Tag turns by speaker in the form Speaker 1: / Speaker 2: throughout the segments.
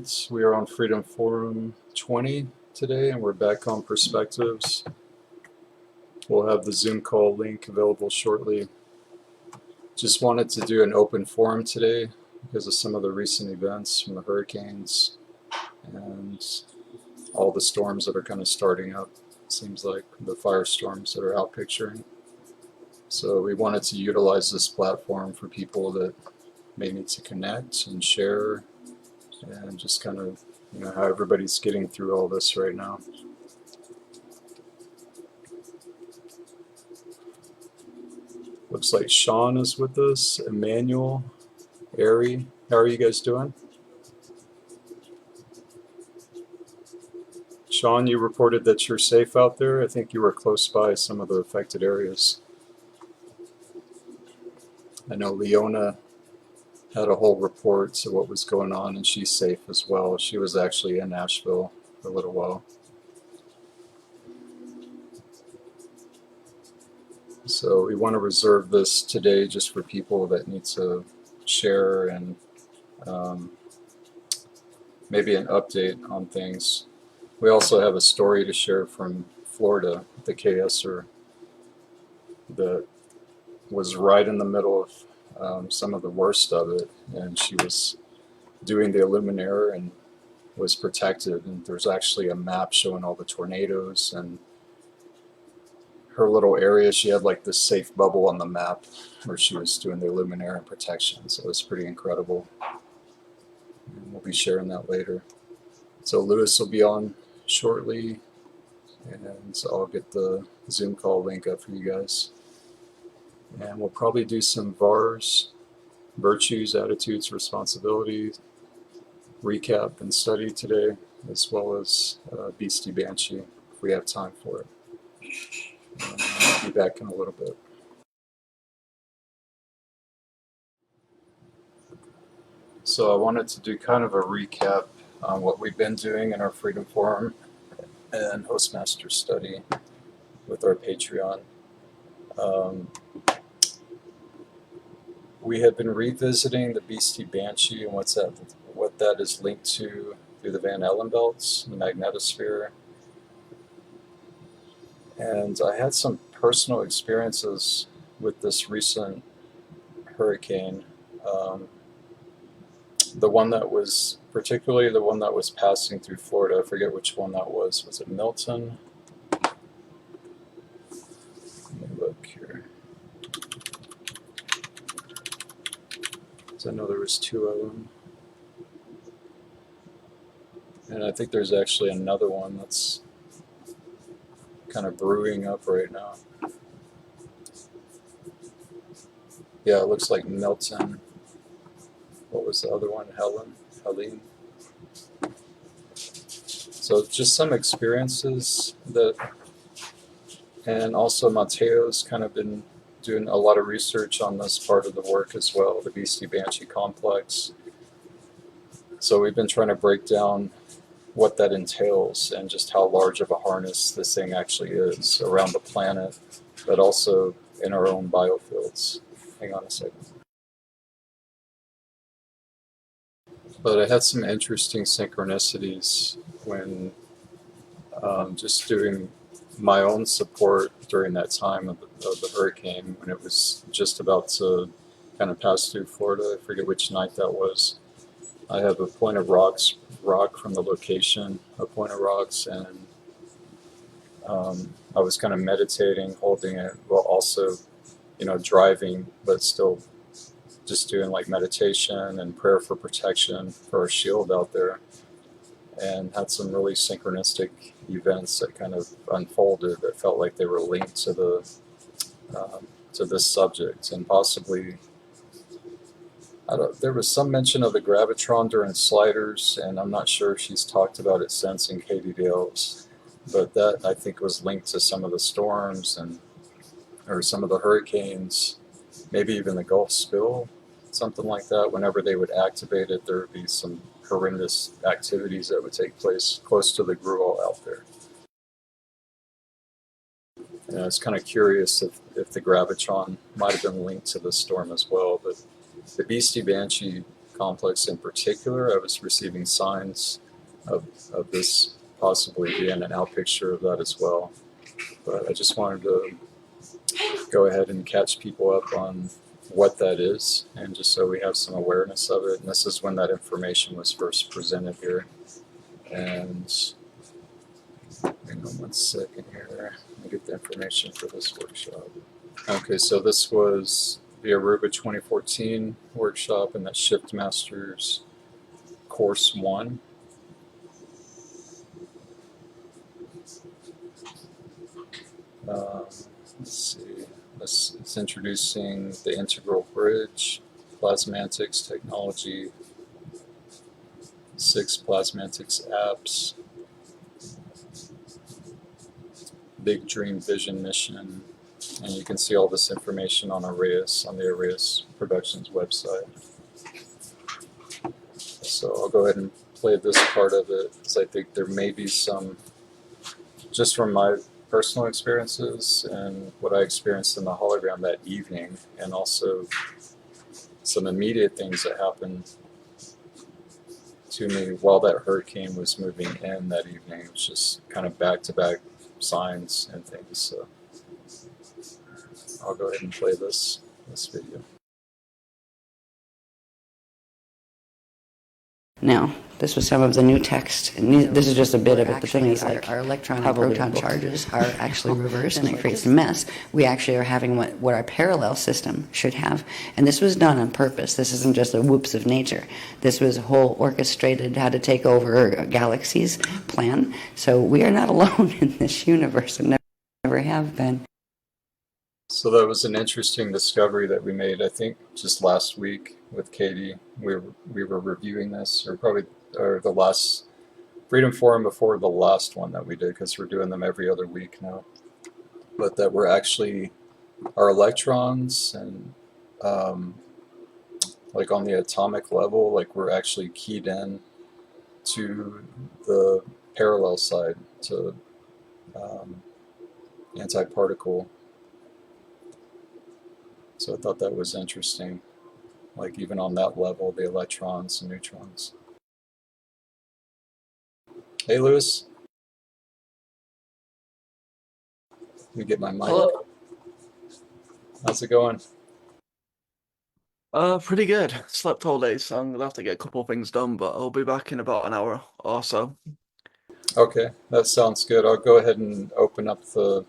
Speaker 1: Alright, we are on Freedom Forum 20 today, and we're back on Perspectives. We'll have the Zoom call link available shortly. Just wanted to do an open forum today because of some of the recent events from the hurricanes and all the storms that are kind of starting up. Seems like the firestorms that are out picturing. So we wanted to utilize this platform for people that may need to connect and share and just kind of, how everybody's getting through all this right now. Looks like Sean is with us, Emmanuel, Ari. How are you guys doing? Sean, you reported that you're safe out there. I think you were close by some of the affected areas. I know Leona had a whole report to what was going on, and she's safe as well. She was actually in Nashville for a little while. So we want to reserve this today just for people that need to share and maybe an update on things. We also have a story to share from Florida, the KSer that was right in the middle of some of the worst of it, and she was doing the Illuminaire and was protected, and there's actually a map showing all the tornadoes, and her little area, she had like this safe bubble on the map where she was doing the Illuminaire and protection, so it was pretty incredible. And we'll be sharing that later. So Lewis will be on shortly, and so I'll get the Zoom call link up for you guys. And we'll probably do some VARs, virtues, attitudes, responsibilities, recap and study today, as well as Beastie Banshee, if we have time for it. I'll be back in a little bit. So I wanted to do kind of a recap on what we've been doing in our Freedom Forum and Hostmaster study with our Patreon. We have been revisiting the Beastie Banshee and what that is linked to through the Van Allen belts, the magnetosphere. And I had some personal experiences with this recent hurricane. Particularly the one that was passing through Florida. I forget which one that was. Was it Milton? Let me look here. I know there was two of them, and I think there's actually another one that's kind of brewing up right now. Yeah, it looks like Milton. What was the other one? Helene. So just some experiences and also Mateo's kind of been doing a lot of research on this part of the work as well, the Beastie Banshee complex. So we've been trying to break down what that entails and just how large of a harness this thing actually is around the planet, but also in our own biofields. Hang on a second. But I had some interesting synchronicities when just doing my own support during that time of the hurricane, when it was just about to kind of pass through Florida. I forget which night that was. I have a point of rock from the location, a point of rocks, and I was kind of meditating, holding it, while also, driving, but still just doing like meditation and prayer for protection for our shield out there, and had some really synchronistic events that kind of unfolded that felt like they were linked to this subject, and possibly there was some mention of the gravitron during sliders, and I'm not sure if she's talked about it since in Katie Dale's, but that I think was linked to some of the storms or some of the hurricanes, maybe even the Gulf spill, something like that. Whenever they would activate it, there would be some horrendous activities that would take place close to the Gruel out there. And I was kind of curious if the gravitron might have been linked to the storm as well, but the Beastie Banshee complex in particular, I was receiving signs of this possibly being an outpicture of that as well. But I just wanted to go ahead and catch people up on what that is, and just so we have some awareness of it. And this is when that information was first presented here. And hang on 1 second here. Let me get the information for this workshop. Okay, so this was the Aruba 2014 workshop, and that's Shift Masters Course 1. Let's see. This is introducing the integral bridge, plasmantics technology, 6 plasmantics apps, big dream vision mission, and you can see all this information on Arias, on the Arias Productions website. So I'll go ahead and play this part of it, because I think there may be some, just from my personal experiences and what I experienced in the hologram that evening, and also some immediate things that happened to me while that hurricane was moving in that evening. It was just kind of back-to-back signs and things. So I'll go ahead and play this video.
Speaker 2: Now, this was some of the new text, and this is just a bit of it. The thing is, like, our electron and proton charges are actually reversed, and it creates a mess. We actually are having what our parallel system should have, and this was done on purpose. This isn't just a whoops of nature. This was a whole orchestrated how to take over galaxies plan. So we are not alone in this universe, and never have been.
Speaker 1: So that was an interesting discovery that we made, I think, just last week with Katie. We were reviewing this, or the last Freedom Forum before the last one that we did, because we're doing them every other week now. But that we're actually, our electrons and like on the atomic level, like we're actually keyed in to the parallel side, to antiparticle. So I thought that was interesting, like even on that level, the electrons and neutrons. Hey, Lewis. Let me get my mic.
Speaker 3: Hello.
Speaker 1: How's it going?
Speaker 3: Pretty good. Slept all day, so I'm gonna have to get a couple of things done, but I'll be back in about an hour or so.
Speaker 1: Okay, that sounds good. I'll go ahead and open up the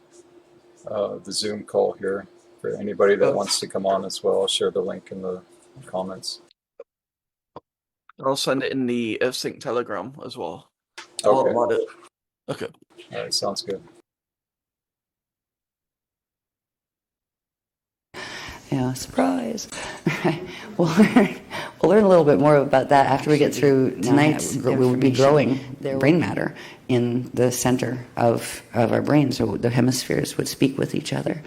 Speaker 1: Zoom call here for anybody that wants to come on as well. I'll share the link in the comments.
Speaker 3: I'll send it in the Sync Telegram as well.
Speaker 1: Okay.
Speaker 3: Okay.
Speaker 1: All right, sounds good.
Speaker 2: Yeah, surprise. We'll learn a little bit more about that after we get through tonight's. We will be growing brain matter in the center of our brain, so the hemispheres would speak with each other.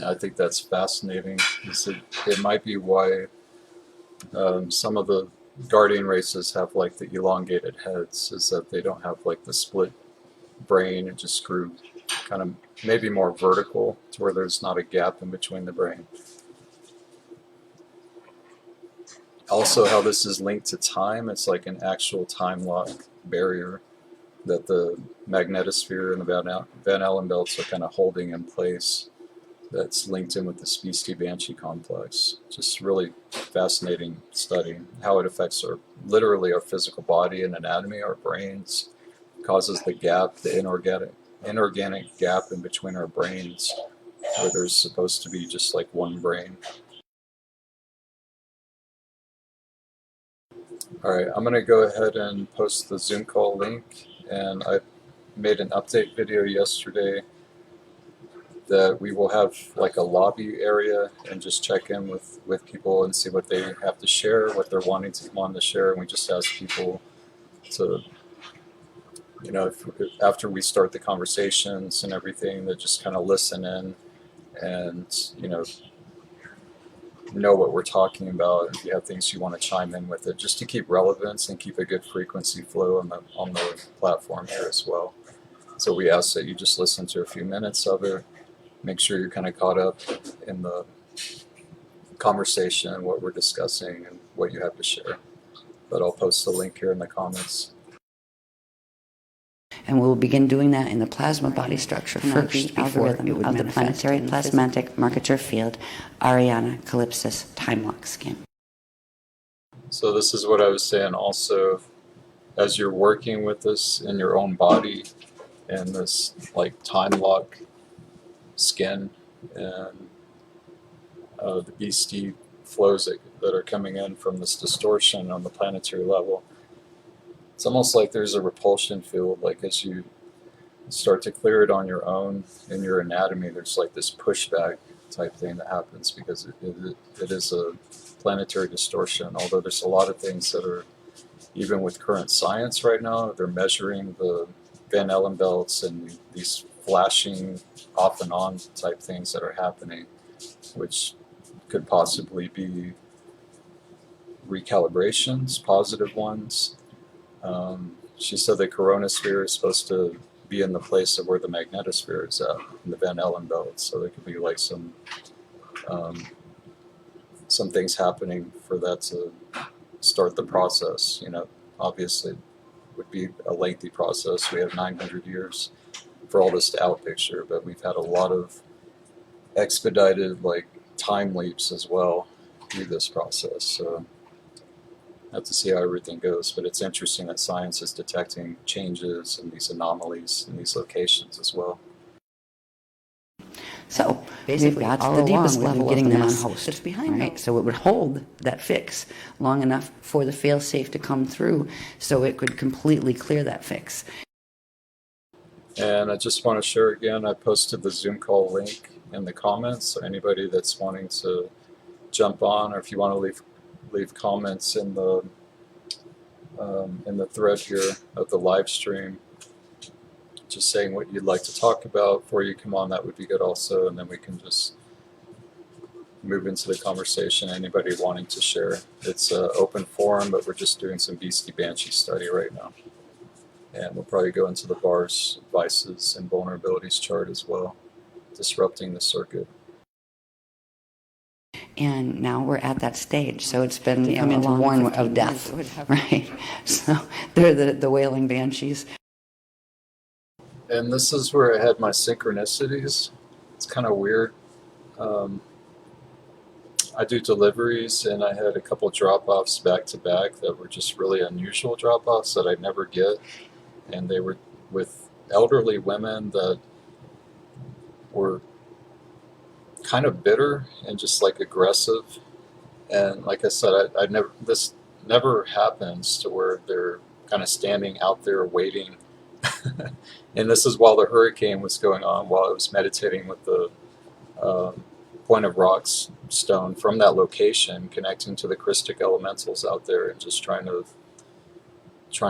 Speaker 1: I think that's fascinating. It might be why some of the guardian races have like the elongated heads, is that they don't have like the split brain and just grew kind of maybe more vertical to where there's not a gap in between the brain. Also, how this is linked to time, it's like an actual time lock barrier that the magnetosphere and the Van Allen belts are kind of holding in place, that's linked in with the BEASTIE Banshee complex. Just really fascinating study, how it affects literally our physical body and anatomy, our brains, causes the gap, the inorganic gap in between our brains, where there's supposed to be just like one brain. All right, I'm going to go ahead and post the Zoom call link, and I made an update video yesterday that we will have like a lobby area and just check in with people and see what they have to share, what they're wanting to come on to share, and we just ask people to, you know, if after we start the conversations and everything, that just kind of listen in and, you know what we're talking about. If you have things you want to chime in with it, just to keep relevance and keep a good frequency flow on the platform here as well. So we ask that you just listen to a few minutes of it, make sure you're kind of caught up in the conversation, what we're discussing, and what you have to share. But I'll post the link here in the comments.
Speaker 2: And we'll begin doing that in the plasma body structure first, before it would of the planetary plasmatic marketer field, Ariana Calypsis time lock scan.
Speaker 1: So this is what I was saying also, as you're working with this in your own body and this like time lock skin and the beastie flows that are coming in from this distortion on the planetary level. It's almost like there's a repulsion field, like as you start to clear it on your own in your anatomy, there's like this pushback type thing that happens because it is a planetary distortion. Although there's a lot of things that are, even with current science right now, they're measuring the Van Allen belts and these flashing off and on type things that are happening, which could possibly be recalibrations, positive ones. She said the coronosphere is supposed to be in the place of where the magnetosphere is at, in the Van Allen belt. So there could be like some things happening for that to start the process. You know, obviously it would be a lengthy process. We have 900 years for all this to outpicture, but we've had a lot of expedited like time leaps as well through this process. So I have to see how everything goes, but it's interesting that science is detecting changes and these anomalies in these locations as well.
Speaker 2: So basically, we've got the deepest level getting them on host. It's behind, right? So it would hold that fix long enough for the fail-safe to come through, so it could completely clear that fix.
Speaker 1: And I just want to share again, I posted the Zoom call link in the comments, so anybody that's wanting to jump on, or if you want to leave comments in the thread here of the live stream, just saying what you'd like to talk about before you come on, that would be good also, and then we can just move into the conversation. Anybody wanting to share, it's an open forum, but we're just doing some Beastie Banshee study right now, and we'll probably go into the bars, vices, and vulnerabilities chart as well, disrupting the circuit.
Speaker 2: And now we're at that stage, so it's been coming to warn of death, right? So they're the wailing banshees.
Speaker 1: And this is where I had my synchronicities. It's kind of weird. I do deliveries, and I had a couple drop-offs back to back that were just really unusual drop-offs that I'd never get, and they were with elderly women that were kind of bitter and just like aggressive. And like I said, this never happens to where they're kind of standing out there waiting. And this is while the hurricane was going on, while I was meditating with the point of rocks stone from that location, connecting to the Krystic elementals out there, and just trying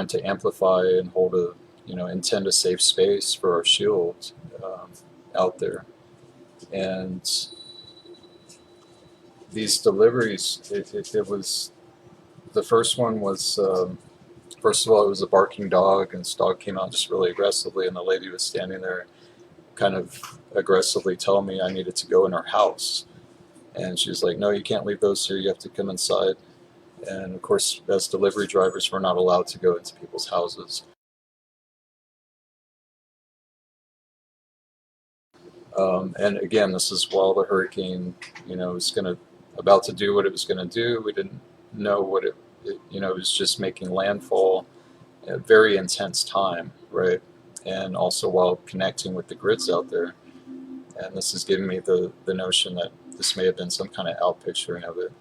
Speaker 1: to amplify and hold a, intend a safe space for our shield out there. And these deliveries, it was, the first one was, first of all, it was a barking dog, and this dog came out just really aggressively, and the lady was standing there kind of aggressively telling me I needed to go in her house. And she was like, no, you can't leave those here, you have to come inside. And of course, as delivery drivers, we're not allowed to go into people's houses. And again, this is while the hurricane, was about to do what it was going to do. We didn't know what it was just making landfall at a very intense time, right? And also while connecting with the grids out there. And this is giving me the notion that this may have been some kind of outpicturing of it.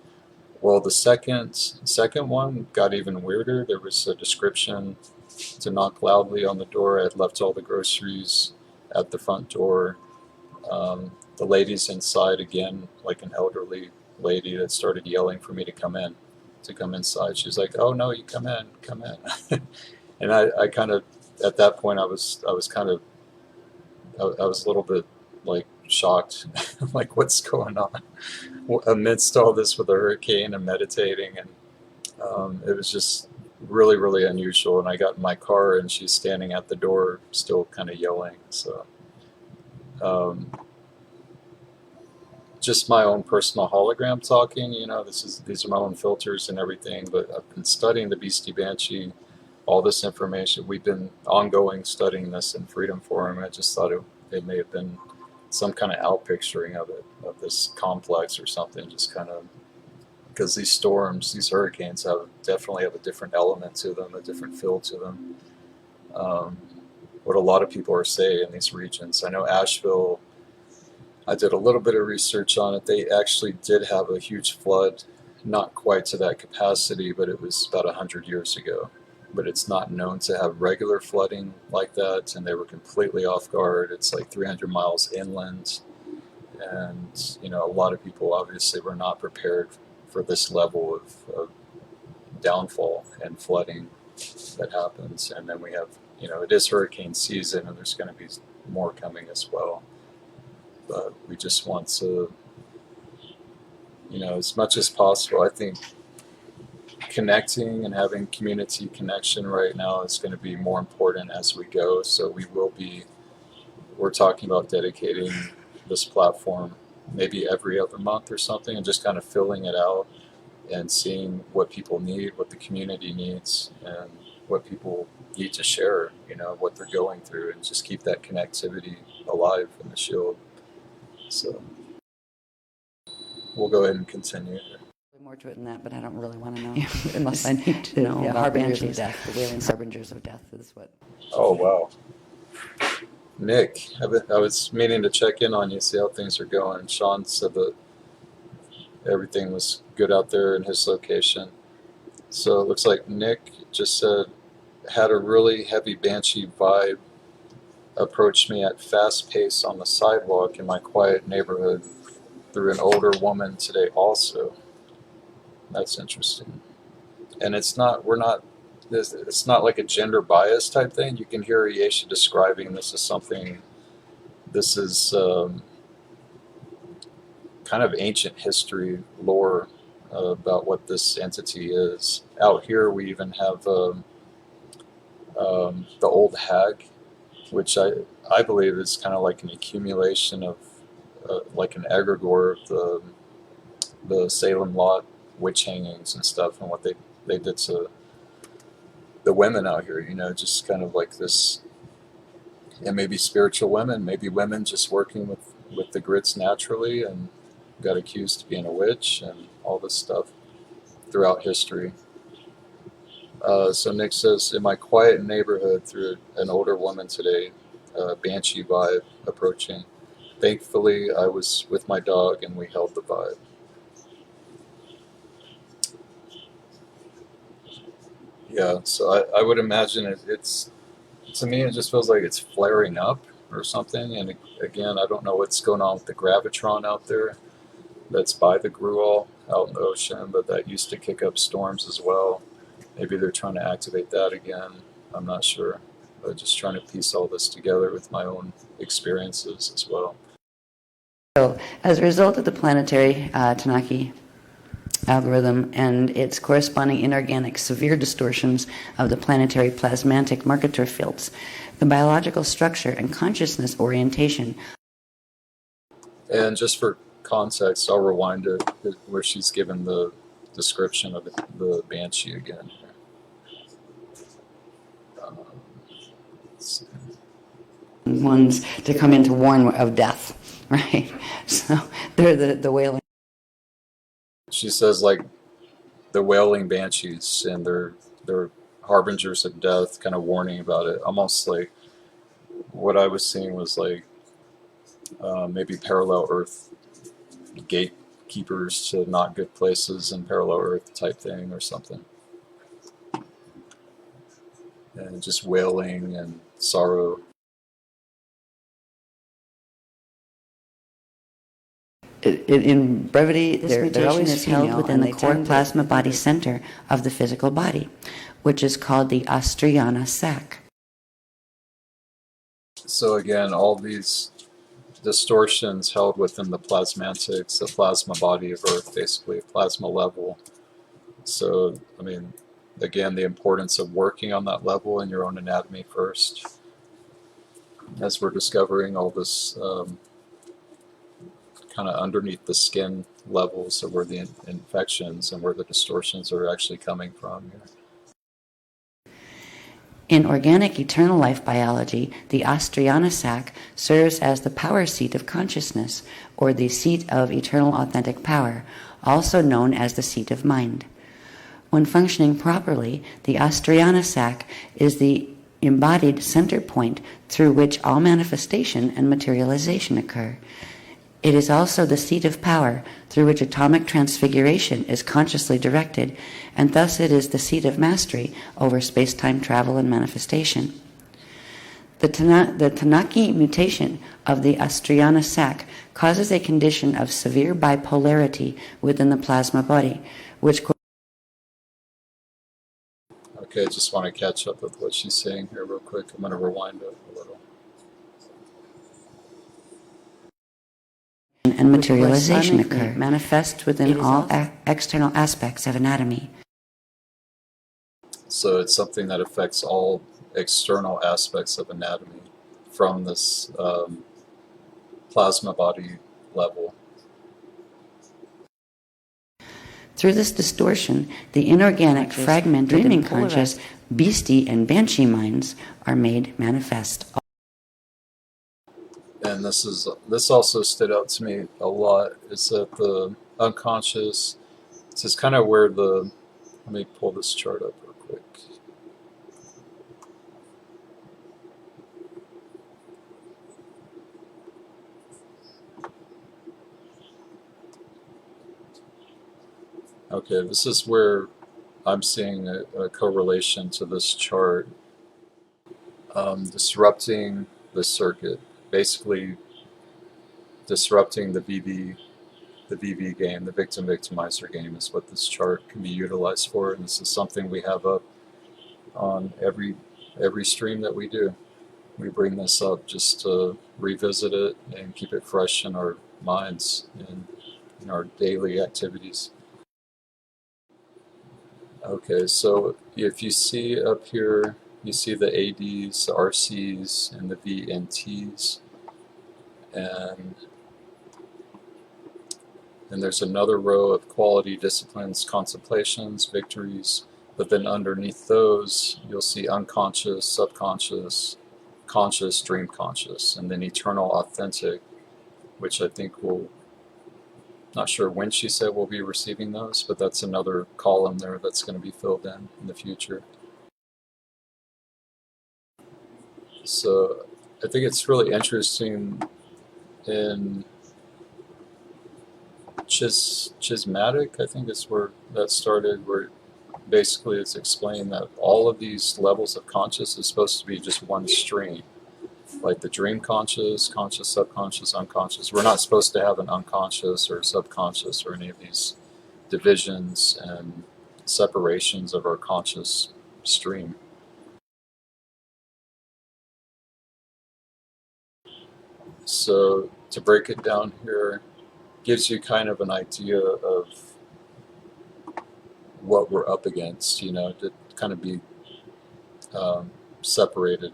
Speaker 1: Well, the second one got even weirder. There was a description to knock loudly on the door. I had left all the groceries at the front door. The ladies inside, again, like an elderly lady that started yelling for me to come inside. She was like, oh no, you come in. And I kind of, at that point, I was a little bit like shocked, like what's going on amidst all this with the hurricane and meditating. And it was just really, really unusual. And I got in my car and she's standing at the door still kind of yelling. So just my own personal hologram talking. These are my own filters and everything. But I've been studying the Beastie Banshee, all this information. We've been ongoing studying this in Freedom Forum. I just thought it may have been some kind of outpicturing of it, of this complex or something, just kind of, because these storms, these hurricanes definitely have a different element to them, a different feel to them. What a lot of people are saying in these regions. I know Asheville, I did a little bit of research on it. They actually did have a huge flood, not quite to that capacity, but it was about 100 years ago. But it's not known to have regular flooding like that, and they were completely off guard. It's like 300 miles inland, and a lot of people obviously were not prepared for this level of downfall and flooding that happens. And then we have, it is hurricane season, and there's going to be more coming as well. But we just want to, as much as possible, I think connecting and having community connection right now is going to be more important as we go. So we're talking about dedicating this platform maybe every other month or something, and just kind of filling it out and seeing what people need, what the community needs, and what people need to share, what they're going through, and just keep that connectivity alive in the shield. So we'll go ahead and continue.
Speaker 2: More to it than that, but I don't really want to know unless I need to know about harbingers of death. The wailing harbingers of death is what.
Speaker 1: Oh wow, Nick, I was meaning to check in on you, see how things are going. Sean said that everything was good out there in his location. So it looks like Nick just said, had a really heavy banshee vibe approach me at fast pace on the sidewalk in my quiet neighborhood through an older woman today also. That's interesting. And it's not like a gender bias type thing. You can hear Elaisa describing this is kind of ancient history lore about what this entity is. Out here we even have the old hag, which I believe is kind of like an accumulation of like an egregore of the Salem Lot witch hangings and stuff, and what they did to the women out here, just kind of like this, and maybe spiritual women, maybe women just working with the grits naturally and got accused of being a witch and all this stuff throughout history. So Nick says, in my quiet neighborhood through an older woman today, banshee vibe approaching. Thankfully, I was with my dog and we held the vibe. Yeah, so I would imagine it's, to me, it just feels like it's flaring up or something. And again, I don't know what's going on with the gravitron out there that's by the Gruel out in the ocean, but that used to kick up storms as well. Maybe they're trying to activate that again. I'm not sure. But just trying to piece all this together with my own experiences as well.
Speaker 2: So, as a result of the planetary Tanaki algorithm and its corresponding inorganic severe distortions of the planetary plasmatic marketer fields, the biological structure and consciousness orientation.
Speaker 1: And just for context, I'll rewind it where she's given the description of the banshee again.
Speaker 2: Ones to come in to warn of death, right? So they're the wailing.
Speaker 1: She says like the wailing banshees, and they're harbingers of death, kind of warning about it. Almost like what I was seeing was like maybe parallel Earth gatekeepers to not good places and parallel Earth type thing or something. And just wailing and sorrow.
Speaker 2: In brevity, they're always held within the core plasma body center of the physical body, which is called the Astriana sac.
Speaker 1: So again, all these distortions held within the plasmatics, the plasma body of Earth, basically, plasma level. So, I mean, again, the importance of working on that level in your own anatomy first, as we're discovering all this kind of underneath the skin levels of where the infections and where the distortions are actually coming from here.
Speaker 2: In organic eternal life biology, the Astriana sac serves as the power seat of consciousness, or the seat of eternal authentic power, also known as the seat of mind. When functioning properly, the Astriana sac is the embodied center point through which all manifestation and materialization occur. It is also the seat of power through which atomic transfiguration is consciously directed, and thus it is the seat of mastery over space-time travel and manifestation. The Tanaki mutation of the Astriana sac causes a condition of severe bipolarity within the plasma body, which...
Speaker 1: Okay, I just want to catch up with what she's saying here real quick. I'm going to rewind it a little.
Speaker 2: And materialization occur, manifest within all external aspects of anatomy.
Speaker 1: So it's something that affects all external aspects of anatomy from this plasma body level.
Speaker 2: Through this distortion, the inorganic, fragmented, dreaming conscious, beastie and banshee minds are made manifest.
Speaker 1: And this also stood out to me a lot, is that the unconscious, this is kind of where the, let me pull this chart up real quick. Okay, this is where I'm seeing a correlation to this chart. Disrupting the circuit, basically disrupting the VV game, the victim-victimizer game, is what this chart can be utilized for, and this is something we have up on every stream that we do. We bring this up just to revisit it and keep it fresh in our minds and in our daily activities. Okay, so if you see up here, you see the ADs, the RCs, and the VNTs, and there's another row of quality, disciplines, contemplations, victories, but then underneath those, you'll see unconscious, subconscious, conscious, dream conscious, and then eternal authentic, which I think will, not sure when she said we'll be receiving those, but that's another column there that's going to be filled in the future. So I think it's really interesting in Schismatic, I think is where that started, where basically it's explained that all of these levels of conscious is supposed to be just one stream. Like the dream conscious, conscious, subconscious, unconscious. We're not supposed to have an unconscious or subconscious or any of these divisions and separations of our conscious stream. So to break it down here, gives you kind of an idea of what we're up against, you know, to kind of be separated,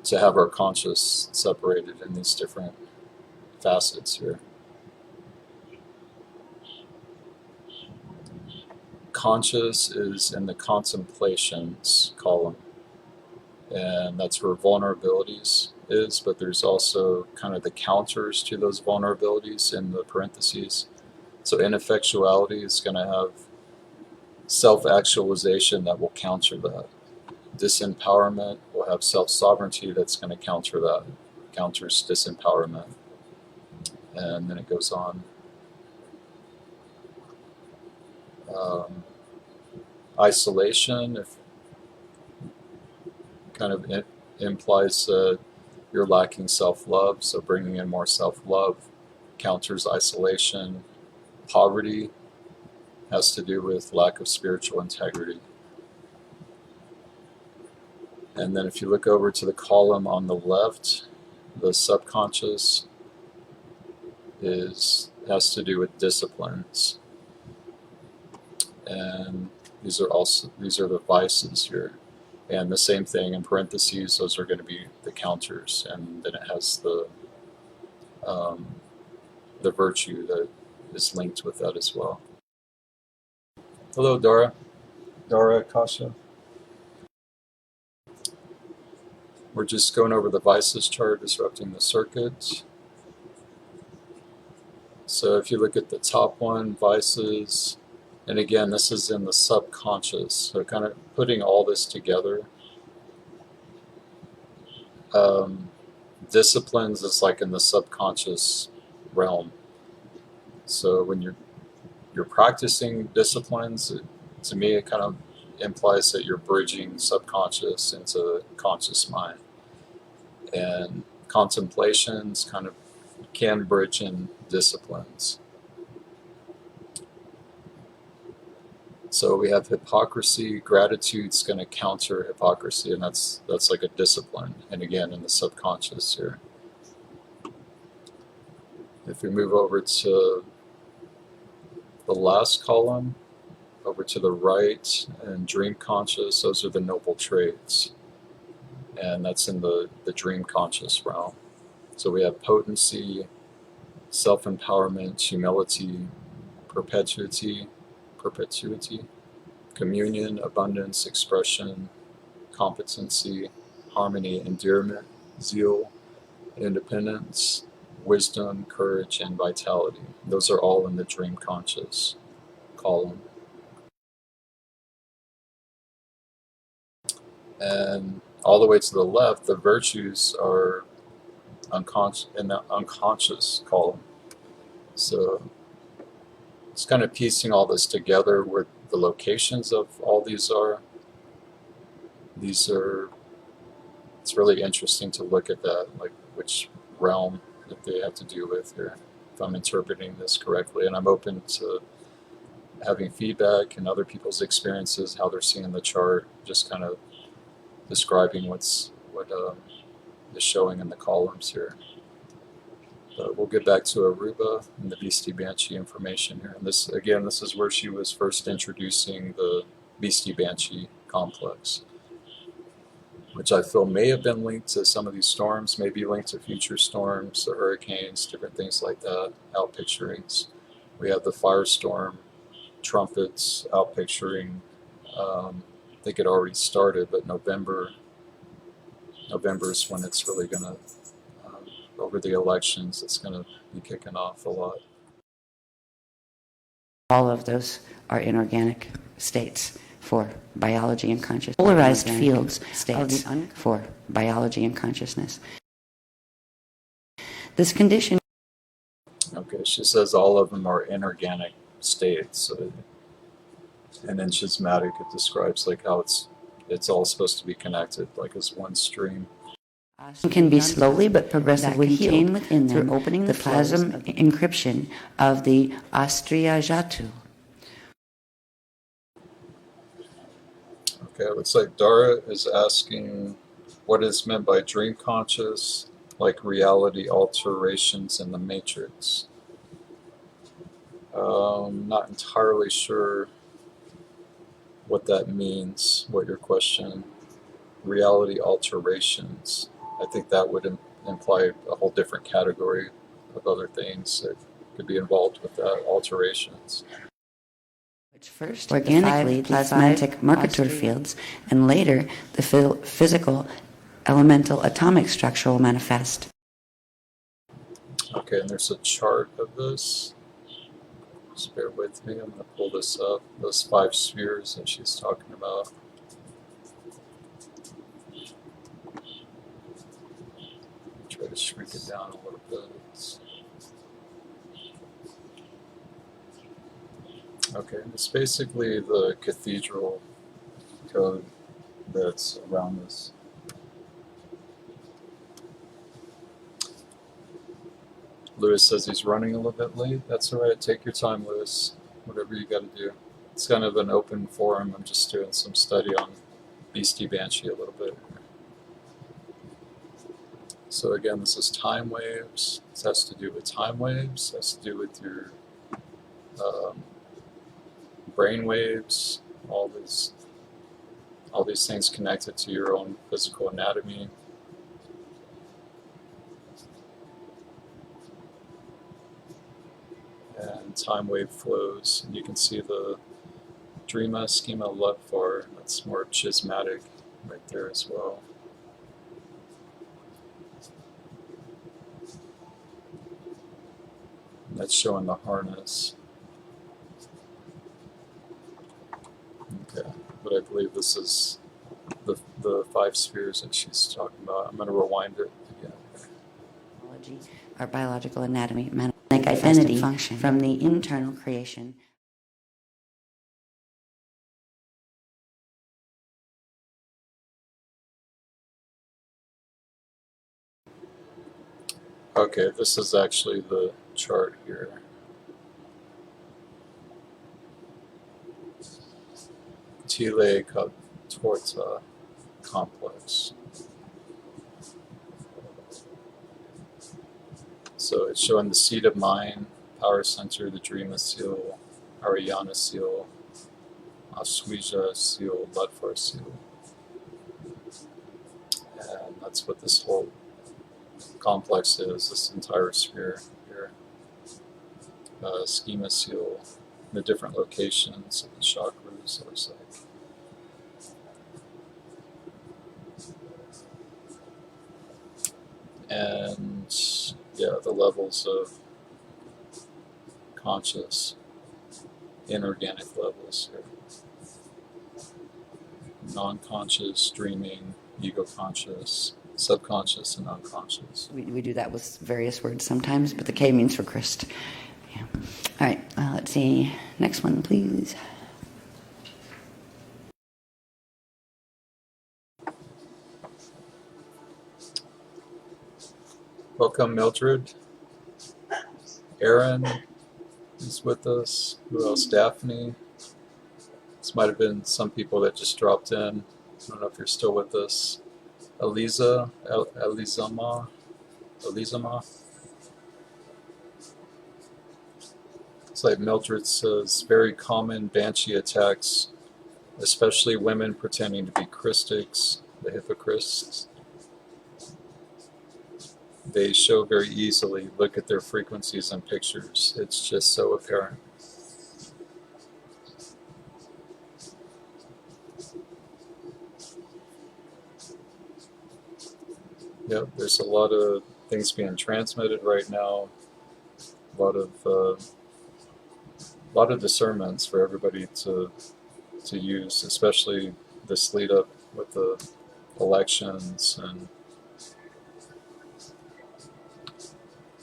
Speaker 1: to have our conscious separated in these different facets here. Conscious is in the contemplations column, and that's where vulnerabilities is, but there's also kind of the counters to those vulnerabilities in the parentheses. So ineffectuality is going to have self-actualization that will counter that. Disempowerment will have self-sovereignty that's going to counter that, counters disempowerment. And then it goes on. Isolation, if kind of implies you're lacking self-love, so bringing in more self-love counters isolation. Poverty has to do with lack of spiritual integrity. And then if you look over to the column on the left, the subconscious has to do with disciplines. And these are the vices here. And the same thing in parentheses, those are going to be the counters. And then it has the the virtue that is linked with that as well. Hello, Dara. Dara, Kasha. We're just going over the vices chart, disrupting the circuit. So if you look at the top one, vices, and again, this is in the subconscious, so kind of putting all this together. Disciplines is like in the subconscious realm. So when you're practicing disciplines, to me it kind of implies that you're bridging subconscious into conscious mind. And contemplations kind of can bridge in disciplines. So we have hypocrisy. Gratitude's going to counter hypocrisy, and that's like a discipline. And again, in the subconscious here. If we move over to the last column, over to the right, and dream conscious, those are the noble traits. And that's in the dream conscious realm. So we have potency, self-empowerment, humility, perpetuity, communion, abundance, expression, competency, harmony, endearment, zeal, independence, wisdom, courage, and vitality. Those are all in the dream conscious column. And all the way to the left, the virtues are in the unconscious column. So it's kind of piecing all this together where the locations of all these are. It's really interesting to look at that, like which realm that they have to do with here, if I'm interpreting this correctly. And I'm open to having feedback and other people's experiences, how they're seeing the chart, just kind of describing what is showing in the columns here. But we'll get back to Aruba and the Beastie Banshee information here. And this is where she was first introducing the Beastie Banshee complex, which I feel may have been linked to some of these storms, maybe linked to future storms, the hurricanes, different things like that, outpicturings. We have the firestorm, trumpets, outpicturing. I think it already started, but November is when it's really going to, over the elections, it's going to be kicking off a lot.
Speaker 2: All of those are inorganic states for biology and consciousness. Polarized fields states for biology and consciousness. This condition.
Speaker 1: Okay, she says all of them are inorganic states. So, and in schismatic, it describes like how it's all supposed to be connected, like as one stream.
Speaker 2: Can be slowly but progressively healed within them, through opening the plasm encryption of the Astriya Jatu.
Speaker 1: Okay, it looks like Dara is asking what is meant by dream conscious, like reality alterations in the matrix. Not entirely sure what that means, what your question, reality alterations. I think that would imply a whole different category of other things that could be involved with that, alterations.
Speaker 2: Which first, organically, the plasmatic Mercator fields, and later, the physical, elemental, atomic structure will manifest.
Speaker 1: Okay, and there's a chart of this. Just bear with me, I'm going to pull this up. Those 5 spheres that she's talking about. Try to shrink it down a little bit. Okay, it's basically the cathedral code that's around this. Lewis says he's running a little bit late. That's all right. Take your time, Lewis. Whatever you got to do. It's kind of an open forum. I'm just doing some study on Beastie Banshee a little bit. So again, this is time waves. This has to do with time waves. It has to do with your brain waves. All these things connected to your own physical anatomy. time wave flows. And you can see the Drima schema Ludvar. That's more schismatic right there as well. And that's showing the harness. Okay, but I believe this is the 5 spheres that she's talking about. I'm going to rewind it again.
Speaker 2: Our biological anatomy, identity, function from the internal creation.
Speaker 1: Okay, this is actually the chart here. Tile Torta complex. So it's showing the seat of mind, power center, the Drima seal, Ariana seal, Aswija seal, Ludvar seal. And that's what this whole complex is, this entire sphere here. Schema seal, the different locations of the chakras, looks like. And yeah, the levels of conscious, inorganic levels here. Non-conscious, dreaming, ego-conscious, subconscious, and unconscious.
Speaker 2: We do that with various words sometimes, but the K means for Christ. Yeah. All right, let's see. Next one, please.
Speaker 1: Welcome, Mildred. Aaron is with us. Who else? Daphne. This might have been some people that just dropped in. I don't know if you're still with us. Elizama. It's like Mildred says, very common banshee attacks, especially women pretending to be Krystics, the hypocrites. They show very easily. Look at their frequencies and pictures. It's just so apparent. Yep, there's a lot of things being transmitted right now. A lot of discernments for everybody to use, especially this lead up with the elections. And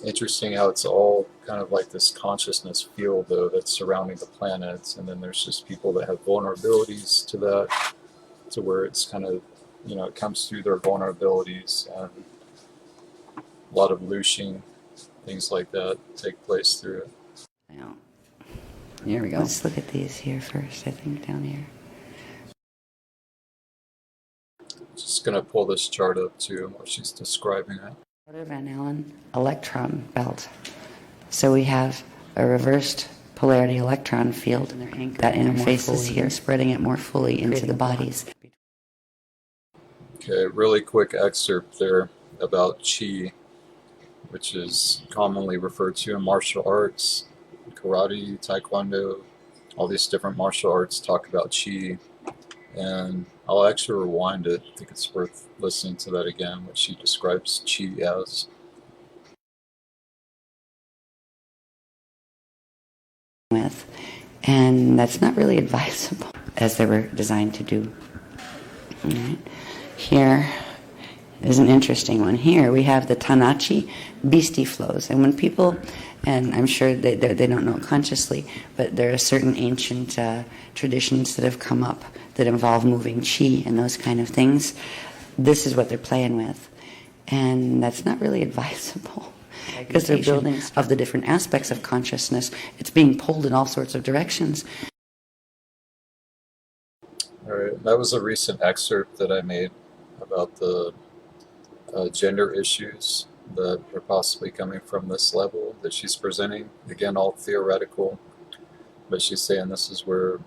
Speaker 1: interesting how it's all kind of like this consciousness field though that's surrounding the planets, and then there's just people that have vulnerabilities to that, to where it's kind of, you know, it comes through their vulnerabilities, and a lot of looshing, things like that take place through it.
Speaker 2: Yeah. Here we go. Let's look at these here first, I think, down here.
Speaker 1: Just going to pull this chart up too, while she's describing it.
Speaker 2: Van Allen electron belt. So we have a reversed polarity electron field that interfaces here, spreading it more fully into the bodies.
Speaker 1: Okay, really quick excerpt there about Qi, which is commonly referred to in martial arts, karate, taekwondo, all these different martial arts talk about Qi. And I'll actually rewind it. I think it's worth listening to that again, what she describes Qi as.
Speaker 2: And that's not really advisable, as they were designed to do. All right. Here is an interesting one. Here we have the Tanachi beastie flows. And when people, and I'm sure they don't know it consciously, but there are certain ancient traditions that have come up that involve moving chi and those kind of things. This is what they're playing with. And that's not really advisable, because they're building of the different aspects of consciousness. It's being pulled in all sorts of directions.
Speaker 1: All right, that was a recent excerpt that I made about the gender issues that are possibly coming from this level that she's presenting. Again, all theoretical, but she's saying this is where,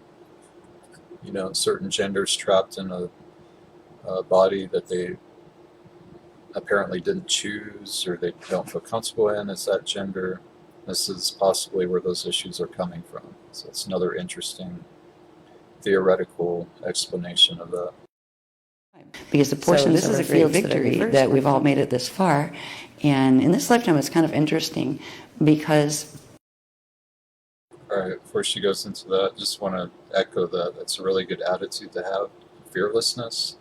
Speaker 1: you know, certain genders trapped in a body that they apparently didn't choose or they don't feel comfortable in as that gender. This is possibly where those issues are coming from. So it's another interesting theoretical explanation of that.
Speaker 2: Because the portions of our great victory that we've all made it this far, and in this lifetime it's kind of interesting because...
Speaker 1: All right, before she goes into that, just want to echo that it's a really good attitude to have, fearlessness,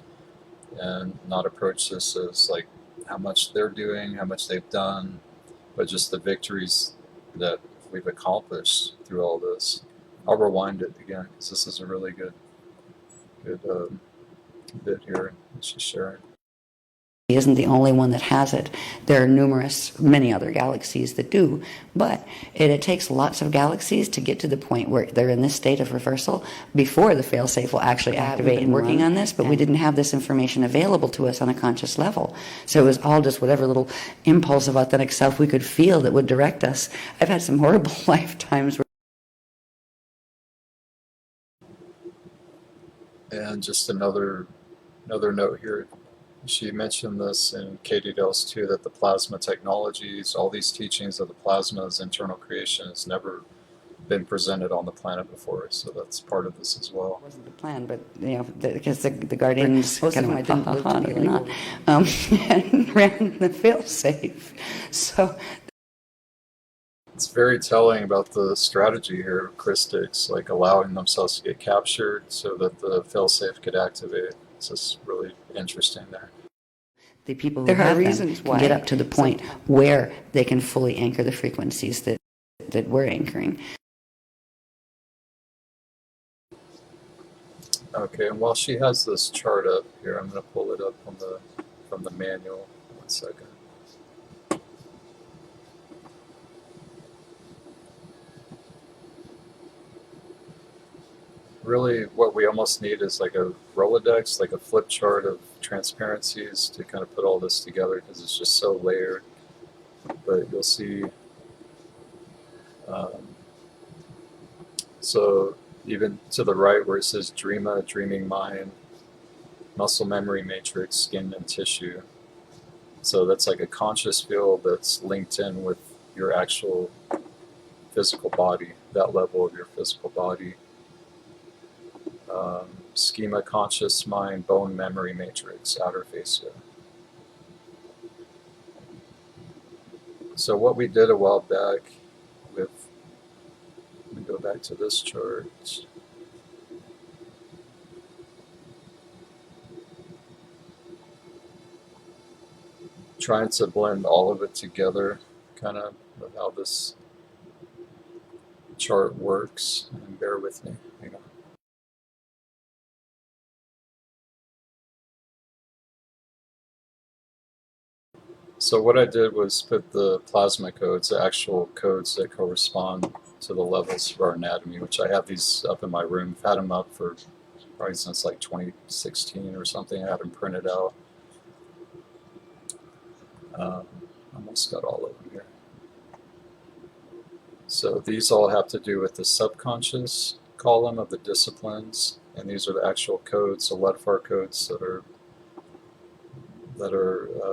Speaker 1: and not approach this as like how much they're doing, how much they've done, but just the victories that we've accomplished through all this. I'll rewind it again because this is a really good bit here that she's sharing.
Speaker 2: He isn't the only one that has it. There are many other galaxies that do, but it takes lots of galaxies to get to the point where they're in this state of reversal before the failsafe will actually activate and working on this, but we didn't have this information available to us on a conscious level. So it was all just whatever little impulse of authentic self we could feel that would direct us. I've had some horrible lifetimes where...
Speaker 1: And just another note here. She mentioned this in Katie Dell's too, that the plasma technologies, all these teachings of the plasma's internal creation has never been presented on the planet before. So that's part of this as well.
Speaker 2: It wasn't the plan, but because the Guardians kind of went, not, and ran the fail-safe. So
Speaker 1: it's very telling about the strategy here of Krystics, like allowing themselves to get captured so that the failsafe could activate. It's just really interesting there.
Speaker 2: The people who have reasons can get up to the point where they can fully anchor the frequencies that we're anchoring.
Speaker 1: Okay, and while she has this chart up here, I'm going to pull it up from the manual. 1 second. Really, what we almost need is like a Rolodex, like a flip chart of transparencies to kind of put all this together because it's just so layered. But you'll see, so even to the right where it says Dreama, dreaming mind, muscle memory matrix, skin and tissue. So that's like a conscious field that's linked in with your actual physical body, that level of your physical body. Schema, conscious mind, bone memory matrix, outer fascia. So what we did a while back with, let me go back to this chart. Trying to blend all of it together, kind of with how this chart works. And bear with me, hang on. So what I did was put the plasma codes, the actual codes that correspond to the levels of our anatomy, which I have these up in my room. I've had them up for probably since like 2016 or something. I had them printed out. Almost got all of them here. So these all have to do with the subconscious column of the disciplines, and these are the actual codes, the Ledfar codes that are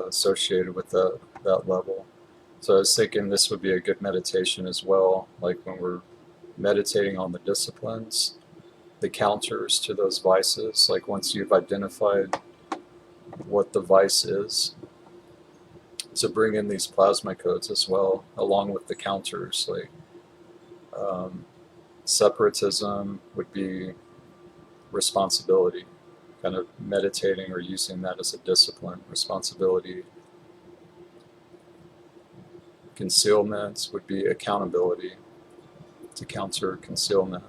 Speaker 1: associated with that level. So I was thinking this would be a good meditation as well, like when we're meditating on the disciplines, the counters to those vices, like once you've identified what the vice is, to bring in these plasma codes as well, along with the counters, like separatism would be responsibility, kind of meditating or using that as a discipline, responsibility. Concealment would be accountability, to counter concealment.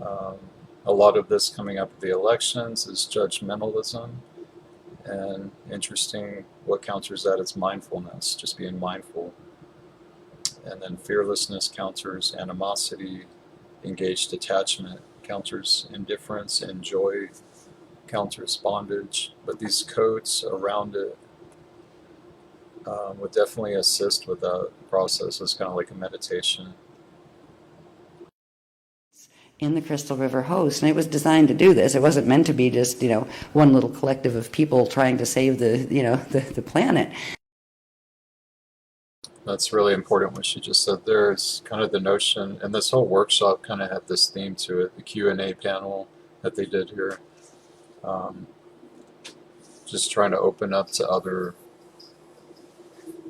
Speaker 1: A lot of this coming up at the elections is judgmentalism, and interesting, what counters that is mindfulness, just being mindful. And then fearlessness counters animosity, engaged attachment counters indifference, and joy counters bondage. But these codes around it would definitely assist with that process. It's kind of like a meditation.
Speaker 2: In the Crystal River host, and it was designed to do this. It wasn't meant to be just, one little collective of people trying to save the planet.
Speaker 1: That's really important what she just said there. Is kind of the notion, and this whole workshop kind of had this theme to it, the Q&A panel that they did here. Just trying to open up to other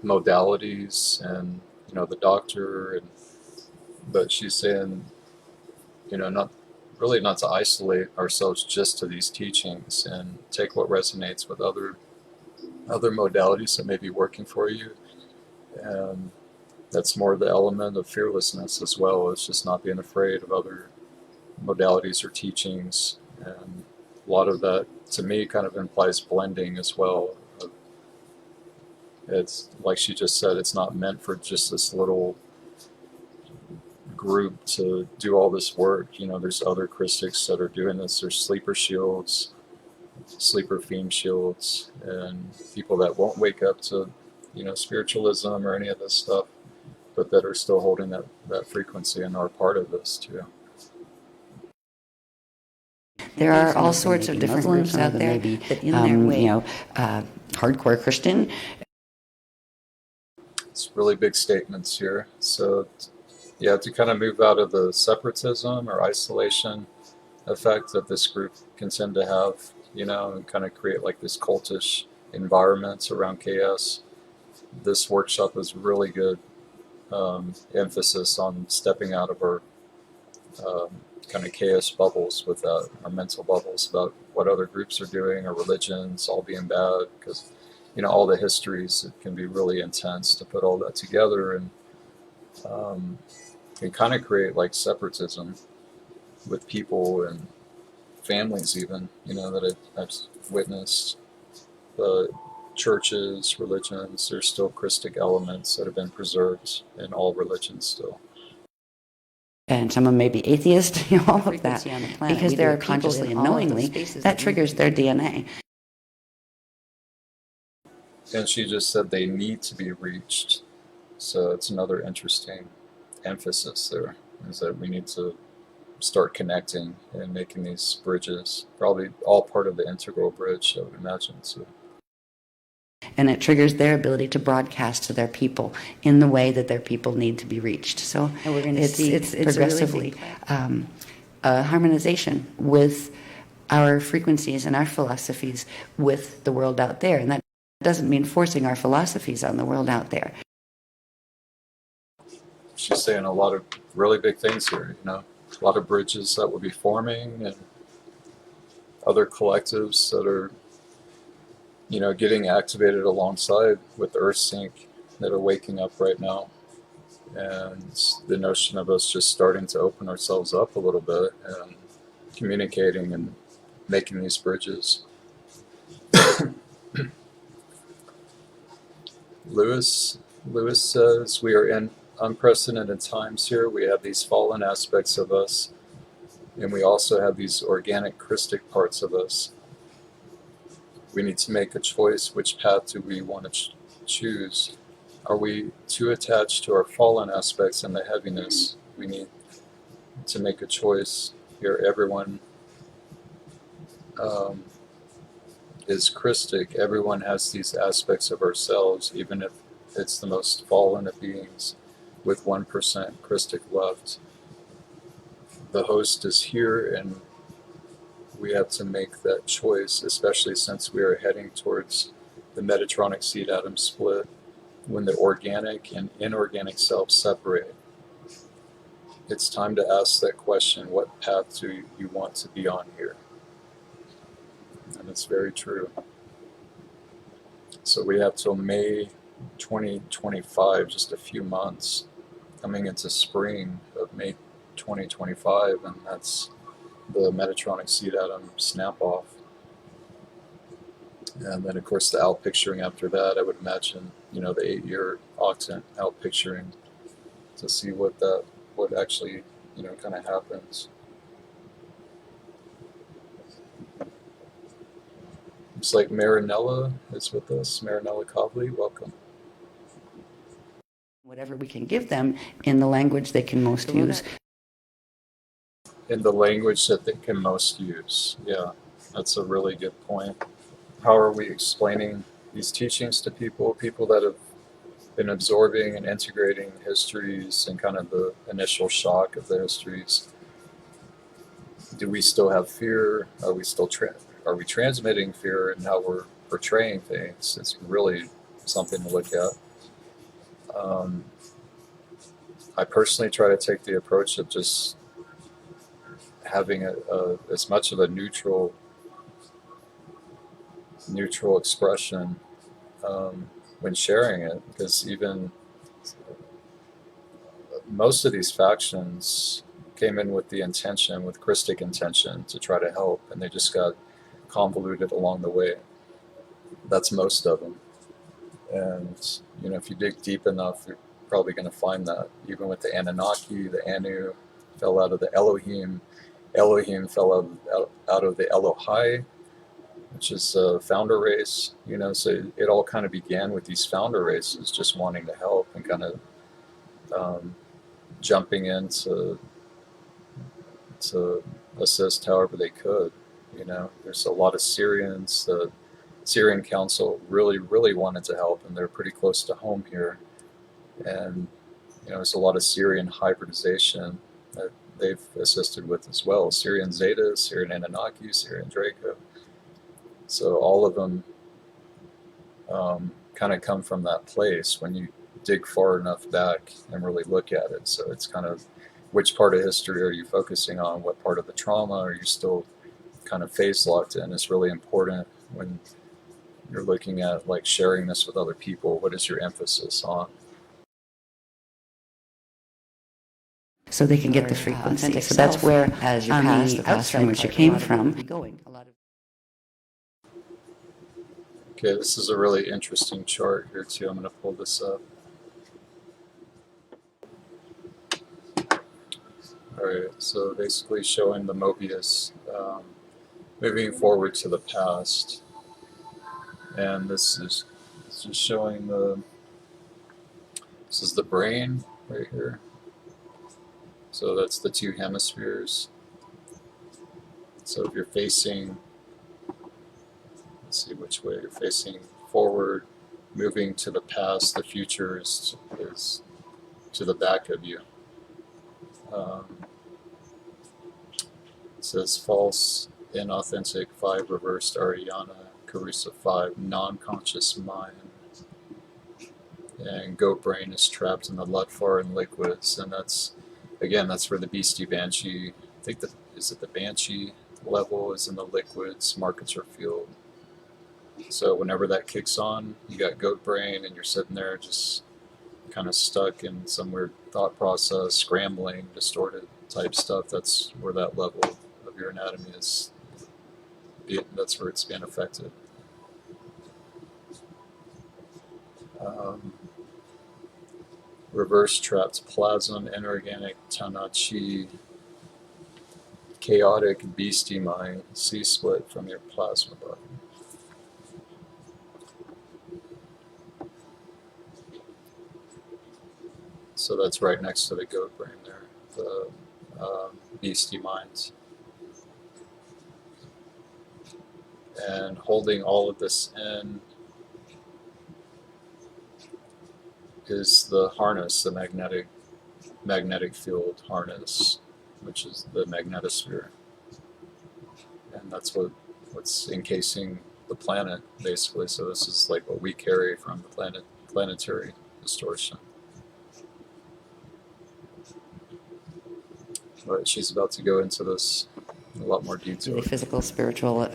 Speaker 1: modalities and, the doctor, but she's saying, not to isolate ourselves just to these teachings and take what resonates with other modalities that may be working for you. And that's more the element of fearlessness as well. It's just not being afraid of other modalities or teachings. And a lot of that, to me, kind of implies blending as well. It's like she just said, it's not meant for just this little group to do all this work. There's other Krystics that are doing this. There's sleeper shields, sleeper theme shields, and people that won't wake up to spiritualism or any of this stuff, but that are still holding that frequency and are part of this too.
Speaker 2: There are all sorts of different groups out there that in their way, hardcore Christian.
Speaker 1: It's really big statements here. So yeah, to kind of move out of the separatism or isolation effect that this group can tend to have, and kind of create like this cultish environments around KS. This workshop is really good emphasis on stepping out of our kind of chaos bubbles with that, our mental bubbles about what other groups are doing or religions all being bad, because all the histories, it can be really intense to put all that together and can kind of create like separatism with people and families even, that I've witnessed. But churches, religions, there's still Krystic elements that have been preserved in all religions still.
Speaker 2: And someone may be atheist, all of that, because they are consciously and knowingly, that triggers their DNA.
Speaker 1: And she just said they need to be reached. So it's another interesting emphasis there, is that we need to start connecting and making these bridges, probably all part of the integral bridge, I would imagine. So.
Speaker 2: And it triggers their ability to broadcast to their people in the way that their people need to be reached. So we're going to see it's progressively a harmonization with our frequencies and our philosophies with the world out there. And that doesn't mean forcing our philosophies on the world out there.
Speaker 1: She's saying a lot of really big things here, a lot of bridges that will be forming and other collectives that are getting activated alongside with the Earth Sync that are waking up right now. And the notion of us just starting to open ourselves up a little bit and communicating and making these bridges. Lewis says, we are in unprecedented times here. We have these fallen aspects of us, and we also have these organic Krystic parts of us. We need to make a choice. Which path do we want to choose? Are we too attached to our fallen aspects and the heaviness? We need to make a choice here. Everyone is Krystic. Everyone has these aspects of ourselves, even if it's the most fallen of beings, with 1% Krystic left. The host is here, and we have to make that choice, especially since we are heading towards the Metatronic seed atom split, when the organic and inorganic selves separate. It's time to ask that question, what path do you want to be on here? And it's very true. So we have till May 2025, just a few months, coming into spring of May 2025, and that's the Metatronic seed atom snap off. And then of course the outpicturing after that, I would imagine, the 8-year octant outpicturing to see what actually, kind of happens. Looks like Marinella is with us. Marinella Cobley, welcome.
Speaker 2: Whatever we can give them in the language they can most use.
Speaker 1: In the language that they can most use. Yeah, that's a really good point. How are we explaining these teachings to people that have in absorbing and integrating histories and kind of the initial shock of the histories, do we still have fear? Are we still are we transmitting fear in how we're portraying things? It's really something to look at. I personally try to take the approach of just having as much of a neutral expression when sharing it, because even most of these factions came in with the intention, with Krystic intention, to try to help, and they just got convoluted along the way. That's most of them. And if you dig deep enough, you're probably going to find that. Even with the Anunnaki, the Anu fell out of the Elohim. Elohim fell out of the Elohai, which is a founder race. So it all kind of began with these founder races just wanting to help and kind of jumping in to assist however they could. There's a lot of Syrians. The Syrian Council really, really wanted to help, and they're pretty close to home here. And there's a lot of Syrian hybridization that they've assisted with as well. Syrian Zeta, Syrian Anunnaki, Syrian Draco. So all of them kind of come from that place when you dig far enough back and really look at it. So it's kind of, which part of history are you focusing on? What part of the trauma are you still kind of phase locked in is really important when you're looking at like sharing this with other people. What is your emphasis on?
Speaker 2: So they can get the frequency. So that's where, as you pass the past from which you came from.
Speaker 1: Okay, this is a really interesting chart here too. I'm going to pull this up. Alright, so basically showing the Mobius moving forward to the past. And this is just showing this is the brain right here. So that's the two hemispheres. So if you're facing, let's see which way you're facing forward, moving to the past, the future is to the back of you. It says false, inauthentic 5, reversed Ariana, Carusa 5, non-conscious mind. And goat brain is trapped in the Ludfar and liquids, and that's where the Beastie Banshee, I think is it the Banshee level is in the liquids, markets are field. So whenever that kicks on, you got goat brain and you're sitting there just kind of stuck in some weird thought process, scrambling, distorted type stuff. That's where that level of your anatomy is, that's where it's being affected. Reverse trapped plasm, inorganic Tana Chi, chaotic beastie mind, C-split from your plasma body. So that's right next to the goat brain there, the beastie minds. And holding all of this in is the harness, the magnetic field harness, which is the magnetosphere. And that's what's encasing the planet, basically. So this is like what we carry from the planetary distortion. But she's about to go into this in a lot more detail.
Speaker 2: Physical, spiritual,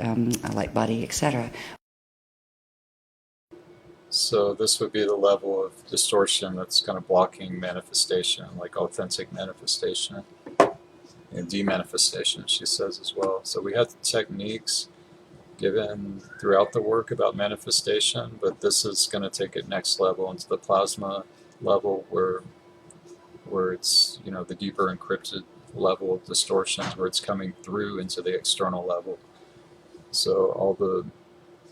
Speaker 2: light body, etc.
Speaker 1: So this would be the level of distortion that's kind of blocking manifestation, like authentic manifestation and demanifestation, she says as well. So we have techniques given throughout the work about manifestation, but this is going to take it next level into the plasma level where it's, the deeper encrypted level of distortions where it's coming through into the external level. So all the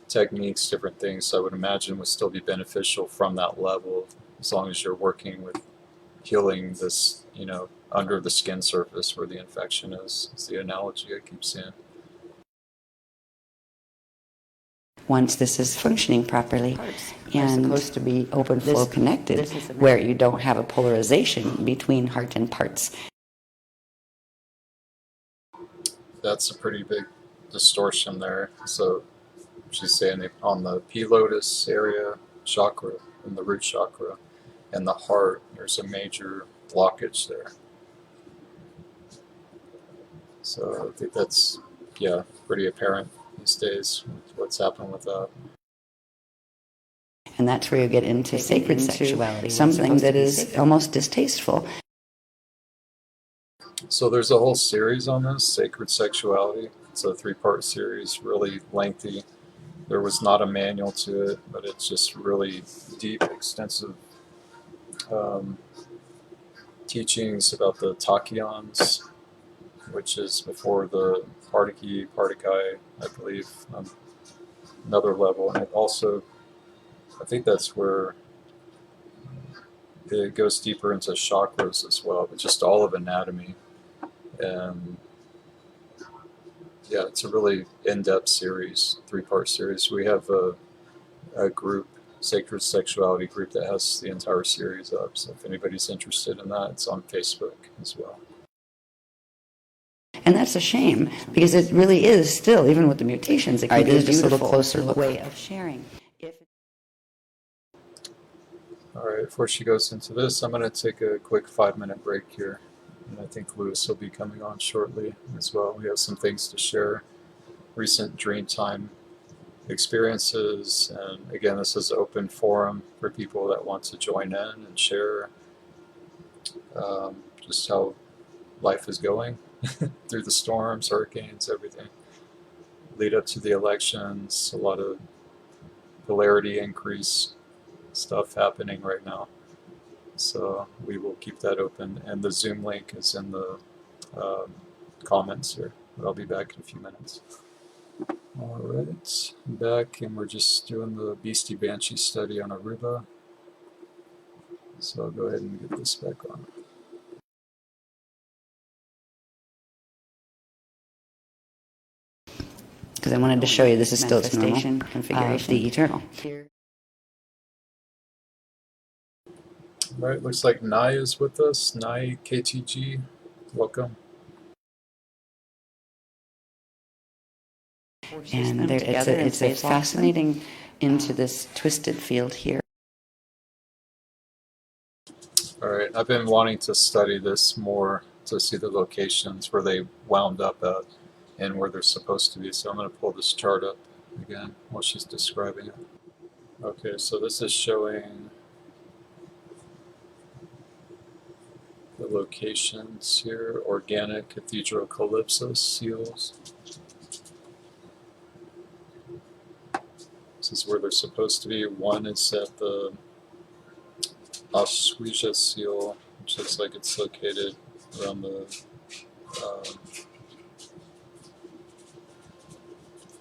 Speaker 1: techniques, different things, I would imagine would still be beneficial from that level as long as you're working with healing this, under the skin surface where the infection is. It's the analogy I keep seeing.
Speaker 2: once this is functioning properly and supposed to be open flow connected, where you don't have a polarization between heart and parts.
Speaker 1: That's a pretty big distortion there. So she's saying on the P lotus area chakra and the root chakra and the heart, there's a major blockage there. So I think that's, yeah, pretty apparent these days what's happened with that.
Speaker 2: And that's where you get into sacred sexuality, something that is almost distasteful.
Speaker 1: So there's a whole series on this, Sacred Sexuality. It's a 3-part series, really lengthy. There was not a manual to it, but it's just really deep, extensive teachings about the tachyons, which is before the particae, I believe, another level. And it also, I think that's where it goes deeper into chakras as well, but just all of anatomy. And yeah, it's a really in-depth series, 3-part series. We have a group, Sacred Sexuality group, that has the entire series up. So if anybody's interested in that, it's on Facebook as well.
Speaker 2: And that's a shame, because it really is still, even with the mutations, it can be a beautiful closer way of sharing.
Speaker 1: All right, before she goes into this, I'm going to take a quick 5-minute break here. And I think Lewis will be coming on shortly as well. We have some things to share, recent Dreamtime experiences. And again, this is an open forum for people that want to join in and share just how life is going through the storms, hurricanes, everything. Lead up to the elections, a lot of polarity increase stuff happening right now. So we will keep that open. And the Zoom link is in the comments here. But I'll be back in a few minutes. All right, I'm back, and we're just doing the Beastie Banshee study on Aruba. So I'll go ahead and get this back on.
Speaker 2: Because I wanted to show you this is still its normal configuration, the eternal.
Speaker 1: All right, looks like Nai is with us. Nai KTG, welcome.
Speaker 2: And it's a fascinating into this twisted field here.
Speaker 1: All right, I've been wanting to study this more to see the locations where they wound up at and where they're supposed to be. So I'm going to pull this chart up again while she's describing it. Okay, so this is showing the locations here. Organic Cathedral Calypso seals. This is where they're supposed to be. One is at the Oswija seal, which looks like it's located around the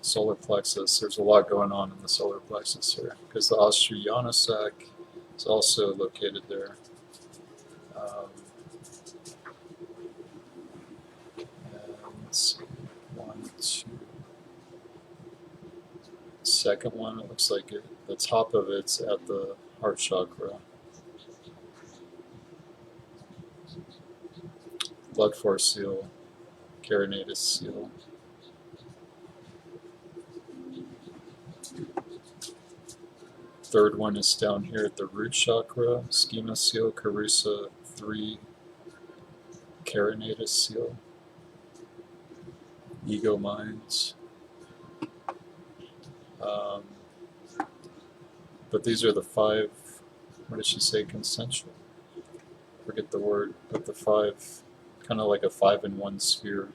Speaker 1: solar plexus. There's a lot going on in the solar plexus here, because the Australiana sac is also located there. And let's see, 1, 2. Second one, it looks like the top of it's at the heart chakra. Blood force seal, carinatus seal. Third one is down here at the root chakra, schema seal, carusa 3, carinatus seal, ego minds. But these are the 5, what did she say, consensual? Forget the word, but the 5, kind of like a 5-in-1 sphere.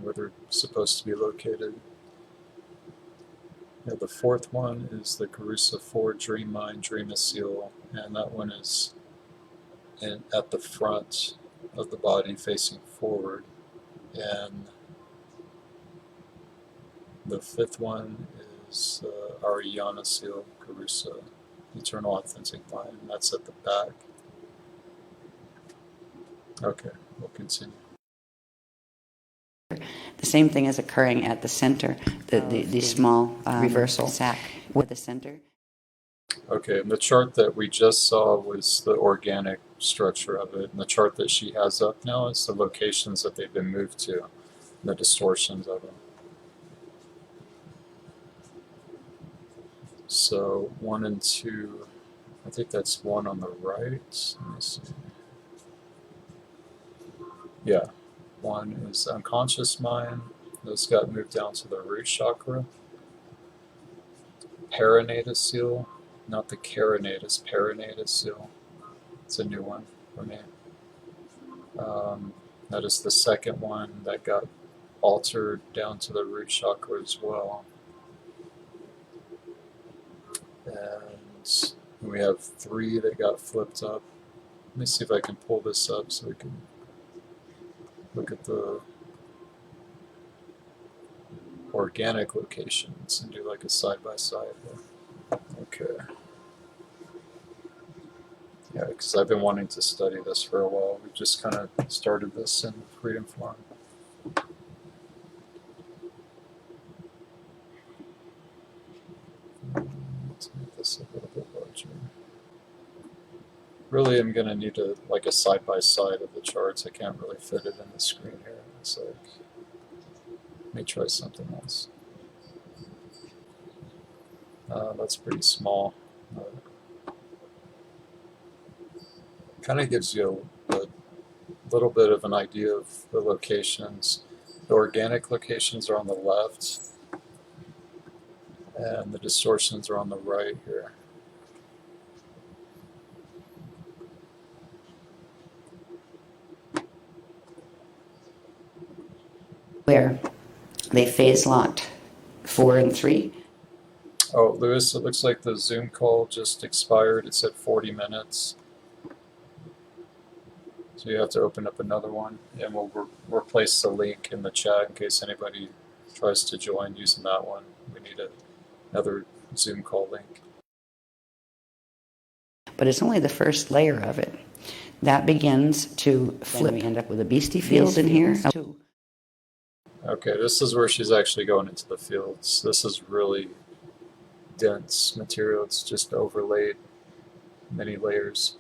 Speaker 1: Where they're supposed to be located. Yeah, the 4th one is the Carusa 4 Dream Mind, Dream Seal, and that one is at the front of the body facing forward. And the 5th one is Ariana Seal, Carusa, Eternal Authentic Mind, and that's at the back. Okay, we'll continue.
Speaker 2: The same thing is occurring at the center, the small reversal sac with the center.
Speaker 1: Okay, and the chart that we just saw was the organic structure of it, and the chart that she has up now is the locations that they've been moved to, and the distortions of them. So 1 and 2, I think that's 1 on the right. Let me see. Yeah, 1 is unconscious mind. Those got moved down to the root chakra. Perinatus seal, not the carinatus, perinatus seal. It's a new one for me. That is the second one that got altered down to the root chakra as well. And we have 3 that got flipped up. Let me see if I can pull this up so we can look at the organic locations and do like a side-by-side. Okay. Yeah, because I've been wanting to study this for a while. We just kind of started this in Freedom Forum. Let's make this a little bit larger. Really, I'm going to need like a side-by-side of the charts. I can't really fit it in the screen here. It's like, let me try something else. That's pretty small. Kind of gives you a little bit of an idea of the locations. The organic locations are on the left, and the distortions are on the right here.
Speaker 2: Where they phase locked 4 and 3.
Speaker 1: Oh, Lewis, it looks like the Zoom call just expired. It said 40 minutes. So you have to open up another one, and we'll replace the link in the chat in case anybody tries to join using that one. We need another Zoom call link.
Speaker 2: But it's only the first layer of it. That begins to flip. Then we end up with a beastie field in here.
Speaker 1: Okay, this is where she's actually going into the fields. This is really dense material. It's just overlaid many layers.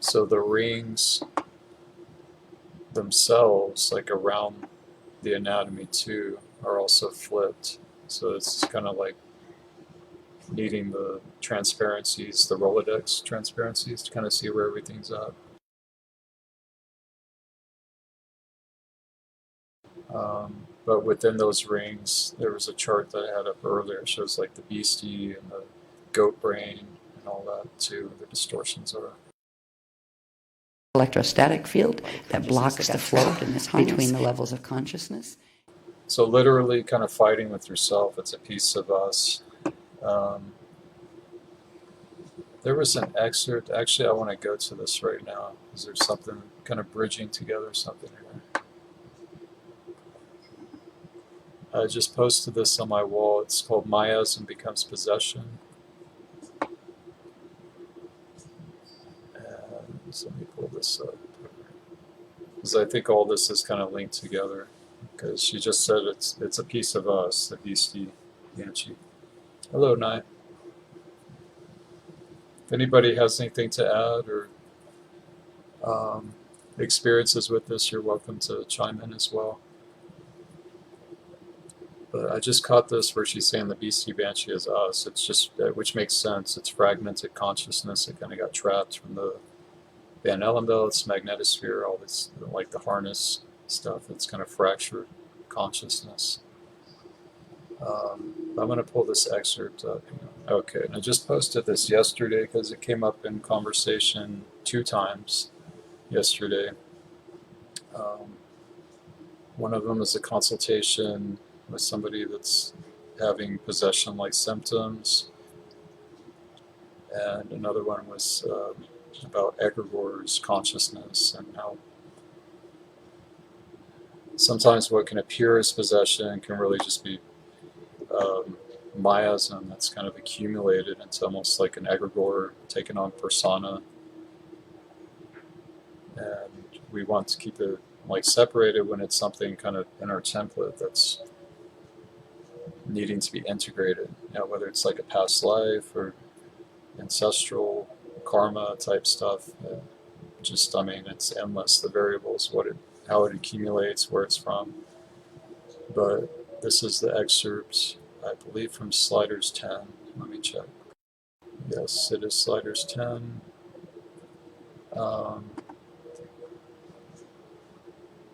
Speaker 1: So the rings themselves, like around the anatomy too, are also flipped. So it's kind of like needing the transparencies, the Rolodex transparencies, to kind of see where everything's at. But within those rings, there was a chart that I had up earlier. It shows like the beastie and the goat brain and all that too. The distortions are.
Speaker 2: Electrostatic field that blocks the flow between the levels of consciousness.
Speaker 1: So literally kind of fighting with yourself. It's a piece of us. There was an excerpt. Actually, I want to go to this right now. Is there something kind of bridging together something here? I just posted this on my wall. It's called Miasm Becomes Possession. And so let me pull this up. Because I think all this is kind of linked together. Because she just said it's a piece of us, the beastie banshee. Hello, Nye. If anybody has anything to add or experiences with this, you're welcome to chime in as well. But I just caught this where she's saying the beastie banshee is us. It's just, which makes sense. It's fragmented consciousness. It kind of got trapped from the Van Allen belts, magnetosphere, all this, like the harness stuff. It's kind of fractured consciousness. I'm going to pull this excerpt up. Okay, and I just posted this yesterday because it came up in conversation 2 times yesterday. One of them is a consultation with somebody that's having possession-like symptoms, and another one was about egregores consciousness and how sometimes what can appear as possession can really just be miasm that's kind of accumulated into almost like an egregore taken on persona, and we want to keep it like separated when it's something kind of in our template that's needing to be integrated. You know, whether it's like a past life or ancestral karma type stuff. Just, I mean, it's endless, the variables, how it accumulates, where it's from. But this is the excerpt, I believe, from Sliders 10. Let me check. Yes, it is Sliders 10.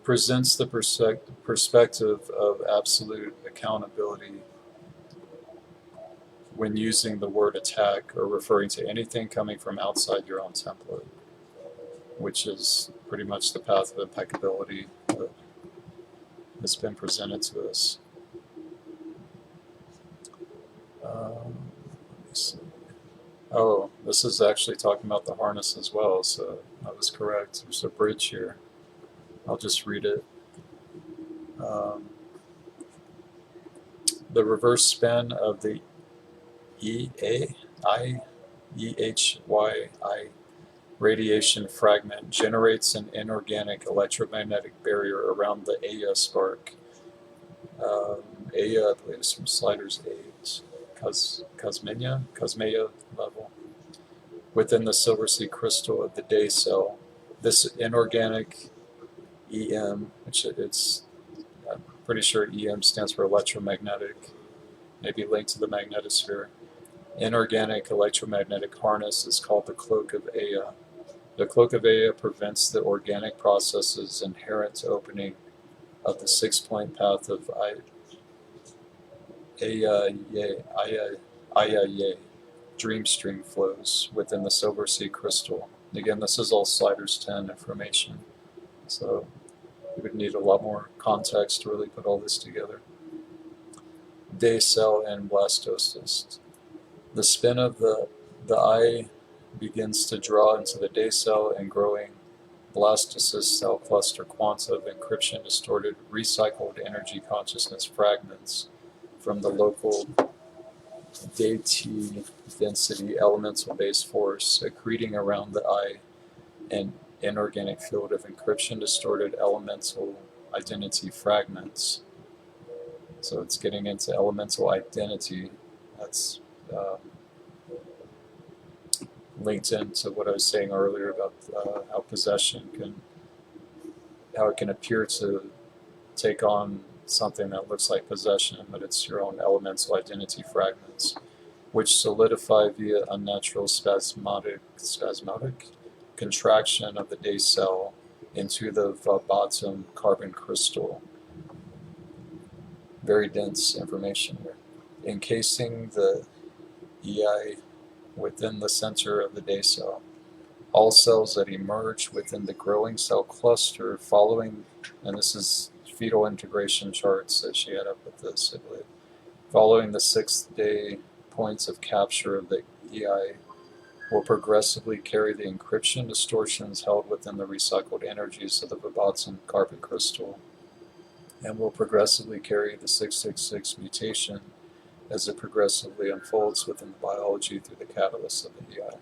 Speaker 1: Presents the perspective of absolute accountability when using the word attack or referring to anything coming from outside your own template, which is pretty much the path of impeccability that has been presented to us. Let me see. Oh, this is actually talking about the harness as well, so I was correct. There's a bridge here. I'll just read it. The reverse spin of the EHYI radiation fragment generates an inorganic electromagnetic barrier around the Aya spark. Aya, I believe, is from Sliders 8, Cosmea level, within the silver sea crystal of the day cell. This inorganic EM, which I'm pretty sure EM stands for electromagnetic, maybe linked to the magnetosphere. Inorganic electromagnetic harness is called the cloak of Aya. The cloak of Aya prevents the organic processes inherent to opening of the six-point path of Aya, dream stream flows within the silver sea crystal. Again, this is all Sliders 10 information, so we would need a lot more context to really put all this together. Day cell and blastocyst. The spin of the eye begins to draw into the day cell and growing blastocyst cell cluster quanta of encryption distorted recycled energy consciousness fragments from the local T density elemental base force accreting around the eye and inorganic field of encryption distorted elemental identity fragments. So it's getting into elemental identity. That's linked into what I was saying earlier about how how it can appear to take on something that looks like possession, but it's your own elemental identity fragments, which solidify via unnatural spasmodic contraction of the day cell into the bottom carbon crystal. Very dense information here. Encasing the EI within the center of the day cell. All cells that emerge within the growing cell cluster following, and this is fetal integration charts that she had up with this, I believe, following the 6th day points of capture of the EI will progressively carry the encryption distortions held within the recycled energies of the Vabatsan carbon crystal, and will progressively carry the 666 mutation as it progressively unfolds within the biology through the catalyst of the EI.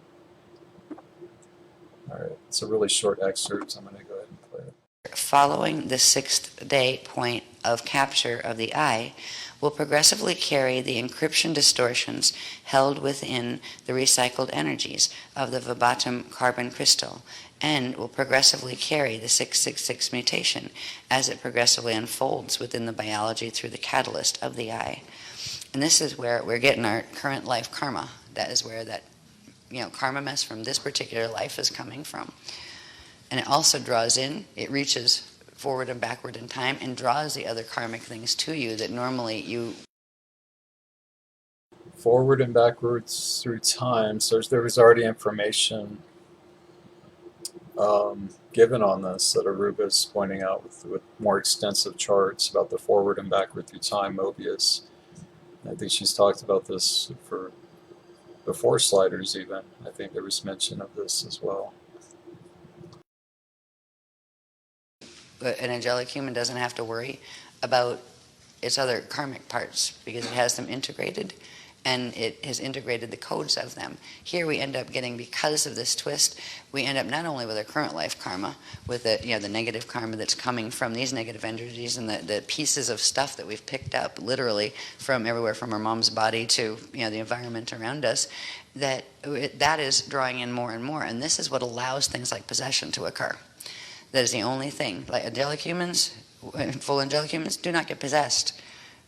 Speaker 1: All right, it's a really short excerpt, so I'm going to go ahead and play it.
Speaker 2: Following the 6th day point of capture of the eye will progressively carry the encryption distortions held within the recycled energies of the Vabattam carbon crystal, and will progressively carry the 666 mutation as it progressively unfolds within the biology through the catalyst of the eye. And this is where we're getting our current life karma. That is where that karma mess from this particular life is coming from. And it also draws in, it reaches forward and backward in time and draws the other karmic things to you that normally you...
Speaker 1: Forward and backwards through time. So there was already information given on this that Aruba's pointing out with more extensive charts about the forward and backward through time, Mobius. I think she's talked about this for before Sliders even. I think there was mention of this as well.
Speaker 2: But an angelic human doesn't have to worry about its other karmic parts because it has them integrated and it has integrated the codes of them. Here we end up getting, because of this twist, we end up not only with our current life karma, with the negative karma that's coming from these negative energies and the pieces of stuff that we've picked up literally from everywhere from our mom's body to the environment around us, that is drawing in more and more. And this is what allows things like possession to occur. That is the only thing. Like angelic humans, full angelic humans, do not get possessed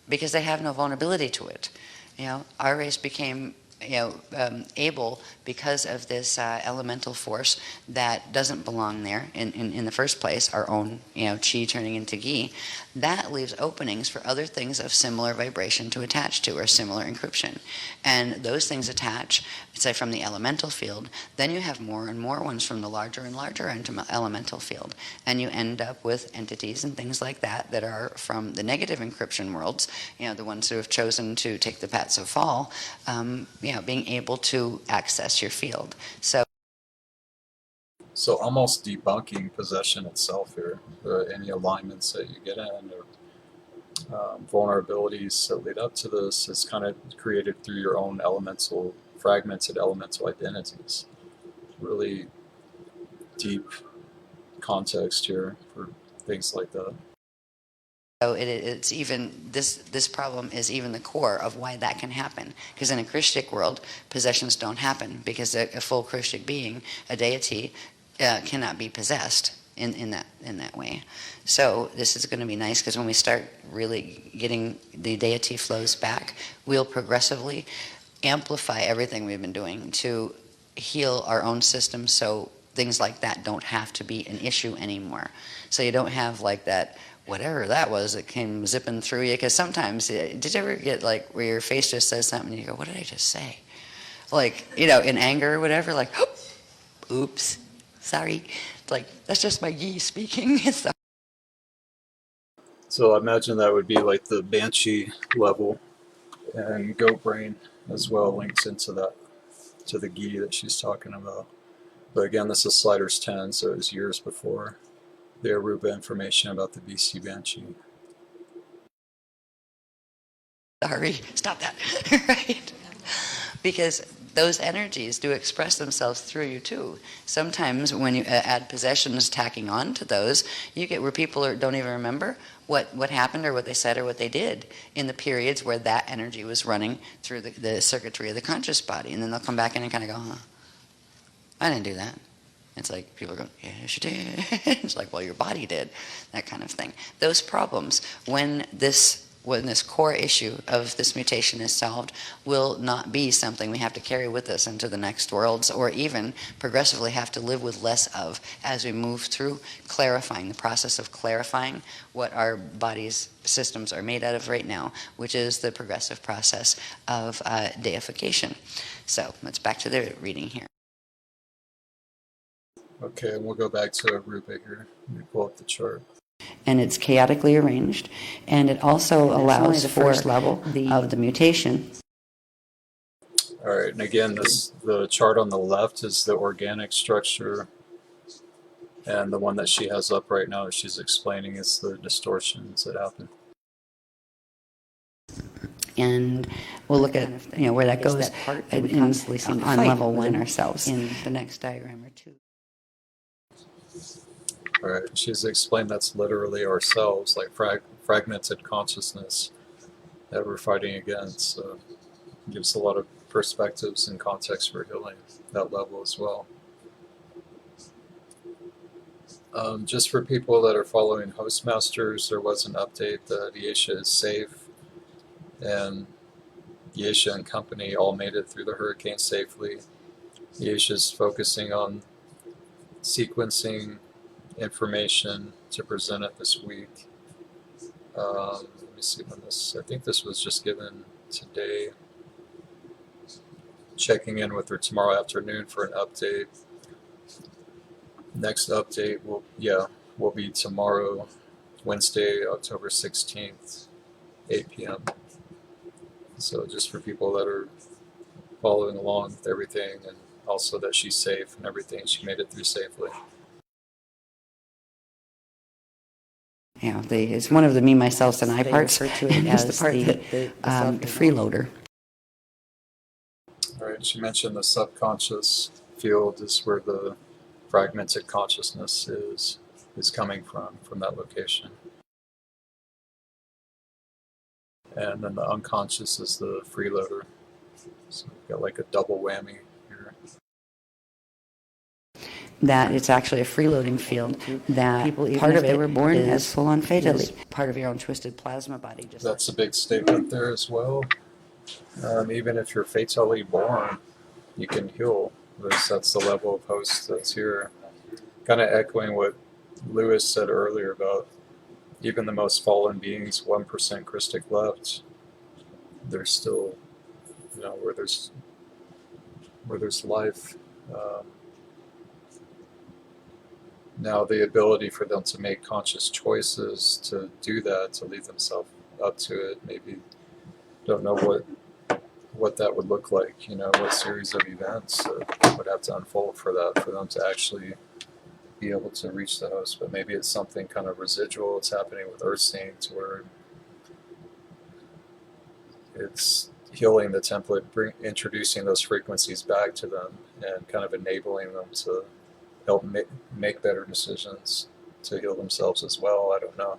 Speaker 2: because they have no vulnerability to it. Our race became able because of this elemental force that doesn't belong there in the first place, our own chi turning into gi. That leaves openings for other things of similar vibration to attach to, or similar encryption. And those things attach, say from the elemental field, then you have more and more ones from the larger and larger elemental field. And you end up with entities and things like that are from the negative encryption worlds, the ones who have chosen to take the paths of fall, being able to access your field.
Speaker 1: So almost debunking possession itself here, any alignments that you get in, or vulnerabilities that lead up to this is kind of created through your own fragmented elemental identities. Really deep context here for things like that.
Speaker 2: So it's even, this problem is even the core of why that can happen. Because in a Krystic world, possessions don't happen, because a full Krystic being, a deity, cannot be possessed in that way. So this is going to be nice, because when we start really getting the deity flows back, we'll progressively amplify everything we've been doing to heal our own system, so things like that don't have to be an issue anymore. So you don't have like that, whatever that was that came zipping through you. Because sometimes, did you ever get like where your face just says something and you go, what did I just say? Like, in anger or whatever, like, oops, sorry. It's like, that's just my gi speaking.
Speaker 1: So I imagine that would be like the banshee level, and goat brain as well links into that, to the gi that she's talking about. But again, this is Sliders 10, so it was years before the Aruba information about the BEASTIE Banshee.
Speaker 2: Sorry, stop that. Right? Because those energies do express themselves through you too. Sometimes when you add possessions tacking on to those, you get where people don't even remember what happened or what they said or what they did in the periods where that energy was running through the circuitry of the conscious body. And then they'll come back in and kind of go, I didn't do that. It's like people go, yes, you did. It's like, well, your body did. That kind of thing. Those problems, when this core issue of this mutation is solved, will not be something we have to carry with us into the next worlds, or even progressively have to live with less of, as we move through clarifying, the process of clarifying what our body's systems are made out of right now, which is the progressive process of deification. So let's back to the reading here.
Speaker 1: Okay, we'll go back to Aruba here. Let me pull up the chart.
Speaker 2: And it's chaotically arranged, and it also allows the first level of the mutation.
Speaker 1: All right, and again, the chart on the left is the organic structure, and the one that she has up right now that she's explaining is the distortions that happen.
Speaker 2: And we'll look at where that goes on level 1 ourselves in the next diagram or two.
Speaker 1: All right, she's explained that's literally ourselves, like fragmented consciousness that we're fighting against. So it gives a lot of perspectives and context for healing that level as well. Just for people that are following Hostmasters, there was an update that Elaisa is safe, and Elaisa and company all made it through the hurricane safely. Elaisa is focusing on sequencing information to present it this week. Let me see when I think this was just given today. Checking in with her tomorrow afternoon for an update. Next update will be tomorrow, Wednesday, October 16th, 8 p.m. So just for people that are following along with everything, and also that she's safe and everything, she made it through safely.
Speaker 2: It's one of the me, myself, and I parts. It's the part the freeloader.
Speaker 1: Right. She mentioned the subconscious field is where the fragmented consciousness is coming from that location. And then the unconscious is the freeloader. So we've got like a double whammy here.
Speaker 2: That it's actually a freeloading field, that people, part of it, were born as full-on fatality, part of your own twisted plasma body.
Speaker 1: That's a big statement there as well. Even if you're fatally born, you can heal. That's the level of host that's here. Kind of echoing what Lewis said earlier about even the most fallen beings, 1% Krystic left, there's still, where there's life. Now the ability for them to make conscious choices to do that, to leave themselves up to it, maybe don't know what that would look like, what series of events would have to unfold for them to actually be able to reach the host. But maybe it's something kind of residual. It's happening with Earth Saints where it's healing the template, introducing those frequencies back to them and kind of enabling them to help make better decisions to heal themselves as well. I don't know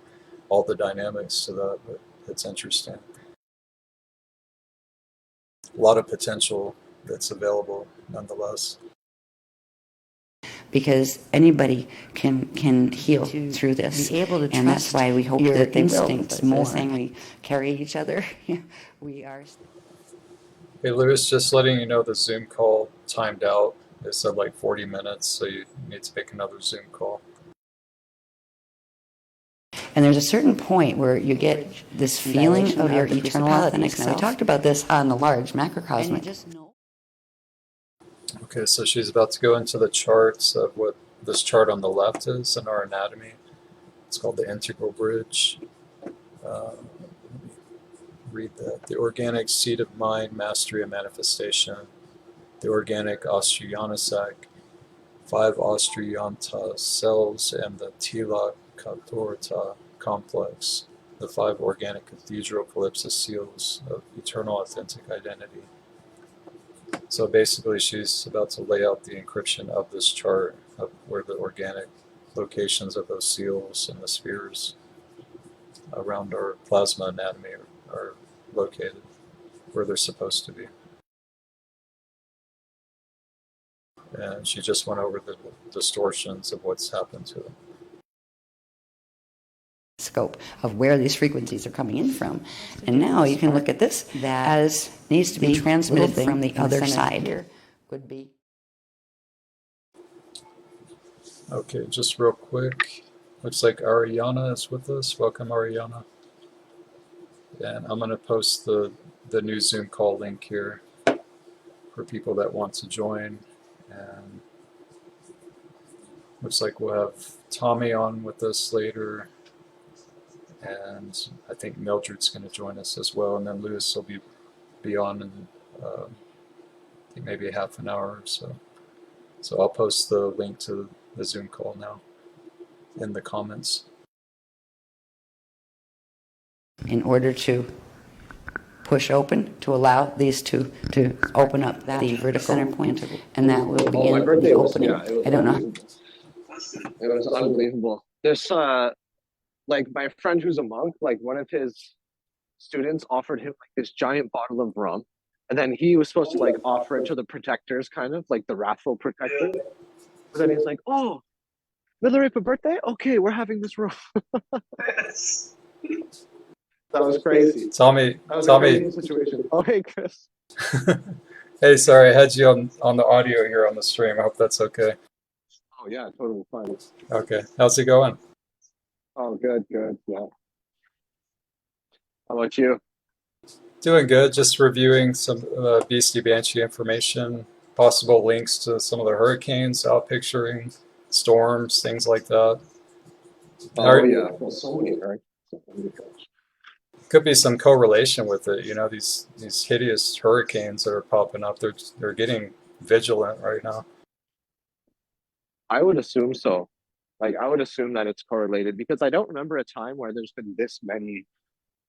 Speaker 1: all the dynamics to that, but it's interesting. A lot of potential that's available nonetheless.
Speaker 2: Because anybody can heal through this, be able to trust, and that's why we hope that they instincts more. Saying we carry each other, we are.
Speaker 1: Hey Lewis, just letting you know the Zoom call timed out. It said like 40 minutes, so you need to make another Zoom call.
Speaker 2: And there's a certain point where you get this feeling of your eternal authentic self. We talked about this on the large macrocosmic.
Speaker 1: Okay, so she's about to go into the charts of what this chart on the left is in our anatomy. It's called the integral bridge. Let me read that. The organic seat of mind, mastery, and manifestation. The organic ostrionosac, 5 ostrianta cells, and the tila cathorta complex, the 5 organic cathedral calypsis seals of eternal authentic identity. So basically she's about to lay out the encryption of this chart of where the organic locations of those seals and the spheres around our plasma anatomy are located, where they're supposed to be. And she just went over the distortions of what's happened to them.
Speaker 2: Scope of where these frequencies are coming in from. And now you can look at this as needs to be transmitted from the other side. Here could be.
Speaker 1: Okay, just real quick. Looks like Ariana is with us. Welcome, Ariana. And I'm going to post the new Zoom call link here for people that want to join. And looks like we'll have Tommy on with us later. And I think Mildred's going to join us as well. And then Lewis will be on in I think maybe a half an hour or so. So I'll post the link to the Zoom call now in the comments.
Speaker 2: In order to push open, to allow these to open up the vertical center point, and that will begin the opening. I don't know.
Speaker 4: It was unbelievable. This, like my friend who's a monk, like one of his students offered him like this giant bottle of rum, and then he was supposed to like offer it to the protectors, kind of like the wrathful protector. But then he's like, "Oh, Middle Rape birthday? Okay, we're having this rum." That was crazy.
Speaker 1: Tommy.
Speaker 4: A crazy situation. Oh, hey, Chris.
Speaker 1: Hey, sorry, I had you on the audio here on the stream. I hope that's okay.
Speaker 4: Oh yeah, totally fine.
Speaker 1: Okay, how's it going?
Speaker 4: Oh, good, yeah. How about you?
Speaker 1: Doing good. Just reviewing some Beastie Banshee information, possible links to some of the hurricanes, out picturing storms, things like that.
Speaker 4: Oh yeah, well, so many hurricanes.
Speaker 1: Could be some correlation with it. These hideous hurricanes that are popping up. They're getting vigilant right now.
Speaker 4: I would assume so. Like I would assume that it's correlated because I don't remember a time where there's been this many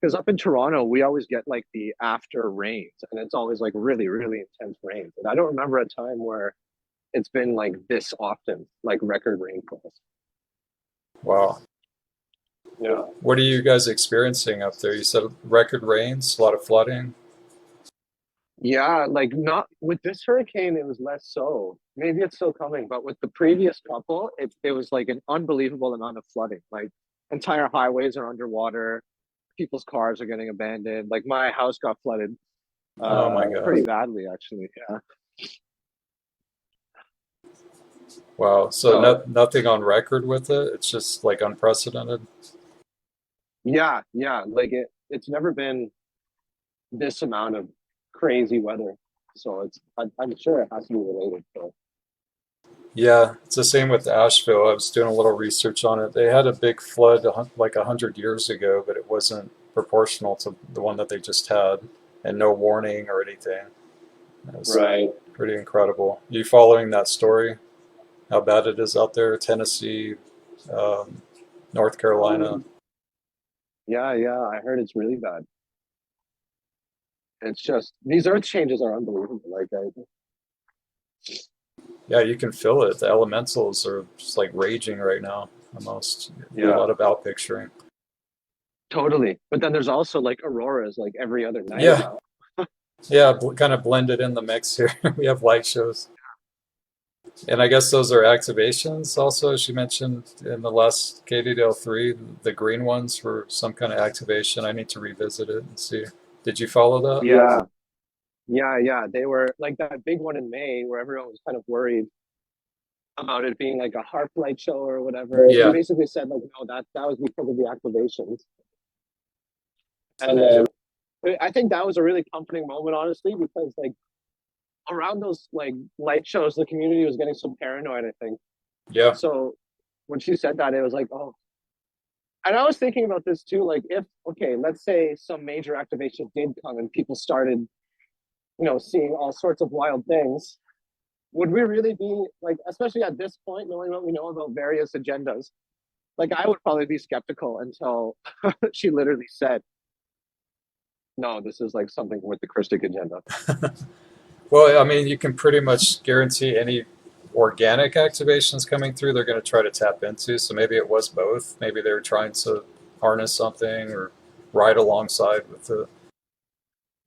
Speaker 4: because up in Toronto, we always get like the after rains, and it's always like really, really intense rains. And I don't remember a time where it's been like this often, like record rainfalls.
Speaker 1: Wow.
Speaker 4: Yeah.
Speaker 1: What are you guys experiencing up there? You said record rains, a lot of flooding.
Speaker 4: Yeah, like not with this hurricane, it was less so. Maybe it's still coming, but with the previous couple, it was like an unbelievable amount of flooding. Like entire highways are underwater, people's cars are getting abandoned. Like my house got flooded
Speaker 1: Oh my
Speaker 4: pretty
Speaker 1: God.
Speaker 4: badly, actually. Yeah.
Speaker 1: Wow. So nothing on record with it. It's just like unprecedented.
Speaker 4: Yeah, yeah. Like it's never been this amount of crazy weather. So I'm sure it has to be related. So
Speaker 1: Yeah, it's the same with Asheville. I was doing a little research on it. They had a big flood like 100 years ago, but it wasn't proportional to the one that they just had, and no warning or anything. It was
Speaker 4: right.
Speaker 1: pretty incredible. You following that story? How bad it is out there? Tennessee, um, North Carolina.
Speaker 4: Yeah, yeah. I heard it's really bad. It's just these earth changes are unbelievable. Like
Speaker 1: Yeah, you can feel it. The elementals are just like raging right now, almost. A
Speaker 4: yeah,
Speaker 1: lot of outpicturing.
Speaker 4: totally. But then there's also like auroras like every other night
Speaker 1: Yeah,
Speaker 4: now.
Speaker 1: yeah, kind of blended in the mix here. We have light shows. And I guess those are activations also, as you mentioned in the last KDDL3, the green ones were some kind of activation. I need to revisit it and see. Did you follow that?
Speaker 4: Yeah, yeah, yeah. They were like that big one in May where everyone was kind of worried about it being like a harp light show or whatever. They
Speaker 1: Yeah.
Speaker 4: basically said like no, that was because of the activations. And I think that was a really comforting moment, honestly, because like around those like light shows, the community was getting so paranoid, I think.
Speaker 1: Yeah.
Speaker 4: So when she said that, it was like, oh, and I was thinking about this too. Like, if, okay, let's say some major activation did come and people started, seeing all sorts of wild things, would we really be like, especially at this point, knowing what we know about various agendas? Like, I would probably be skeptical until she literally said, no, this is like something with the Krystic agenda.
Speaker 1: Well, I mean, you can pretty much guarantee any organic activations coming through, they're going to try to tap into. So maybe it was both. Maybe they were trying to harness something or ride alongside with it.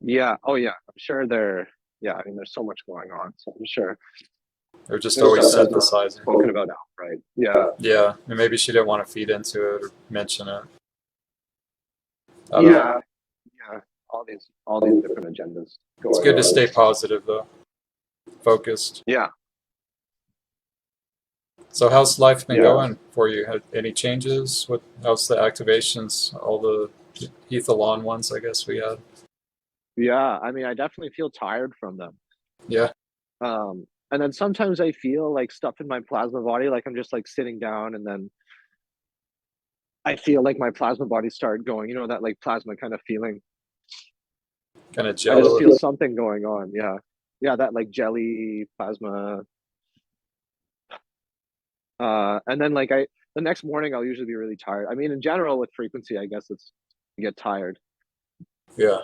Speaker 4: Yeah. Oh, yeah. I'm sure yeah, I mean, there's so much going on. So I'm sure
Speaker 1: They're just
Speaker 4: there's
Speaker 1: always
Speaker 4: stuff that's not
Speaker 1: synthesizing.
Speaker 4: spoken about outright. Yeah.
Speaker 1: Yeah, and maybe she didn't want to feed into it or mention it. I don't know.
Speaker 4: Yeah. Yeah. All these different agendas.
Speaker 1: It's good to stay positive though, focused.
Speaker 4: Yeah.
Speaker 1: So how's life been
Speaker 4: Yeah.
Speaker 1: going for you? Any changes? How's the activations? All the Ethalon ones, I guess we had.
Speaker 4: Yeah. I mean, I definitely feel tired from them.
Speaker 1: Yeah.
Speaker 4: And then sometimes I feel like stuff in my plasma body, like I'm just like sitting down and then I feel like my plasma body start going, that like plasma kind of feeling.
Speaker 1: Kind of
Speaker 4: I just
Speaker 1: jello.
Speaker 4: feel something going on. Yeah. Yeah. That like jelly plasma. And then like the next morning I'll usually be really tired. I mean, in general with frequency, I guess you get tired.
Speaker 1: Yeah.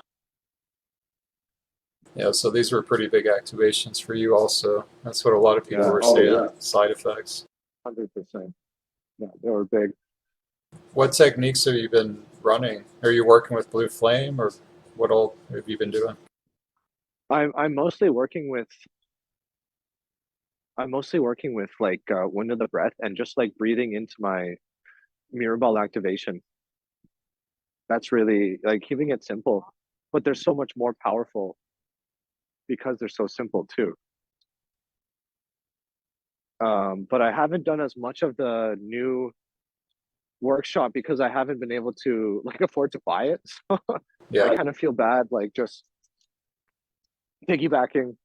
Speaker 1: Yeah, so these were pretty big activations for you also. That's what a lot of people were saying, side effects.
Speaker 4: 100%. Yeah, they were big.
Speaker 1: What techniques have you been running? Are you working with Blue Flame, or what all have you been doing?
Speaker 4: I'm mostly working with like wind of the breath and just like breathing into my mirror ball activation. That's really like keeping it simple, but they're so much more powerful because they're so simple too. But I haven't done as much of the new workshop because I haven't been able to like afford to buy it. So
Speaker 1: Yeah.
Speaker 4: I kind of feel bad, like just piggybacking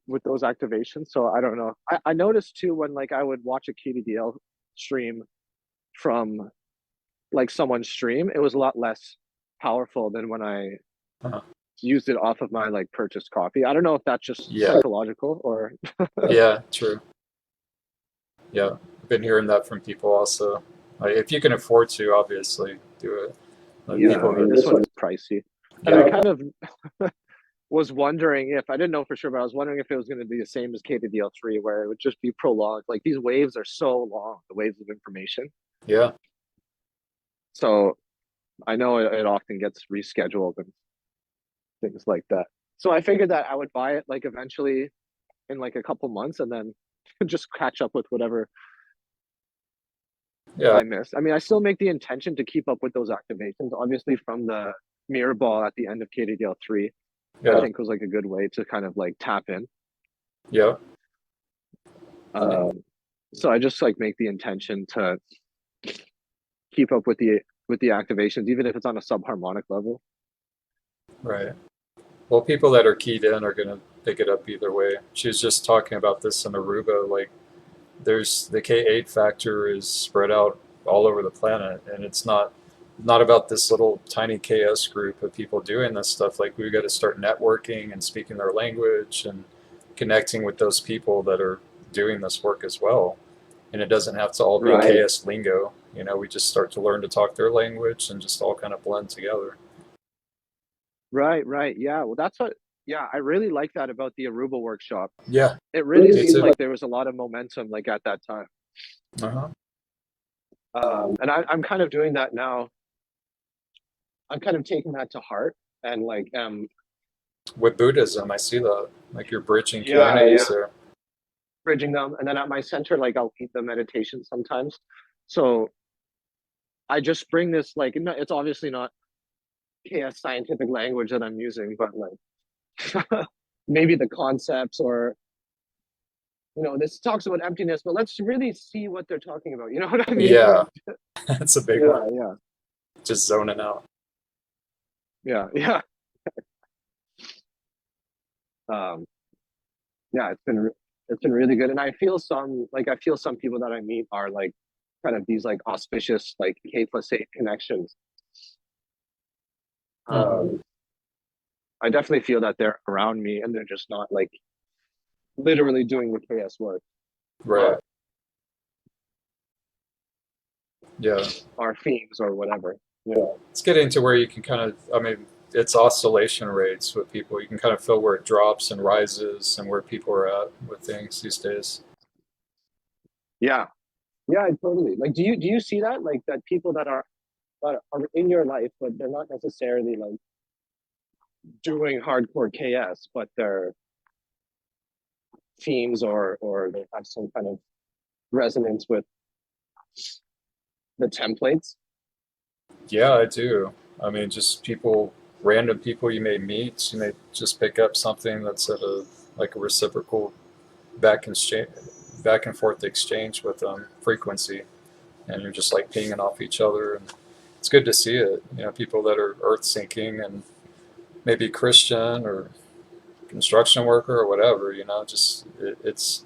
Speaker 4: with those activations. So I don't know. I noticed too when like I would watch a KDDL stream from like someone's stream, it was a lot less powerful than when I used it off of my like purchased copy. I don't know if that's just psychological or
Speaker 1: Yeah, true. Yeah, I've been hearing that from people also. Like, if you can afford to, obviously do it. Like
Speaker 4: Yeah,
Speaker 1: people who,
Speaker 4: this one is pricey. And
Speaker 1: yeah,
Speaker 4: I kind of was wondering if, I didn't know for sure, but I was wondering if it was going to be the same as KDDL3, where it would just be prolonged. Like these waves are so long, the waves of information.
Speaker 1: yeah,
Speaker 4: So I know it often gets rescheduled and things like that. So I figured that I would buy it like eventually in like a couple months and then just catch up with whatever
Speaker 1: yeah,
Speaker 4: I missed. I mean, I still make the intention to keep up with those activations, obviously from the mirror ball at the end of KDDL 3. I
Speaker 1: yeah,
Speaker 4: think was like a good way to kind of like tap in.
Speaker 1: yeah.
Speaker 4: So I just like make the intention to keep up with the activations, even if it's on a subharmonic level.
Speaker 1: Right. Well, people that are keyed in are going to pick it up either way. She was just talking about this in Aruba. Like, there's the K8 factor is spread out all over the planet, and it's not about this little tiny KS group of people doing this stuff. Like, we've got to start networking and speaking their language and connecting with those people that are doing this work as well. And it doesn't have to all be
Speaker 4: Right.
Speaker 1: KS lingo. You know, we just start to learn to talk their language and just all kind of blend together.
Speaker 4: Right. Yeah. Well, that's what. Yeah, I really like that about the Aruba workshop.
Speaker 1: Yeah,
Speaker 4: It really
Speaker 1: me
Speaker 4: seemed
Speaker 1: too.
Speaker 4: like there was a lot of momentum, like at that time.
Speaker 1: Uh-huh.
Speaker 4: And I'm kind of doing that now. I'm kind of taking that to heart, and like,
Speaker 1: With Buddhism, I see that. Like, you're bridging
Speaker 4: yeah,
Speaker 1: communities there.
Speaker 4: bridging them. And then at my center, like I'll lead the meditation sometimes. So I just bring this like, it's obviously not KS scientific language that I'm using, but like maybe the concepts, or this talks about emptiness, but let's really see what they're talking about. You know what I mean?
Speaker 1: Yeah, that's a big one.
Speaker 4: Yeah.
Speaker 1: Just zoning out.
Speaker 4: Yeah. Um, yeah, it's been really good, and I feel some people that I meet are like kind of these like auspicious like K+8 connections. Um, I definitely feel that they're around me, and they're just not like literally doing the KS work.
Speaker 1: Right. Yeah.
Speaker 4: Or themes or whatever. Yeah.
Speaker 1: It's getting to where you can kind of, I mean, it's oscillation rates with people. You can kind of feel where it drops and rises and where people are at with things these days.
Speaker 4: Yeah. Yeah, totally. Like, do you see that? Like that people that are in your life, but they're not necessarily like doing hardcore KS, but they're themes, or they have some kind of resonance with the templates.
Speaker 1: Yeah, I do. I mean, just people, random people you may meet, you may just pick up something that's at a like a reciprocal back and forth exchange with frequency, and you're just like pinging off each other, and it's good to see it. You know, people that are earth sinking and maybe Christian or construction worker or whatever. You know, just it's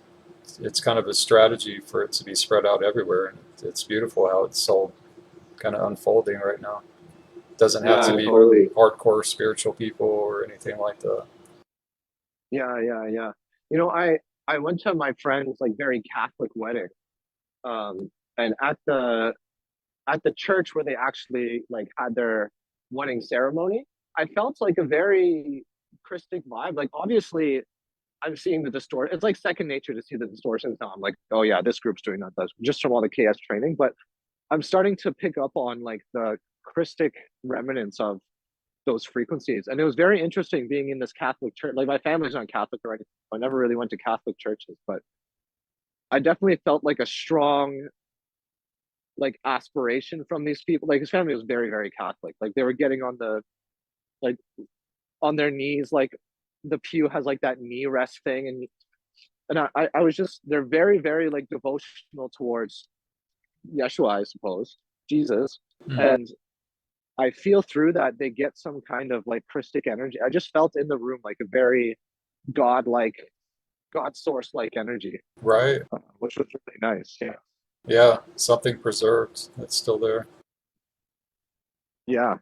Speaker 1: kind of a strategy for it to be spread out everywhere, and it's beautiful how it's all kind of unfolding right now. It doesn't have to be
Speaker 4: totally.
Speaker 1: hardcore spiritual people or anything like that.
Speaker 4: Yeah. I went to my friend's like very Catholic wedding, and at the church where they actually like had their wedding ceremony, I felt like a very Krystic vibe. Like obviously, I'm seeing the distortion. It's like second nature to see the distortions now. I'm like, oh yeah, this group's doing that. That's just from all the KS training. But I'm starting to pick up on like the Krystic remnants of those frequencies. And it was very interesting being in this Catholic church. Like my family's not Catholic or anything. I never really went to Catholic churches, but I definitely felt like a strong like aspiration from these people. Like his family was very, very Catholic. Like they were getting on like on their knees, like the pew has like that knee rest thing, and I was just, they're very, very like devotional towards Yeshua, I suppose, Jesus. And I feel through that they get some kind of like Christic energy. I just felt in the room like a very God-like, God source-like energy,
Speaker 1: Right.
Speaker 4: which was really nice. Yeah.
Speaker 1: Yeah. Something preserved that's still there.
Speaker 4: Yeah.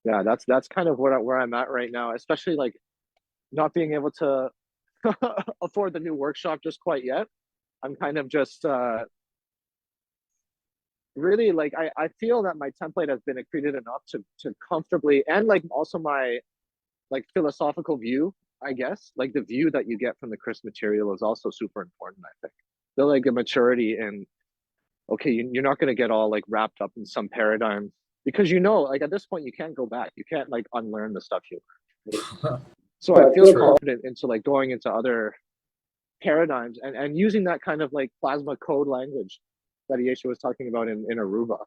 Speaker 4: Yeah. That's kind of where I'm at right now, especially like not being able to afford the new workshop just quite yet. I'm kind of just really like I feel that my template has been accreted enough to comfortably, and like also my like philosophical view, I guess, like the view that you get from the Chris material is also super important, I think. The like the maturity and okay, you're not going to get all like wrapped up in some paradigm because like at this point you can't go back. You can't like unlearn the stuff you learned. So I feel
Speaker 1: True.
Speaker 4: confident into like going into other paradigms and using that kind of like plasma code language that Yesha was talking about in Aruba.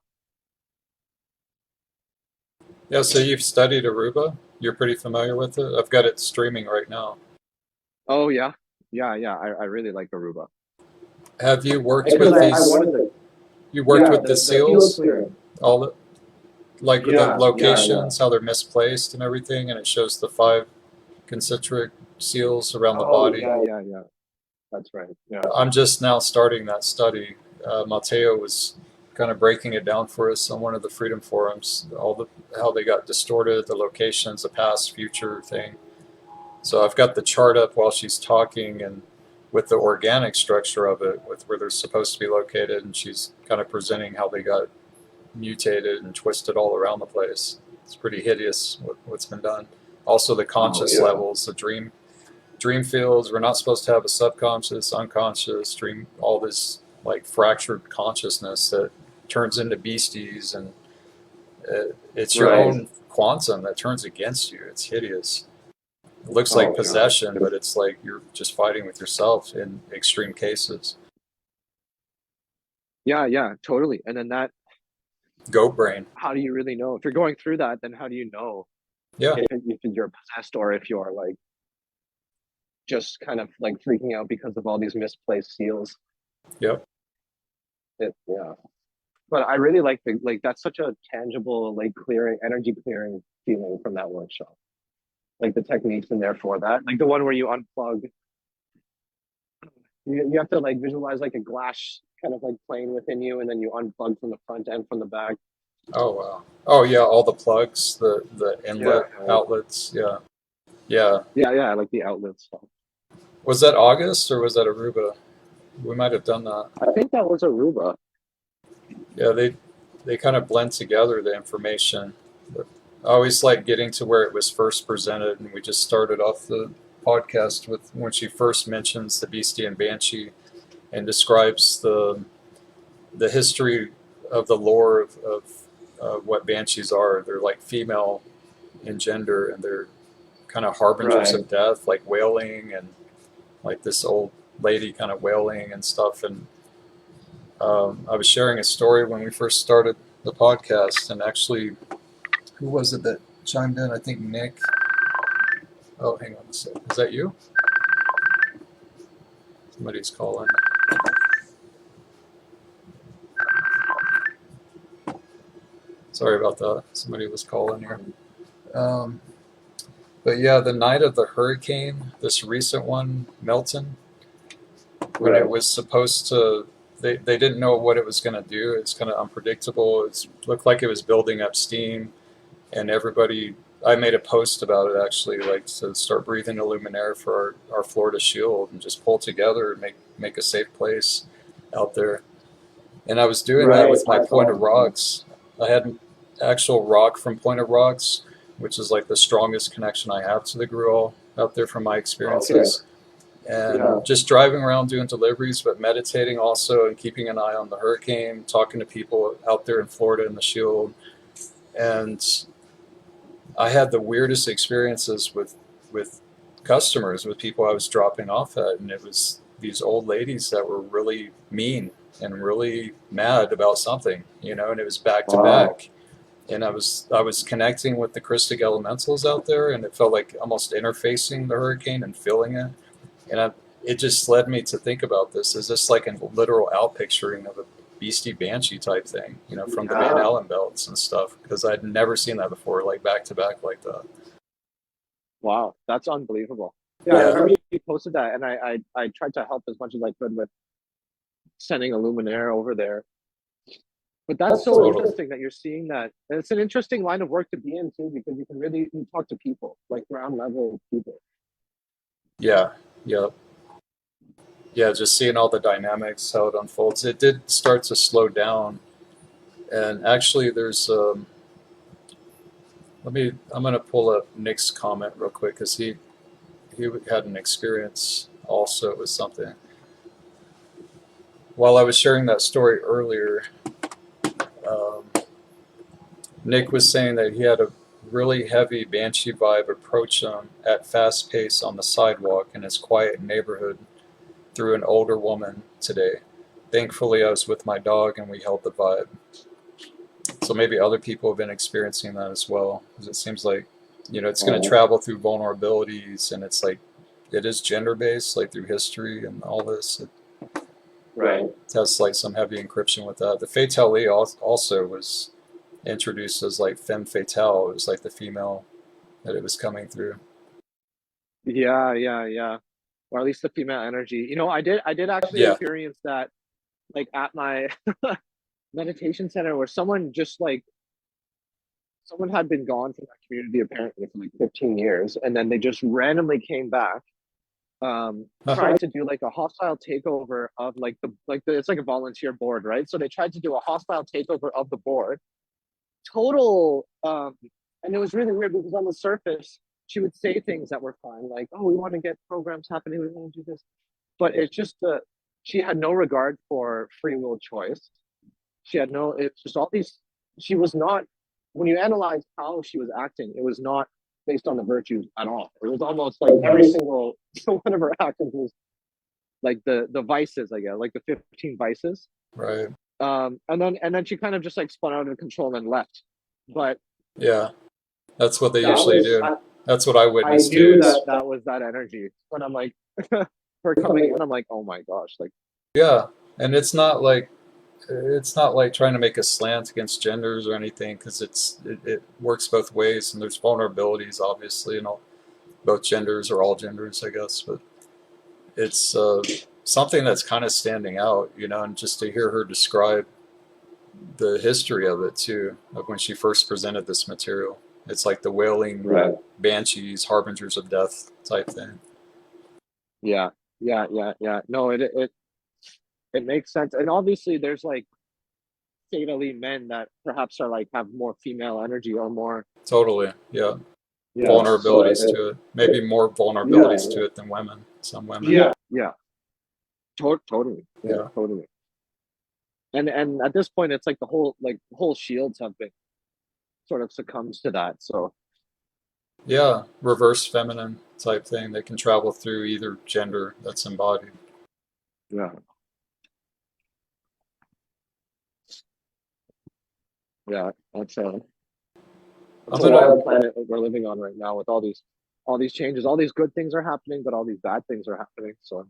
Speaker 1: Yeah, so you've studied Aruba? You're pretty familiar with it? I've got it streaming right now.
Speaker 4: Oh yeah, yeah. I really like Aruba.
Speaker 1: Have you worked
Speaker 4: Because
Speaker 1: with
Speaker 4: I
Speaker 1: these?
Speaker 4: wanted to,
Speaker 1: You worked
Speaker 4: yeah,
Speaker 1: with the
Speaker 4: the field
Speaker 1: seals?
Speaker 4: clearing.
Speaker 1: All the, like the
Speaker 4: Yeah,
Speaker 1: locations, how they're misplaced and everything, and it shows the 5 concentric seals around the body.
Speaker 4: Yeah. That's right. Yeah.
Speaker 1: I'm just now starting that study. Mateo was kind of breaking it down for us on one of the Freedom Forums, how they got distorted, the locations, the past, future thing. So I've got the chart up while she's talking, and with the organic structure of it, with where they're supposed to be located, and she's kind of presenting how they got mutated and twisted all around the place. It's pretty hideous what's been done. Also, the conscious levels, the dream fields. We're not supposed to have a subconscious, unconscious, dream. All this like fractured consciousness that turns into beasties, and it's your own quantum that turns against you. It's hideous. It looks like possession, but it's like you're just fighting with yourself in extreme cases.
Speaker 4: Yeah, totally. And then that,
Speaker 1: Goat brain.
Speaker 4: how do you really know if you're going through that? Then how do you know
Speaker 1: Yeah.
Speaker 4: if you're possessed or if you're like just kind of like freaking out because of all these misplaced seals?
Speaker 1: Yep.
Speaker 4: Yeah. But I really like that's such a tangible like clearing, energy clearing feeling from that workshop. Like the techniques in there for that, like the one where you unplug. You have to like visualize like a glass kind of like plane within you, and then you unplug from the front and from the back.
Speaker 1: Oh wow. Oh yeah, all the plugs, the inlet outlets. Yeah.
Speaker 4: Yeah, like the outlet stuff.
Speaker 1: Was that August or was that Aruba? We might have done that.
Speaker 4: I think that was Aruba.
Speaker 1: Yeah, they kind of blend together the information. But I always like getting to where it was first presented, and we just started off the podcast with when she first mentions the Beastie and Banshee and describes the history of the lore of what banshees are. They're like female in gender, and they're kind of harbingers of death, like wailing, and like this old lady kind of wailing and stuff. And I was sharing a story when we first started the podcast, and actually, who was it that chimed in? I think Nick. Oh, hang on a second. Is that you? Somebody's calling. Sorry about that. Somebody was calling here. But yeah, the night of the hurricane, this recent one, Milton, when it was supposed to, they didn't know what it was going to do. It's kind of unpredictable. It looked like it was building up steam, and everybody, I made a post about it actually, like to start breathing the luminaire for our Florida shield and just pull together and make a safe place out there. And I was doing that with my Point of Rocks. I had an actual rock from Point of Rocks, which is like the strongest connection I have to the Gruel out there from my experiences. And just driving around doing deliveries, but meditating also and keeping an eye on the hurricane, talking to people out there in Florida in the shield. And I had the weirdest experiences with customers, with people I was dropping off at. And it was these old ladies that were really mean and really mad about something, and it was back to back. And I was connecting with the Krystic elementals out there, and it felt like almost interfacing the hurricane and feeling it. And it just led me to think about this. Is this like a literal outpicturing of a Beastie Banshee type thing, from the Van Allen belts and stuff? Because I'd never seen that before, like back to back like that.
Speaker 4: Wow, that's unbelievable. Yeah, I remember you posted that, and I tried to help as much as I could with sending a luminaire over there. But that's so interesting that you're seeing that. And it's an interesting line of work to be in too, because you can really talk to people, like ground level people.
Speaker 1: Yeah. Just seeing all the dynamics, how it unfolds. It did start to slow down And actually, there's I'm gonna pull up Nick's comment real quick because he had an experience also with something. While I was sharing that story earlier, um, Nick was saying that he had a really heavy banshee vibe approach him at fast pace on the sidewalk in his quiet neighborhood through an older woman today. Thankfully, I was with my dog and we held the vibe. So maybe other people have been experiencing that as well, because it seems like, it's going to travel through vulnerabilities, and it's like it is gender based, like through history and all this.
Speaker 4: Right.
Speaker 1: It has like some heavy encryption with that. The fatale also was introduced as like femme fatale. It was like the female that it was coming through.
Speaker 4: Yeah, yeah, yeah. Or at least the female energy. I did actually
Speaker 1: Yeah.
Speaker 4: experience that, like at my meditation center, where someone had been gone from that community apparently for like 15 years, and then they just randomly came back, tried to do like a hostile takeover of it's like a volunteer board, right? So they tried to do a hostile takeover of the board. Total and it was really weird because on the surface she would say things that were fine, like, oh, we want to get programs happening, we want to do this, but it's just she had no regard for free will choice. It's just all these, she was not, when you analyze how she was acting, it was not based on the virtues at all. It was almost like every single one of her actions was like the vices, I guess, like the 15 vices.
Speaker 1: Right.
Speaker 4: And then she kind of just like spun out of control and left. But
Speaker 1: yeah, that's what they usually do. That's what I witnessed
Speaker 4: too.
Speaker 1: too.
Speaker 4: That was that energy. When I'm like, her coming in, I'm like, oh my gosh, like.
Speaker 1: Yeah, and it's not like trying to make a slant against genders or anything, because it works both ways, and there's vulnerabilities obviously in both genders, or all genders, I guess. But it's something that's kind of standing out, and just to hear her describe the history of it too, of when she first presented this material. It's like the wailing banshees, harbingers of death type thing.
Speaker 4: Yeah. No, it makes sense, and obviously there's like fatally men that perhaps are like have more female energy or more.
Speaker 1: Totally, yeah. Vulnerabilities to it. Maybe more vulnerabilities to it than women. Some women.
Speaker 4: Yeah. Totally.
Speaker 1: Yeah.
Speaker 4: Totally. And at this point, it's like the whole shields have been sort of succumbs to that. So
Speaker 1: yeah, reverse feminine type thing. They can travel through either gender that's embodied.
Speaker 4: Yeah. Yeah, that's a wild planet that we're living on right now, with all these changes. All these good things are happening, but all these bad things are happening. So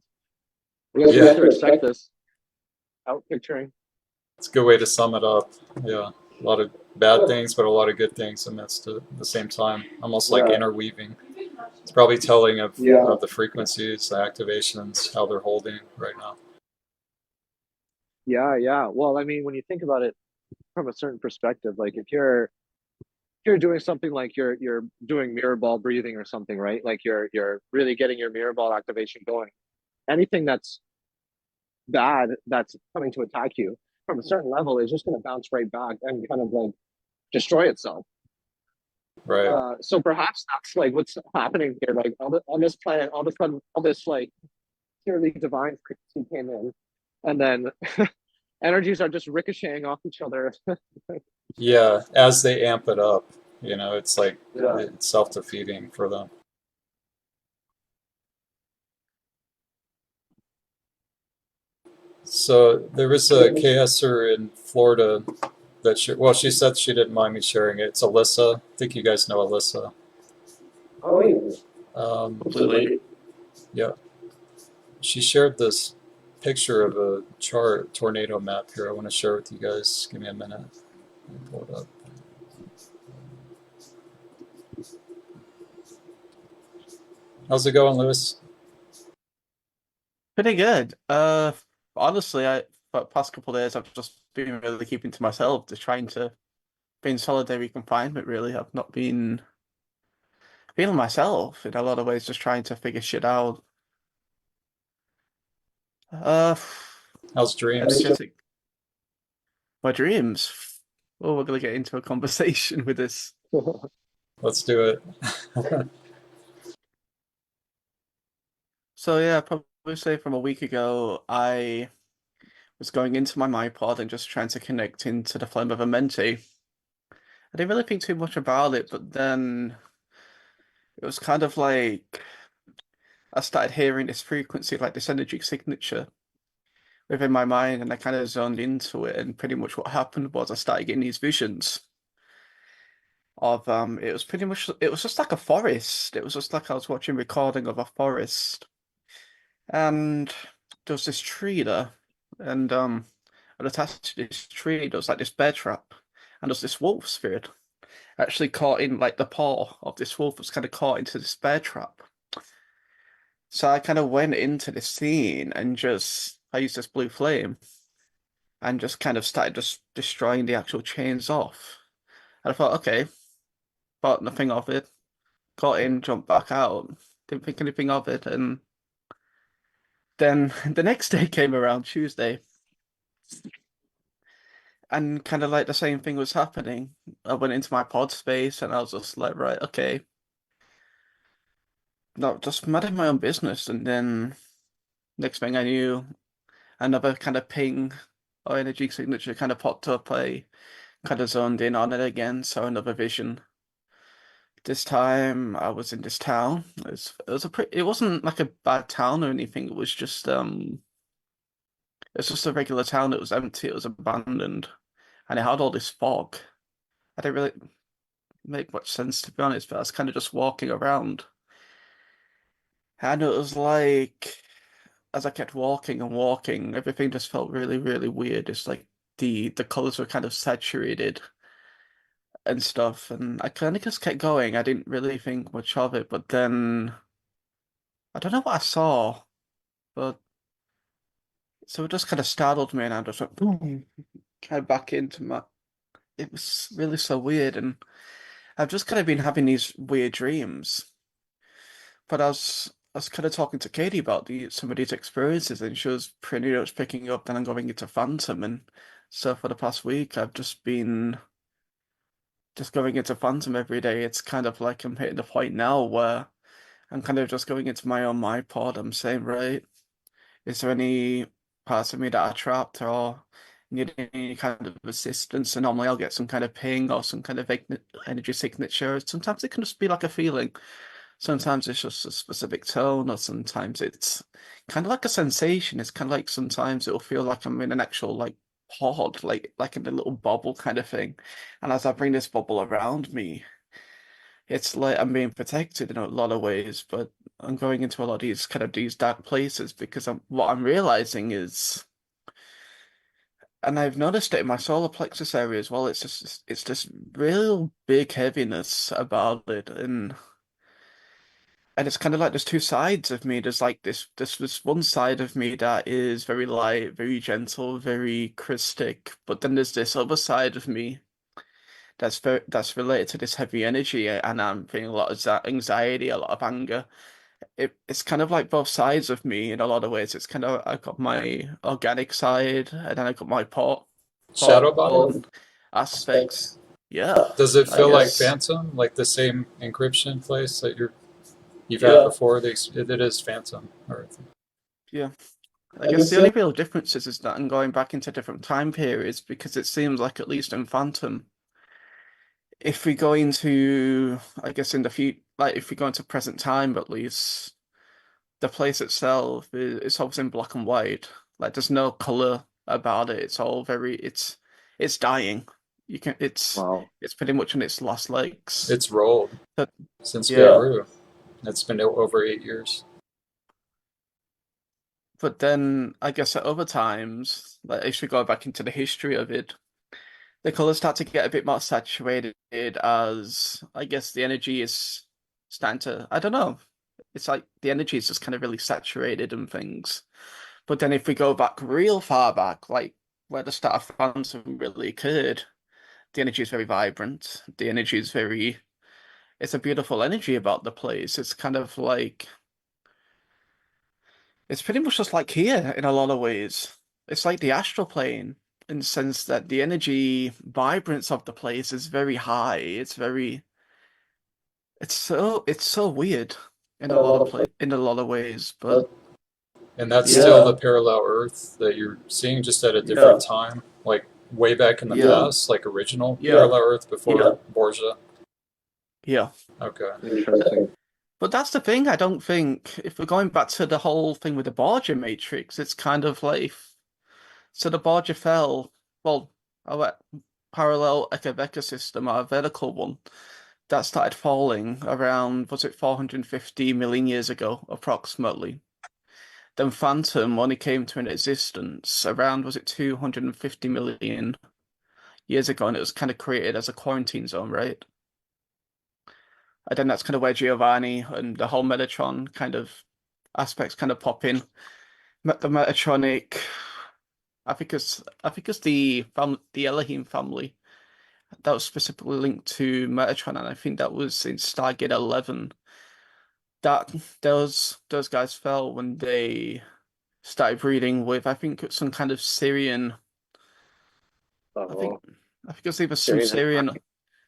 Speaker 4: we have to expect this. Out picturing.
Speaker 1: It's a good way to sum it up. Yeah, a lot of bad things, but a lot of good things amidst it at the same time. Almost like interweaving. It's probably telling of the frequencies, the activations, how they're holding right now.
Speaker 4: Yeah. Well, I mean, when you think about it from a certain perspective, like if you're doing something like you're doing mirror ball breathing or something, right? Like you're really getting your mirror ball activation going. Anything that's bad that's coming to attack you from a certain level is just going to bounce right back and kind of like destroy itself.
Speaker 1: Right.
Speaker 4: So perhaps that's like what's happening here. Like on this planet, all of a sudden, all this like purely divine frequency came in, and then energies are just ricocheting off each other.
Speaker 1: Yeah, as they amp it up, it's like it's self-defeating for them. So there was a KSer in Florida that she said she didn't mind me sharing it. It's Elaisa. I think you guys know Elaisa.
Speaker 4: Oh, yeah.
Speaker 1: Absolutely. Yeah. She shared this picture of a tornado map here. I want to share with you guys. Give me a minute. Let me pull it up. How's it going, Lewis?
Speaker 3: Pretty good. Honestly, for the past couple of days, I've just been really keeping to myself, just trying to be in solitary confinement. Really, I've not been feeling myself in a lot of ways, just trying to figure shit out.
Speaker 1: How's dreams?
Speaker 3: My dreams, Oh, we're gonna get into a conversation with this.
Speaker 1: Let's do it.
Speaker 3: So yeah, probably say from a week ago, I was going into my MyPod and just trying to connect into the flame of a Menti. I didn't really think too much about it, but then it was kind of like I started hearing this frequency, like this energy signature within my mind, and I kind of zoned into it. And pretty much what happened was I started getting these visions of it was pretty much it was just like a forest. It was just like I was watching recording of a forest, and there was this tree there, and attached to this tree there was like this bear trap, and there was this wolf spirit actually caught in like the paw of this wolf was kind of caught into this bear trap. So I kind of went into this scene and just I used this blue flame and just kind of started just destroying the actual chains off. And I thought, okay, thought nothing of it. Got in, jumped back out, didn't think anything of it, and then the next day came around, Tuesday, and kind of like the same thing was happening. I went into my pod space and I was just like, right, okay, no, just minding my own business. And then next thing I knew, another kind of ping or energy signature kind of popped up. I kind of zoned in on it again, saw another vision. This time I was in this town. It was a pretty, it wasn't like a bad town or anything. It's just a regular town. It was empty. It was abandoned, and it had all this fog. I didn't really make much sense to be honest, but I was kind of just walking around, and it was like as I kept walking and walking, everything just felt really, really weird. It's like the colors were kind of saturated and stuff, and I kind of just kept going. I didn't really think much of it, but then I don't know what I saw, but so it just kind of startled me, and I just went boom, kind of back into my. It was really so weird, and I've just kind of been having these weird dreams. But I was kind of talking to Katie about some of these experiences, and she was pretty much picking up that I'm going into Phantom, and so for the past week, I've just been just going into Phantom every day. It's kind of like I'm hitting the point now where I'm kind of just going into my own MyPod. I'm saying, right, is there any parts of me that are trapped or need any kind of assistance? And normally I'll get some kind of ping or some kind of energy signature. Sometimes it can just be like a feeling. Sometimes it's just a specific tone, or sometimes it's kind of like a sensation. It's kind of like sometimes it'll feel like I'm in an actual like pod, like in a little bubble kind of thing. And as I bring this bubble around me, it's like I'm being protected in a lot of ways, but I'm going into a lot of these kind of these dark places because what I'm realizing is, and I've noticed it in my solar plexus area as well. It's this real big heaviness about it, and it's kind of like there's two sides of me. There's like this one side of me that is very light, very gentle, very Krystic, but then there's this other side of me that's related to this heavy energy, and I'm feeling a lot of anxiety, a lot of anger. It's kind of like both sides of me in a lot of ways. It's kind of I've got my organic side, and then I've got my
Speaker 1: Shadow
Speaker 3: portal
Speaker 1: body?
Speaker 3: aspects. Yeah,
Speaker 1: Does it
Speaker 3: I
Speaker 1: feel like
Speaker 3: guess.
Speaker 1: Phantom, like the same encryption place that you've had
Speaker 3: Yeah,
Speaker 1: before? It is Phantom. Or
Speaker 3: yeah. I guess the only real difference is that I'm going back into different time periods because it seems like at least in Phantom, if we go into, I guess in the future, like if we go into present time at least, the place itself is it's always in black and white. Like there's no color about it. It's all very it's dying. You can
Speaker 4: Wow.
Speaker 3: it's pretty much on its last legs.
Speaker 1: it's rolled
Speaker 3: But
Speaker 1: since
Speaker 3: yeah,
Speaker 1: Beirut. It's been over 8 years.
Speaker 3: but then I guess at other times, like if we go back into the history of it, the colors start to get a bit more saturated as I guess the energy is starting to, I don't know. It's like the energy is just kind of really saturated and things. But then if we go back real far back, like where the start of Phantom really occurred, the energy is very vibrant. The energy is very, it's a beautiful energy about the place. It's kind of like, it's pretty much just like here in a lot of ways. It's like the astral plane. in the sense that the energy vibrance of the place is very high. It's so weird in a lot of ways, but
Speaker 1: And that's still
Speaker 3: yeah,
Speaker 1: the parallel Earth that you're seeing, just at a
Speaker 3: yeah,
Speaker 1: different time, like way back in the
Speaker 3: yeah,
Speaker 1: past, like original
Speaker 3: yeah,
Speaker 1: parallel Earth before Borgia.
Speaker 3: yeah.
Speaker 1: Okay.
Speaker 4: Interesting.
Speaker 3: But that's the thing. I don't think if we're going back to the whole thing with the Borgia matrix, it's kind of like so the Borgia fell. Well, our parallel Eka system, our vertical one, that started falling around, was it 450 million years ago, approximately. Then Phantom only came to an existence around, was it 250 million years ago, and it was kind of created as a quarantine zone, right? And then that's kind of where Giovanni and the whole Metatron kind of aspects kind of pop in. The Metatronic, I think it's the Elohim family that was specifically linked to Metatron, and I think that was in Stargate 11. That those guys fell when they started breeding with, I think it's some kind of Syrian. I think
Speaker 4: Oh,
Speaker 3: I think it was either some
Speaker 4: Syrian.
Speaker 3: Syrian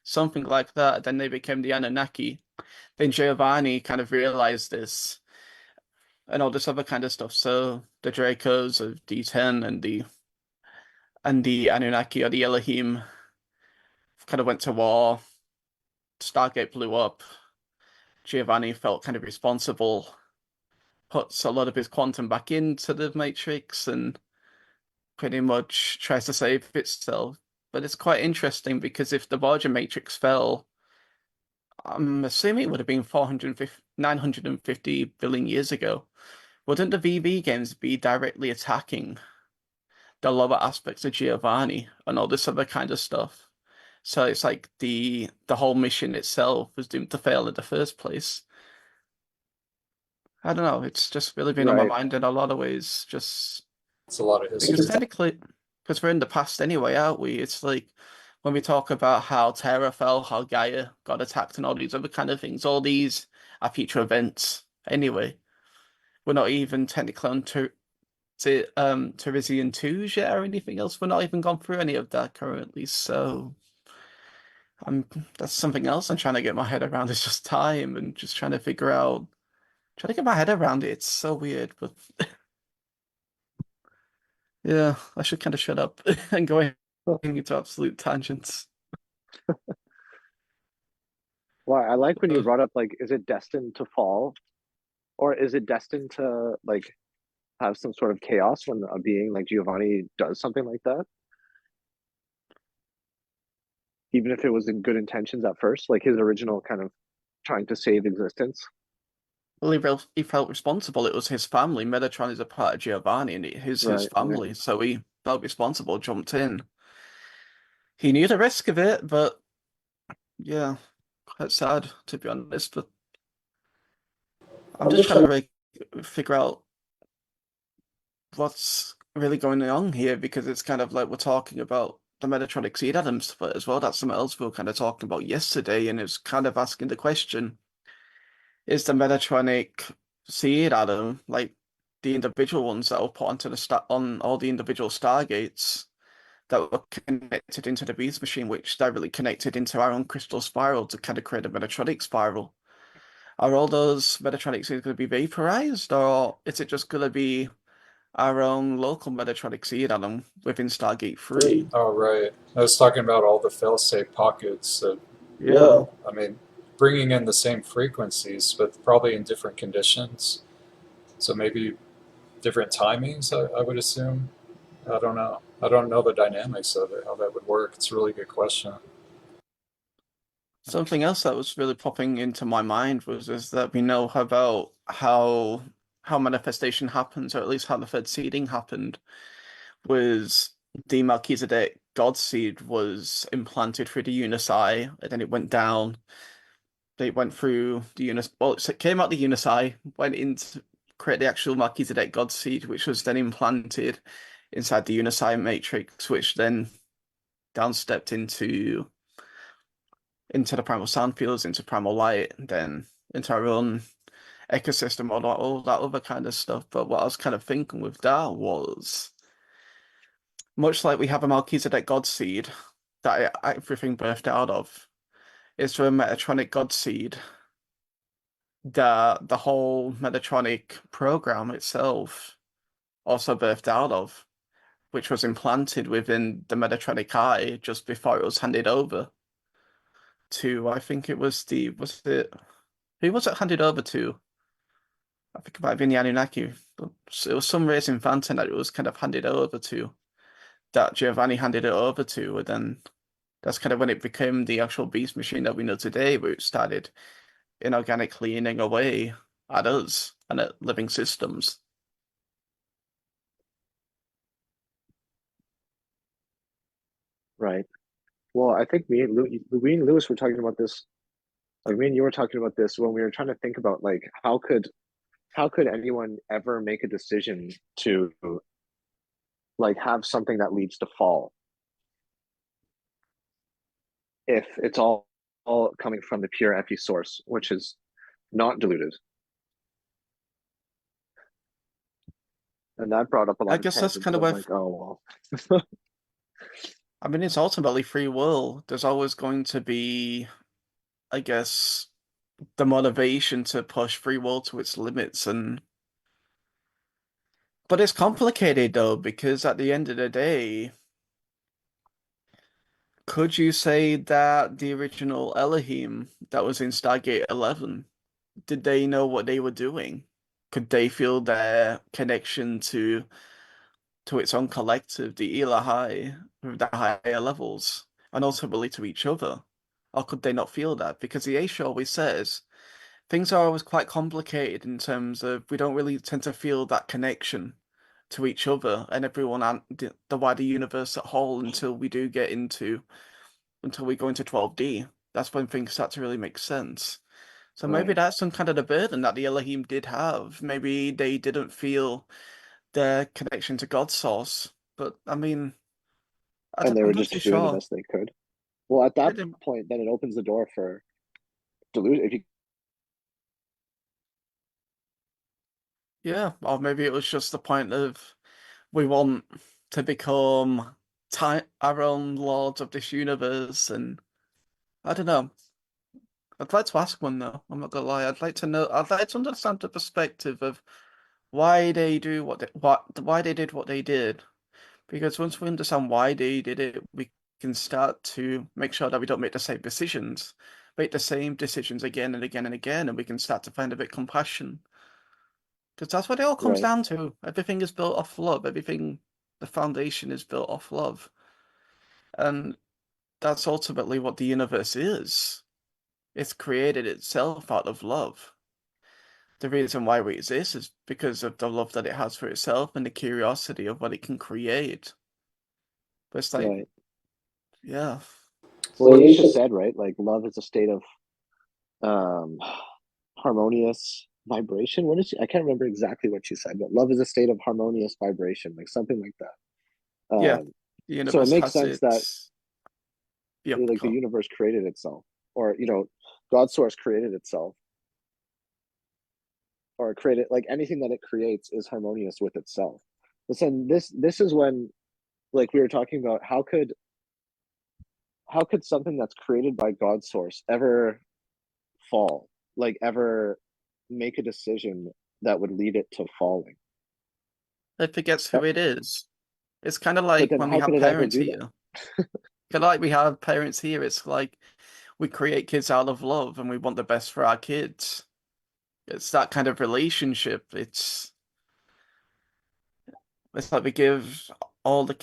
Speaker 3: something like that. Then they became the Anunnaki. Then Giovanni kind of realized this and all this other kind of stuff. So the Dracos of D10 and the Anunnaki or the Elohim kind of went to war. Stargate blew up. Giovanni felt kind of responsible, puts a lot of his quantum back into the Matrix and pretty much tries to save itself. But it's quite interesting because if the Borgia Matrix fell, I'm assuming it would have been 450, 950 billion years ago. Wouldn't the VB games be directly attacking the lower aspects of Giovanni and all this other kind of stuff? So it's like the whole mission itself was doomed to fail in the first place. I don't know. It's just really been on my
Speaker 4: Right.
Speaker 3: mind in a lot of ways. Just
Speaker 1: It's a lot of
Speaker 3: because
Speaker 1: history.
Speaker 3: technically, because we're in the past anyway, aren't we? It's like when we talk about how Terra fell, how Gaia got attacked, and all these other kind of things. All these are future events anyway. We're not even technically on Teresian 2s yet or anything else. We're not even gone through any of that currently. So I'm that's something else I'm trying to get my head around. It's just time and just trying to get my head around it. It's so weird, but yeah, I should kind of shut up and go into absolute tangents.
Speaker 4: Well, I like when you
Speaker 3: Uh,
Speaker 4: brought up like, is it destined to fall, or is it destined to like have some sort of chaos when a being like Giovanni does something like that? Even if it was in good intentions at first, like his original kind of trying to save existence.
Speaker 3: well, he felt responsible. It was his family. Metatron is a part of Giovanni, and it is his
Speaker 4: Right.
Speaker 3: family, so he felt responsible, jumped in. He knew the risk of it, but yeah, quite sad to be honest. But I'm just trying to really figure out what's really going on here because it's kind of like we're talking about the Metatronic seed atom split as well. That's something else we were kind of talking about yesterday, and it's kind of asking the question: is the Metatronic seed atom like the individual ones that were put onto the on all the individual stargates that were connected into the beast machine, which directly connected into our own crystal spiral to kind of create a Metatronic spiral? Are all those Metatronic seeds going to be vaporized, or is it just going to be our own local Metatronic seed atom within Stargate 3?
Speaker 1: Oh, right. I was talking about all the failsafe pockets that,
Speaker 3: Yeah.
Speaker 1: I mean, bringing in the same frequencies, but probably in different conditions. So maybe different timings, I would assume. I don't know. I don't know the dynamics of it, how that would work. It's a really good question.
Speaker 3: Something else that was really popping into my mind was is that we know about how manifestation happens, or at least how the third seeding happened, was the Melchizedek God seed was implanted through the Unisci, and then it went down. It went through the Unis. Well, it came out the Unisci, went into create the actual Melchizedek God seed, which was then implanted inside the Unisci matrix, which then downstepped into the primal sound fields, into primal light, and then into our own ecosystem, all that other kind of stuff. But what I was kind of thinking with that was much like we have a Melchizedek God seed that everything birthed out of, is through a Metatronic God seed that the whole Metatronic program itself also birthed out of, which was implanted within the Metatronic eye just before it was handed over to, I think it was who was it handed over to? I think it might have been the Anunnaki, but it was some race in Phantom that it was kind of handed over to, that Giovanni handed it over to, and then that's kind of when it became the actual beast machine that we know today, where it started inorganically eating away at us and at living systems.
Speaker 4: Right. Well, I think me and Lewis were talking about this. Like me and you were talking about this when we were trying to think about like how could anyone ever make a decision to like have something that leads to fall if it's all coming from the pure Fe source, which is not diluted. And that brought up a
Speaker 3: I
Speaker 4: lot of
Speaker 3: guess that's
Speaker 4: tangents.
Speaker 3: kind of
Speaker 4: I'm
Speaker 3: where,
Speaker 4: like, oh well.
Speaker 3: I mean, it's ultimately free will. There's always going to be, I guess, the motivation to push free will to its limits, and but it's complicated though, because at the end of the day, could you say that the original Elohim that was in Stargate 11, did they know what they were doing? Could they feel their connection to its own collective, the Elohai, with the higher levels, and ultimately to each other? Or could they not feel that? Because the Aisha always says things are always quite complicated in terms of we don't really tend to feel that connection to each other and everyone and the wider universe at whole until we go into 12D. That's when things start to really make sense. So maybe
Speaker 4: Right.
Speaker 3: that's some kind of the burden that the Elohim did have. Maybe they didn't feel their connection to God's source. But I mean,
Speaker 4: And they
Speaker 3: I'm
Speaker 4: were
Speaker 3: not
Speaker 4: just
Speaker 3: too
Speaker 4: doing the
Speaker 3: sure.
Speaker 4: best they could. Well, at
Speaker 3: They
Speaker 4: that
Speaker 3: didn't,
Speaker 4: point, then it opens the door for delusion. If you
Speaker 3: yeah, or maybe it was just the point of we want to become our own lords of this universe, and I don't know. I'd like to ask one though. I'm not gonna lie. I'd like to know. I'd like to understand the perspective of why they do why they did what they did. Because once we understand why they did it, we can start to make sure that we don't make the same decisions, make the same decisions again and again and again, and we can start to find a bit compassion. Because that's what it all comes
Speaker 4: right.
Speaker 3: down to. Everything is built off love. Everything, the foundation is built off love. And that's ultimately what the universe is. It's created itself out of love. The reason why we exist is because of the love that it has for itself and the curiosity of what it can create. But it's like,
Speaker 4: Right.
Speaker 3: yeah,
Speaker 4: Well, Aisha said, right, like love is a state of um harmonious vibration. What is she? I can't remember exactly what she said, but love is a state of harmonious vibration, like something like that.
Speaker 3: yeah, the
Speaker 4: So it
Speaker 3: universe
Speaker 4: makes
Speaker 3: has
Speaker 4: sense that
Speaker 3: its, yep,
Speaker 4: like the universe created itself, or God's source created itself, or created like anything that it creates is harmonious with itself. Listen, this is when like we were talking about how could something that's created by God's source ever fall, like ever make a decision that would lead it to falling.
Speaker 3: it forgets
Speaker 4: That,
Speaker 3: who it is. It's kind of
Speaker 4: but
Speaker 3: like
Speaker 4: then
Speaker 3: when we
Speaker 4: how
Speaker 3: have
Speaker 4: could it ever
Speaker 3: parents
Speaker 4: do that?
Speaker 3: here. Kind of like we have parents here. It's like we create kids out of love and we want the best for our kids. It's that kind of relationship. It's like we give the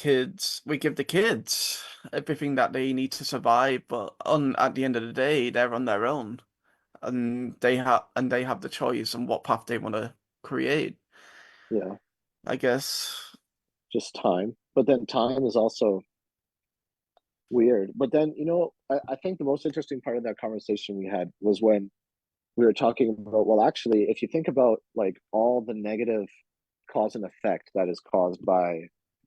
Speaker 3: kids everything that they need to survive, but on at the end of the day, they're on their own, and they have the choice on what path they want to create.
Speaker 4: Yeah,
Speaker 3: I guess.
Speaker 4: just time. But then time is also weird. But then, I think the most interesting part of that conversation we had was when we were talking about, well, actually, if you think about like all the negative cause and effect that is caused by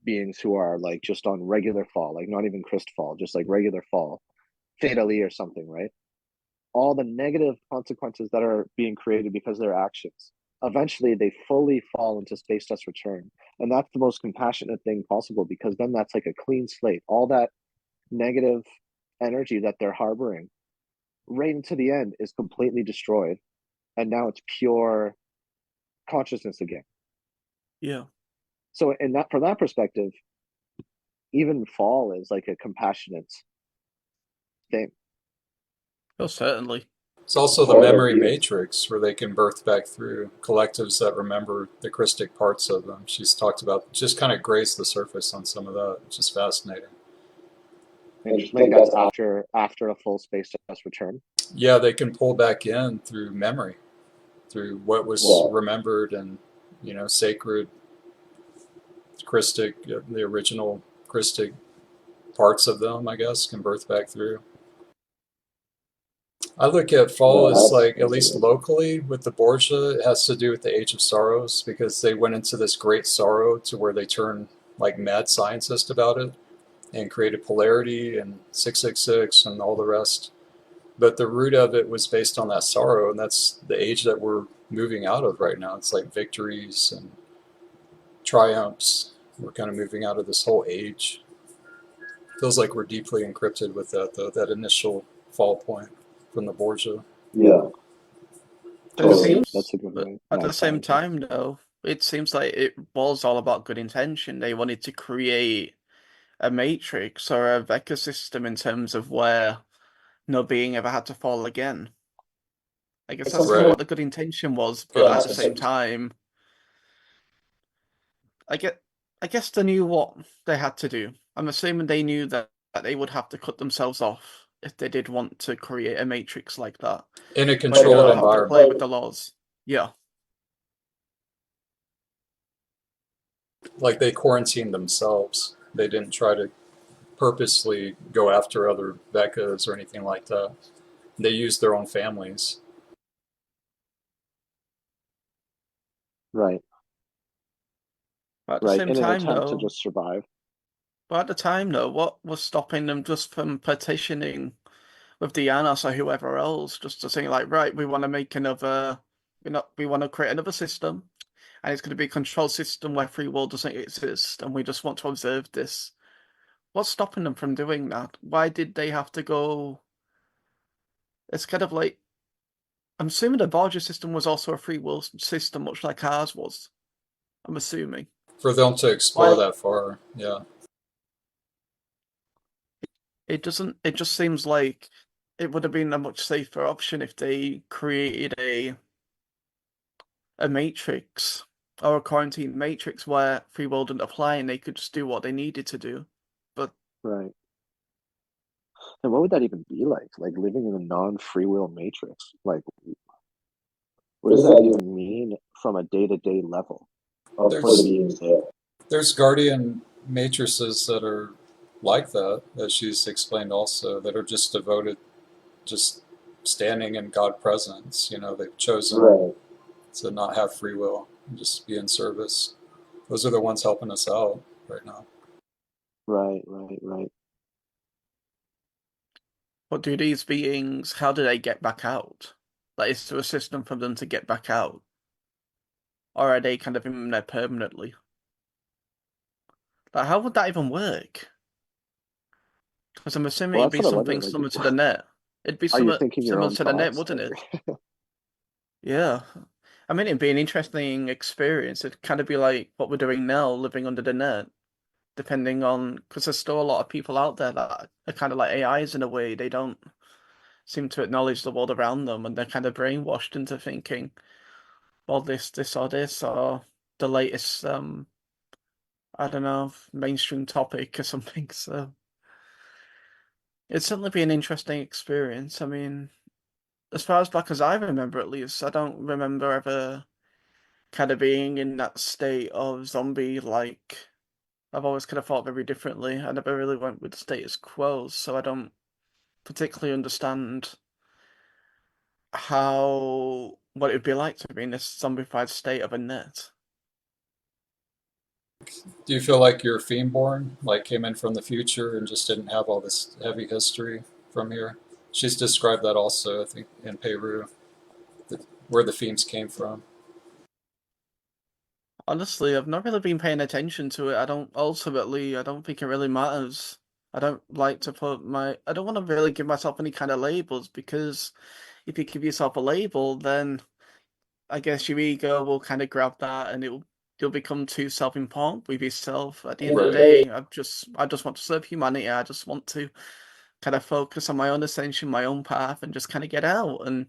Speaker 4: beings who are like just on regular fall, like not even Christ fall, just like regular fall, fatally or something, right? All the negative consequences that are being created because of their actions. Eventually, they fully fall into space dust return. And that's the most compassionate thing possible, because then that's like a clean slate. All that negative energy that they're harboring right into the end is completely destroyed. And now it's pure consciousness again.
Speaker 3: Yeah.
Speaker 4: So in that, from that perspective, even fall is like a compassionate thing.
Speaker 3: Oh, certainly.
Speaker 1: It's also the memory matrix where they can birth back through collectives that remember the Krystic parts of them. She's talked about, just kind of grazed the surface on some of that, which is fascinating.
Speaker 4: Interesting. That's after a full space test return.
Speaker 1: Yeah, they can pull back in through memory, through what was remembered and, sacred Krystic, the original Krystic parts of them, I guess, can birth back through. I look at fall as like, at least locally with the Borgia, it has to do with the Age of Sorrows, because they went into this great sorrow to where they turned like mad scientists about it and created polarity and 666 and all the rest. But the root of it was based on that sorrow, and that's the age that we're moving out of right now. It's like victories and triumphs. We're kind of moving out of this whole age. Feels like we're deeply encrypted with that, though, that initial fall point from the Borgia.
Speaker 4: Yeah.
Speaker 3: That's
Speaker 4: a good way.
Speaker 3: At the same time, though, it seems like it was all about good intention. They wanted to create a matrix or a vector system in terms of where no being ever had to fall again. I guess that's kind of what the good intention was, but at the same time, I guess they knew what they had to do. I'm assuming they knew that they would have to cut themselves off if they did want to create a matrix like that.
Speaker 1: In a
Speaker 3: Where they
Speaker 1: controlled
Speaker 3: don't have to
Speaker 1: environment.
Speaker 3: play with the laws. Yeah.
Speaker 1: Like they quarantined themselves. They didn't try to purposely go after other Vecas or anything like that. They used their own families.
Speaker 4: Right.
Speaker 3: But at the
Speaker 4: Right.
Speaker 3: same
Speaker 4: In an
Speaker 3: time,
Speaker 4: attempt to
Speaker 3: though,
Speaker 4: just survive.
Speaker 3: but at the time, though, what was stopping them just from petitioning with the Anos or whoever else, just to say like, right, we want to make another, we want to create another system, and it's going to be a control system where free will doesn't exist, and we just want to observe this. What's stopping them from doing that? Why did they have to go? It's kind of like, I'm assuming the Borgia system was also a free will system, much like ours was. I'm assuming.
Speaker 1: For them to explore that far, yeah.
Speaker 3: It doesn't. It just seems like it would have been a much safer option if they created a matrix or a quarantine matrix where free will didn't apply and they could just do what they needed to do. But
Speaker 4: right. And what would that even be like? Like living in a non-free will matrix? Like, what does that even mean from a day-to-day level of beings there?
Speaker 1: There's guardian matrices that are like that, as she's explained also, that are just devoted, just standing in God presence. They've chosen to not have free will and just be in service. Those are the ones helping us out right now.
Speaker 4: Right.
Speaker 3: what do these beings? How do they get back out? Like, is there a system for them to get back out, or are they kind of in there permanently? Like, how would that even work? Because I'm assuming it'd be something similar to the net. It'd be similar to the net, wouldn't it? Yeah. I mean, it'd be an interesting experience. It'd kind of be like what we're doing now, living under the net, depending on, because there's still a lot of people out there that are kind of like AIs in a way. They don't seem to acknowledge the world around them, and they're kind of brainwashed into thinking, well, this, or the latest, I don't know, mainstream topic or something. So it'd certainly be an interesting experience. I mean, as far as back as I remember, at least, I don't remember ever kind of being in that state of zombie. Like, I've always kind of thought very differently. I never really went with the status quo, so I don't particularly understand what it would be like to be in this zombified state of a net.
Speaker 1: Do you feel like you're Fiendborn, like came in from the future and just didn't have all this heavy history from here? She's described that also, I think, in Peru, where the fiends came from.
Speaker 3: Honestly, I've not really been paying attention to it. I don't think it really matters. I don't like to I don't want to really give myself any kind of labels, because if you give yourself a label, then I guess your ego will kind of grab that, and you'll become too self-important with yourself. At the end of the
Speaker 1: Right.
Speaker 3: day, I just want to serve humanity. I just want to kind of focus on my own ascension, my own path, and just kind of get out. And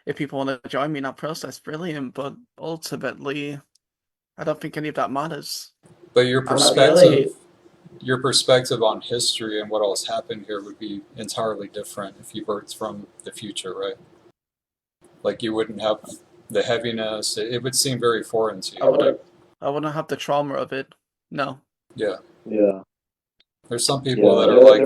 Speaker 3: if people want to join me in that process, brilliant. But ultimately, I don't think any of that matters.
Speaker 1: But
Speaker 3: I really,
Speaker 1: your perspective on history and what else happened here would be entirely different if you were from the future, right? Like you wouldn't have the heaviness. It would seem very foreign to you.
Speaker 3: I wouldn't have the trauma of it. No.
Speaker 1: Yeah.
Speaker 4: Yeah.
Speaker 1: There's some people that are like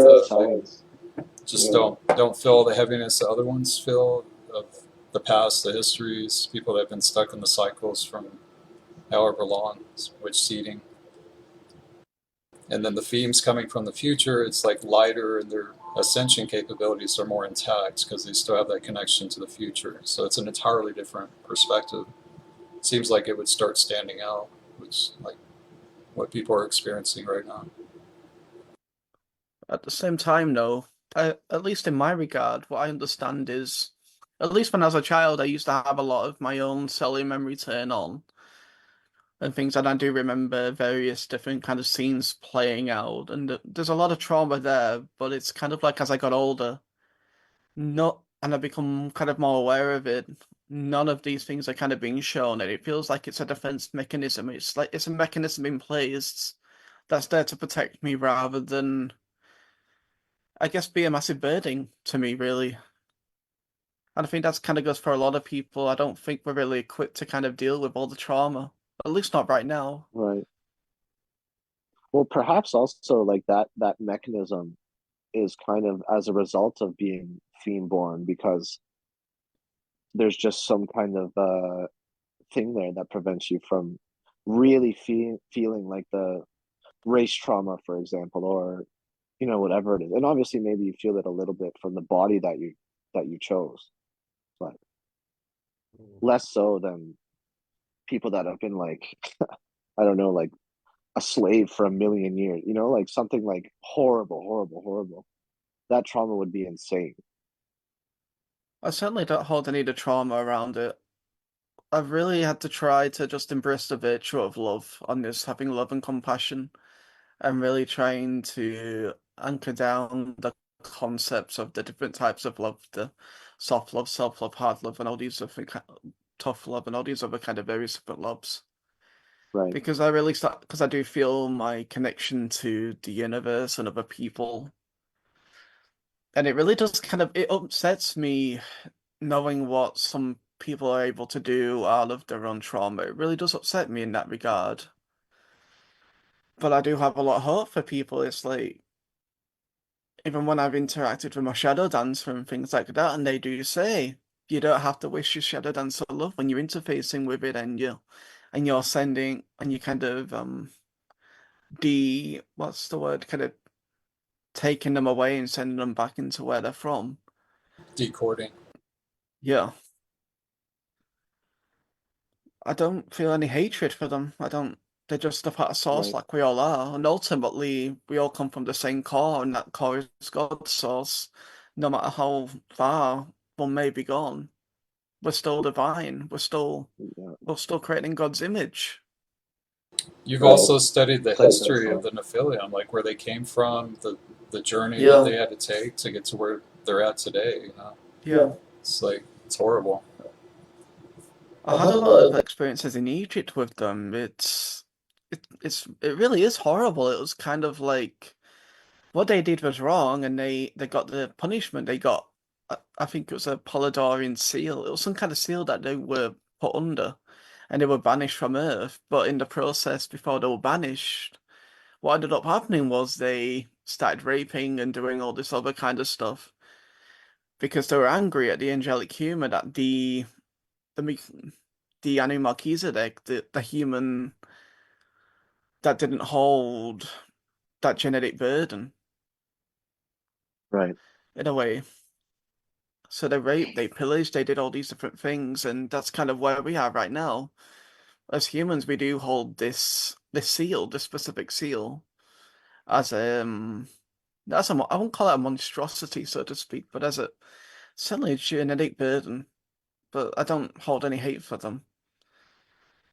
Speaker 1: just don't feel the heaviness that other ones feel of the past, the histories, people that have been stuck in the cycles from however long, which seeding. And then the themes coming from the future, it's like lighter, and their ascension capabilities are more intact because they still have that connection to the future. So it's an entirely different perspective. It seems like it would start standing out, which like what people are experiencing right now.
Speaker 3: At the same time, though, at least in my regard, what I understand is, at least when I was a child, I used to have a lot of my own cellular memory turn on and things, and I do remember various different kind of scenes playing out, and there's a lot of trauma there, but it's kind of like as I got older, not and I become kind of more aware of it. None of these things are kind of being shown, and it feels like it's a defense mechanism. It's like it's a mechanism in place that's there to protect me rather than, I guess, be a massive burden to me, really. And I think that's kind of goes for a lot of people. I don't think we're really equipped to kind of deal with all the trauma, at least not right now.
Speaker 4: Right. Well, perhaps also like that mechanism is kind of as a result of being theme born, because there's just some kind of thing there that prevents you from really feeling like the race trauma, for example, or whatever it is. And obviously maybe you feel it a little bit from the body that you chose, but less so than people that have been like I don't know, like a slave for a million years, like something like horrible, horrible, horrible. That trauma would be insane.
Speaker 3: I certainly don't hold any of the trauma around it. I've really had to try to just embrace the virtue of love on this, having love and compassion, and really trying to anchor down the concepts of the different types of love, the soft love, self love, hard love, and all these different tough love, and all these other kind of various different loves.
Speaker 4: Right.
Speaker 3: Because because I do feel my connection to the universe and other people, and it really does it upsets me knowing what some people are able to do out of their own trauma. It really does upset me in that regard. But I do have a lot of hope for people. It's like, even when I've interacted with my shadow dancer and things like that, and they do say you don't have to wish your shadow dancer love when you're interfacing with it, and you're sending, and you kind of what's the word, kind of taking them away and sending them back into where they're from.
Speaker 1: Decoding.
Speaker 3: Yeah. I don't feel any hatred for them. I don't. They're just a part of source,
Speaker 4: Right.
Speaker 3: like we all are, and ultimately we all come from the same core, and that core is God's source. No matter how far one may be gone, we're still divine.
Speaker 4: Yeah.
Speaker 3: We're still creating God's image.
Speaker 1: You've also studied the history of the Nephilim, like where they came from, the journey that they had to take to get to where they're at today.
Speaker 3: Yeah.
Speaker 1: It's like it's horrible.
Speaker 3: I had a lot of experiences in Egypt with them. It really is horrible. It was kind of like what they did was wrong, and they got the punishment. They got, I think it was a Polydorian seal. It was some kind of seal that they were put under, and they were banished from Earth. But in the process, before they were banished, what ended up happening was they started raping and doing all this other kind of stuff because they were angry at the angelic human, at the the Melchizedek, the human that didn't hold that genetic burden
Speaker 4: Right.
Speaker 3: in a way. So they raped, they pillaged, they did all these different things, and that's kind of where we are right now. as humans, we do hold this seal, this specific seal, as I won't call it a monstrosity, so to speak, but as certainly a genetic burden. But I don't hold any hate for them.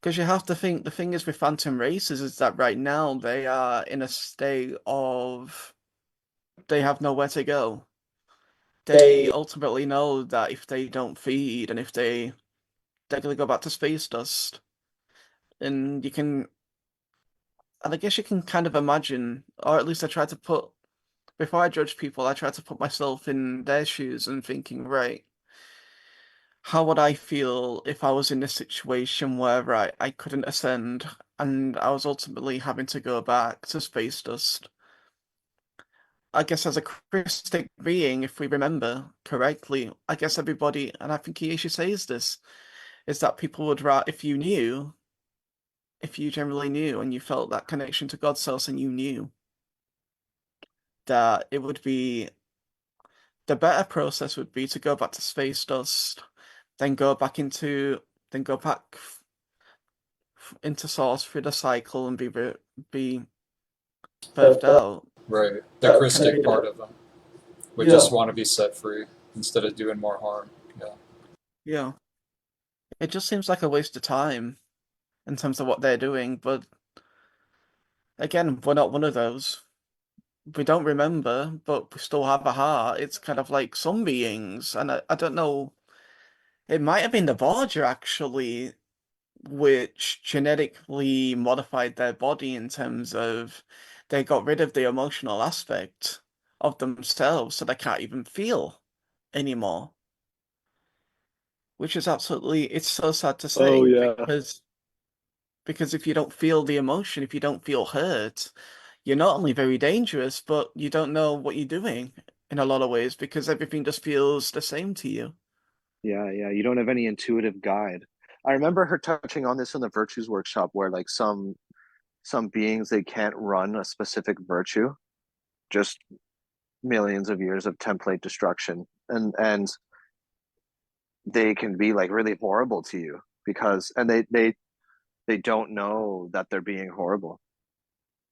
Speaker 3: Because you have to think, the thing is with phantom races is that right now they are in a state of they have nowhere to go. They ultimately know that if they don't feed and if they're gonna go back to space dust. And I guess you can kind of imagine, or at least I try to put, before I judge people, I try to put myself in their shoes and thinking, right, how would I feel if I was in a situation where I couldn't ascend and I was ultimately having to go back to space dust? I guess as a Krystic being, if we remember correctly, I guess everybody, and I think Kiyoshi says this, is that people would rather, if you generally knew and you felt that connection to God's source and you knew that it would be, the better process would be to go back to space dust, then go back into, then go back into source through the cycle and be birthed out.
Speaker 1: Right. The Krystic part of them. We just want to be set free instead of doing more harm. Yeah.
Speaker 3: Yeah. It just seems like a waste of time in terms of what they're doing, but again, we're not one of those. We don't remember, but we still have a heart. It's kind of like some beings, and I don't know. It might have been the Borgia actually, which genetically modified their body in terms of they got rid of the emotional aspect of themselves, so they can't even feel anymore. Which is absolutely, it's so sad to say,
Speaker 4: Oh yeah.
Speaker 3: because if you don't feel the emotion, if you don't feel hurt, you're not only very dangerous, but you don't know what you're doing in a lot of ways because everything just feels the same to you.
Speaker 4: Yeah, yeah. You don't have any intuitive guide. I remember her touching on this in the virtues workshop where like some beings they can't run a specific virtue, just millions of years of template destruction. And they can be like really horrible to you because and they don't know that they're being horrible.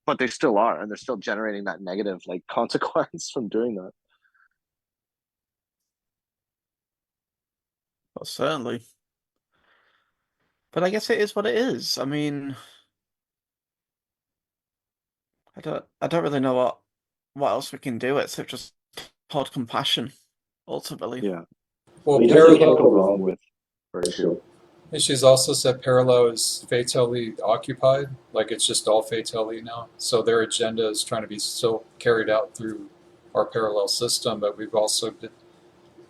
Speaker 4: But they still are, and they're still generating that negative like consequence from doing that.
Speaker 3: Well, certainly. But I guess it is what it is. I mean, I don't really know what else we can do except just hold compassion, ultimately.
Speaker 4: Yeah.
Speaker 1: Well,
Speaker 4: You definitely can't go wrong with virtue.
Speaker 1: And she's also said parallel is fatally occupied, like it's just all fatally now. So their agenda is trying to be still carried out through our parallel system, but we've also,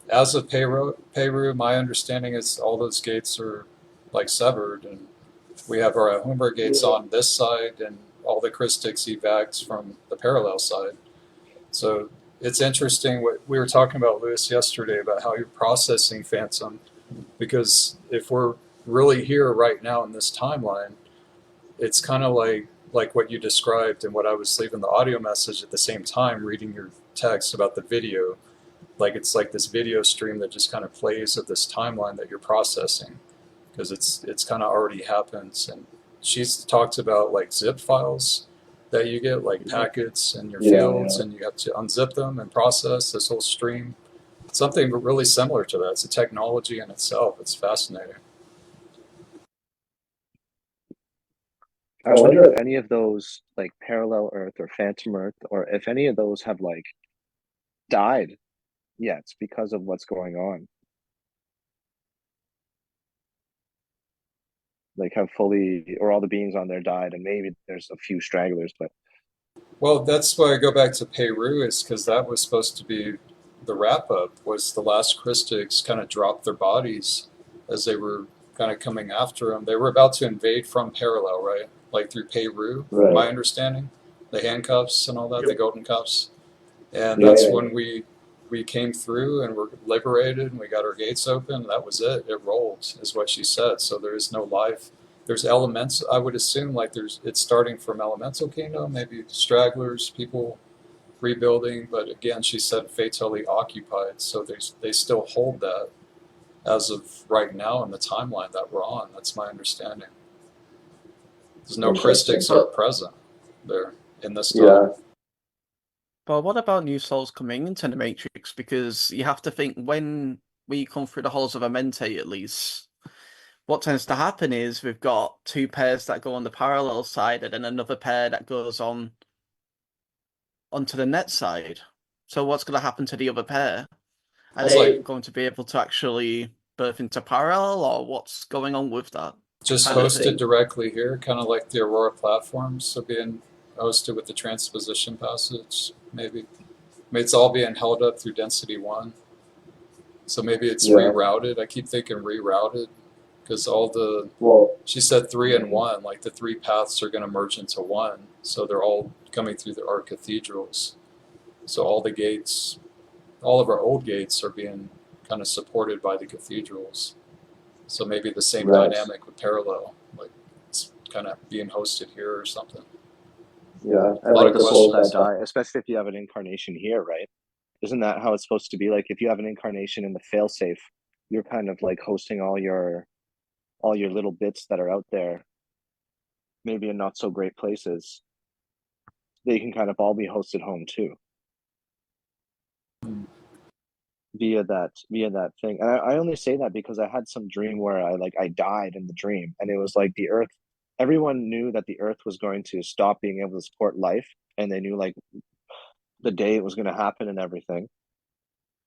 Speaker 1: as of Peru, my understanding is all those gates are like severed, and we have our Humber gates on this side, and all the Christics evacs from the parallel side. So it's interesting what we were talking about, Lewis, yesterday about how you're processing Phantom, because if we're really here right now in this timeline, it's kind of like what you described and what I was leaving the audio message at the same time reading your text about the video. Like it's like this video stream that just kind of plays of this timeline that you're processing because it's kind of already happened. And she's talked about like zip files that you get, like packets in your fields, and you have to unzip them and process this whole stream. Something really similar to that. It's a technology in itself. It's fascinating.
Speaker 4: I wonder if any of those like parallel Earth or phantom Earth, or if any of those have like died yet because of what's going on. Like have fully, or all the beings on there died, and maybe there's a few stragglers, but
Speaker 1: Well, that's why I go back to Peru, is because that was supposed to be the wrap up. Was the last Christics kind of dropped their bodies as they were kind of coming after them. They were about to invade from parallel, right? Like through Peru, my understanding, the handcuffs and all that, the golden cuffs, and that's when we came through and were liberated and we got our gates open. That was it. It rolled, is what she said. So there is no life. There's elements. I would assume like it's starting from elemental kingdom, maybe stragglers, people rebuilding. But again, she said fatally occupied. So they still hold that as of right now in the timeline that we're on. That's my understanding. There's no
Speaker 5: Interesting.
Speaker 1: Krystics are present there in this time.
Speaker 5: Yeah.
Speaker 3: But what about new souls coming into the Matrix? Because you have to think, when we come through the halls of Amente, at least, what tends to happen is we've got two pairs that go on the parallel side and then another pair that goes on onto the net side. So what's going to happen to the other pair? Are
Speaker 1: It's
Speaker 3: they
Speaker 1: like-
Speaker 3: going to be able to actually birth into parallel, or what's going on with that?
Speaker 1: Just
Speaker 3: kind of
Speaker 1: hosted
Speaker 3: thing?
Speaker 1: directly here, kind of like the Aurora platforms. So being hosted with the transposition passage, maybe. It's all being held up through density 1. So maybe it's
Speaker 5: Yeah.
Speaker 1: rerouted. I keep thinking rerouted because all the,
Speaker 5: Well,
Speaker 1: she said 3 and 1, like the 3 paths are going to merge into 1. So they're all coming through our cathedrals. So all the gates, all of our old gates are being kind of supported by the cathedrals. So maybe the same
Speaker 5: Right.
Speaker 1: dynamic with parallel, like it's kind of being hosted here or something.
Speaker 5: yeah.
Speaker 1: A
Speaker 5: And
Speaker 1: lot
Speaker 5: like
Speaker 1: of
Speaker 5: the souls
Speaker 1: questions.
Speaker 5: that
Speaker 4: die, especially if you have an incarnation here, right? Isn't that how it's supposed to be? Like if you have an incarnation in the failsafe, you're kind of like hosting all your little bits that are out there, maybe in not so great places. They can kind of all be hosted home too. Via that thing. And I only say that because I had some dream where I died in the dream, and it was like the earth, everyone knew that the earth was going to stop being able to support life, and they knew like the day it was going to happen and everything.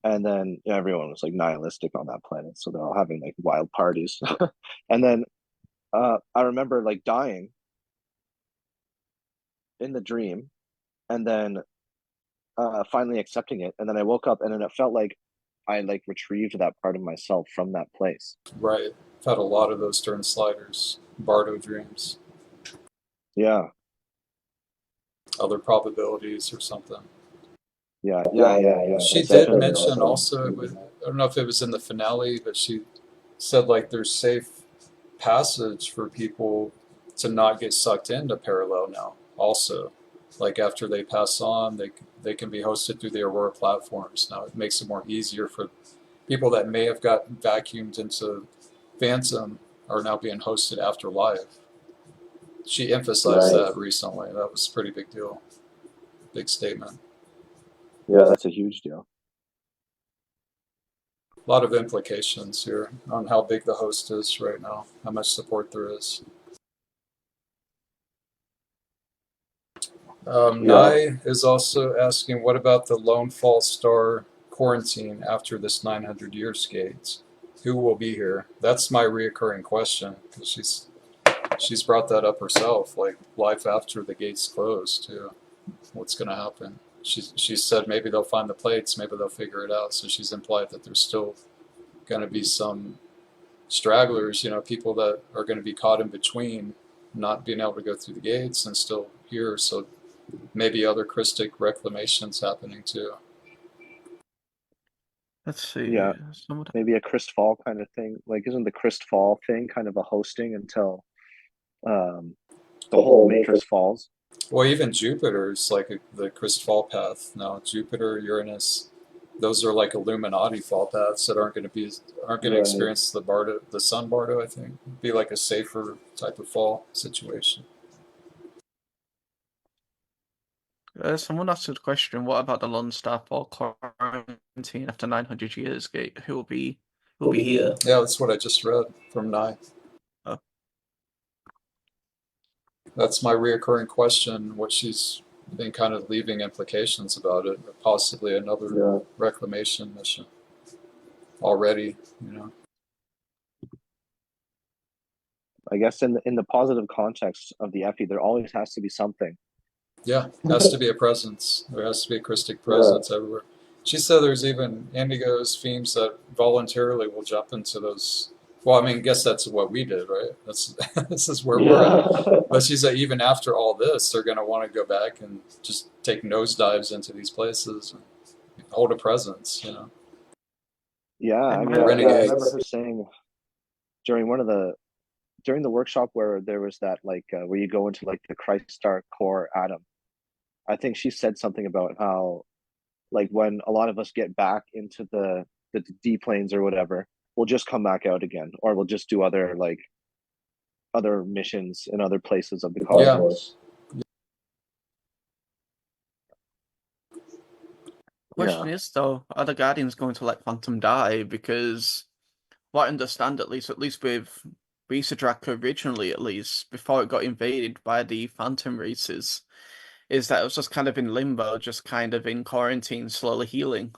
Speaker 4: And then everyone was like nihilistic on that planet, so they're all having like wild parties. And then I remember like dying in the dream, and then finally accepting it, and then I woke up, and then it felt like I like retrieved that part of myself from that place.
Speaker 1: Right. I've had a lot of those during sliders, Bardo dreams,
Speaker 5: Yeah,
Speaker 1: other probabilities or something.
Speaker 5: yeah.
Speaker 1: She
Speaker 5: It's
Speaker 1: did
Speaker 5: definitely
Speaker 1: mention
Speaker 5: also-
Speaker 1: also, I don't know if it was in the finale, but she said like there's safe passage for people to not get sucked into parallel now also. Like after they pass on, they can be hosted through the Aurora platforms. Now it makes it more easier for people that may have gotten vacuumed into Phantom are now being hosted after live. She emphasized
Speaker 5: Right.
Speaker 1: that recently. That was a pretty big deal. Big statement.
Speaker 5: Yeah, that's a huge deal.
Speaker 1: A lot of implications here on how big the host is right now, how much support there is. Nye is also asking, what about the Lone Fall Star quarantine after this 900 years gates? Who will be here? That's my reoccurring question, because she's brought that up herself, like life after the gates close too. What's going to happen? She said maybe they'll find the plates, maybe they'll figure it out. So she's implied that there's still going to be some stragglers, people that are going to be caught in between, not being able to go through the gates and still here. So maybe other Krystic reclamations happening too.
Speaker 3: Let's see.
Speaker 5: Yeah. Maybe a Christ Fall kind of thing. Like, isn't the Christ Fall thing kind of a hosting until the whole Matrix falls?
Speaker 1: Well, even Jupiter's like the Christ Fall path. Now, Jupiter, Uranus, those are like Illuminati fall paths that aren't going to
Speaker 5: Right.
Speaker 1: experience the Sun Bardo. I think be like a safer type of fall situation.
Speaker 3: Someone asked a question. What about the Lone Star Fall quarantine after 900 years gate? Who will be here?
Speaker 1: Yeah, that's what I just read from Nye.
Speaker 3: Oh.
Speaker 1: That's my reoccurring question. What she's been kind of leaving implications about it, or possibly another reclamation mission already.
Speaker 5: I guess in the positive context of the Effie, there always has to be something.
Speaker 1: Yeah, has to be a presence. There has to be a Krystic presence everywhere. She said there's even indigos, themes that voluntarily will jump into those. Well, I guess that's what we did, right? This is where we're at. But she said even after all this, they're going to want to go back and just take nosedives into these places and hold a presence,
Speaker 5: Yeah, I
Speaker 1: Renegades.
Speaker 5: remember her saying during during the workshop where there was that where you go into like the Christ Star core atom. I think she said something about how when a lot of us get back into the D planes or whatever, we'll just come back out again, or we'll just do other other missions in other places of the
Speaker 1: Yeah.
Speaker 5: cosmos.
Speaker 3: Question is though, are the Guardians going to let Phantom die? Because what I understand, at least with Beastidrak originally, at least before it got invaded by the Phantom races, is that it was just kind of in limbo, just kind of in quarantine, slowly healing.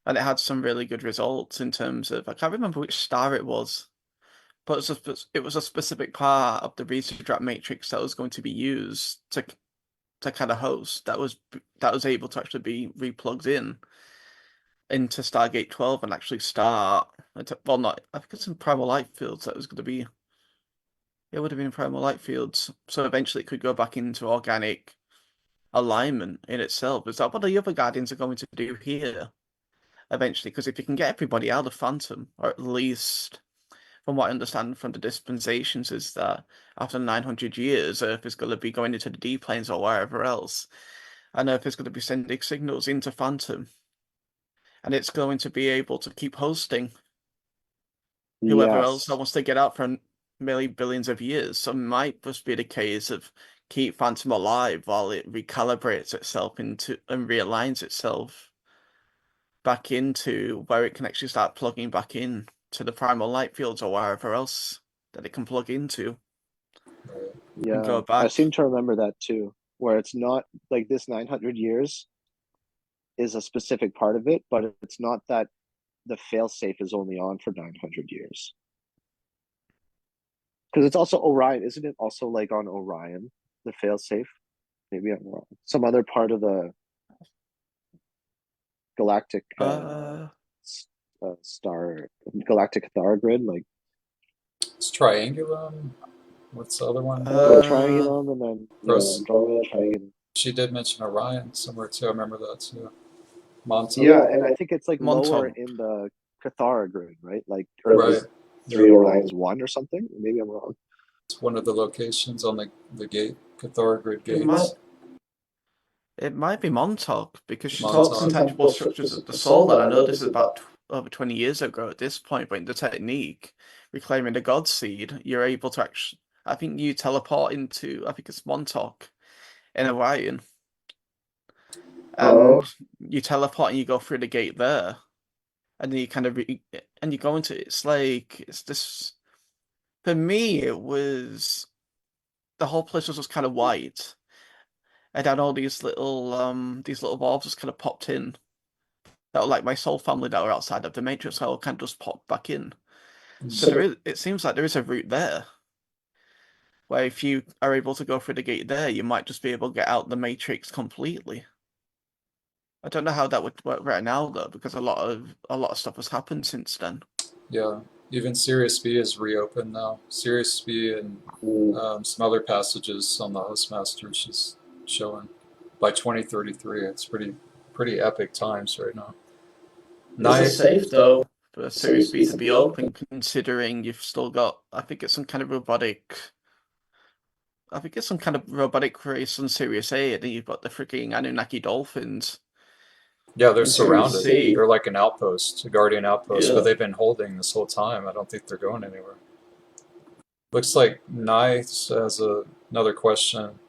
Speaker 3: And it had some really good results in terms of, I can't remember which star it was, but it was a specific part of the Beastidrak matrix that was going to be used to kind of host that was able to actually be replugged in into Stargate 12 and actually start. Well, not I think it's in Primal Light Fields that was going to be. It would have been in Primal Light Fields, so eventually it could go back into organic alignment in itself. Is that what the other Guardians are going to do here eventually? Because if you can get everybody out of Phantom, or at least from what I understand from the dispensations, is that after 900 years, Earth is going to be going into the D planes or wherever else, and Earth is going to be sending signals into Phantom, and it's going to be able to keep hosting whoever else that wants to get out for billions of years. So it might just be the case of keep Phantom alive while it recalibrates itself into and realigns itself back into where it can actually start plugging back in to the primal light fields or wherever else that it can plug into. And go back.
Speaker 5: I seem to remember that too, where it's not like this 900 years is a specific part of it, but it's not that the failsafe is only on for 900 years. Because it's also Orion, isn't it? Also like on Orion, the failsafe. Maybe I'm wrong. Some other part of the galactic star, galactic Kathara grid, like
Speaker 1: It's Triangulum. What's the other one?
Speaker 5: Triangulum, and then
Speaker 1: Andromeda,
Speaker 5: Triangulum.
Speaker 1: She did mention Orion somewhere too. I remember that too. Montauk.
Speaker 5: Yeah, and I think it's like lower in the Kathara grid, right? Like Earth 309's 1 or something. Maybe I'm wrong.
Speaker 1: It's one of the locations on the gate, Kathara grid gate.
Speaker 3: It might be Montauk because she talks intangible structures of the soul, and I know this is about over 20 years ago at this point, but in the technique, reclaiming the God Seed, you're able to actually, I think you teleport into, I think it's Montauk in Orion. And you teleport and you go through the gate there. And then you kind of, and you go into, it's this, for me, it was, the whole place was just kind of white. And then all these little orbs just kind of popped in. That were like my soul family that were outside of the Matrix, so I kind of just popped back in. So it seems like there is a route there, where if you are able to go through the gate there, you might just be able to get out the Matrix completely. I don't know how that would work right now though, because a lot of stuff has happened since then.
Speaker 1: Yeah, even Sirius B is reopened now. Sirius B and some other passages on the Hostmaster she's showing by 2033. It's pretty epic times right now.
Speaker 3: Is it safe though for Sirius B to be open, considering you've still got? I think it's some kind of robotic. I think it's some kind of robotic race on Sirius A, and then you've got the freaking Anunnaki dolphins.
Speaker 1: Yeah, they're surrounded. They're like an outpost, a guardian outpost, but they've been holding this whole time. I don't think they're going anywhere. Looks like Nice has another question.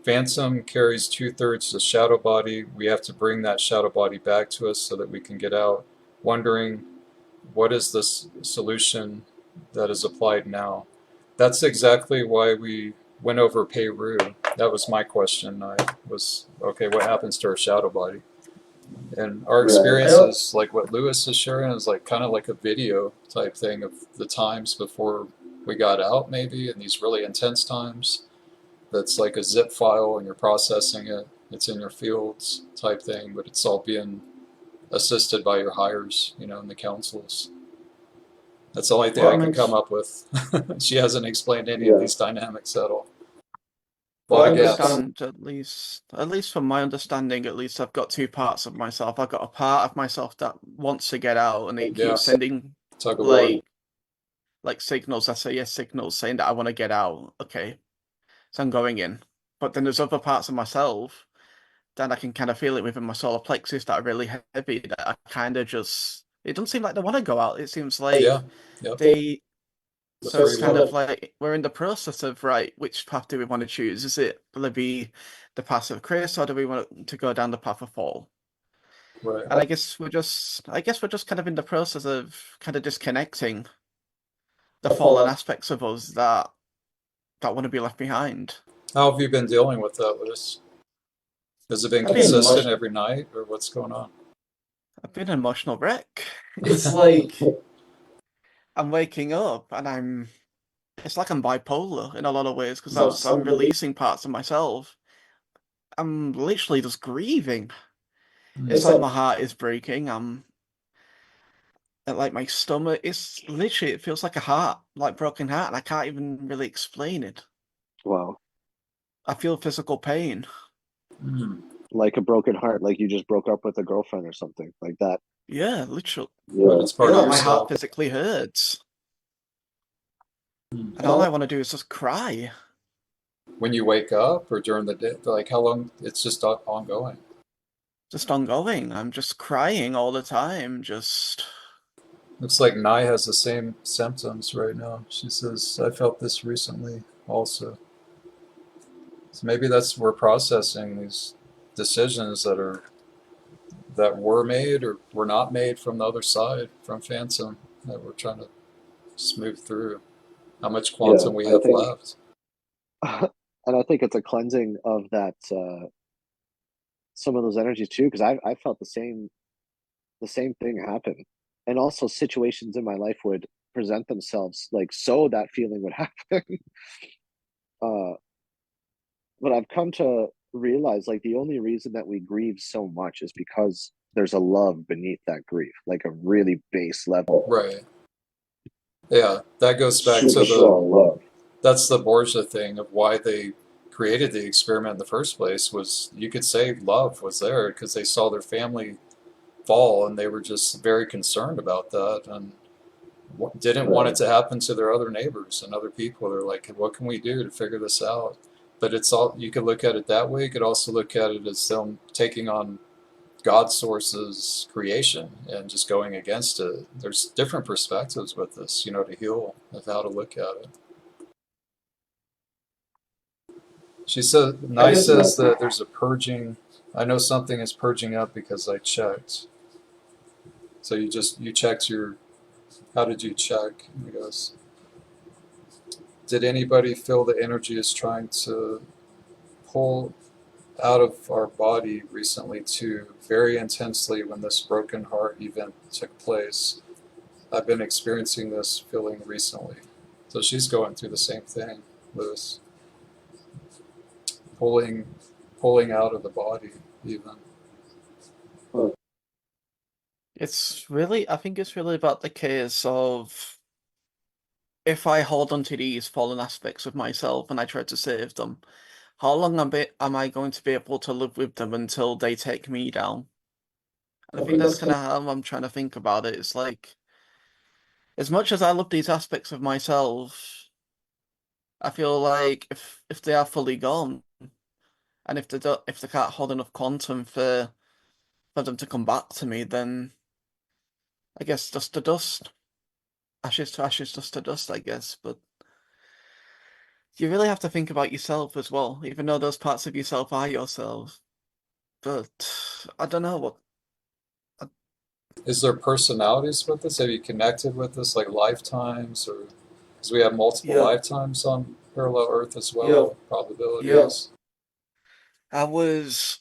Speaker 1: Phantom carries 2/3 the shadow body. We have to bring that shadow body back to us so that we can get out. Wondering, what is this solution that is applied now? That's exactly why we went over Peru. That was my question. Okay, what happens to our shadow body? And our experiences, like what Lewis is sharing, is like kind of like a video type thing of the times before we got out, maybe, in these really intense times. That's like a zip file and you're processing it. It's in your fields type thing, but it's all being assisted by your hires, in the councils. That's the only thing I can come up with. She hasn't explained any of these dynamics at all.
Speaker 3: Well, I understand, at least from my understanding, at least I've got two parts of myself. I've got a part of myself that wants to get out, and it keeps sending like signals, SAS signals saying that I want to get out. Okay, so I'm going in. But then there's other parts of myself that I can kind of feel it within my solar plexus that are really heavy, that I kind of just, it doesn't seem like they want to go out. It seems like
Speaker 1: The
Speaker 3: So it's
Speaker 1: free
Speaker 3: kind
Speaker 1: will.
Speaker 3: of like we're in the process of, right, which path do we want to choose? Is it going to be the path of Chris, or do we want to go down the path of fall?
Speaker 1: Right.
Speaker 3: And I guess we're just kind of in the process of kind of disconnecting the fallen aspects of us that want to be left behind.
Speaker 1: How have you been dealing with that, Lewis? Has it been
Speaker 3: I've been
Speaker 1: consistent every night, or what's going on?
Speaker 3: I've been an emotional wreck. It's like I'm waking up and it's like I'm bipolar in a lot of ways because I'm releasing parts of myself. I'm literally just grieving. It's like my heart is breaking. Like my stomach. It's literally, it feels like a heart, like broken heart, and I can't even really explain it.
Speaker 5: Wow.
Speaker 3: I feel physical pain.
Speaker 1: Mm.
Speaker 5: Like a broken heart, like you just broke up with a girlfriend or something like that.
Speaker 3: Yeah, literally.
Speaker 1: But it's part
Speaker 3: Yeah,
Speaker 1: of
Speaker 3: like my heart
Speaker 1: yourself.
Speaker 3: physically hurts,
Speaker 1: Mm.
Speaker 3: and all I want to do is just cry.
Speaker 1: When you wake up or during the day, like how long? It's just ongoing.
Speaker 3: Just ongoing. I'm just crying all the time. Just
Speaker 1: Looks like Nye has the same symptoms right now. She says, I felt this recently also. So maybe that's we're processing these decisions that were made or were not made from the other side, from Phantom, that we're trying to smooth through. How much quantum we have left.
Speaker 5: And I think it's a cleansing of that some of those energies too, because I felt the same thing happen, and also situations in my life would present themselves like so that feeling would happen. uh but I've come to realize like the only reason that we grieve so much is because there's a love beneath that grief, like a really base level.
Speaker 1: Right. Yeah, that goes back to
Speaker 5: Super strong love.
Speaker 1: that's the Borgia thing of why they created the experiment in the first place was you could say love was there because they saw their family fall and they were just very concerned about that and didn't want it to happen to their other neighbors and other people. They're like, what can we do to figure this out? But it's all you could look at it that way. You could also look at it as them taking on God source's creation and just going against it. There's different perspectives with this, to heal of how to look at it. She says, Nye says that there's a purging. I know something is purging up because I checked. So you checked your. How did you check? I guess. Did anybody feel the energy is trying to pull out of our body recently too, very intensely when this broken heart event took place? I've been experiencing this feeling recently. So she's going through the same thing, Lewis. Pulling out of the body even.
Speaker 3: I think it's really about the case of if I hold on to these fallen aspects of myself and I try to save them, how long am I going to be able to live with them until they take me down? And I think that's kind of how I'm trying to think about it. It's like, as much as I love these aspects of myself, I feel like if they are fully gone, and if they can't hold enough quantum for them to come back to me, then I guess dust to dust, ashes to ashes, dust to dust. I guess, but you really have to think about yourself as well, even though those parts of yourself are yourself. But I don't know what.
Speaker 1: Is there personalities with this? Have you connected with this like lifetimes or because we have multiple lifetimes on parallel Earth as well, probabilities.
Speaker 3: I was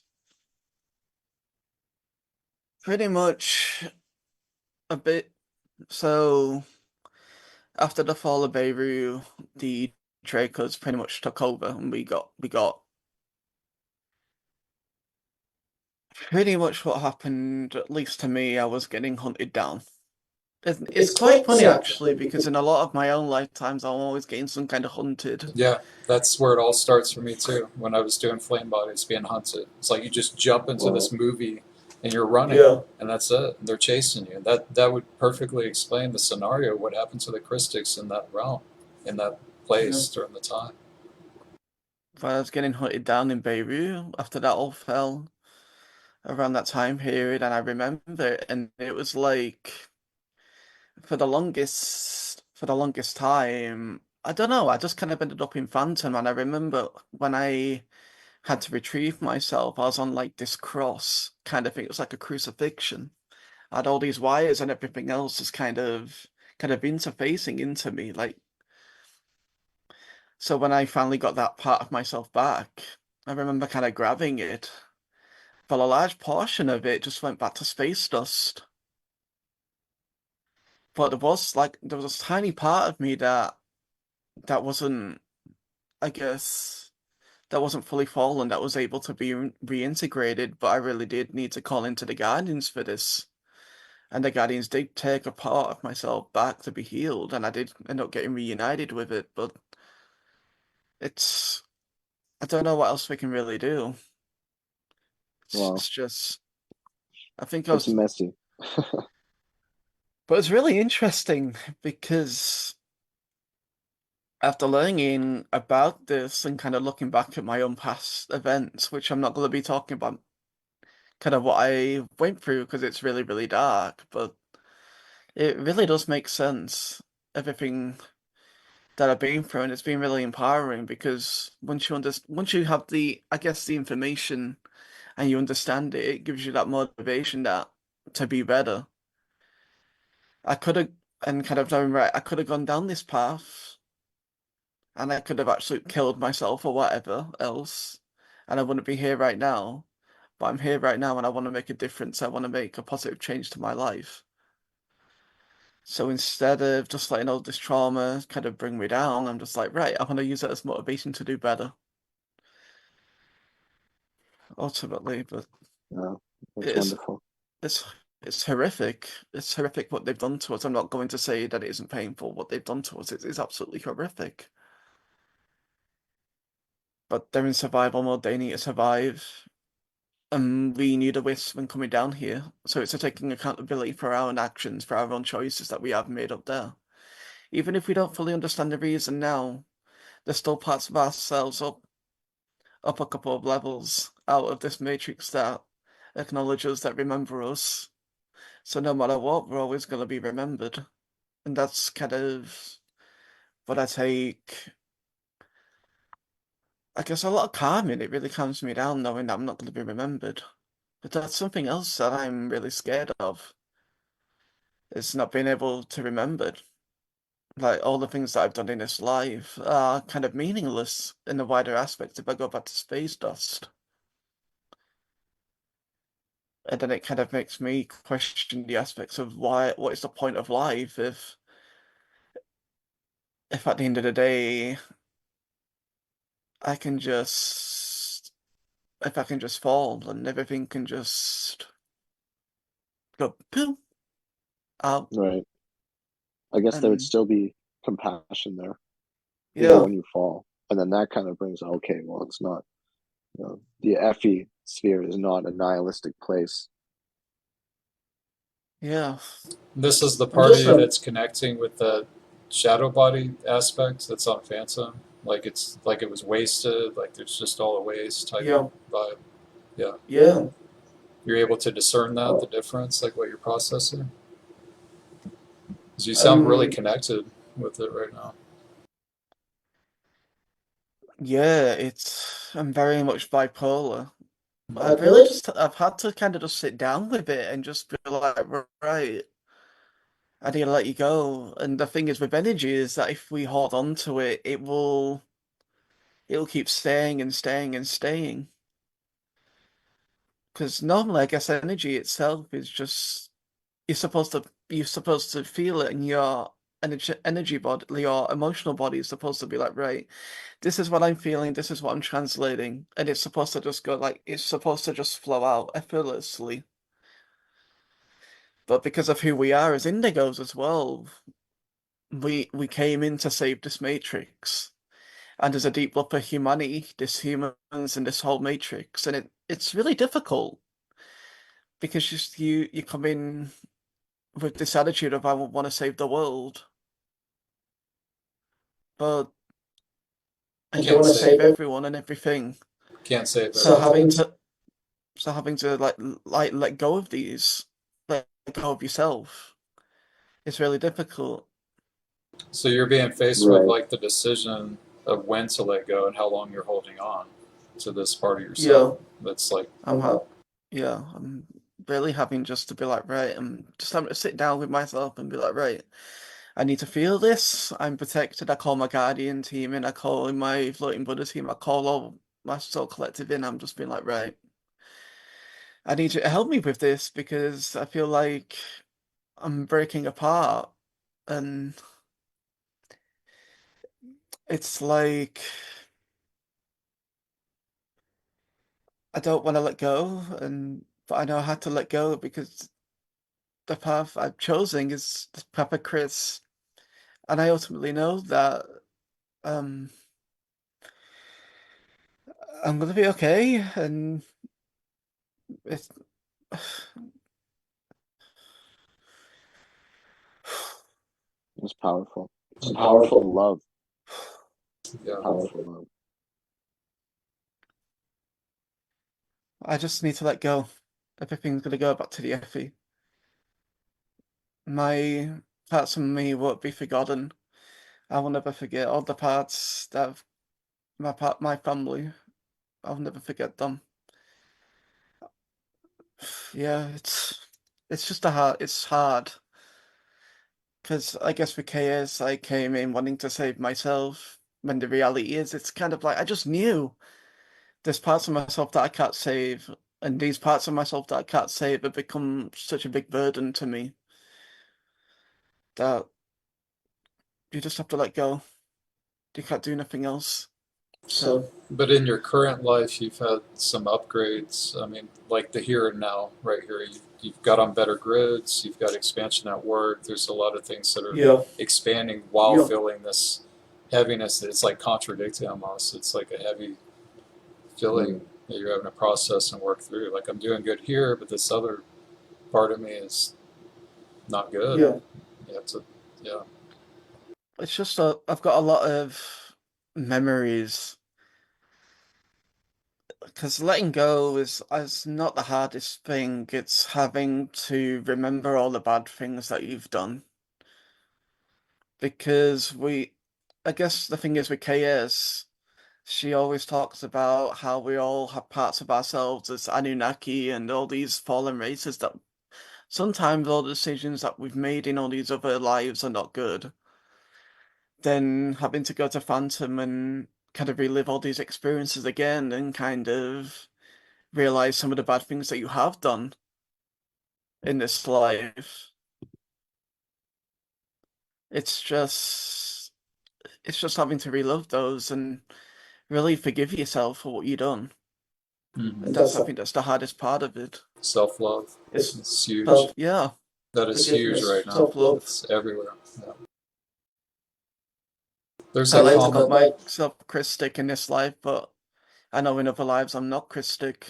Speaker 3: pretty much a bit so after the fall of Beirut, the Dracos pretty much took over, and we got pretty much what happened. At least to me, I was getting hunted down. It's quite funny actually because in a lot of my own lifetimes, I'm always getting some kind of hunted.
Speaker 1: Yeah, that's where it all starts for me too. When I was doing flame bodies, being hunted, it's like you just jump into this movie and you're running, and that's it. And they're chasing you. That would perfectly explain the scenario. What happened to the Krystics in that realm, in that place during the time.
Speaker 3: But I was getting hunted down in Beirut after that all fell around that time period, and I remember it, and it was like for for the longest time, I don't know, I just kind of ended up in Phantom, and I remember when I had to retrieve myself, I was on like this cross kind of thing. It was like a crucifixion. I had all these wires and everything else just kind of interfacing into me. Like, so when I finally got that part of myself back, I remember kind of grabbing it, but a large portion of it just went back to space dust. But there was a tiny part of me that wasn't, I guess, that wasn't fully fallen, that was able to be reintegrated, but I really did need to call into the Guardians for this. And the Guardians did take a part of myself back to be healed, and I did end up getting reunited with it, but it's, I don't know what else we can really do.
Speaker 5: Well,
Speaker 3: It's just, I think
Speaker 5: it's messy.
Speaker 3: but it's really interesting because after learning about this and kind of looking back at my own past events, which I'm not going to be talking about kind of what I went through because it's really, really dark, but it really does make sense, everything that I've been through, and it's been really empowering because once you have the, I guess, the information and you understand it, it gives you that motivation that to be better. I could have, and kind of knowing, right, I could have gone down this path and I could have actually killed myself or whatever else, and I wouldn't be here right now. But I'm here right now and I want to make a difference. I want to make a positive change to my life. So instead of just letting all this trauma kind of bring me down, I'm just like, right, I want to use it as motivation to do better, ultimately. But
Speaker 5: Yeah, that's
Speaker 3: it's
Speaker 5: wonderful.
Speaker 3: it's it's horrific. It's horrific what they've done to us. I'm not going to say that it isn't painful. What they've done to us is absolutely horrific. But they're in survival mode. They need to survive. And we need a wisp when coming down here. So it's a taking accountability for our own actions, for our own choices that we have made up there. Even if we don't fully understand the reason now, there's still parts of ourselves up a couple of levels out of this matrix that acknowledge us, that remember us. So no matter what, we're always going to be remembered. And that's kind of what I take, I guess, a lot of calm in. It really calms me down knowing that I'm not going to be remembered. But that's something else that I'm really scared of, is not being able to remember. Like, all the things that I've done in this life are kind of meaningless in the wider aspect if I go back to space dust. And then it kind of makes me question the aspects of what is the point of life if at the end of the day I can just if I can just fall and everything can just go poof out.
Speaker 5: Right. I guess there would
Speaker 3: And
Speaker 5: still be compassion there, even
Speaker 3: yeah,
Speaker 5: when you fall. And then that kind of brings, okay, well, it's not, the Effie sphere is not a nihilistic place.
Speaker 3: yeah.
Speaker 1: This is the
Speaker 3: I'm
Speaker 1: part of
Speaker 3: just
Speaker 1: you that's connecting with the shadow body aspect that's on Phantom. Like it's like it was wasted, like there's just all a waste type
Speaker 3: yeah,
Speaker 1: vibe. Yeah.
Speaker 3: yeah.
Speaker 1: You're able to discern that, the difference, like what you're processing? Because you sound really
Speaker 3: Um
Speaker 1: connected with it right now.
Speaker 3: yeah, it's I'm very much bipolar. I've really just I've had to kind of just sit down with it and just be like, right, I need to let you go. And the thing is with energy is that if we hold on to it, it'll keep staying and staying and staying. Because normally, I guess energy itself is just you're supposed to feel it, and your energy body, your emotional body is supposed to be like, right, this is what I'm feeling, this is what I'm translating, and it's supposed to just go like it's supposed to just flow out effortlessly. But because of who we are as indigos as well, we came in to save this matrix. And there's a deep love for humanity, this humans and this whole matrix, and it's really difficult because just you come in with this attitude of I want to save the world, but and you
Speaker 1: Can't
Speaker 3: want to
Speaker 1: say
Speaker 3: save everyone and everything.
Speaker 1: can't say
Speaker 3: So
Speaker 1: that.
Speaker 3: having to like let go of these, let go of yourself, it's really difficult.
Speaker 1: So you're being faced with
Speaker 5: Right.
Speaker 1: like the decision of when to let go and how long you're holding on to this part of yourself. That's like,
Speaker 3: I'm really having just to be like, right, I'm just having to sit down with myself and be like, right, I need to feel this. I'm protected. I call my guardian team in. I call in my floating Buddha team. I call all my soul collective in. I'm just being like, right, I need you to help me with this because I feel like I'm breaking apart, and it's like I don't want to let go, but I know I had to let go because the path I'm choosing is the path of Chris, and I ultimately know that um I'm gonna be okay, and it's
Speaker 5: It's powerful. It's powerful love.
Speaker 1: yeah.
Speaker 5: Powerful love.
Speaker 3: I just need to let go. Everything's gonna go back to the Effie. My parts of me won't be forgotten. I will never forget all the parts that my family. I'll never forget them. Yeah, it's just it's hard because I guess with KS I came in wanting to save myself when the reality is it's kind of like I just knew there's parts of myself that I can't save, and these parts of myself that I can't save have become such a big burden to me that you just have to let go. You can't do nothing else. So
Speaker 1: But in your current life, you've had some upgrades. I mean, like the here and now, right here, you've got on better grids, you've got expansion at work. There's a lot of things that are expanding while feeling this heaviness that it's like contradicting almost. It's like a heavy feeling that you're having to process and work through. Like, I'm doing good here, but this other part of me is not good. Yeah, yeah.
Speaker 3: it's just I've got a lot of memories because letting go is not the hardest thing. It's having to remember all the bad things that you've done. Because I guess the thing is with KS, she always talks about how we all have parts of ourselves as Anunnaki and all these fallen races that sometimes all the decisions that we've made in all these other lives are not good. Then having to go to Phantom and kind of relive all these experiences again and kind of realize some of the bad things that you have done in this life. It's just having to relive those and really forgive yourself for what you've done.
Speaker 1: Mm-hmm.
Speaker 3: And I think that's the hardest part of it.
Speaker 1: Self love.
Speaker 3: It's
Speaker 1: It's huge.
Speaker 3: yeah.
Speaker 1: That is huge right now.
Speaker 3: Self-love.
Speaker 1: It's everywhere. Yeah. There's
Speaker 3: I
Speaker 1: a
Speaker 3: like to call
Speaker 1: comment.
Speaker 3: myself Krystic in this life, but I know in other lives I'm not Krystic.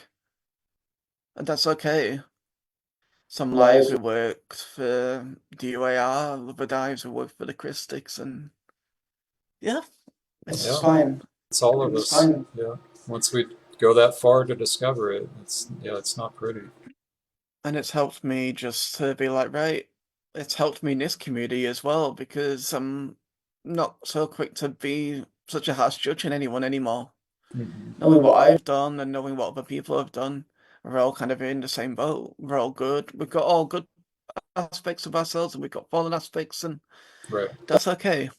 Speaker 3: And that's okay. Some lives we worked for the UAR, other lives we worked for the Krystics, and yeah, it's
Speaker 1: Yeah.
Speaker 3: fine.
Speaker 1: It's all of
Speaker 3: It's
Speaker 1: us.
Speaker 3: fine.
Speaker 1: Yeah. Once we go that far to discover it, it's not pretty.
Speaker 3: And it's helped me just to be like, right, it's helped me in this community as well because I'm not so quick to be such a harsh judge on anyone anymore.
Speaker 1: Mm-hmm.
Speaker 3: Knowing what I've done and knowing what other people have done, we're all kind of in the same boat. We're all good. We've got all good aspects of ourselves and we've got fallen aspects, and
Speaker 1: Right.
Speaker 3: that's okay,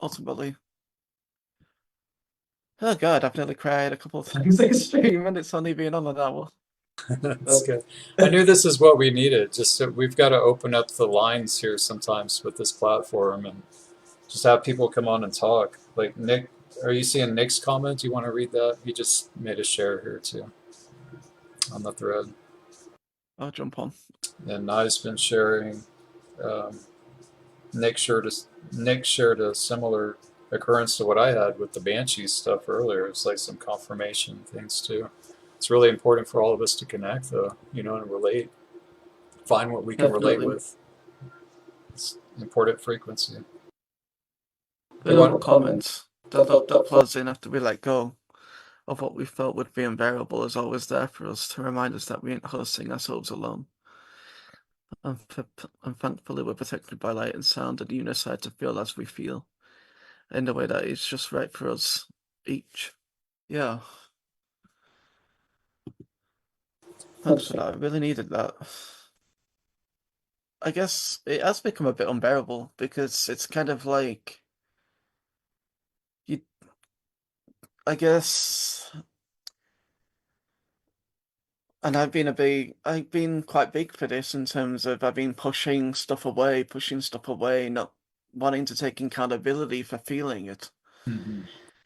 Speaker 3: ultimately. Oh God, I've nearly cried a couple of times this stream and it's only been on an hour.
Speaker 1: That's good. I knew this is what we needed. Just so we've got to open up the lines here sometimes with this platform and just have people come on and talk. Like Nick, are you seeing Nick's comment? Do you want to read that? He just made a share here too on the thread.
Speaker 3: I'll jump on.
Speaker 1: And Nai's been sharing. Um, Nick shared a similar occurrence to what I had with the Banshee stuff earlier. It's like some confirmation things too. It's really important for all of us to connect, though, and relate. Find what we can relate with. It's important frequency.
Speaker 3: The comments that floods in after we let go of what we felt would be unbearable is always there for us to remind us that we ain't hosting ourselves alone. And thankfully we're protected by light and sound and unified to feel as we feel in the way that is just right for us each. Yeah. Thanks for that. I really needed that. I guess it has become a bit unbearable because it's kind of like you. I guess, and I've been quite big for this in terms of I've been pushing stuff away, not wanting to take accountability for feeling it.
Speaker 1: Mm-hmm.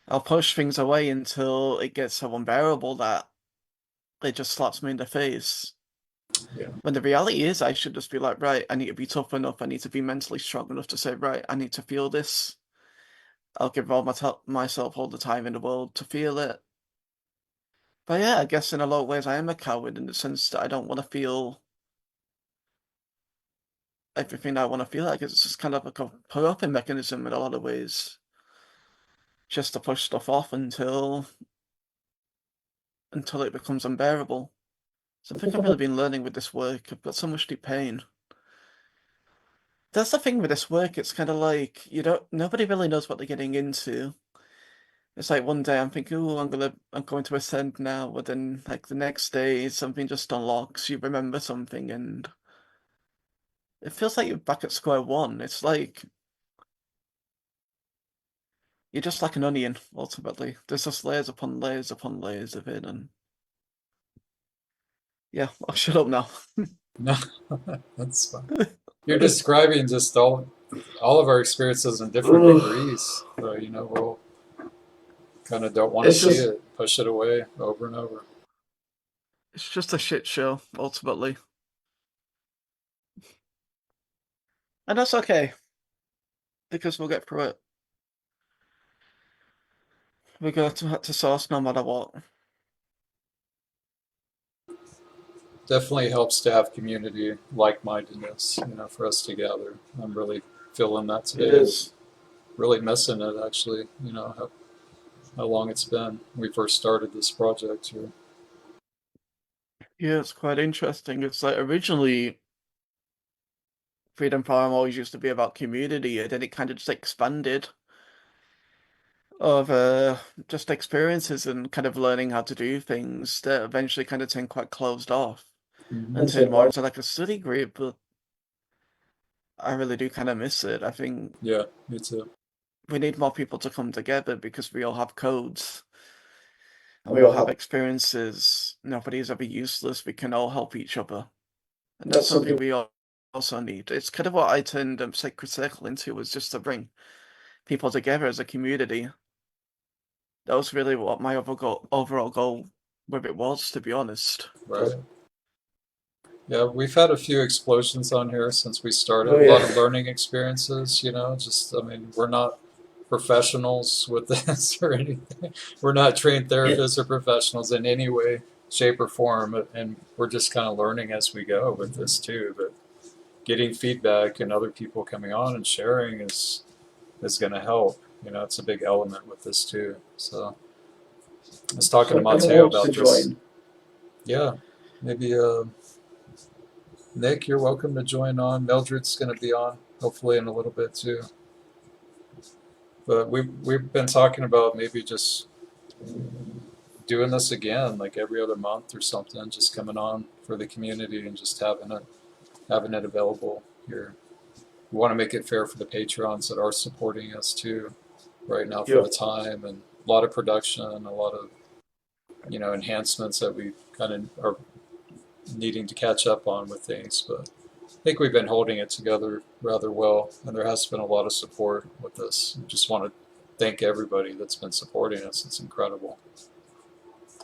Speaker 3: I'll push things away until it gets so unbearable that it just slaps me in the face.
Speaker 1: Yeah.
Speaker 3: When the reality is, I should just be like, right, I need to be tough enough. I need to be mentally strong enough to say, right, I need to feel this. I'll give myself all the time in the world to feel it. But yeah, I guess in a lot of ways I am a coward in the sense that I don't want to feel everything I want to feel like. It's just kind of like a coping mechanism in a lot of ways. Just to push stuff off until it becomes unbearable. So I think I've really been learning with this work. I've got so much deep pain. That's the thing with this work, it's kind of like nobody really knows what they're getting into. It's like one day I'm thinking, oh, I'm going to ascend now, but then like the next day something just unlocks, you remember something, and it feels like you're back at square one. It's like you're just like an onion, ultimately. There's just layers upon layers upon layers of it, and yeah, I'll shut up now.
Speaker 1: No, that's fine. You're describing just all of our experiences in different degrees. So, we'll kind of don't want to see it, push it away over and over.
Speaker 3: It's just a shit show, ultimately. And that's okay, because we'll get through it. We're going to have to source no matter what.
Speaker 1: Definitely helps to have community, like-mindedness, for us to gather. I'm really feeling that today.
Speaker 3: It is.
Speaker 1: Really missing it, actually, how long it's been. We first started this project here.
Speaker 3: Yeah, it's quite interesting. It's like originally Freedom Forum always used to be about community, and then it kind of just expanded of just experiences and kind of learning how to do things that eventually kind of turned quite closed off and turned more into like a study group. But I really do kind of miss it. I think
Speaker 1: Yeah, me too.
Speaker 3: we need more people to come together because we all have codes and we all have experiences. Nobody's ever useless. We can all help each other. And that's something we also need. It's kind of what I turned Sacred Circle into, was just to bring people together as a community. That was really what my overall goal with it was, to be honest.
Speaker 1: Right. Yeah, we've had a few explosions on here since we started. A lot of learning experiences, we're not professionals with this or anything. We're not trained therapists or professionals in any way, shape, or form. And we're just kind of learning as we go with this too. But getting feedback and other people coming on and sharing is going to help. It's a big element with this too. So I was talking to Mateo about just, yeah, maybe Nick, you're welcome to join on. Mildred's going to be on, hopefully in a little bit too. But we've been talking about maybe just doing this again, like every other month or something, just coming on for the community and just having it available here. We want to make it fair for the Patreons that are supporting us too right now for the time, and a lot of production, a lot of enhancements that we kind of are needing to catch up on with things, but I think we've been holding it together rather well, and there has been a lot of support with this. I just want to thank everybody that's been supporting us. It's incredible.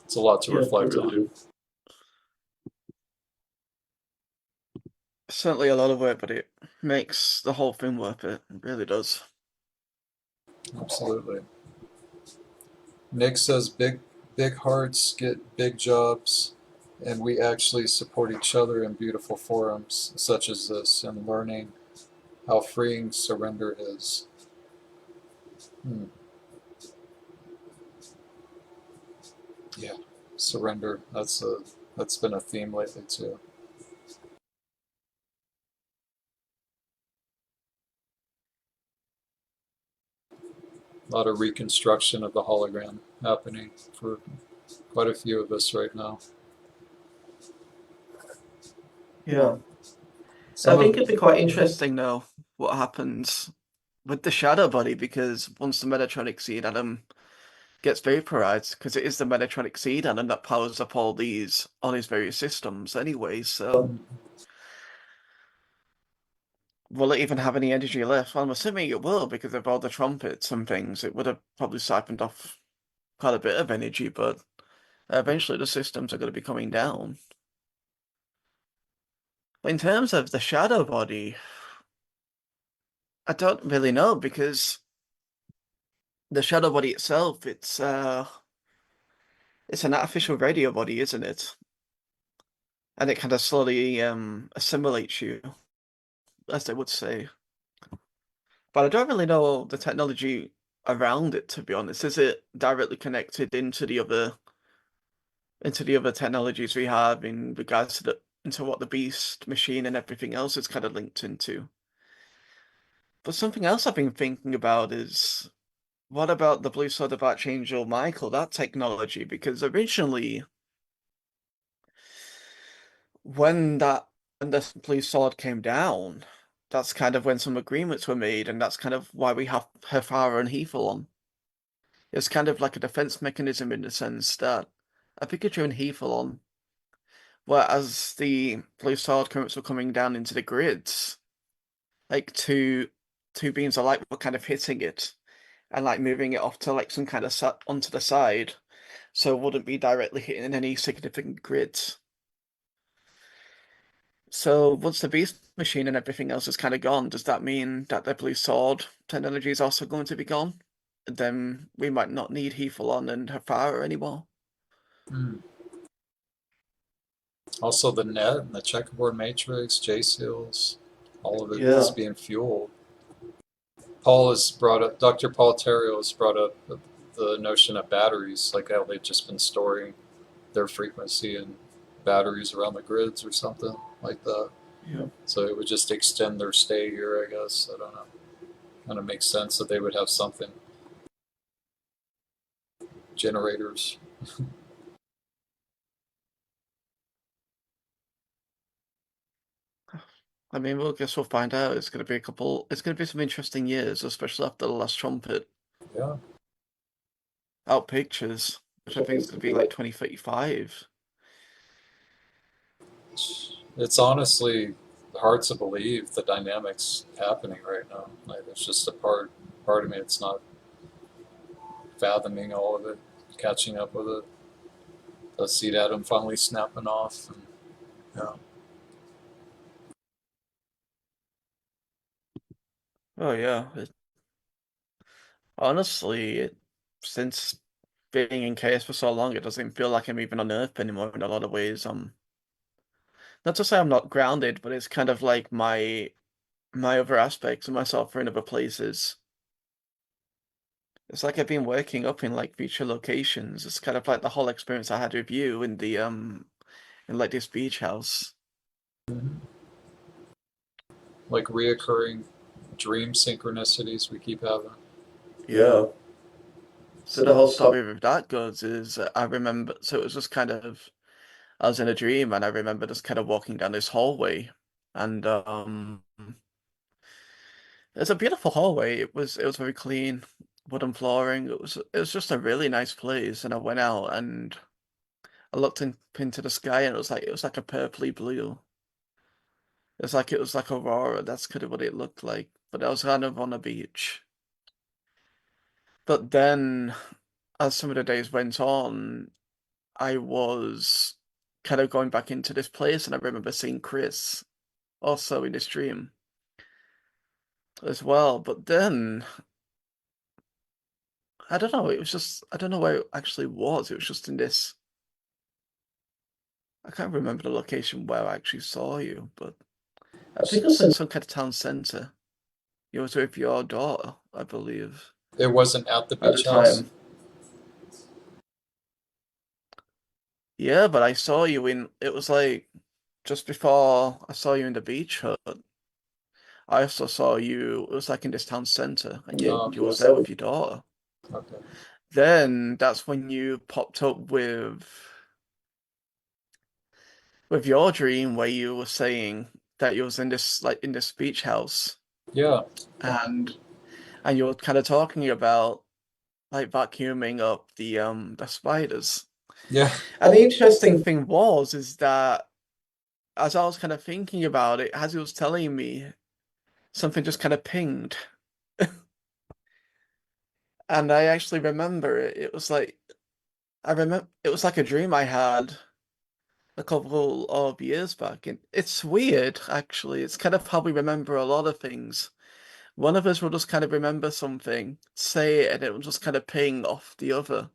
Speaker 1: It's a lot to reflect on.
Speaker 3: Certainly a lot of work, but it makes the whole thing worth it. It really does.
Speaker 1: Absolutely. Nick says big hearts get big jobs, and we actually support each other in beautiful forums such as this and learning how freeing surrender is. Yeah, surrender. That's been a theme lately too. A lot of reconstruction of the hologram happening for quite a few of us right now.
Speaker 3: Yeah.
Speaker 1: Some
Speaker 3: I think
Speaker 1: of
Speaker 3: it'd be quite interesting though what happens with the shadow body, because once the Metatronic seed atom gets vaporized, because it is the Metatronic seed atom that powers up all these various systems anyway, so will it even have any energy left? Well, I'm assuming it will, because of all the trumpets and things. It would have probably siphoned off quite a bit of energy, but eventually the systems are going to be coming down. But in terms of the shadow body, I don't really know, because the shadow body itself, it's an artificial radio body, isn't it? And it kind of slowly assimilates you, as they would say. But I don't really know the technology around it, to be honest. Is it directly connected into the other technologies we have in regards to into what the beast machine and everything else is kind of linked into? But something else I've been thinking about is, what about the Blue Sword of Archangel Michael, that technology? Because originally, when the Blue Sword came down, that's kind of when some agreements were made, and that's kind of why we have Hafara and Hephalon. It's kind of like a defense mechanism in the sense that a Pikachu and Hephalon, whereas the Blue Sword currents were coming down into the grids, like two beams of light were kind of hitting it and like moving it off to like some kind of onto the side, so it wouldn't be directly hitting any significant grids. So once the beast machine and everything else is kind of gone, does that mean that the blue sword technology is also going to be gone? Then we might not need Hephalon and Hafara anymore.
Speaker 1: also the net and the checkerboard matrix, J seals, all of it
Speaker 3: Yeah.
Speaker 1: is being fueled. Paul has brought up, Dr. Paul Terrio has brought up the notion of batteries, like how they've just been storing their frequency in batteries around the grids or something like that.
Speaker 3: Yeah.
Speaker 1: So it would just extend their stay here, I guess. I don't know. Kind of makes sense that they would have something. Generators.
Speaker 3: I mean, guess we'll find out. It's going to be some interesting years, especially after the last trumpet
Speaker 1: Yeah.
Speaker 3: out pictures, which I think is going to be like 2035.
Speaker 1: It's honestly hard to believe the dynamics happening right now. Like, it's just a part of me. It's not fathoming all of it, catching up with it. The seed atom finally snapping off. And, yeah.
Speaker 3: Oh yeah. Honestly, since being in chaos for so long, it doesn't feel like I'm even on Earth anymore in a lot of ways. Not to say I'm not grounded, but it's kind of like my other aspects of myself are in other places. It's like I've been working up in like future locations. It's kind of like the whole experience I had with you in the in like this beach house.
Speaker 1: Like reoccurring dream synchronicities we keep having.
Speaker 3: Yeah. So the whole story with that goes is I remember, so it was just kind of, I was in a dream and I remember just kind of walking down this hallway, and it's a beautiful hallway. It was very clean, wooden flooring. It was just a really nice place, and I went out and I looked into the sky, and it was like a purpley blue. It was like aurora. That's kind of what it looked like. But I was kind of on a beach. But then, as some of the days went on, I was kind of going back into this place, and I remember seeing Chris also in this dream as well. But then, I don't know, it was just, I don't know where it actually was. It was just in this, I can't remember the location where I actually saw you, but I think it was in some kind of town centre. You was with your daughter, I believe,
Speaker 1: It wasn't at the
Speaker 3: at the
Speaker 1: beach house.
Speaker 3: time. Yeah, but I saw you it was like just before I saw you in the beach hut. I also saw you, it was like in this town centre, and you was there with your daughter.
Speaker 1: Okay.
Speaker 3: Then that's when you popped up with your dream where you were saying that you was in this beach house,
Speaker 1: Yeah.
Speaker 3: and you were kind of talking about like vacuuming up the spiders.
Speaker 1: Yeah.
Speaker 3: And the interesting thing is that as I was kind of thinking about it, as he was telling me, something just kind of pinged. And I actually remember it. It was like I remember it was like a dream I had a couple of years back. And it's weird, actually. It's kind of how we remember a lot of things. One of us will just kind of remember something, say it, and it will just kind of ping off the other.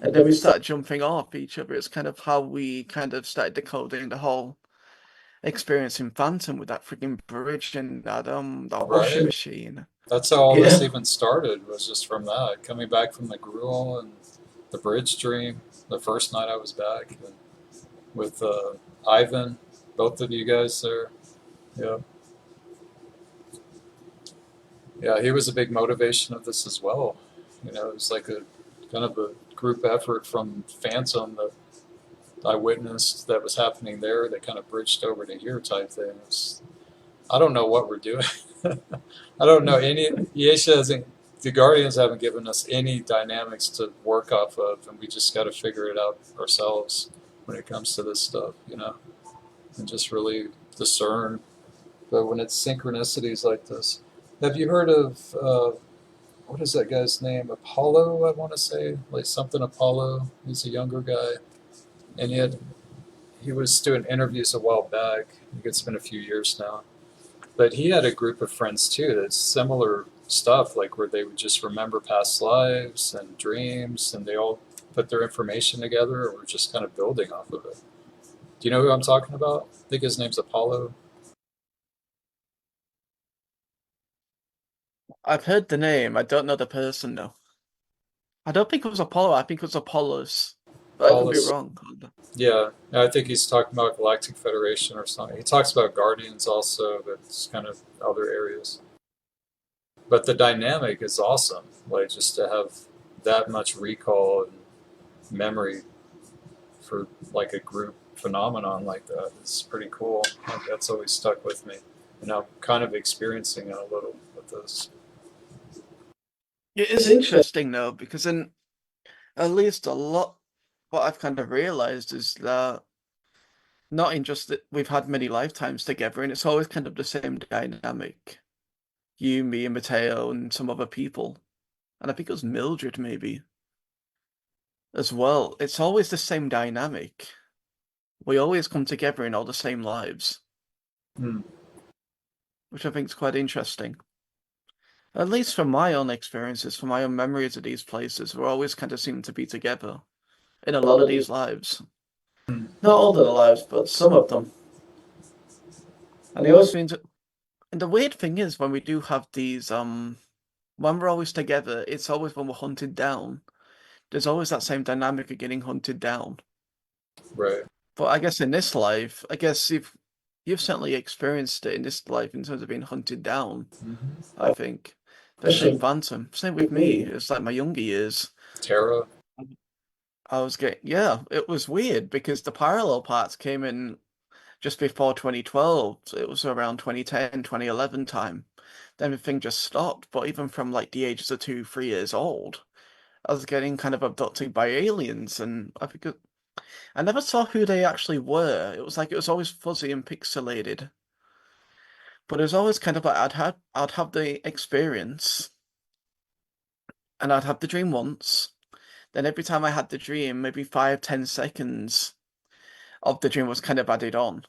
Speaker 3: And then we start jumping off each other. It's kind of how we kind of started decoding the whole experience in Phantom with that freaking bridge and that washing
Speaker 1: Right.
Speaker 3: machine.
Speaker 1: That's how all this
Speaker 3: Yeah.
Speaker 1: even started, was just from that. Coming back from the gruel and the bridge dream, the first night I was back, and with Ivan, both of you guys there. Yeah. Yeah, he was a big motivation of this as well. You know, it was like a kind of a group effort from Phantom that I witnessed that was happening there that kind of bridged over to here type thing. I don't know what we're doing. I don't know any. Yesha hasn't. The Guardians haven't given us any dynamics to work off of, and we just got to figure it out ourselves when it comes to this stuff, you know, and just really discern. But when it's synchronicities like this, have you heard of what is that guy's name? Apollo, I want to say, like something Apollo. He's a younger guy, and he was doing interviews a while back. I think it's been a few years now. But he had a group of friends too that's similar stuff, like where they would just remember past lives and dreams, and they all put their information together and were just kind of building off of it. Do you know who I'm talking about? I think his name's Apollo.
Speaker 3: I've heard the name. I don't know the person though. I don't think it was Apollo. I think it was Apollos. But I could be
Speaker 1: Apollos.
Speaker 3: wrong.
Speaker 1: Yeah, I think he's talking about Galactic Federation or something. He talks about Guardians also, but it's kind of other areas. But the dynamic is awesome. Like just to have that much recall and memory for like a group phenomenon like that is pretty cool. Like, that's always stuck with me, and I'm kind of experiencing it a little with this.
Speaker 3: It is interesting though, because in at least a lot, what I've kind of realized is that not in just that we've had many lifetimes together, and it's always kind of the same dynamic. You, me, and Mateo, and some other people. And I think it was Mildred, maybe, as well. It's always the same dynamic. We always come together in all the same lives,
Speaker 1: Hmm.
Speaker 3: which I think is quite interesting. At least from my own experiences, from my own memories of these places, we always kind of seem to be together in a lot of these lives. Not all of the lives, but some of them. And they always seem to. And the weird thing is, when we do have these, when we're always together, it's always when we're hunted down. There's always that same dynamic of getting hunted down.
Speaker 1: Right.
Speaker 3: But I guess in this life, I guess you've certainly experienced it in this life in terms of being hunted down,
Speaker 1: Mm-hmm.
Speaker 3: I think. Especially in Phantom. Same with me. It's like my younger years.
Speaker 1: Terra.
Speaker 3: I was getting, yeah, it was weird because the parallel parts came in just before 2012. So it was around 2010, 2011 time. Then everything just stopped. But even from like the ages of 2, 3 years old, I was getting kind of abducted by aliens, and I think I never saw who they actually were. It was like it was always fuzzy and pixelated. But it was always kind of like I'd have the experience and I'd have the dream once. Then every time I had the dream, maybe 5, 10 seconds of the dream was kind of added on.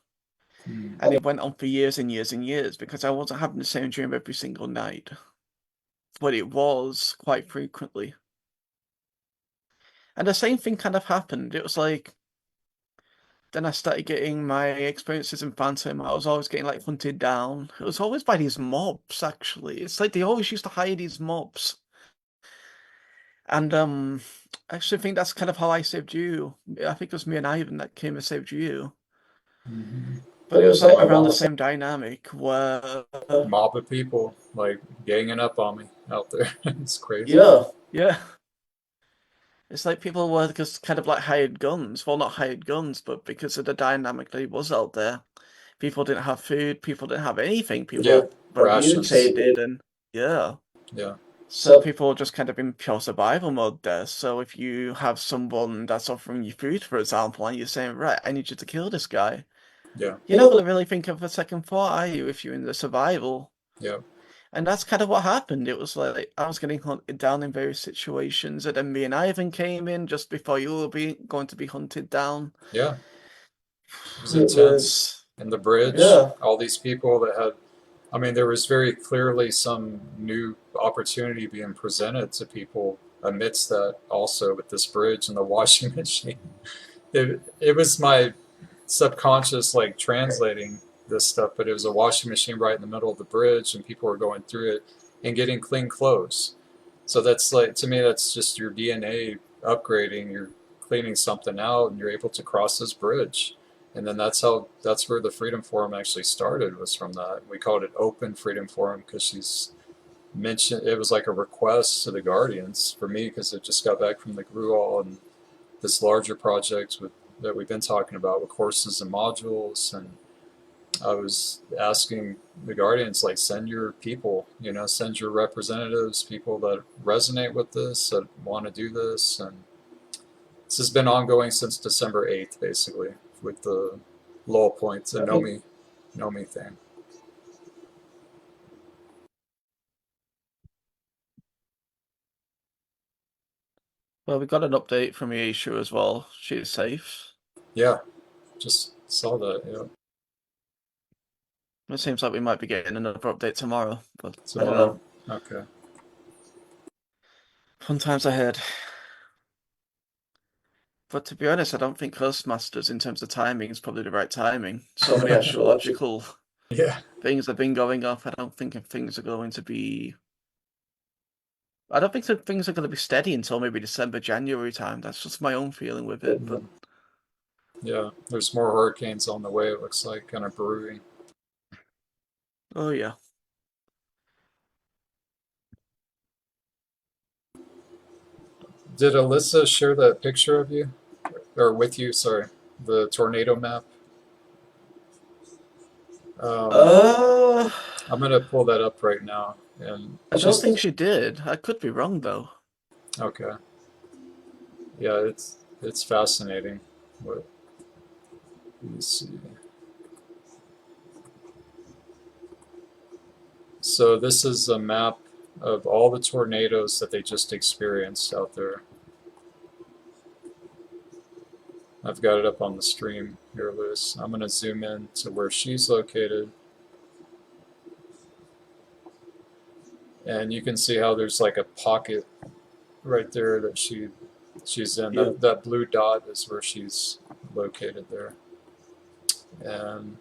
Speaker 1: Mm.
Speaker 3: And it went on for years and years and years because I wasn't having the same dream every single night. But it was quite frequently. And the same thing kind of happened. It was like then I started getting my experiences in Phantom. I was always getting like hunted down. It was always by these mobs, actually. It's like they always used to hire these mobs. And I actually think that's kind of how I saved you. I think it was me and Ivan that came and saved you.
Speaker 1: Mm-hmm.
Speaker 3: But it was like around the same dynamic where
Speaker 1: Mob of people like ganging up on me out there. It's crazy.
Speaker 3: yeah, yeah. It's like people were just kind of like hired guns. Well, not hired guns, but because of the dynamic that was out there, people didn't have food, people didn't have anything,
Speaker 1: Yeah,
Speaker 3: people were
Speaker 1: rations.
Speaker 3: mutated, and yeah.
Speaker 1: Yeah,
Speaker 3: So people just kind of in pure survival mode there. So if you have someone that's offering you food, for example, and you're saying, right, I need you to kill this guy,
Speaker 1: yeah,
Speaker 3: you're not going to really think of a second thought, are you, if you're in the survival?
Speaker 1: yeah,
Speaker 3: And that's kind of what happened. It was like I was getting hunted down in various situations, and then me and Ivan came in just before you were going to be hunted down.
Speaker 1: yeah. It was
Speaker 3: It
Speaker 1: intense.
Speaker 3: was,
Speaker 1: And the bridge,
Speaker 3: yeah,
Speaker 1: all these people that had, I mean, there was very clearly some new opportunity being presented to people amidst that also with this bridge and the washing machine. It was my subconscious like translating this stuff, but it was a washing machine right in the middle of the bridge and people were going through it and getting clean clothes. So that's like, to me, that's just your DNA upgrading. You're cleaning something out and you're able to cross this bridge. And then that's where the Freedom Forum actually started, was from that. We called it Open Freedom Forum because she's mentioned, it was like a request to the Guardians for me because I just got back from the Gruol and this larger project that we've been talking about with courses and modules. And I was asking the Guardians, like, send your people, send your representatives, people that resonate with this, that want to do this. And this has been ongoing since December 8th, basically, with the lull points and know me thing.
Speaker 3: well, we got an update from Aisha as well. She is safe.
Speaker 1: Yeah, just saw that. Yeah.
Speaker 3: It seems like we might be getting another update tomorrow, but I don't
Speaker 1: Tomorrow.
Speaker 3: know.
Speaker 1: Okay.
Speaker 3: Fun times ahead. But to be honest, I don't think Ghostmasters, in terms of timing, is probably the right timing. So many astrological
Speaker 1: Yeah.
Speaker 3: things have been going off. I don't think things are going to be. I don't think that things are going to be steady until maybe December, January time. That's just my own feeling with it. But
Speaker 1: Yeah, there's more hurricanes on the way, it looks like, kind of brewing.
Speaker 3: oh yeah,
Speaker 1: Did Alyssa share that picture of you? Or with you, sorry. The tornado map?
Speaker 3: uh,
Speaker 1: I'm going to pull that up right now. And
Speaker 3: I don't think she did. I could be wrong though.
Speaker 1: Okay. Yeah, it's fascinating. What, let me see. So this is a map of all the tornadoes that they just experienced out there. I've got it up on the stream here, Liz. I'm going to zoom in to where she's located. And you can see how there's like a pocket right there that she's in.
Speaker 3: Yeah.
Speaker 1: That blue dot is where she's located there. And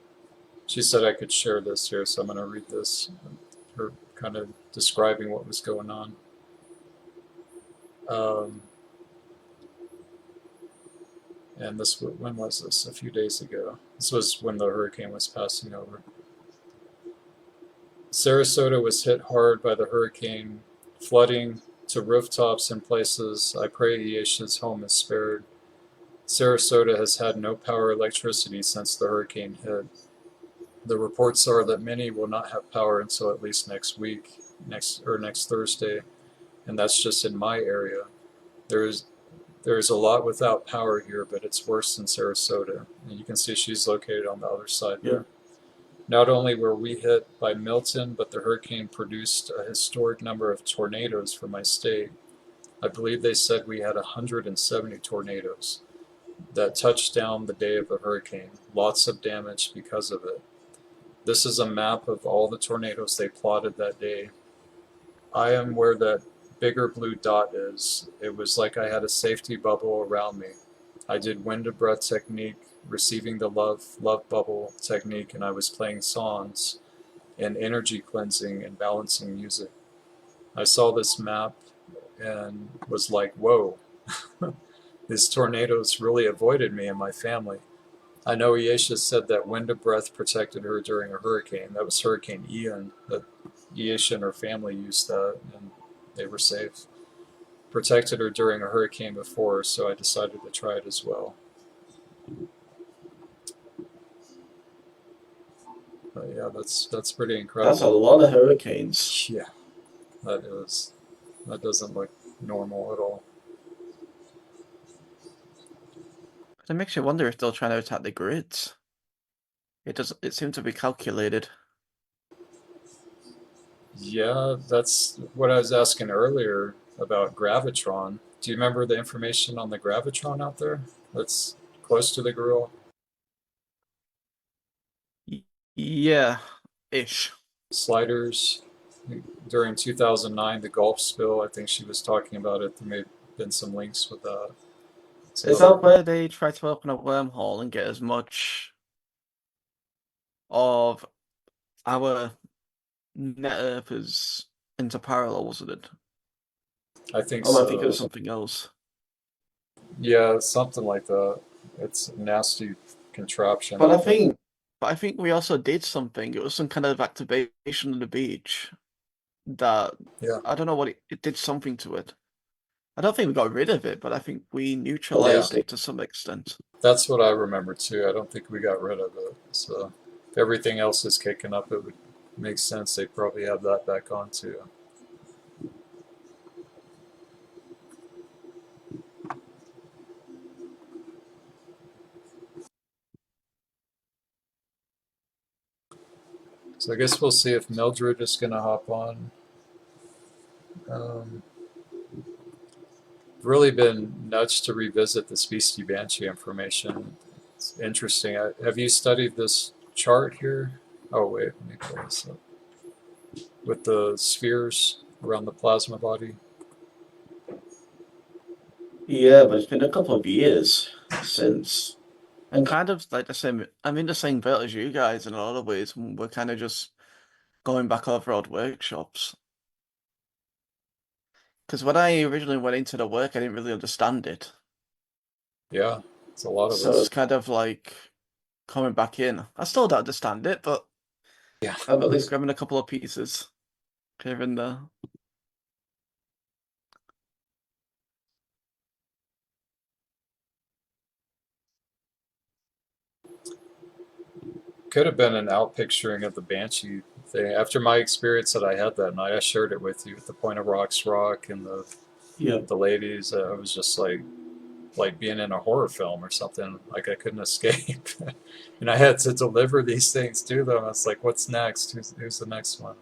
Speaker 1: she said I could share this here, so I'm going to read this. Her kind of describing what was going on. And this, when was this? A few days ago. This was when the hurricane was passing over. Sarasota was hit hard by the hurricane, flooding to rooftops in places. I pray Yesha's home is spared. Sarasota has had no power or electricity since the hurricane hit. The reports are that many will not have power until at least next week, next Thursday, and that's just in my area. There's a lot without power here, but it's worse than Sarasota. And you can see she's located on the other side there. Not only were we hit by Milton, but the hurricane produced a historic number of tornadoes for my state. I believe they said we had 170 tornadoes that touched down the day of the hurricane. Lots of damage because of it. This is a map of all the tornadoes they plotted that day. I am where that bigger blue dot is. It was like I had a safety bubble around me. I did wind of breath technique, receiving the love bubble technique, and I was playing songs and energy cleansing and balancing music. I saw this map and was like, whoa, these tornadoes really avoided me and my family. I know Yesha said that wind of breath protected her during a hurricane. That was Hurricane Ian, that Yesha and her family used that, and they were safe. protected her during a hurricane before, so I decided to try it as well. But yeah, that's pretty incredible.
Speaker 3: That's a lot of hurricanes.
Speaker 1: Yeah, that doesn't look normal at all.
Speaker 3: It makes you wonder if they're trying to attack the grids. It seems to be calculated.
Speaker 1: Yeah, that's what I was asking earlier about gravitron. Do you remember the information on the gravitron out there that's close to the grill?
Speaker 3: Yeah, ish.
Speaker 1: Sliders during 2009, the Gulf spill. I think she was talking about it. There may have been some links with that. So,
Speaker 3: Is that where they try to open a wormhole and get as much of our net Earthers into parallel, wasn't it?
Speaker 1: I think
Speaker 3: Oh,
Speaker 1: so.
Speaker 3: I think it was something else.
Speaker 1: Yeah, something like that. It's a nasty contraption.
Speaker 3: But I think we also did something. It was some kind of activation on the beach that
Speaker 1: Yeah.
Speaker 3: I don't know what it did something to it. I don't think we got rid of it, but I think we neutralized it to some extent.
Speaker 1: That's what I remember too. I don't think we got rid of it. So if everything else is kicking up, it would make sense they probably have that back on too. So I guess we'll see if Mildred is going to hop on. Really been nudged to revisit this BEASTIE Banshee information. It's interesting. Have you studied this chart here? Oh wait, let me pull this up. With the spheres around the plasma body.
Speaker 3: Yeah, but it's been a couple of years since. And kind of like the same, I'm in the same boat as you guys in a lot of ways. We're kind of just going back over old workshops. Because when I originally went into the work, I didn't really understand it.
Speaker 1: Yeah, it's a lot of
Speaker 3: So
Speaker 1: us.
Speaker 3: it's kind of like coming back in. I still don't understand it, but
Speaker 1: Yeah,
Speaker 3: I'm at least grabbing a couple of pieces here and there.
Speaker 1: could have been an outpicturing of the Banshee thing. After my experience that I had that night, I shared it with you at the Point of Rocks Rock and the ladies. I was just like being in a horror film or something. Like I couldn't escape, and I had to deliver these things to them. I was like, "What's next? Who's the next one?"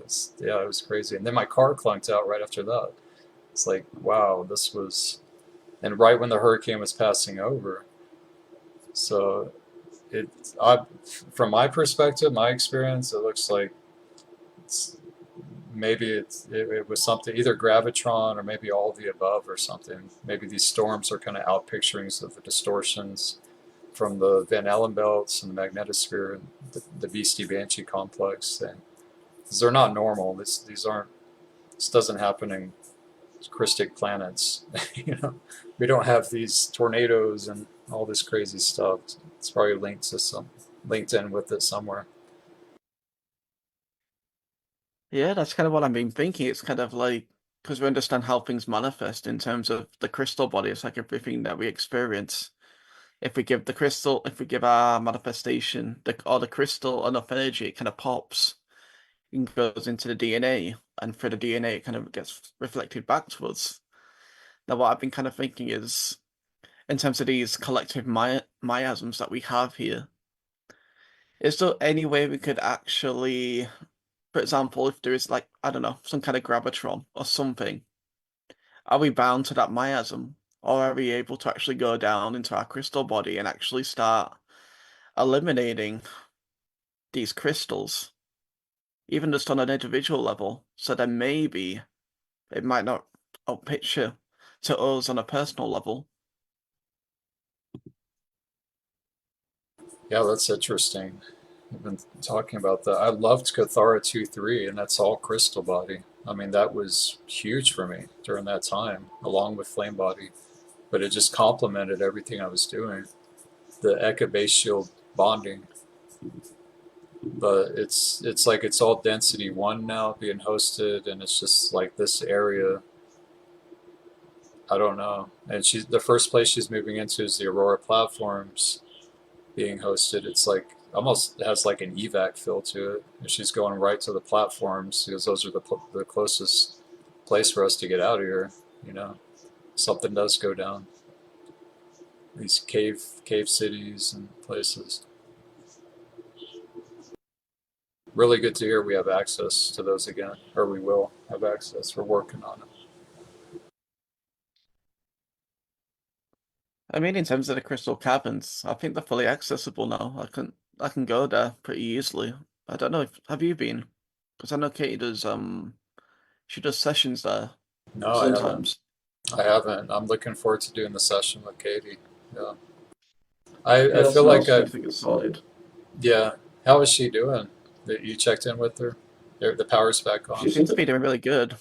Speaker 1: It was crazy. And then my car clunked out right after that. It's like, wow, this was, and right when the hurricane was passing over. So it, from my perspective, my experience, it looks like maybe it was something, either gravitron or maybe all of the above or something. Maybe these storms are kind of outpicturings of the distortions from the Van Allen belts and the magnetosphere and the BEASTIE Banshee complex thing. Because they're not normal. This doesn't happen in Krystic planets. We don't have these tornadoes and all this crazy stuff. It's probably linked in with it somewhere.
Speaker 3: Yeah, that's kind of what I've been thinking. It's kind of like, because we understand how things manifest in terms of the crystal body, it's like everything that we experience. If we give our manifestation, the crystal enough energy, it kind of pops and goes into the DNA, and through the DNA, it kind of gets reflected back to us. Now, what I've been kind of thinking is, in terms of these collective miasms that we have here, is there any way we could actually, for example, if there is like, I don't know, some kind of gravitron or something, are we bound to that miasm? Or are we able to actually go down into our crystal body and actually start eliminating these crystals, even just on an individual level? So then maybe it might not outpicture to us on a personal level.
Speaker 1: Yeah, that's interesting. I've been talking about that. I loved Kathara 2-3, and that's all crystal body. I mean, that was huge for me during that time, along with flame body. But it just complemented everything I was doing. The Eka base shield bonding. But it's like it's all density 1 now being hosted, and it's just like this area I don't know. And she's the first place she's moving into is the Aurora platforms being hosted. It's like almost has like an evac feel to it. And she's going right to the platforms because those are the closest place for us to get out of here. You know, something does go down. These cave cities and places. Really good to hear we have access to those again, or we will have access. We're working on it.
Speaker 3: I mean, in terms of the crystal caverns, I think they're fully accessible now. I can go there pretty easily. I don't know if have you been? Because I know Katie does she does sessions there
Speaker 1: No,
Speaker 3: sometimes.
Speaker 1: I haven't. I'm looking forward to doing the session with Katie. Yeah.
Speaker 3: Yeah,
Speaker 1: I
Speaker 3: that's
Speaker 1: feel
Speaker 3: what I
Speaker 1: like
Speaker 3: was trying to get sorted.
Speaker 1: yeah. How is she doing? That you checked in with her? The power's back on.
Speaker 3: She seems to be doing really good.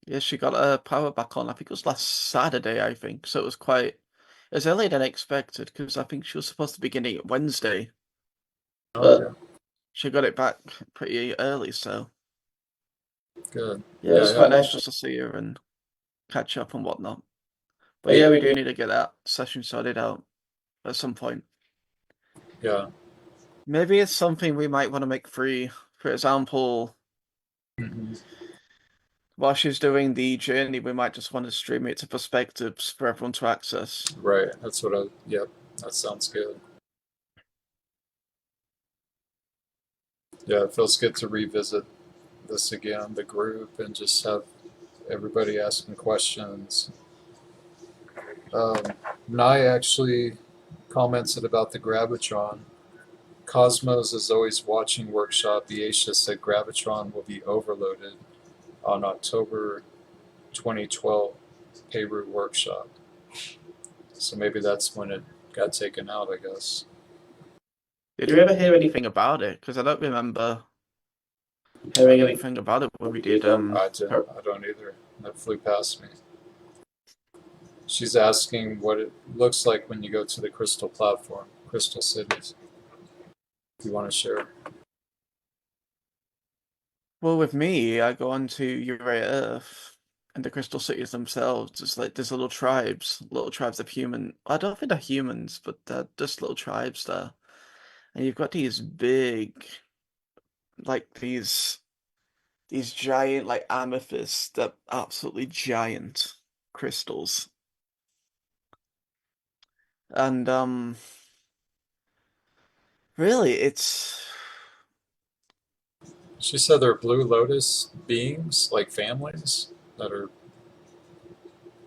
Speaker 3: Yeah, she got her power back on. I think it was last Saturday, I think. So it was quite it was earlier than expected because I think she was supposed to be getting it Wednesday, but
Speaker 1: Okay,
Speaker 3: she got it back pretty early. So
Speaker 1: good.
Speaker 3: yeah, it's
Speaker 1: Yeah,
Speaker 3: quite nice just to see her and catch up and whatnot. But yeah, we do need to get that session sorted out at some point.
Speaker 1: yeah.
Speaker 3: Maybe it's something we might want to make free. For example,
Speaker 1: Mhm.
Speaker 3: while she's doing the journey, we might just want to stream it to perspectives for everyone to access.
Speaker 1: Right. That's what I. Yep. That sounds good. Yeah, it feels good to revisit this again, the group, and just have everybody asking questions. Nye actually commented about the Gravitron. Cosmos is always watching workshop. Aisha said Gravitron will be overloaded on October 2012 Payroot workshop. So maybe that's when it got taken out, I guess.
Speaker 3: Did you ever hear anything about it? Because I don't remember hearing anything about it when we did
Speaker 1: I don't either. That flew past me. She's asking what it looks like when you go to the Crystal platform, Crystal Cities. If you want to share.
Speaker 3: Well, with me, I go on to Urea Earth and the Crystal Cities themselves. It's like there's little tribes of human. I don't think they're humans, but they're just little tribes there. And you've got these big, like these giant, like amethysts, they're absolutely giant crystals. And really, it's
Speaker 1: She said they're Blue Lotus beings, like families that are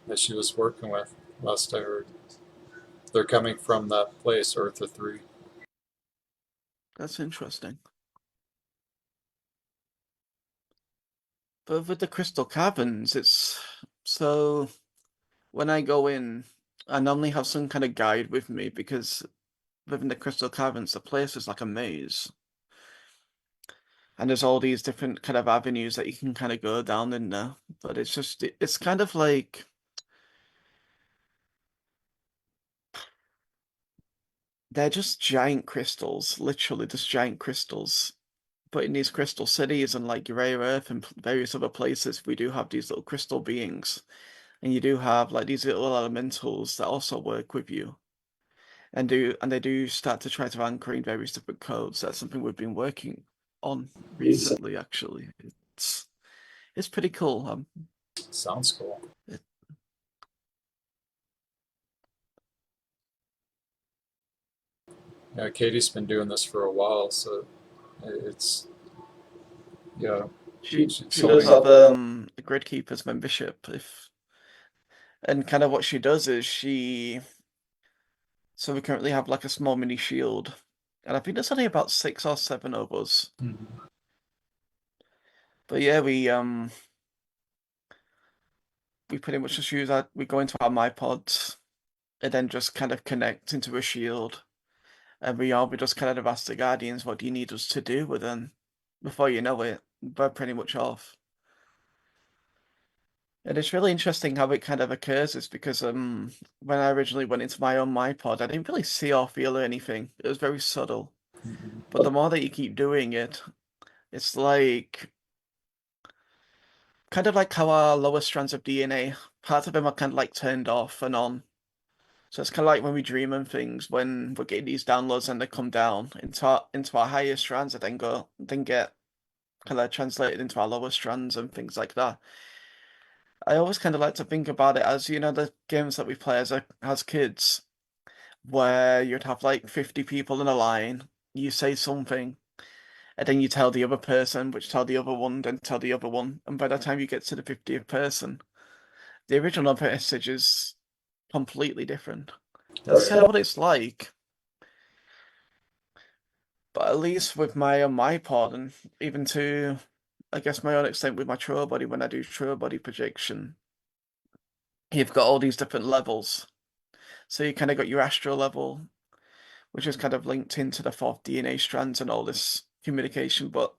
Speaker 1: that she was working with. Last I heard, they're coming from that place, Eartha 3.
Speaker 3: that's interesting. But with the crystal caverns, it's so when I go in, I normally have some kind of guide with me because within the crystal caverns, the place is like a maze. And there's all these different kind of avenues that you can kind of go down in there. But it's just, it's kind of like they're just giant crystals, literally just giant crystals. But in these crystal cities and like Urea Earth and various other places, we do have these little crystal beings. And you do have like these little elementals that also work with you. And they do start to try to anchor in various different codes. That's something we've been working on recently, actually. It's pretty cool.
Speaker 1: Sounds cool.
Speaker 3: It,
Speaker 1: Yeah, Katie's been doing this for a while, so it's yeah.
Speaker 3: she does have a Grid Keepers membership. If and kind of what she does is so we currently have like a small mini shield, and I think there's only about 6 or 7 of us.
Speaker 1: Mm-hmm.
Speaker 3: But yeah, we pretty much just we go into our MyPods and then just kind of connect into a shield. And we just kind of ask the Guardians, what do you need us to do? But then, before you know it, we're pretty much off. And it's really interesting how it kind of occurs is because when I originally went into my own MyPod, I didn't really see or feel anything. It was very subtle.
Speaker 1: Mm-hmm.
Speaker 3: But the more that you keep doing it, it's like kind of like how our lower strands of DNA parts of him are kind of like turned off and on. So it's kind of like when we dream and things, when we're getting these downloads and they come down into our higher strands and then get kind of translated into our lower strands and things like that. I always kind of like to think about it as, you know, the games that we play as kids, where you'd have like 50 people in a line, you say something, and then you tell the other person, which tell the other one, then tell the other one, and by the time you get to the 50th person, the original message is completely different. That's kind of what it's like. But at least with my pod, and even to, I guess, my own extent with my true body, when I do true body projection, you've got all these different levels. So you kind of got your astral level, which is kind of linked into the fourth DNA strands and all this communication. But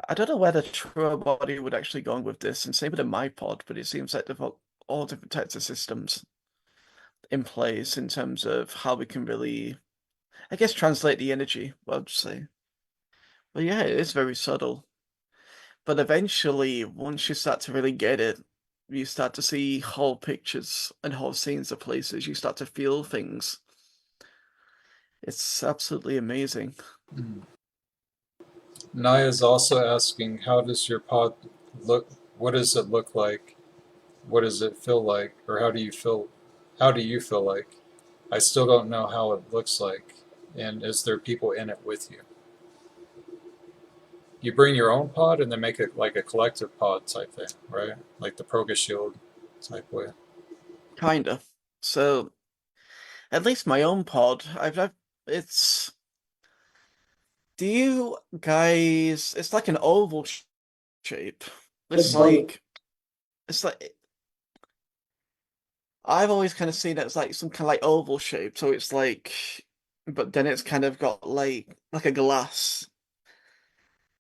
Speaker 3: I don't know where the true body would actually go with this, and same with the my pod, but it seems like they've got all different types of systems in place in terms of how we can really, I guess, translate the energy, I'd say. But yeah, it is very subtle. But eventually, once you start to really get it, you start to see whole pictures and whole scenes of places. You start to feel things. It's absolutely amazing.
Speaker 1: Naya's also asking, how does your pod look? What does it look like? What does it feel like? Or how do you feel? How do you feel like? I still don't know how it looks like. And is there people in it with you? You bring your own pod and then make it like a collective pod type thing, right? Like the Proga Shield type way.
Speaker 3: Kinda. So, at least my own pod, it's. Do you guys? It's like an oval shape. It's like. It's like. I've always kind of seen it as like some kind of like oval shape. So it's like. But then it's kind of got like a glass.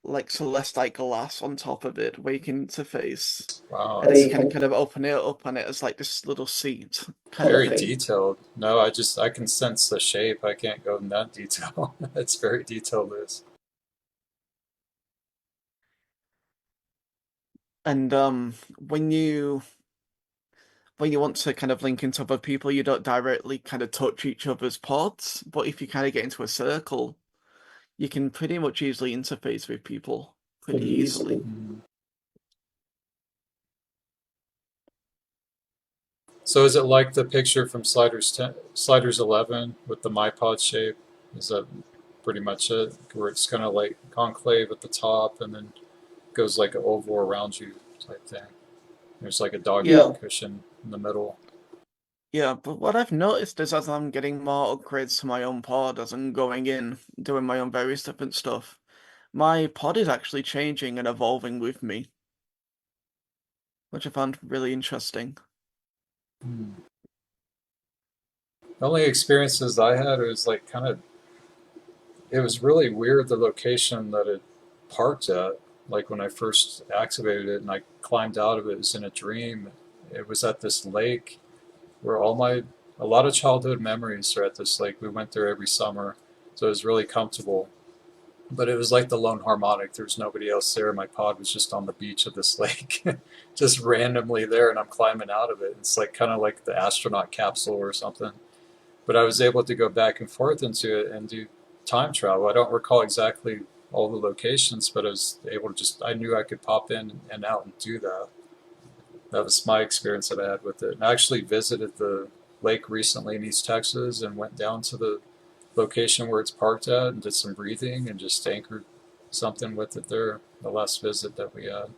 Speaker 3: Like celestite glass on top of it where you can interface.
Speaker 1: Wow,
Speaker 3: And then you can kind of open it up and it has like this little seat kind
Speaker 1: very
Speaker 3: of thing.
Speaker 1: detailed. No, I can sense the shape. I can't go in that detail. It's very detailed.
Speaker 3: And when you want to kind of link into other people, you don't directly kind of touch each other's pods, but if you kind of get into a circle, you can pretty much easily interface with people pretty easily.
Speaker 1: Mm. So is it like the picture from Sliders 11 with the MyPod shape? Is that pretty much it? Where it's kind of like concave at the top and then goes like an oval around you type thing. There's like a dog cushion in the middle.
Speaker 3: Yeah, but what I've noticed is as I'm getting more upgrades to my own pod, as I'm going in, doing my own various different stuff, my pod is actually changing and evolving with me, which I found really interesting.
Speaker 1: The only experiences I had was like it was really weird the location that it parked at. Like when I first activated it and I climbed out of it, it was in a dream. It was at this lake where a lot of childhood memories are at this lake. We went there every summer, so it was really comfortable. But it was like the lone harmonic. There was nobody else there. My pod was just on the beach of this lake, just randomly there, and I'm climbing out of it. It's like kind of like the astronaut capsule or something. But I was able to go back and forth into it and do time travel. I don't recall exactly all the locations, but I was able to I knew I could pop in and out and do that. That was my experience that I had with it. And I actually visited the lake recently in East Texas and went down to the location where it's parked at and did some breathing and just anchored something with it there the last visit that we had.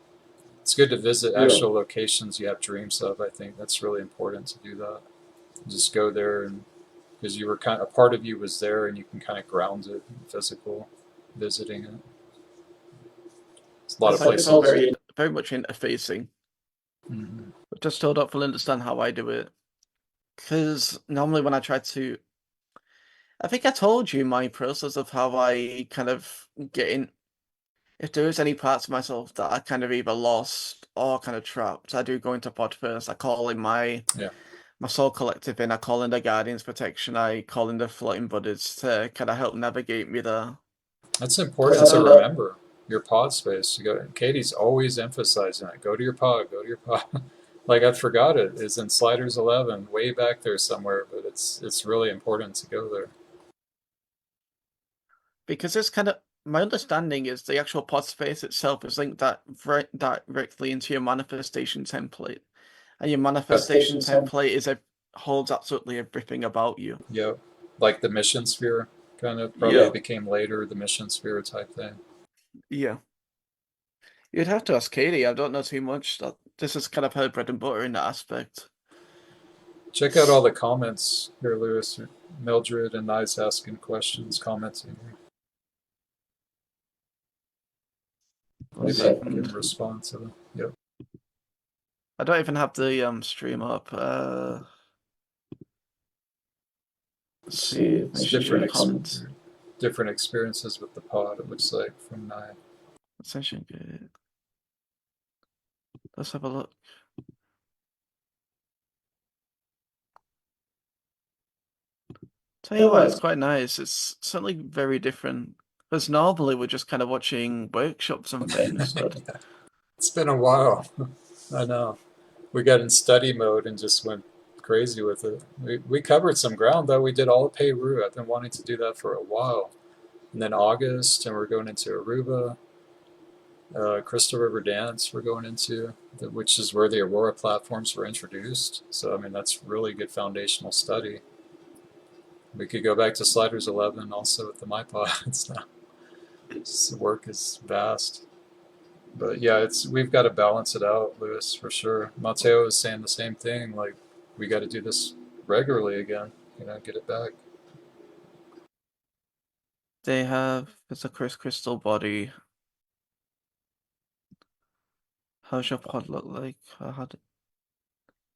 Speaker 1: It's good to visit actual locations you have dreams of. I think that's really important to do that. Just go there and because you were a part of you was there and you can kind of ground it in physical visiting it. It's a lot of places.
Speaker 3: Very, very much interfacing.
Speaker 1: Mm-hmm.
Speaker 3: But just still don't fully understand how I do it. Because normally when I try to... I think I told you my process of how I kind of get in. If there is any parts of myself that I kind of either lost or kind of trapped, I do go into pod first. I call in my soul collective in. I call in the Guardian's protection. I call in the floating buddies to kind of help navigate me there.
Speaker 1: That's important to remember. Your pod space. Katie's always emphasizing that. Go to your pod. Go to your pod. Like I forgot it is in Sliders 11, way back there somewhere, but it's really important to go there.
Speaker 3: Because it's kind of my understanding is the actual pod space itself is linked that directly into your manifestation template, and your manifestation template is holds absolutely everything about you.
Speaker 1: Yep, like the mission sphere kind of probably
Speaker 3: Yeah.
Speaker 1: became later the mission sphere type thing.
Speaker 3: Yeah. You'd have to ask Katie. I don't know too much. This is kind of her bread and butter in that aspect.
Speaker 1: Check out all the comments here, Lewis. Mildred and I's asking questions, commenting. Maybe I can respond to them. Yep.
Speaker 3: I don't even have the stream up. Let's see.
Speaker 1: It's different experiences with the pod. It looks like from Nye.
Speaker 3: Essentially good. Let's have a look. Tell you what, it's quite nice. It's certainly very different. Because normally we're just kind of watching workshops and things. But
Speaker 1: It's been a while. I know. We got in study mode and just went crazy with it. We covered some ground though. We did all of Peru. I've been wanting to do that for a while. And then August, and we're going into Aruba. Crystal River Dance we're going into, which is where the Aurora platforms were introduced. So, I mean, that's really good foundational study. We could go back to Sliders 11 also with the MyPods now. The work is vast. But yeah, we've got to balance it out, Lewis, for sure. Mateo is saying the same thing. Like, we got to do this regularly again, get it back.
Speaker 3: they have it's a crystal body. How's your pod look like? How did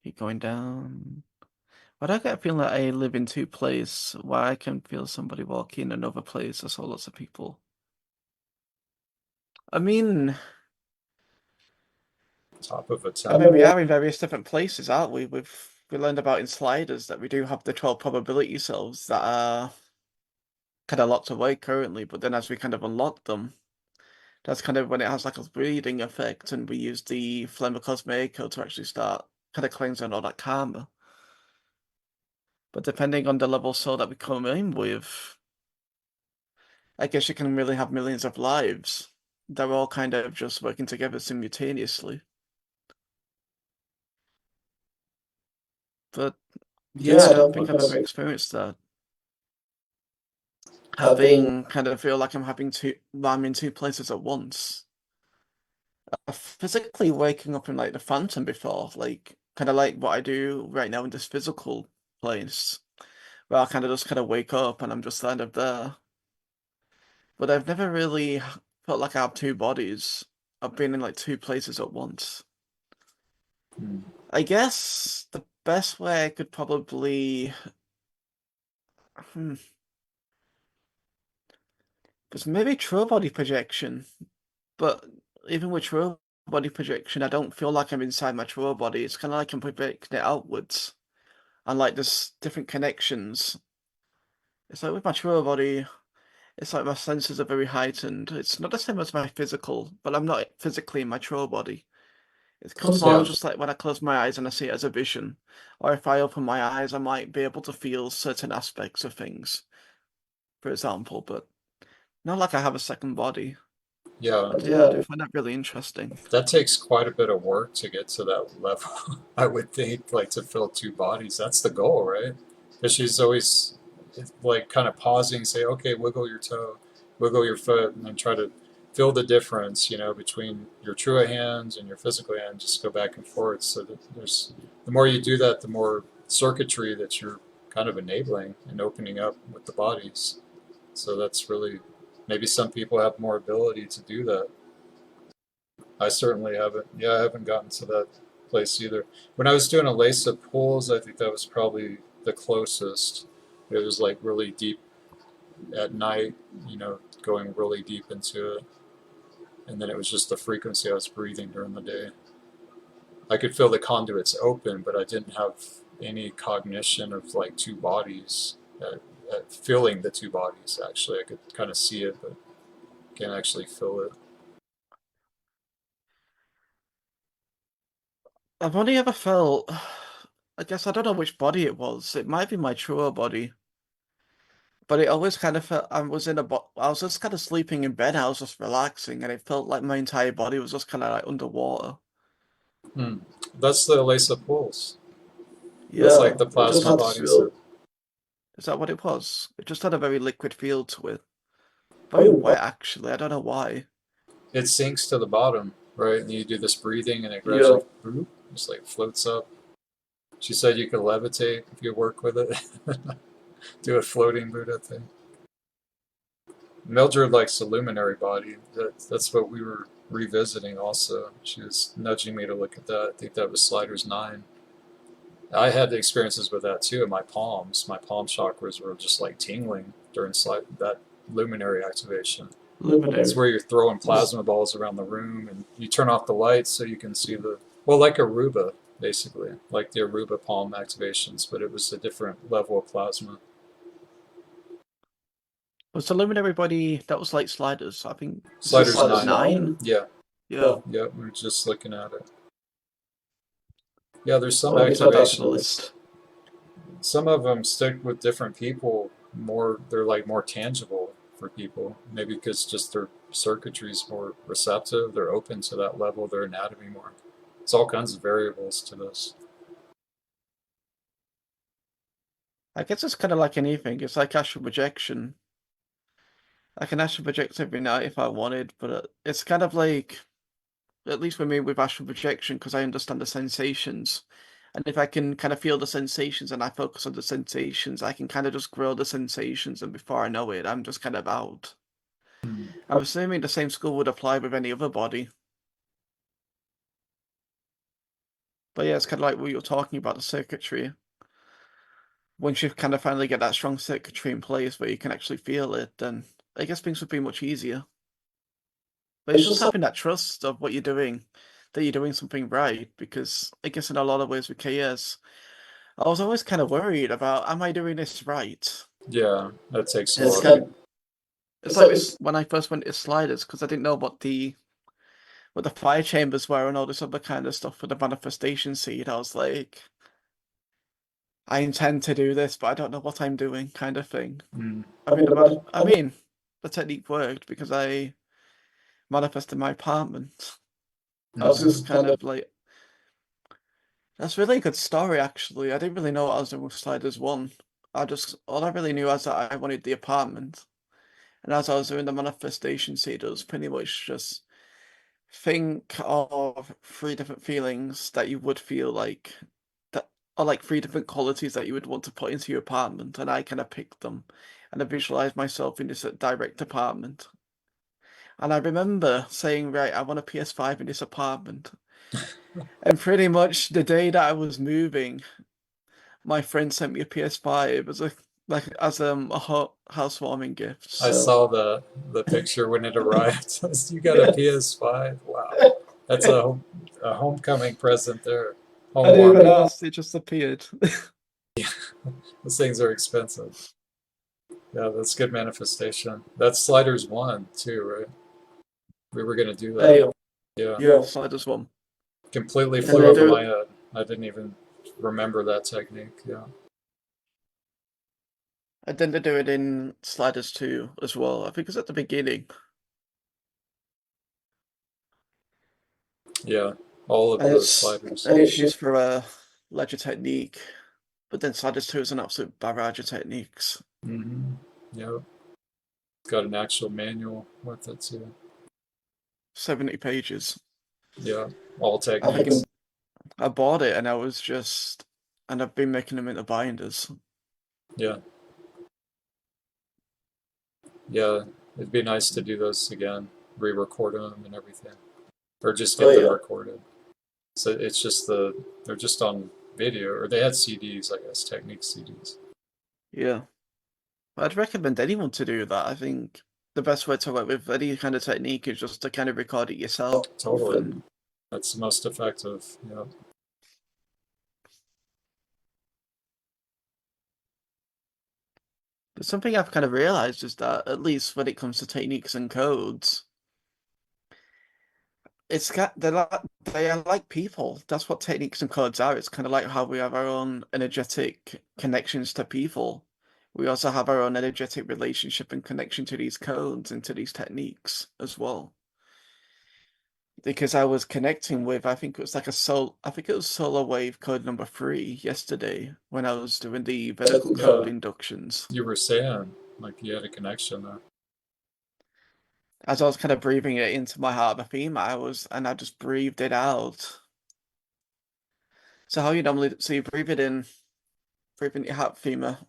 Speaker 3: keep going down? But I get a feeling that I live in two places where I can feel somebody walking in another place. I saw lots of people. I mean,
Speaker 1: Top of a
Speaker 3: I mean,
Speaker 1: temple.
Speaker 3: we are in various different places, aren't we? We learned about in Sliders that we do have the 12 probability cells that are kind of locked away currently, but then as we kind of unlock them, that's kind of when it has like a breeding effect, and we use the Flame of Cosmico to actually start kind of cleansing all that karma. But depending on the level soul that we come in with, I guess you can really have millions of lives. They're all kind of just working together simultaneously. But yeah, I don't think I've ever experienced that. Having kind of feel like I'm in two places at once. I've physically waking up in like the Phantom before, like kind of like what I do right now in this physical place, where I kind of just kind of wake up and I'm just kind of there. But I've never really felt like I have two bodies. I've been in like two places at once. I guess the best way I could probably because maybe true body projection, but even with true body projection, I don't feel like I'm inside my true body. It's kind of like I'm projecting it outwards, and like there's different connections. It's like with my true body, it's like my senses are very heightened. It's not the same as my physical, but I'm not physically in my true body. It's more just like when I close my eyes and I see it as a vision, or if I open my eyes, I might be able to feel certain aspects of things, for example, but not like I have a second body.
Speaker 1: Yeah.
Speaker 3: But yeah, I do find that really interesting.
Speaker 1: That takes quite a bit of work to get to that level, I would think, like to fill two bodies. That's the goal, right? Because she's always like kind of pausing, say, okay, wiggle your toe, wiggle your foot, and then try to feel the difference, between your true hands and your physical hand. Just go back and forth. So that the more you do that, the more circuitry that you're kind of enabling and opening up with the bodies. So that's really, maybe some people have more ability to do that. I certainly haven't. Yeah, I haven't gotten to that place either. When I was doing Elaisa pools, I think that was probably the closest. It was like really deep at night, going really deep into it. And then it was just the frequency I was breathing during the day. I could feel the conduits open, but I didn't have any cognition of like two bodies, feeling the two bodies, actually. I could kind of see it, but can't actually feel it.
Speaker 3: I've only ever felt, I guess I don't know which body it was. It might be my truer body, but it always kind of felt I was I was just kind of sleeping in bed. I was just relaxing, and it felt like my entire body was just kind of like underwater.
Speaker 1: Hmm. That's the Elaisa pulse. It's
Speaker 3: Yeah,
Speaker 1: like the
Speaker 3: it just
Speaker 1: plasma
Speaker 3: had.
Speaker 1: bodies.
Speaker 3: Is that what it was? It just had a very liquid feel to it. Very wet, actually. I don't know why.
Speaker 1: It sinks to the bottom, right? And you do this breathing, and it gradually boop, just like floats up. She said you could levitate if you work with it. Do a floating Buddha thing. Mildred likes the luminary body. That's what we were revisiting also. She was nudging me to look at that. I think that was Sliders 9. I had the experiences with that too in my palms. My palm chakras were just like tingling during that luminary activation.
Speaker 3: Luminary.
Speaker 1: It's where you're throwing plasma balls around the room, and you turn off the lights so you can see like Aruba, basically, like the Aruba palm activations, but it was a different level of plasma.
Speaker 3: Was the luminary body that was like Sliders? I think
Speaker 1: Sliders
Speaker 3: Sliders
Speaker 1: 9.
Speaker 3: 9.
Speaker 1: Yeah,
Speaker 3: Yeah.
Speaker 1: we're just looking at it. Yeah, there's some
Speaker 3: Oh, it's on the
Speaker 1: activations.
Speaker 3: list.
Speaker 1: Some of them stick with different people more. They're like more tangible for people, maybe because just their circuitry is more receptive. They're open to that level. Their anatomy more. It's all kinds of variables to this.
Speaker 3: I guess it's kind of like anything. It's like astral projection. I can astral project every night if I wanted, but it's kind of like, at least with me with astral projection, because I understand the sensations. And if I can kind of feel the sensations and I focus on the sensations, I can kind of just grow the sensations, and before I know it, I'm just kind of out. I'm assuming the same school would apply with any other body. But yeah, it's kind of like what you're talking about, the circuitry. Once you kind of finally get that strong circuitry in place where you can actually feel it, then I guess things would be much easier. But it's just having that trust of what you're doing, that you're doing something right, because I guess in a lot of ways with KS, I was always kind of worried about, am I doing this right?
Speaker 1: Yeah, that takes a
Speaker 3: It's
Speaker 1: lot.
Speaker 3: it's like this when I first went to Sliders, because I didn't know what the fire chambers were and all this other kind of stuff for the manifestation seed. I was like, I intend to do this, but I don't know what I'm doing, kind of thing. I mean, the technique worked because I manifested my apartment. I was just kind of like, that's really a good story, actually. I didn't really know what I was doing with Sliders 1. All I really knew was that I wanted the apartment. And as I was doing the manifestation seed, it was pretty much just think of 3 different feelings that you would feel like, that are like 3 different qualities that you would want to put into your apartment. And I kind of picked them. And I visualized myself in this direct apartment. And I remember saying, right, I want a PS5 in this apartment. And pretty much the day that I was moving, my friend sent me a PS5 as a housewarming gift.
Speaker 1: I saw the picture when it arrived. You got a PS5? Wow, that's a homecoming present there.
Speaker 3: I didn't even
Speaker 1: Homewarming.
Speaker 3: ask, it just appeared.
Speaker 1: Those things are expensive. Yeah, that's good manifestation. That's Sliders 1 too, right? We were gonna do that. Yeah.
Speaker 3: Yeah, Sliders 1.
Speaker 1: Completely
Speaker 3: And
Speaker 1: flew
Speaker 3: they
Speaker 1: over
Speaker 3: do-
Speaker 1: my head. I didn't even remember that technique. Yeah.
Speaker 3: And then they do it in Sliders 2 as well. I think it's at the beginning.
Speaker 1: Yeah. All of
Speaker 3: And
Speaker 1: those sliders.
Speaker 3: it's used for a ledger technique. But then Sliders 2 is an absolute barrage of techniques.
Speaker 1: Mm-hmm. Yep. Got an actual manual with it too.
Speaker 3: 70 pages.
Speaker 1: Yeah. All techniques.
Speaker 3: I bought it and I've been making them into binders.
Speaker 1: Yeah. Yeah. It'd be nice to do those again, re-record them and everything, or just get them recorded. So it's just they're just on video, or they had CDs, I guess, technique CDs.
Speaker 3: Yeah. I'd recommend anyone to do that. I think the best way to work with any kind of technique is just to kind of record it yourself.
Speaker 1: Totally.
Speaker 3: And
Speaker 1: That's the most effective. Yeah.
Speaker 3: there's something I've kind of realized is that, at least when it comes to techniques and codes, it's got they are like people. That's what techniques and codes are. It's kind of like how we have our own energetic connections to people. We also have our own energetic relationship and connection to these codes and to these techniques as well. Because I was connecting with, I think it was like I think it was solar wave code number 3 yesterday when I was doing the vertical code inductions.
Speaker 1: You were saying like you had a connection there.
Speaker 3: As I was kind of breathing it into my heart of theme, I just breathed it out. So how you normally, so you breathe it in, breathe in your heart femur,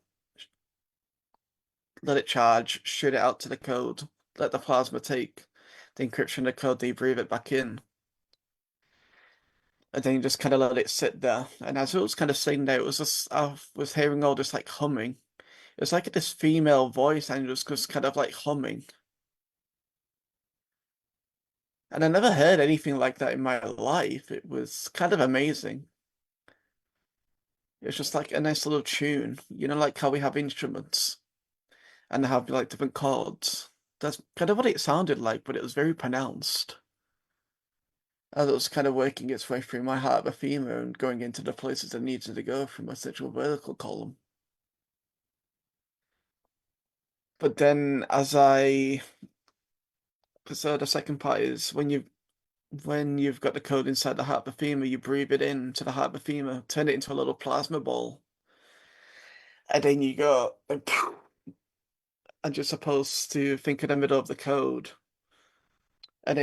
Speaker 3: let it charge, shoot it out to the code, let the plasma take the encryption of the code, then you breathe it back in. And then you just kind of let it sit there. And as it was kind of sitting there, I was hearing all this like humming. It was like this female voice and it was just kind of like humming. And I never heard anything like that in my life. It was kind of amazing. It was just like a nice little tune, like how we have instruments and they have like different chords. That's kind of what it sounded like, but it was very pronounced. As it was kind of working its way through my heart of a femur and going into the places it needed to go through my sexual vertical column. But then so the second part is when you've got the code inside the heart of the femur, you breathe it in to the heart of the femur, turn it into a little plasma ball, and then you go and you're supposed to think in the middle of the code and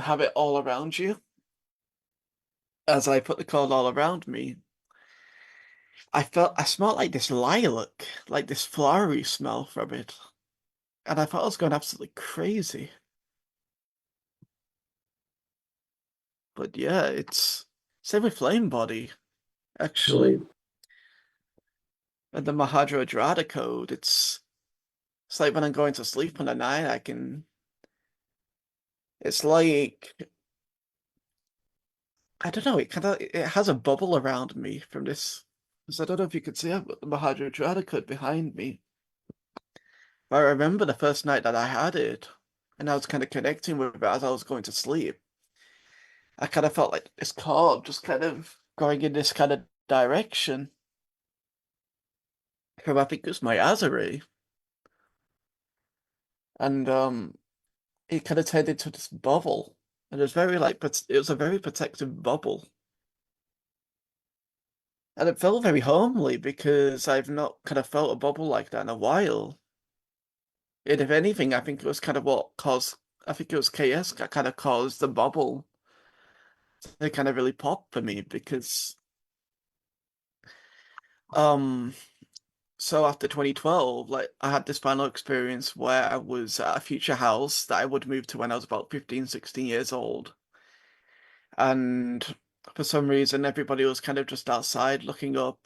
Speaker 3: have it all around you. As I put the code all around me, I smelled like this lilac, like this flowery smell from it. And I thought I was going absolutely crazy. But yeah, it's same with Flame Body, actually. And the Mahadra code, it's like when I'm going to sleep on the night, it's like I don't know, it has a bubble around me from this. Because I don't know if you could see I've got the Mahadra code behind me. But I remember the first night that I had it, and I was kind of connecting with it as I was going to sleep. I kind of felt like this cord just kind of going in this kind of direction. From I think it was my Azari. And it kind of turned into this bubble. And it was very like it was a very protective bubble. And it felt very homely because I've not kind of felt a bubble like that in a while. And if anything, I think it was kind of what caused I think it was KS that kind of caused the bubble to kind of really pop for me because um so after 2012, like I had this final experience where I was at a future house that I would move to when I was about 15, 16 years old. And for some reason, everybody was kind of just outside looking up.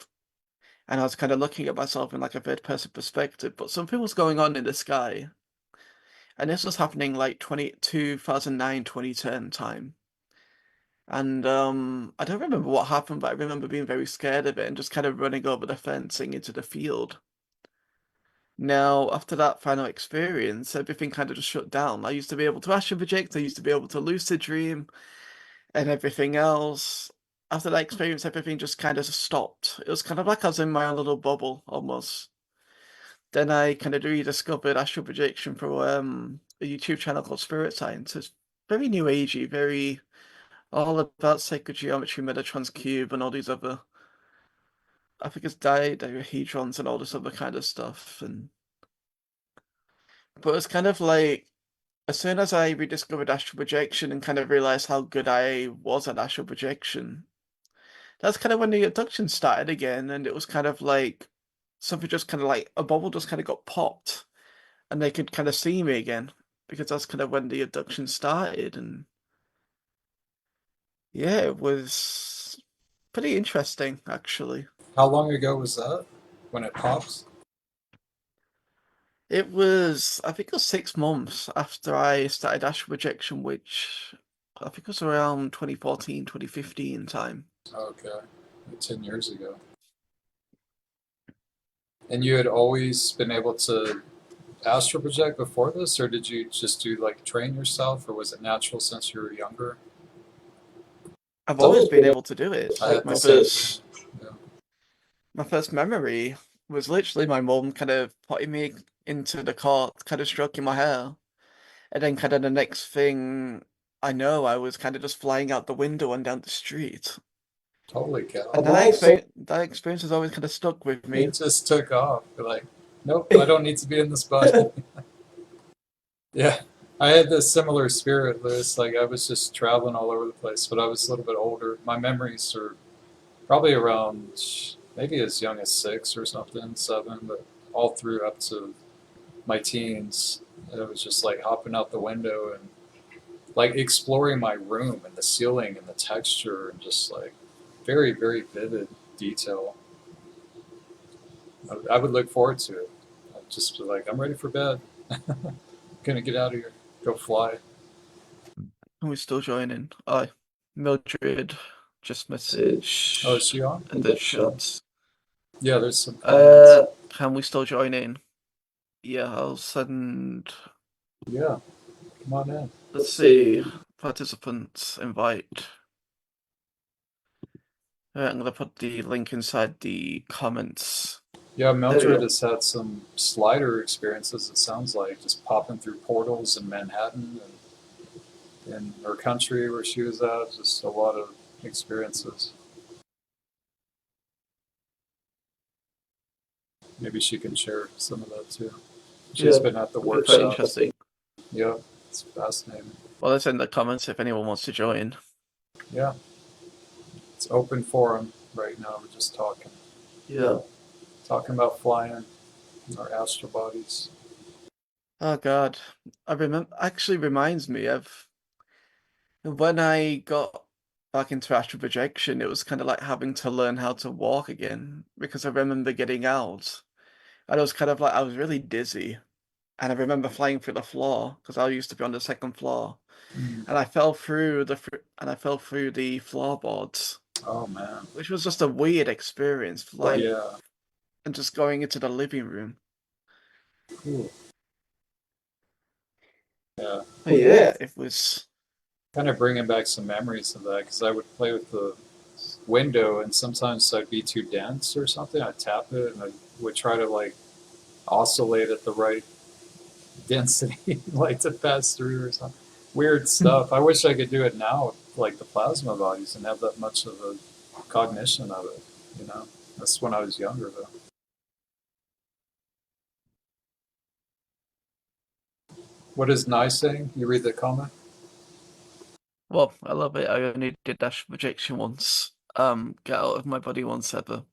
Speaker 3: And I was kind of looking at myself in like a third person perspective, but something was going on in the sky. And this was happening like 2009, 2010 time. And I don't remember what happened, but I remember being very scared of it and just kind of running over the fencing into the field. Now, after that final experience, everything kind of just shut down. I used to be able to astral project, I used to be able to lucid dream, and everything else. After that experience, everything just kind of stopped. It was kind of like I was in my own little bubble, almost. Then I kind of rediscovered astral projection through a YouTube channel called Spirit Science. It's very new agey, very all about sacred geometry, Metatron's cube, and all these other. I think it's dodecahedrons and all this other kind of stuff. But it's kind of like as soon as I rediscovered astral projection and kind of realized how good I was at astral projection, that's kind of when the abduction started again, and it was kind of like something just kind of like a bubble just kind of got popped, and they could kind of see me again because that's kind of when the abduction started, and yeah, it was pretty interesting actually.
Speaker 1: How long ago was that when it pops?
Speaker 3: It was, I think it was 6 months after I started astral projection, which I think was around 2014, 2015 time.
Speaker 1: Okay, 10 years ago. And you had always been able to astral project before this, or did you just do like train yourself, or was it natural since you were younger?
Speaker 3: I've always been able to do it.
Speaker 1: I
Speaker 3: Like
Speaker 1: had the same thing. Yeah.
Speaker 3: my first memory was literally my mum kind of putting me into the cot, kind of stroking my hair, and then kind of the next thing I know, I was kind of just flying out the window and down the street.
Speaker 1: Holy cow!
Speaker 3: And that experience has always kind of stuck with me.
Speaker 1: It just took off. You're like, nope, I don't need to be in this body. Yeah, I had this similar spirit, Lewis. Like I was just traveling all over the place, but I was a little bit older. My memories are probably around maybe as young as 6 or something, 7, but all through up to my teens. It was just like hopping out the window and like exploring my room and the ceiling and the texture and just like very, very vivid detail. I would look forward to it. I'd just be like, I'm ready for bed. Gonna get out of here. Go fly.
Speaker 3: And we're still joining. Aye. Mildred just message.
Speaker 1: Oh, is she on?
Speaker 3: And then shots.
Speaker 1: Yeah, there's some comments.
Speaker 3: Can we still join in? Yeah, I'll send.
Speaker 1: Yeah, come on in.
Speaker 3: Let's see. Participants invite. I'm gonna put the link inside the comments.
Speaker 1: Yeah, Mildred has had some slider experiences, it sounds like, just popping through portals in Manhattan and in her country where she was at. Just a lot of experiences. Maybe she can share some of that too. She's been at the workshop.
Speaker 3: Interesting.
Speaker 1: Yeah, it's fascinating.
Speaker 3: Well, it's in the comments if anyone wants to join.
Speaker 1: Yeah. It's open forum right now. We're just talking.
Speaker 3: Yeah.
Speaker 1: Talking about flying in our astral bodies.
Speaker 3: Oh God, I remember. Actually, reminds me of when I got back into astral projection. It was kind of like having to learn how to walk again because I remember getting out, and it was kind of like I was really dizzy, and I remember flying through the floor because I used to be on the second floor, and I fell through the floorboards.
Speaker 1: Oh man,
Speaker 3: which was just a weird experience, flying
Speaker 1: yeah.
Speaker 3: and just going into the living room.
Speaker 1: Cool. Yeah.
Speaker 3: But yeah, it was
Speaker 1: kind of bringing back some memories of that because I would play with the window and sometimes I'd be too dense or something. I'd tap it and I would try to like oscillate at the right density, like to pass through or something. Weird stuff. I wish I could do it now with like the plasma bodies and have that much of a cognition of it, you know? That's when I was younger though. What is nice saying? You read the comment?
Speaker 3: well, I love it. I only did dash projection once. Get out of my body once ever.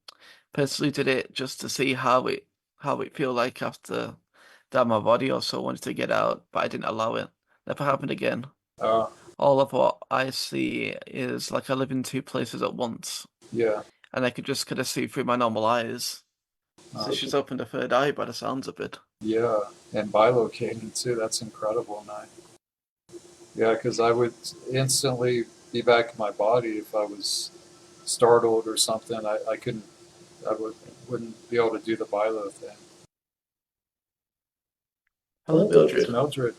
Speaker 3: Personally did it just to see how it feel like after that my body also wanted to get out, but I didn't allow it. Never happened again. All of what I see is like I live in two places at once.
Speaker 1: Yeah.
Speaker 3: And I could just kind of see through my normal eyes. So she's opened a third eye by the sounds of it.
Speaker 1: Yeah, and bilocating too. That's incredible, Nye. Yeah, because I would instantly be back in my body if I was startled or something. I couldn't. I wouldn't be able to do the bilo thing.
Speaker 3: Hello, Mildred.
Speaker 1: It's Mildred.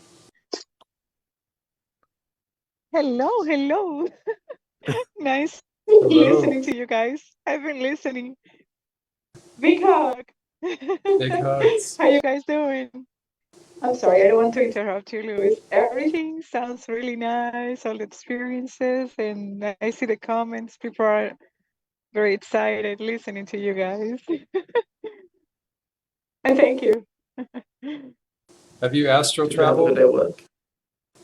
Speaker 6: Hello. Nice
Speaker 1: Hello.
Speaker 6: listening to you guys. I've been listening. Big hug.
Speaker 1: Big hugs.
Speaker 6: How you guys doing? I'm sorry, I don't want to interrupt you, Louis. Everything sounds really nice, all the experiences, and I see the comments. People are very excited listening to you guys. And thank you.
Speaker 1: Have you astral traveled,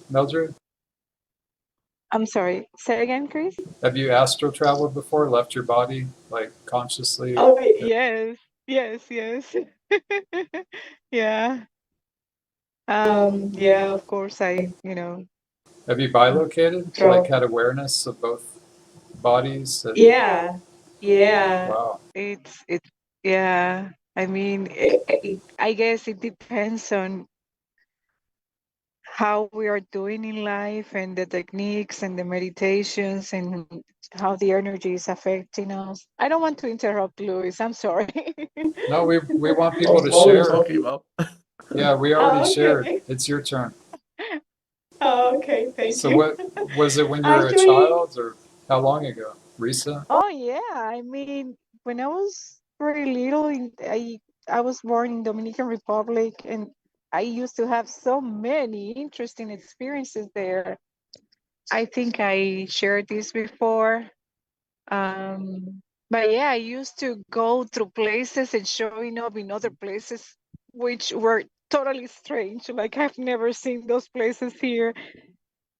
Speaker 1: Mildred?
Speaker 6: I'm sorry. Say again, Chris?
Speaker 1: Have you astral traveled before? Left your body, like consciously?
Speaker 6: Oh, yes. Yeah. Yeah, of course,
Speaker 1: Have you bilocated? Like had awareness of both bodies?
Speaker 6: Yeah.
Speaker 1: Wow.
Speaker 6: It's yeah. I mean, I guess it depends on how we are doing in life and the techniques and the meditations and how the energy is affecting us. I don't want to interrupt, Louis. I'm sorry.
Speaker 1: No, we want people to share. Yeah, we already
Speaker 6: Oh,
Speaker 1: shared.
Speaker 6: okay.
Speaker 1: It's your turn.
Speaker 6: Oh, okay. Thank
Speaker 1: So
Speaker 6: you.
Speaker 1: what was it when you were a
Speaker 6: Actually,
Speaker 1: child, or how long ago? Recent?
Speaker 6: oh yeah. I mean, when I was very little, I was born in Dominican Republic, and I used to have so many interesting experiences there. I think I shared this before. But yeah, I used to go through places and showing up in other places, which were totally strange. Like I've never seen those places here,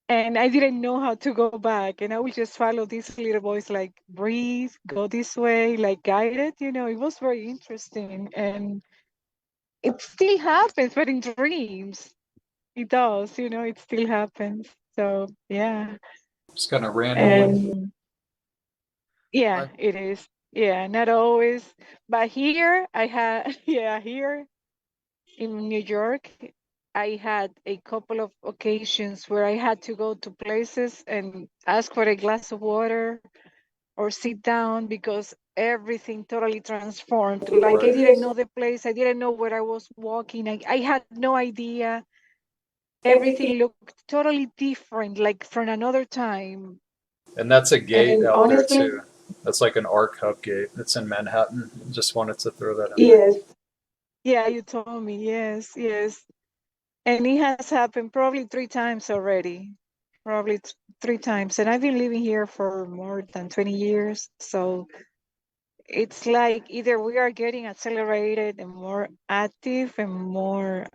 Speaker 6: and I didn't know how to go back. And I would just follow this little voice, like breathe, go this way, like guided. It was very interesting, and it still happens, but in dreams, it does. It still happens. So yeah,
Speaker 1: Just kind of randomly.
Speaker 6: and yeah,
Speaker 3: I,
Speaker 6: it is. Yeah, not always. But here I had, yeah, here in New York, I had a couple of occasions where I had to go to places and ask for a glass of water or sit down because everything totally transformed. Like I
Speaker 1: Right.
Speaker 6: didn't know the place, I didn't know where I was walking, I had no idea. Everything looked totally different, like from another time.
Speaker 1: And that's a gate
Speaker 6: And
Speaker 1: out there
Speaker 6: honestly,
Speaker 1: too. That's like an ARC hub gate. It's in Manhattan. Just wanted to throw that in there.
Speaker 6: yes. Yeah, you told me. Yes, yes. And it has happened probably 3 times already. Probably 3 times. And I've been living here for more than 20 years. So it's like either we are getting accelerated and more active and more,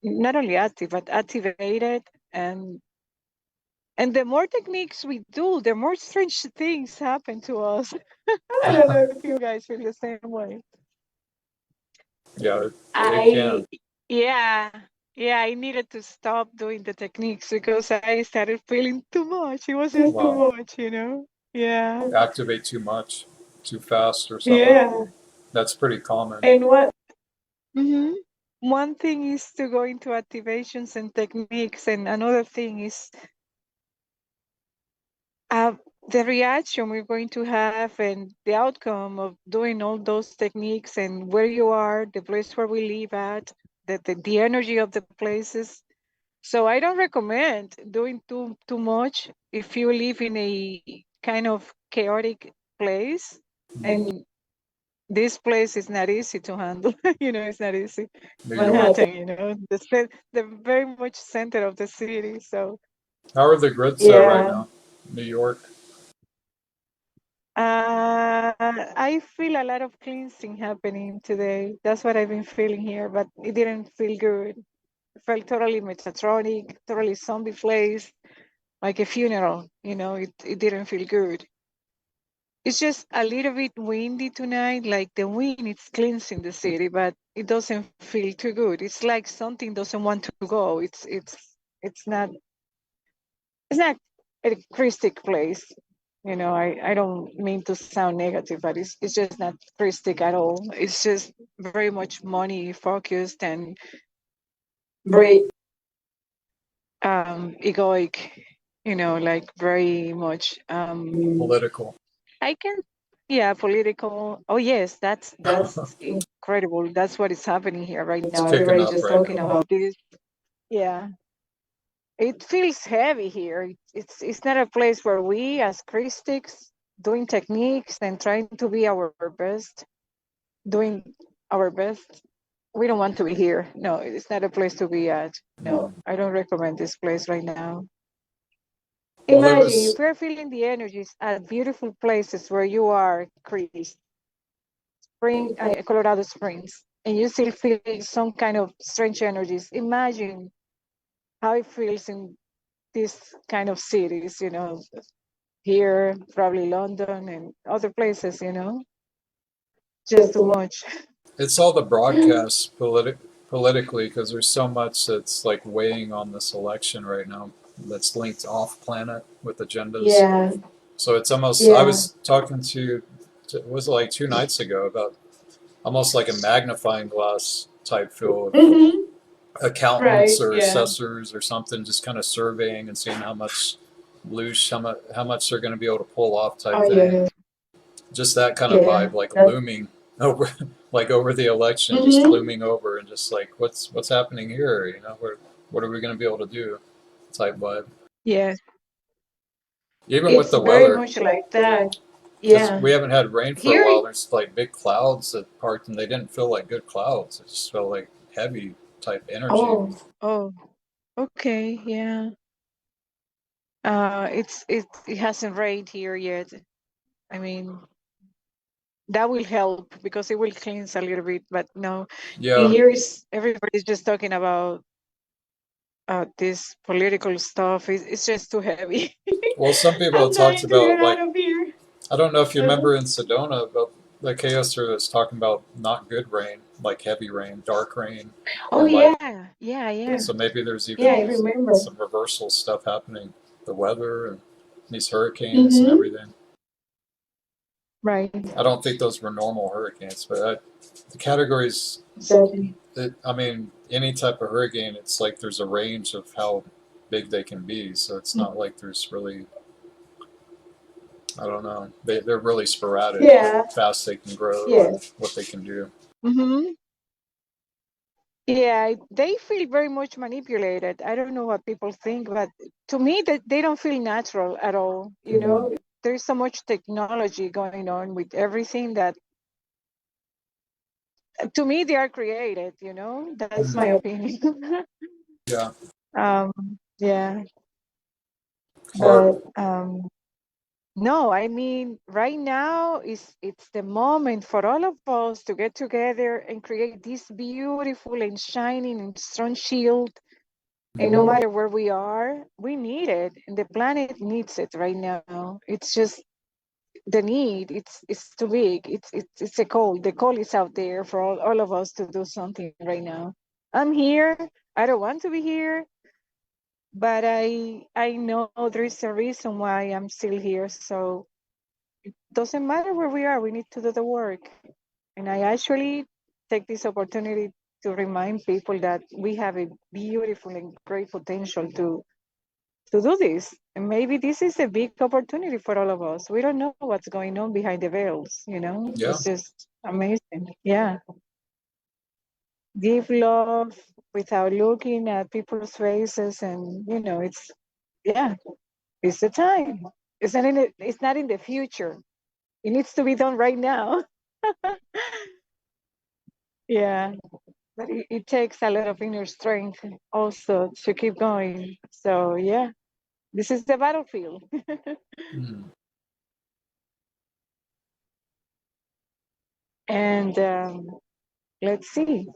Speaker 6: not only active, but activated. And the more techniques we do, the more strange things happen to us. I don't know if you guys feel the same way.
Speaker 1: Yeah, it
Speaker 6: I
Speaker 1: can.
Speaker 6: yeah, yeah, I needed to stop doing the techniques because I started feeling too much. It was just too
Speaker 1: Wow.
Speaker 6: much. Yeah.
Speaker 1: Activate too much, too fast or something.
Speaker 6: Yeah.
Speaker 1: That's pretty common.
Speaker 6: And hmm one thing is to go into activations and techniques, and another thing is uh, the reaction we're going to have and the outcome of doing all those techniques and where you are, the place where we live at, the energy of the places. So I don't recommend doing too much if you live in a kind of chaotic place. And this place is not easy to handle. It's not easy.
Speaker 1: New York.
Speaker 6: Manhattan, the very much center of the city. So
Speaker 1: How are the grids there right
Speaker 6: yeah.
Speaker 1: now? New York.
Speaker 6: I feel a lot of cleansing happening today. That's what I've been feeling here, but it didn't feel good. It felt totally Metatronic, totally zombie place, like a funeral. It didn't feel good. It's just a little bit windy tonight, like the wind is cleansing the city, but it doesn't feel too good. It's like something doesn't want to go. It's not a Krystic place. I don't mean to sound negative, but it's just not Krystic at all. It's just very much money focused and very egoic, like very much
Speaker 1: Political.
Speaker 6: I can, yeah, political. Oh yes, that's incredible. That's what is happening here right
Speaker 1: It's
Speaker 6: now.
Speaker 1: picking
Speaker 6: Everybody's
Speaker 1: up
Speaker 6: just
Speaker 1: right
Speaker 6: talking
Speaker 1: now.
Speaker 6: about this. Yeah, it feels heavy here. It's not a place where we, as Christics, doing techniques and trying to be our best, doing our best. We don't want to be here. No, it's not a place to be at. No, I don't recommend this place right now.
Speaker 1: Well, there
Speaker 6: Imagine
Speaker 1: was.
Speaker 6: if we're feeling the energies at beautiful places where you are, Chris, Colorado Springs, and you still feel some kind of strange energies. Imagine how it feels in these kind of cities, here, probably London and other places, just too much.
Speaker 1: It's all the broadcasts politically because there's so much that's like weighing on this election right now that's linked off planet with agendas.
Speaker 6: Yeah.
Speaker 1: So it's almost. I was talking to was it like 2 nights ago about almost like a magnifying glass type feel of accountants or assessors or something, just kind of surveying and seeing how much loose, how much they're going to be able to pull off type thing.
Speaker 6: Yeah.
Speaker 1: Just that kind of vibe, like looming over like over the election, just looming over, and just like what's happening here? You know, what are we going to be able to do? Type vibe.
Speaker 6: Yes,
Speaker 1: Even with
Speaker 6: it's
Speaker 1: the
Speaker 6: very
Speaker 1: weather,
Speaker 6: much like that.
Speaker 1: because
Speaker 6: Yeah.
Speaker 1: we haven't had rain for a
Speaker 6: Here,
Speaker 1: while. There's like big clouds that part, and they didn't feel like good clouds. It just felt like heavy type energy.
Speaker 6: oh, okay, yeah. It hasn't rained here yet. I mean, that will help because it will cleanse a little bit. But no,
Speaker 1: Yeah.
Speaker 6: here is everybody's just talking about this political stuff. It's just too heavy.
Speaker 1: Well, some people
Speaker 6: I'm
Speaker 1: have talked
Speaker 6: trying to
Speaker 1: about
Speaker 6: get
Speaker 1: like,
Speaker 6: out of here.
Speaker 1: I don't know if you remember in Sedona about the chaoser was talking about not good rain, like heavy rain, dark rain,
Speaker 6: Oh
Speaker 1: and like
Speaker 6: yeah.
Speaker 1: so maybe there's
Speaker 6: Yeah, I
Speaker 1: even
Speaker 6: remember.
Speaker 1: some reversal stuff happening, the weather and these hurricanes and everything.
Speaker 6: Right.
Speaker 1: I don't think those were normal hurricanes, but the categories.
Speaker 6: Exactly.
Speaker 1: I mean, any type of hurricane, it's like there's a range of how big they can be. So it's not like there's really, I don't know. They're really sporadic.
Speaker 6: Yeah.
Speaker 1: How fast they can grow,
Speaker 6: Yes.
Speaker 1: what they can do.
Speaker 6: Mm-hmm. Yeah, they feel very much manipulated. I don't know what people think, but to me, that they don't feel natural at all. You know, there's so much technology going on with everything that, to me, they are created. You know, that's my opinion.
Speaker 1: Yeah.
Speaker 6: Yeah,
Speaker 1: Or
Speaker 6: but no, I mean, right now it's the moment for all of us to get together and create this beautiful and shining and strong shield. And no matter where we are, we need it, and the planet needs it right now. It's just the need. It's too big. It's a call. The call is out there for all of us to do something right now. I'm here. I don't want to be here, but I know there is a reason why I'm still here. So it doesn't matter where we are. We need to do the work. And I actually take this opportunity to remind people that we have a beautiful and great potential to do this. And maybe this is a big opportunity for all of us. We don't know what's going on behind the veils, you know?
Speaker 1: yeah.
Speaker 6: It's just amazing. Yeah. Give love without looking at people's faces, and you know, it's the time. It's not in the future. It needs to be done right now. Yeah. But it takes a lot of inner strength also to keep going. So yeah, this is the battlefield. And let's see.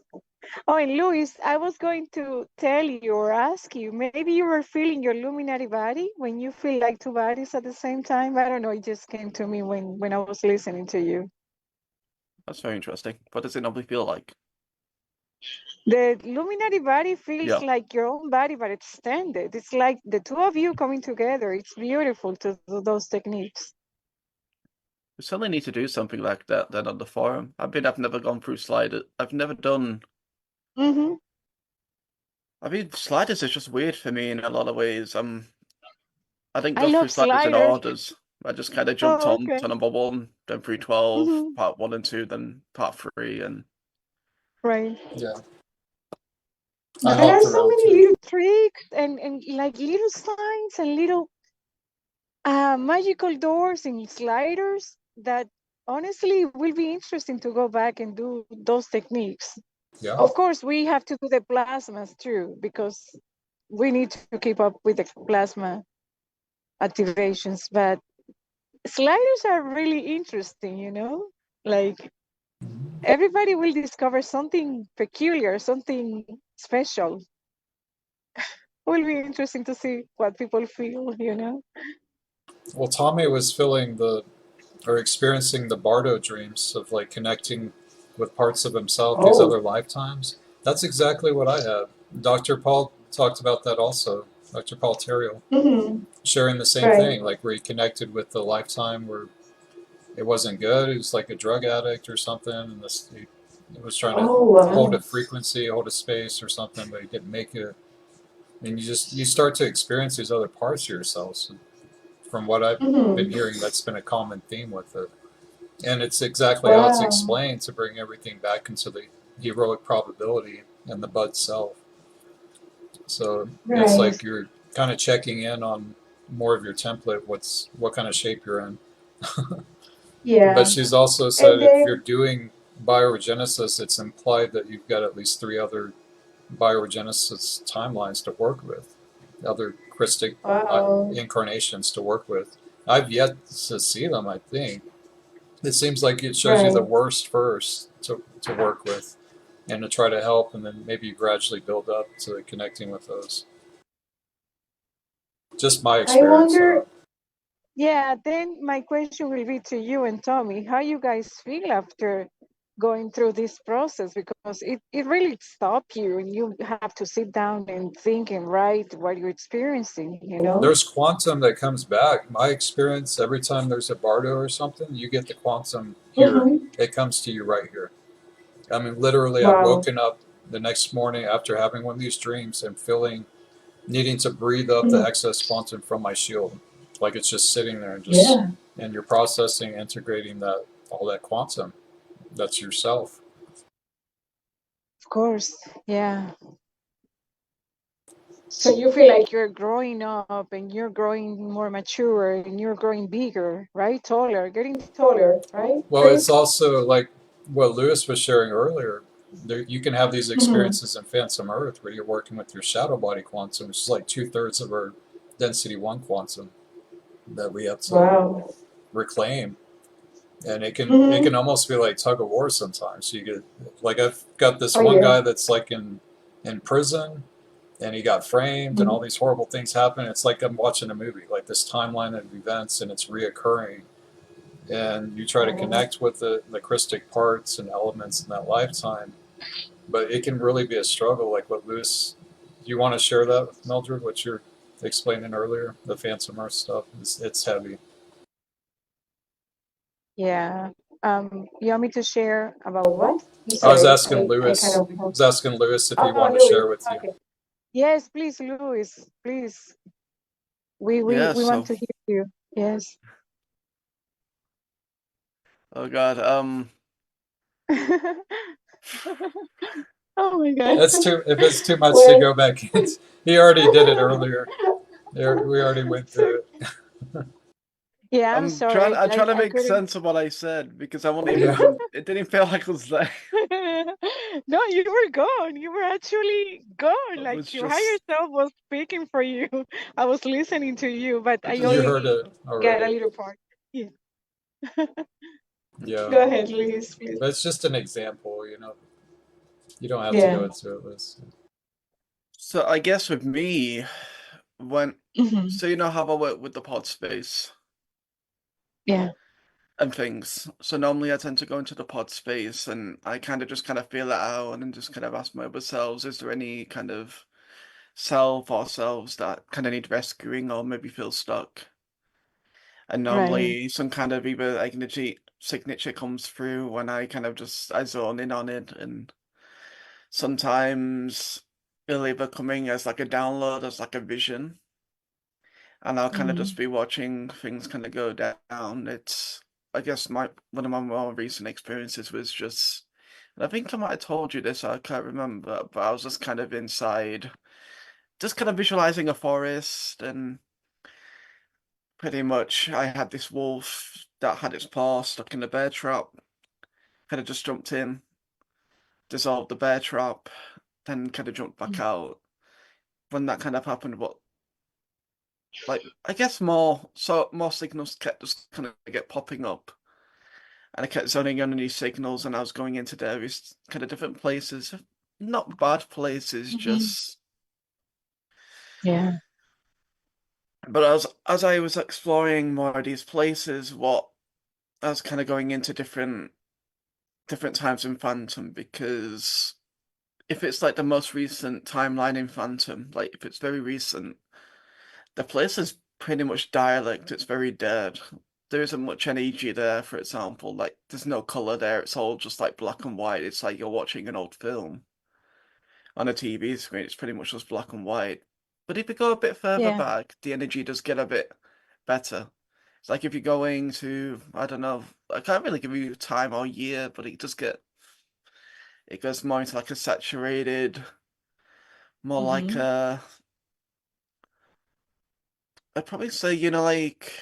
Speaker 6: Oh, and Luis, I was going to tell you or ask you, maybe you were feeling your luminary body when you feel like two bodies at the same time. I don't know, it just came to me when I was listening to you.
Speaker 3: That's very interesting. What does it normally feel like?
Speaker 6: The luminary body feels
Speaker 3: Yeah.
Speaker 6: like your own body, but extended. It's like the two of you coming together. It's beautiful to do those techniques.
Speaker 3: We certainly need to do something like that then on the forum. I've never gone through sliders. I've never done.
Speaker 6: Mm-hmm.
Speaker 3: I mean, sliders is just weird for me in a lot of ways. I didn't
Speaker 6: I
Speaker 3: go through
Speaker 6: love
Speaker 3: sliders in
Speaker 6: sliders.
Speaker 3: orders. I just kind of jumped
Speaker 6: Oh,
Speaker 3: on
Speaker 6: okay.
Speaker 3: to number 1, then through 12,
Speaker 6: Mm-hmm.
Speaker 3: part 1 and 2, then part 3, and
Speaker 6: Right.
Speaker 1: Yeah.
Speaker 6: But
Speaker 1: I
Speaker 6: there are
Speaker 1: hopped
Speaker 6: so
Speaker 1: around
Speaker 6: many
Speaker 1: too.
Speaker 6: little tricks and like little signs and little magical doors and sliders that honestly will be interesting to go back and do those techniques.
Speaker 1: Yeah.
Speaker 6: Of course, we have to do the plasmas too, because we need to keep up with the plasma activations. But sliders are really interesting, you know? Like everybody will discover something peculiar, something special. It will be interesting to see what people feel, you know?
Speaker 1: Well, Tommy was feeling or experiencing the Bardo dreams of like connecting with parts of himself, these other lifetimes. That's exactly what I had. Dr. Paul talked about that also. Dr. Paul Terrell sharing the same thing, like where he connected with the lifetime where it wasn't good. He was like a drug addict or something, and he was trying to hold a frequency, hold a space or something, but he didn't make it. And you start to experience these other parts of yourself. So from what I've been hearing, that's been a common theme with it. And it's exactly how it's
Speaker 6: Wow.
Speaker 1: explained to bring everything back into the heroic probability and the bud self. So it's
Speaker 6: Right.
Speaker 1: like you're kind of checking in on more of your template, what kind of shape you're in.
Speaker 6: Yeah.
Speaker 1: But she's also
Speaker 6: And
Speaker 1: said if you're
Speaker 6: then,
Speaker 1: doing bioregenesis, it's implied that you've got at least 3 other bioregenesis timelines to work with, other Krystic
Speaker 6: wow.
Speaker 1: incarnations to work with. I've yet to see them, I think. It seems like it shows you
Speaker 6: Right.
Speaker 1: the worst first to work with and to try to help, and then maybe you gradually build up to connecting with those. Just my
Speaker 6: I
Speaker 1: experience.
Speaker 6: wonder, yeah, then my question will be to you and Tommy, how you guys feel after going through this process, because it really stops you and you have to sit down and think and write what you're experiencing, you know?
Speaker 1: There's quantum that comes back. My experience, every time there's a bardo or something, you get the quantum here.
Speaker 6: Mhm.
Speaker 1: It comes to you right here. I mean, literally, I've
Speaker 6: Wow.
Speaker 1: woken up the next morning after having one of these dreams and needing to breathe up the excess quantum from my shield. Like it's just sitting there and just,
Speaker 6: Yeah,
Speaker 1: and you're processing, integrating all that quantum. That's yourself.
Speaker 6: of course. Yeah. So you feel like you're growing up and you're growing more mature and you're growing bigger, right? Taller, getting taller, right?
Speaker 1: Well, it's also like what Lewis was sharing earlier. You can have these experiences in Phantom Earth where you're working with your shadow body quantum, which is like 2/3 of our density 1 quantum that we have to
Speaker 6: Wow.
Speaker 1: reclaim. And it can almost be like tug of war sometimes. So you get, like, I've got this
Speaker 6: Oh
Speaker 1: one
Speaker 6: yeah.
Speaker 1: guy that's like in prison, and he got framed, and all these horrible things happen. It's like I'm watching a movie, like this timeline of events, and it's reoccurring. And you try to connect with the Krystic parts and elements in that lifetime, but it can really be a struggle. Like what Lewis, do you want to share that with Mildred? What you're explaining earlier, the Phantom Earth stuff, it's heavy.
Speaker 6: Yeah. You want me to share about what? I'm
Speaker 1: I was
Speaker 6: sorry.
Speaker 1: asking
Speaker 6: I
Speaker 1: Lewis.
Speaker 6: kind of.
Speaker 1: I was asking Lewis if he
Speaker 6: Oh,
Speaker 1: wanted to
Speaker 6: Louis.
Speaker 1: share with you.
Speaker 6: Okay. Yes, please, Louis. Please.
Speaker 3: Yeah,
Speaker 6: We want
Speaker 3: so
Speaker 6: to hear you. Yes.
Speaker 3: oh god,
Speaker 6: Oh my God.
Speaker 1: That's too. If it's too much to
Speaker 6: Well.
Speaker 1: go back into, he already did it earlier. We already went through it.
Speaker 6: Yeah, I'm sorry.
Speaker 3: I'm trying to
Speaker 6: I
Speaker 3: make
Speaker 6: couldn't.
Speaker 3: sense of what I said because I wasn't
Speaker 1: Yeah.
Speaker 3: even it didn't feel like I was there.
Speaker 6: No, you were gone. You were actually gone.
Speaker 3: It was
Speaker 6: Like your higher
Speaker 3: just
Speaker 6: self was speaking for you. I was listening to you, but I
Speaker 1: You heard
Speaker 6: only
Speaker 1: it
Speaker 6: got a
Speaker 1: already.
Speaker 6: little part. Yeah.
Speaker 1: Yeah.
Speaker 6: Go ahead, Liz, please.
Speaker 1: But it's just an example, you know. You don't have to
Speaker 6: Yeah.
Speaker 1: go into it, Liz.
Speaker 3: so I guess with me when
Speaker 6: Mhm.
Speaker 3: so you know how I work with the pod space
Speaker 6: Yeah.
Speaker 3: and things. So normally I tend to go into the pod space and I just kind of feel it out and then just kind of ask my other selves, is there any kind of self or selves that kind of need rescuing or maybe feel stuck? And
Speaker 6: Right.
Speaker 3: normally some kind of either energy signature comes through when I I zone in on it, and sometimes it'll either coming as like a download, as like a vision, and I'll kind of just be watching things kind of go down. It's I guess my one of my more recent experiences was just, and I think I might have told you this, I can't remember, but I was just kind of inside, just kind of visualizing a forest, and pretty much I had this wolf that had its paw stuck in the bear trap. Kind of just jumped in, dissolved the bear trap, then kind of jumped back out. When that kind of happened, what like I guess more signals kept just kind of get popping up, and I kept zoning in on these signals, and I was going into various kind of different places, not bad places, just.
Speaker 6: Yeah.
Speaker 3: But as I was exploring more of these places, what I was kind of going into different times in Phantom, because if it's like the most recent timeline in Phantom, like if it's very recent, the place is pretty much dialect, it's very dead. There isn't much energy there, for example. Like there's no colour there, it's all just like black and white. It's like you're watching an old film on a TV screen, it's pretty much just black and white. But if you go a bit further
Speaker 6: Yeah.
Speaker 3: back, the energy does get a bit better. It's like if you're going to, I don't know, I can't really give you time or year, but it goes more into like a saturated, more like I'd probably say, like,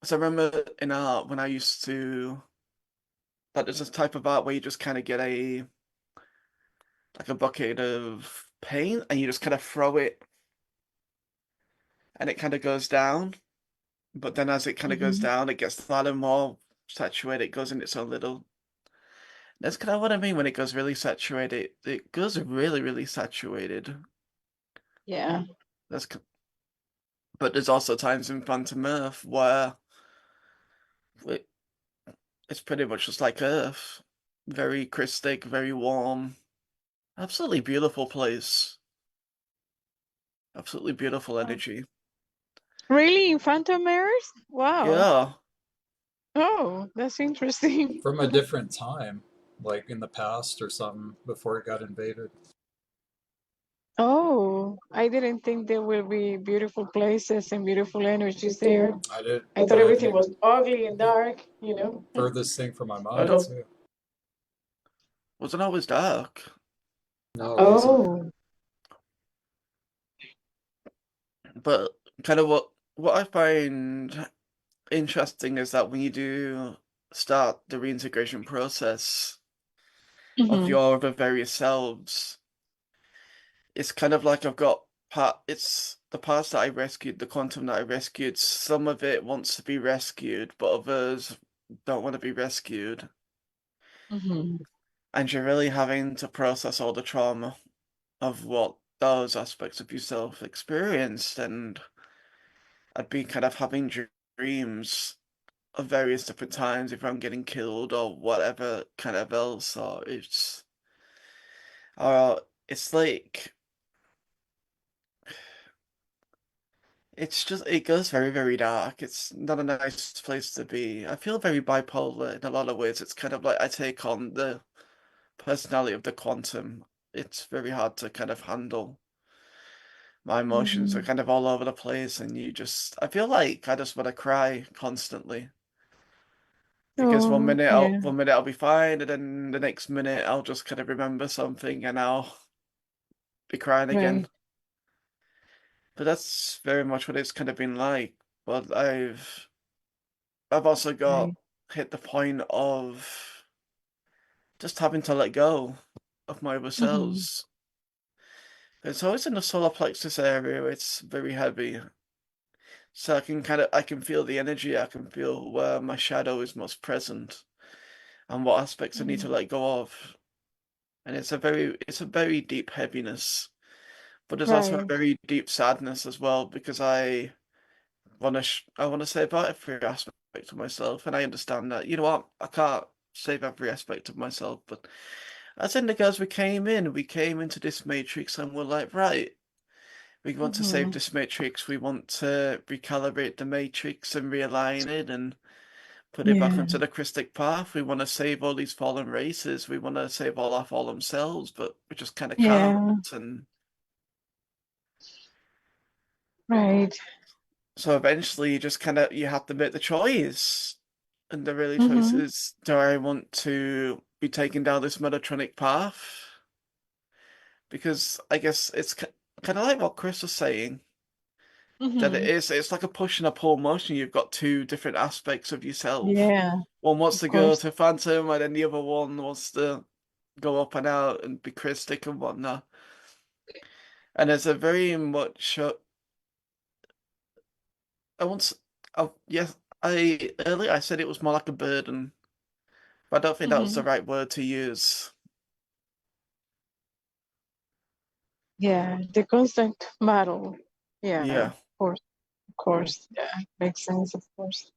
Speaker 3: so I remember in art when I used to, like, there's this type of art where you just kind of get like a bucket of paint and you just kind of throw it and it kind of goes down. But then as it kind of goes down, it gets a lot more saturated. It goes in its own little. That's kind of what I mean when it goes really saturated. It goes really, really saturated.
Speaker 6: Yeah.
Speaker 3: That's, but there's also times in Phantom Earth where it, it's pretty much just like Earth. Very Krystic, very warm. Absolutely beautiful place. Absolutely beautiful energy.
Speaker 6: Really, in Phantom Mirrors? Wow.
Speaker 3: Yeah.
Speaker 6: Oh, that's interesting.
Speaker 1: From a different time, like in the past or something, before it got invaded.
Speaker 6: Oh, I didn't think there will be beautiful places and beautiful energies there.
Speaker 1: I did.
Speaker 6: I thought everything was ugly and dark, you know?
Speaker 1: Furthest thing from my
Speaker 3: I
Speaker 1: mind
Speaker 3: don't.
Speaker 1: too.
Speaker 3: Wasn't always dark.
Speaker 1: No, it wasn't.
Speaker 6: Oh.
Speaker 3: But kind of what I find interesting is that when you do start the reintegration process of
Speaker 6: Mm-hmm.
Speaker 3: your other various selves, it's kind of like I've got it's the parts that I rescued, the quantum that I rescued. Some of it wants to be rescued, but others don't want to be rescued.
Speaker 6: Mm-hmm.
Speaker 3: And you're really having to process all the trauma of what those aspects of yourself experienced. And I'd be kind of having dreams of various different times if I'm getting killed or whatever kind of else, or it's like it's just it goes very, very dark. It's not a nice place to be. I feel very bipolar in a lot of ways. It's kind of like I take on the personality of the quantum. It's very hard to kind of handle. My emotions are
Speaker 6: Mm-hmm.
Speaker 3: kind of all over the place, and I feel like I just want to cry constantly. Because
Speaker 6: Oh, yeah.
Speaker 3: one minute I'll be fine, and then the next minute I'll just kind of remember something and I'll be crying again.
Speaker 6: Right.
Speaker 3: But that's very much what it's kind of been like. But I've also got
Speaker 6: Right.
Speaker 3: hit the point of just having to let go of my other
Speaker 6: Mm-hmm.
Speaker 3: selves. It's always in the solar plexus area. It's very heavy. So I can feel the energy. I can feel where my shadow is most present and what aspects I need to
Speaker 6: Mm-hmm.
Speaker 3: let go of. And it's a very deep heaviness. But there's also a
Speaker 6: Right.
Speaker 3: very deep sadness as well because I want to save out every aspect of myself, and I understand that. You know what? I can't save every aspect of myself, but as Indicos, we came into this matrix, and we're like, right, we want to save
Speaker 6: Mm-hmm.
Speaker 3: this matrix. We want to recalibrate the matrix and realign it and put it back
Speaker 6: Yeah.
Speaker 3: onto the Krystic path. We want to save all these fallen races. We want to save all our fallen selves, but we just kind of can't.
Speaker 6: Yeah.
Speaker 3: And
Speaker 6: Right.
Speaker 3: so eventually, you have to make the choice, and the really choice
Speaker 6: Mm-hmm.
Speaker 3: is: do I want to be taken down this Metatronic path? Because I guess it's kind of like what Chris was saying, that
Speaker 6: Mm-hmm.
Speaker 3: it's like a push and a pull motion. You've got two different aspects of yourself.
Speaker 6: Yeah.
Speaker 3: One wants
Speaker 6: Of
Speaker 3: to go
Speaker 6: course.
Speaker 3: to Phantom, and then the other one wants to go up and out and be Christic and whatnot. And there's a very much I once oh yes I earlier I said it was more like a burden. But I don't think that was
Speaker 6: Mm-hmm.
Speaker 3: the right word to use.
Speaker 6: Yeah. The constant battle. Yeah.
Speaker 3: Yeah.
Speaker 6: Of course. Of course. Yeah. Makes sense. Of course.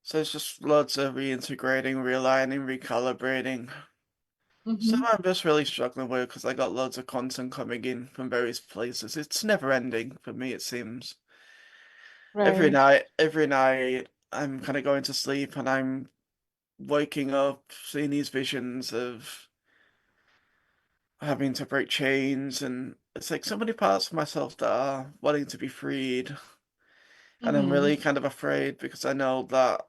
Speaker 3: So it's just loads of reintegrating, realigning, recalibrating. So
Speaker 6: Mm-hmm.
Speaker 3: I'm just really struggling with because I got loads of content coming in from various places. It's never ending for me, it seems.
Speaker 6: Right.
Speaker 3: Every night, I'm kind of going to sleep and I'm waking up, seeing these visions of having to break chains, and it's like so many parts of myself that are wanting to be freed. And I'm really kind of afraid because I know that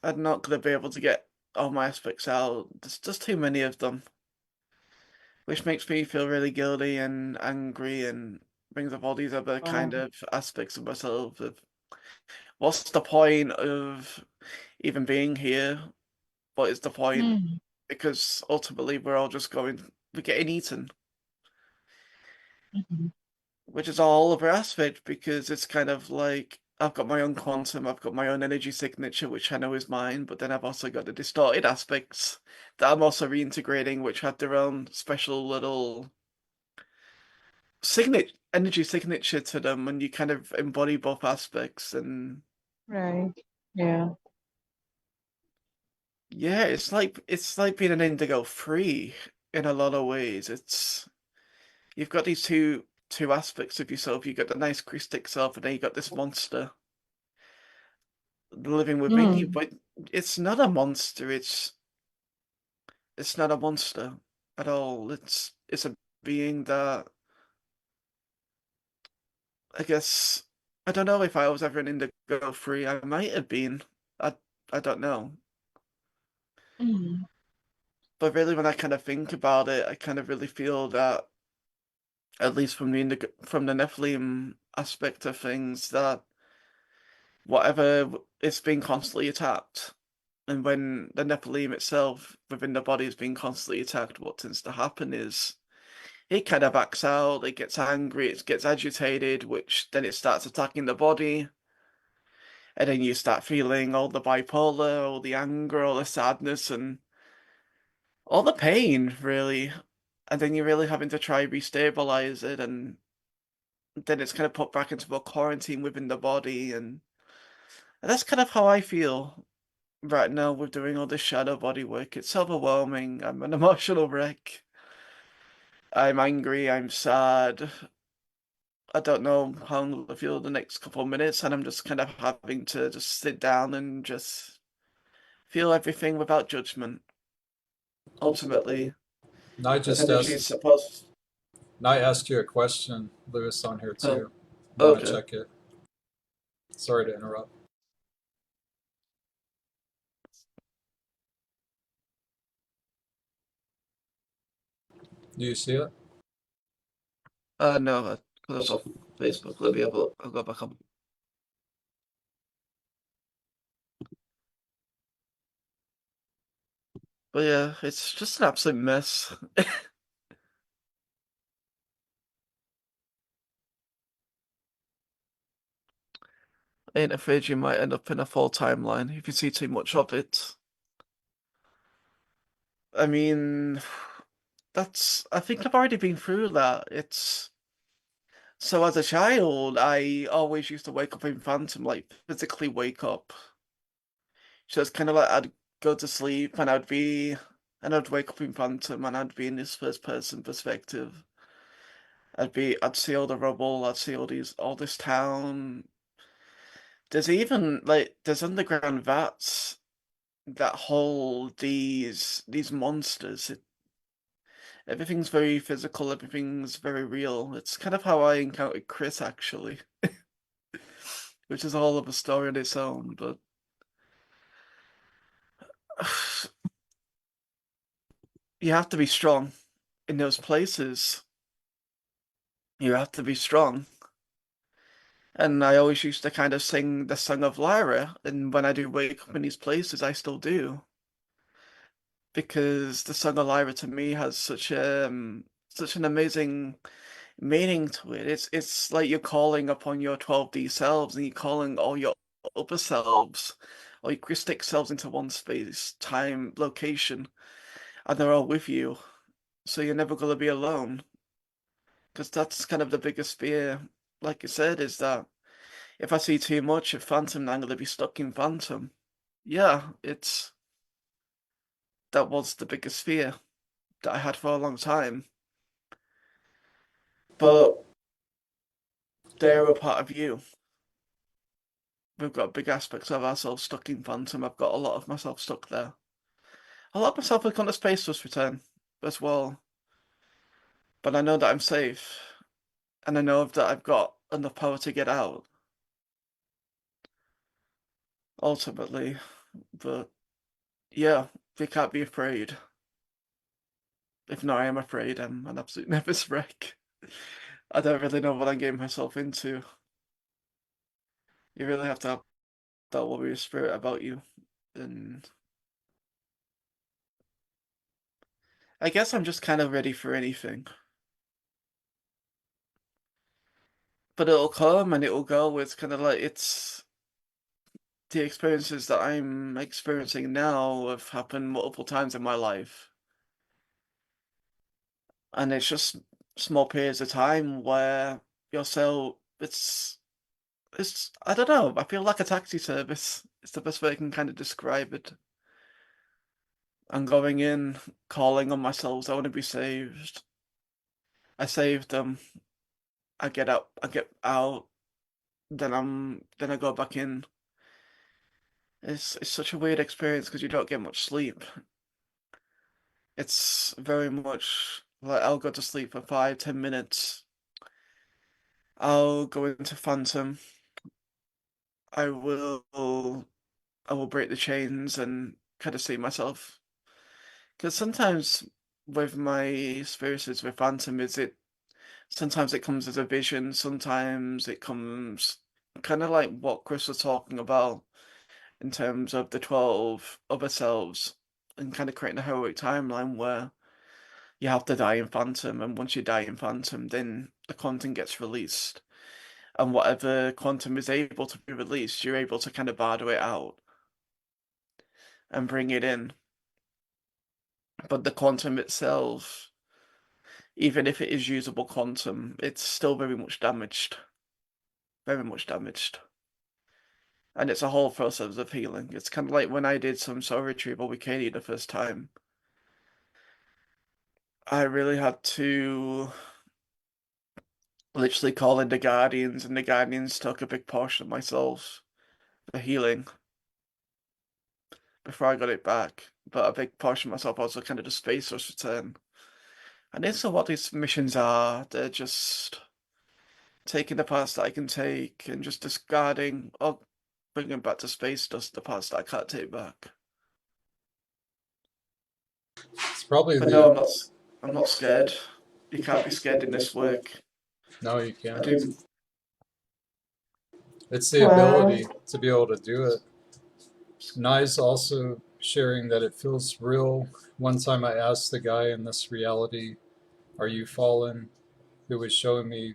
Speaker 3: I'm not going to be able to get all my aspects out. There's just too many of them, which makes me feel really guilty and angry and brings up all these other kind of aspects of myself of what's the point of even being here? What is the point? Because ultimately we're all just we're getting eaten. Which is a whole other aspect because it's kind of like I've got my own quantum, I've got my own energy signature, which I know is mine, but then I've also got the distorted aspects that I'm also reintegrating, which have their own special little energy signature to them, and you kind of embody both aspects. And
Speaker 6: Right. Yeah.
Speaker 3: yeah, it's like being an indigo free in a lot of ways. You've got these two aspects of yourself. You've got the nice Krystic self, and then you got this monster living within you, but it's not a monster. It's not a monster at all. It's a being that I guess I don't know if I was ever an indigo free. I might have been. I I don't know. But really, when I kind of think about it, I kind of really feel that, at least from the Nephilim aspect of things, that whatever is being constantly attacked. And when the Nephilim itself within the body is being constantly attacked, what tends to happen is it kind of acts out, it gets angry, it gets agitated, which then it starts attacking the body. And then you start feeling all the bipolar, all the anger, all the sadness, and all the pain, really. And then you're really having to try restabilize it, and then it's kind of put back into a quarantine within the body. And that's kind of how I feel right now with doing all this shadow body work. It's overwhelming. I'm an emotional wreck. I'm angry. I'm sad. I don't know how I'm gonna feel the next couple of minutes, and I'm just kind of having to just sit down and just feel everything without judgment. Ultimately,
Speaker 1: I
Speaker 3: because
Speaker 1: just
Speaker 3: energy is
Speaker 1: asked.
Speaker 3: supposed.
Speaker 1: I asked you a question, Lewis, on here
Speaker 3: Oh,
Speaker 1: too. Want to
Speaker 3: okay.
Speaker 1: check it? Sorry to interrupt. Do you see it?
Speaker 3: No, because off Facebook. Let me have a look. I'll go back on. But yeah, it's just an absolute mess. Ain't afraid you might end up in a full timeline if you see too much of it. I mean, I think I've already been through that. So as a child, I always used to wake up in Phantom, like physically wake up. So it's kind of like I'd go to sleep and I'd wake up in Phantom and I'd be in this first person perspective. I'd see all the rubble, I'd see all this town. There's underground vats that hold these monsters. Everything's very physical, everything's very real. It's kind of how I encountered Chris, actually, which is a whole other story on its own, but you have to be strong in those places. You have to be strong. And I always used to kind of sing the Song of Lyra, and when I do wake up in these places, I still do. Because the Song of Lyra to me has such an amazing meaning to it. It's like you're calling upon your 12D selves and you're calling all your upper selves, or your Christic selves into one space, time, location, and they're all with you. So you're never gonna be alone. Because that's kind of the biggest fear, like you said, is that if I see too much of Phantom, then I'm gonna be stuck in Phantom. Yeah, that was the biggest fear that I had for a long time. But they're a part of you. We've got big aspects of ourselves stuck in Phantom. I've got a lot of myself stuck there. A lot of myself has gone to Space Force Return as well. But I know that I'm safe. And I know that I've got enough power to get out. ultimately. But yeah, we can't be afraid. If not, I am afraid. I'm an absolute nervous wreck. I don't really know what I'm getting myself into. You really have to have that warrior spirit about you. And I guess I'm just kind of ready for anything. But it'll come and it'll go. It's kind of like it's the experiences that I'm experiencing now have happened multiple times in my life. And it's just small periods of time where you're so it's I don't know, I feel like a taxi service. It's the best way I can kind of describe it. I'm going in, calling on myself, I want to be saved. I save them. I get out, then I go back in. It's such a weird experience because you don't get much sleep. It's very much like I'll go to sleep for 5, 10 minutes. I'll go into Phantom. I will I will break the chains and kind of see myself. Because sometimes with my experiences with Phantom is it sometimes it comes as a vision, sometimes it comes kind of like what Chris was talking about in terms of the 12 other selves and kind of creating a heroic timeline where you have to die in Phantom, and once you die in Phantom, then the content gets released. And whatever quantum is able to be released, you're able to kind of barter it out and bring it in. But the quantum itself, even if it is usable quantum, it's still very much damaged. Very much damaged. And it's a whole process of healing. It's kind of like when I did some soul retrieval with Katie the first time. I really had to literally call in the Guardians, and the Guardians took a big portion of myself for healing before I got it back. But a big portion of myself also kind of just space us return. And it's what these missions are. They're just taking the parts that I can take and just discarding or bringing back to space dust the parts that I can't take back.
Speaker 1: It's probably
Speaker 3: But no, I'm not scared. You can't be scared in this work.
Speaker 1: No, you
Speaker 3: I
Speaker 1: can't.
Speaker 3: do.
Speaker 1: It's the ability to be able to do it. Nye's also sharing that it feels real. One time I asked the guy in this reality, "Are you fallen?" who was showing me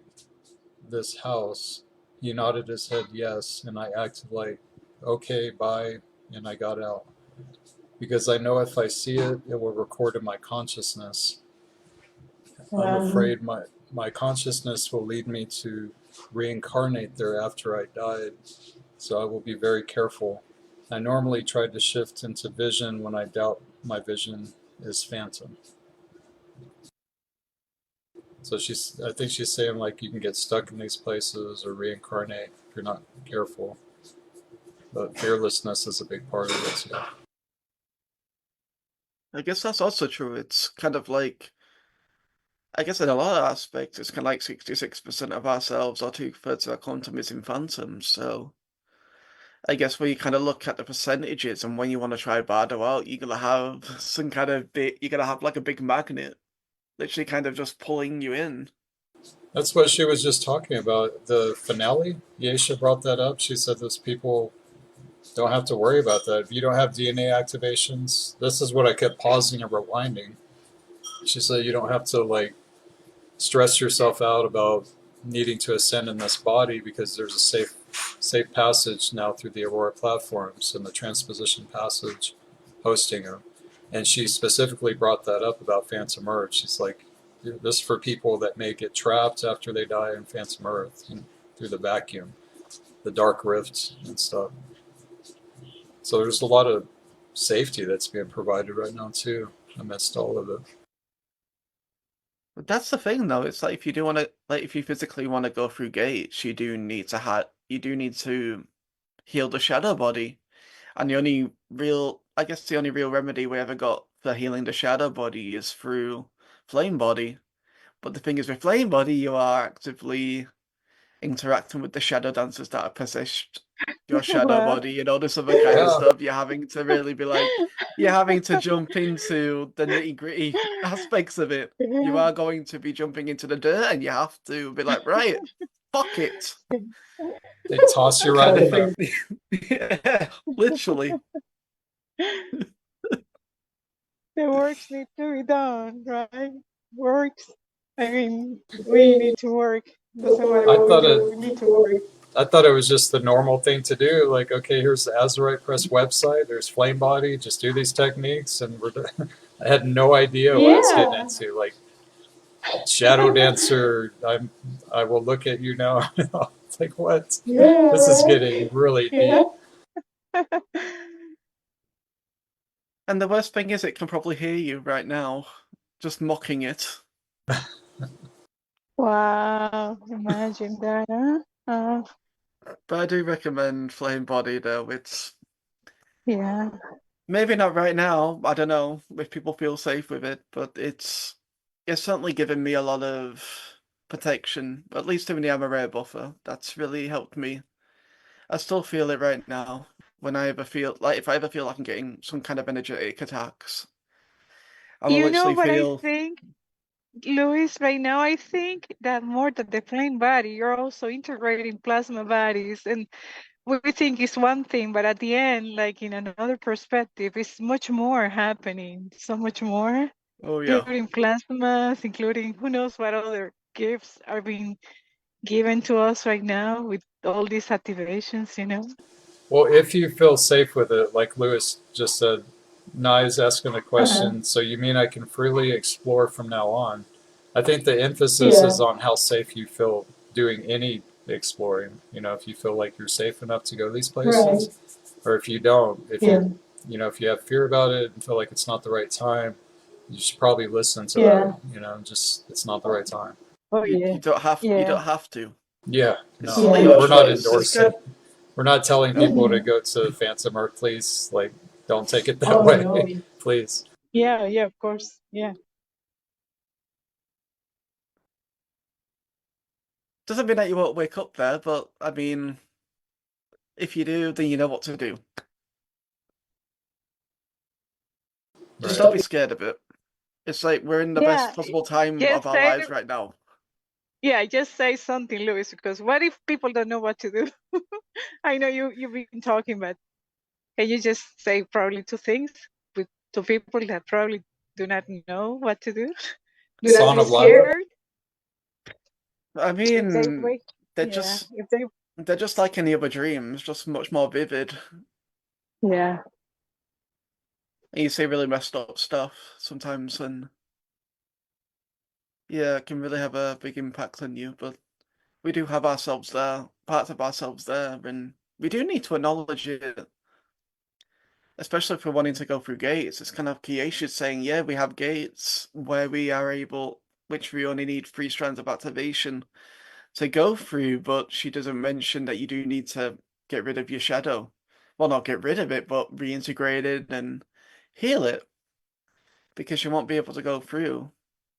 Speaker 1: this house. He nodded his head yes, and I acted like, okay, bye, and I got out. Because I know if I see it, it will record in my consciousness. I'm afraid my consciousness will lead me to reincarnate there after I died, so I will be very careful. I normally try to shift into vision when I doubt my vision is phantom. So I think she's saying like you can get stuck in these places or reincarnate if you're not careful. But fearlessness is a big part of it too.
Speaker 3: I guess that's also true. It's kind of like, I guess in a lot of aspects, it's kind of like 66% of ourselves or 2/3 of our quantum is in phantoms. So I guess when you kind of look at the percentages and when you want to try Bardo out, you're gonna have some kind of bit, you're gonna have like a big magnet, literally kind of just pulling you in.
Speaker 1: That's what she was just talking about. The finale, Yesha brought that up. She said those people don't have to worry about that. If you don't have DNA activations, this is what I kept pausing and rewinding. She said you don't have to like stress yourself out about needing to ascend in this body because there's a safe passage now through the Aurora platforms and the transposition passage hosting them. And she specifically brought that up about Phantom Earth. She's like, this is for people that may get trapped after they die in Phantom Earth and through the vacuum, the dark rift and stuff. So there's a lot of safety that's being provided right now too, amidst all of it.
Speaker 3: But that's the thing, though. It's like if you do want to, like if you physically want to go through gates, you do need to heal the shadow body. And I guess the only real remedy we ever got for healing the shadow body is through flame body. But the thing is, with flame body, you are actively interacting with the shadow dancers that are your shadow
Speaker 6: Wow.
Speaker 3: body and all this other kind of
Speaker 1: Yeah.
Speaker 3: stuff. You're having to really be like, you're having to jump into the nitty-gritty aspects of it. You are going to be jumping into the dirt, and you have to be like, right, fuck it.
Speaker 1: They toss you right
Speaker 3: Kind
Speaker 1: in
Speaker 3: of
Speaker 1: there.
Speaker 3: thing. Yeah, literally.
Speaker 6: The works need to be done, right? Works. I mean, we need to work. Doesn't matter
Speaker 1: I
Speaker 6: what we
Speaker 1: thought
Speaker 6: do, we need to work.
Speaker 1: it was just the normal thing to do. Like, okay, here's the Azurite Press website. There's Flame Body. Just do these techniques, and we're done. I had no idea what I was getting into. Like, Shadow Dancer. I will look at you now. It's like, what?
Speaker 6: Yeah,
Speaker 1: This is
Speaker 6: right?
Speaker 1: getting really deep.
Speaker 3: And the worst thing is, it can probably hear you right now, just mocking it.
Speaker 6: Wow, imagine that, huh?
Speaker 3: But I do recommend Flame Body, though. It's
Speaker 6: Yeah.
Speaker 3: maybe not right now. I don't know if people feel safe with it, but it's certainly given me a lot of protection, at least in the Amaret buffer. That's really helped me. I still feel it right now when I ever feel like if I ever feel like I'm getting some kind of energetic attacks, I will
Speaker 6: You know
Speaker 3: literally
Speaker 6: what I
Speaker 3: feel.
Speaker 6: think, Luis, right now I think that more than the plain body, you're also integrating plasma bodies. And we think it's one thing, but at the end, like in another perspective, it's much more happening. So much more,
Speaker 3: Oh yeah.
Speaker 6: including plasmas, including who knows what other gifts are being given to us right now with all these activations, you know?
Speaker 1: Well, if you feel safe with it, like Lewis just said, Nai's asking the question, so you mean I can freely explore from now on? I think the emphasis is on how safe you feel doing any exploring. You know, if you feel like you're safe enough to go to these places, or if you don't, if you, you know, if you have fear about it and feel like it's not the right time, you should probably listen to that. You know, just it's not the right time.
Speaker 6: Oh
Speaker 3: You,
Speaker 6: yeah.
Speaker 3: you don't have you
Speaker 6: Yeah.
Speaker 3: don't have to.
Speaker 1: Yeah,
Speaker 3: It's
Speaker 1: no,
Speaker 3: your
Speaker 1: we're not
Speaker 3: choice. It's
Speaker 1: endorsing.
Speaker 3: good.
Speaker 1: We're not telling
Speaker 3: No.
Speaker 1: people to go to Phantom Earth, please. Like, don't take it that way, please.
Speaker 6: Yeah, yeah, of course. Yeah.
Speaker 3: Doesn't mean that you won't wake up there, but I mean, if you do, then you know what to do. Just
Speaker 1: Right.
Speaker 3: don't be scared of it. It's like we're in the
Speaker 6: Yeah.
Speaker 3: best possible time
Speaker 6: Just
Speaker 3: of our
Speaker 6: say
Speaker 3: lives right now.
Speaker 6: yeah, just say something, Luis, because what if people don't know what to do? I know you've been talking, but can you just say probably two things with to people that probably do not know what to do? Do not
Speaker 1: Song
Speaker 6: be
Speaker 1: of Life.
Speaker 6: scared.
Speaker 3: I
Speaker 6: If they
Speaker 3: mean,
Speaker 6: wake,
Speaker 3: they're
Speaker 6: yeah,
Speaker 3: just
Speaker 6: if they,
Speaker 3: they're just like any other dreams, just much more vivid.
Speaker 6: yeah,
Speaker 3: And you say really messed up stuff sometimes, and yeah, it can really have a big impact on you. But we do have ourselves there, parts of ourselves there, and we do need to acknowledge it, especially if we're wanting to go through gates. It's kind of Kiesha saying, yeah, we have gates where we are able, which we only need 3 strands of activation to go through, but she doesn't mention that you do need to get rid of your shadow. Well, not get rid of it, but reintegrate it and heal it, because you won't be able to go through.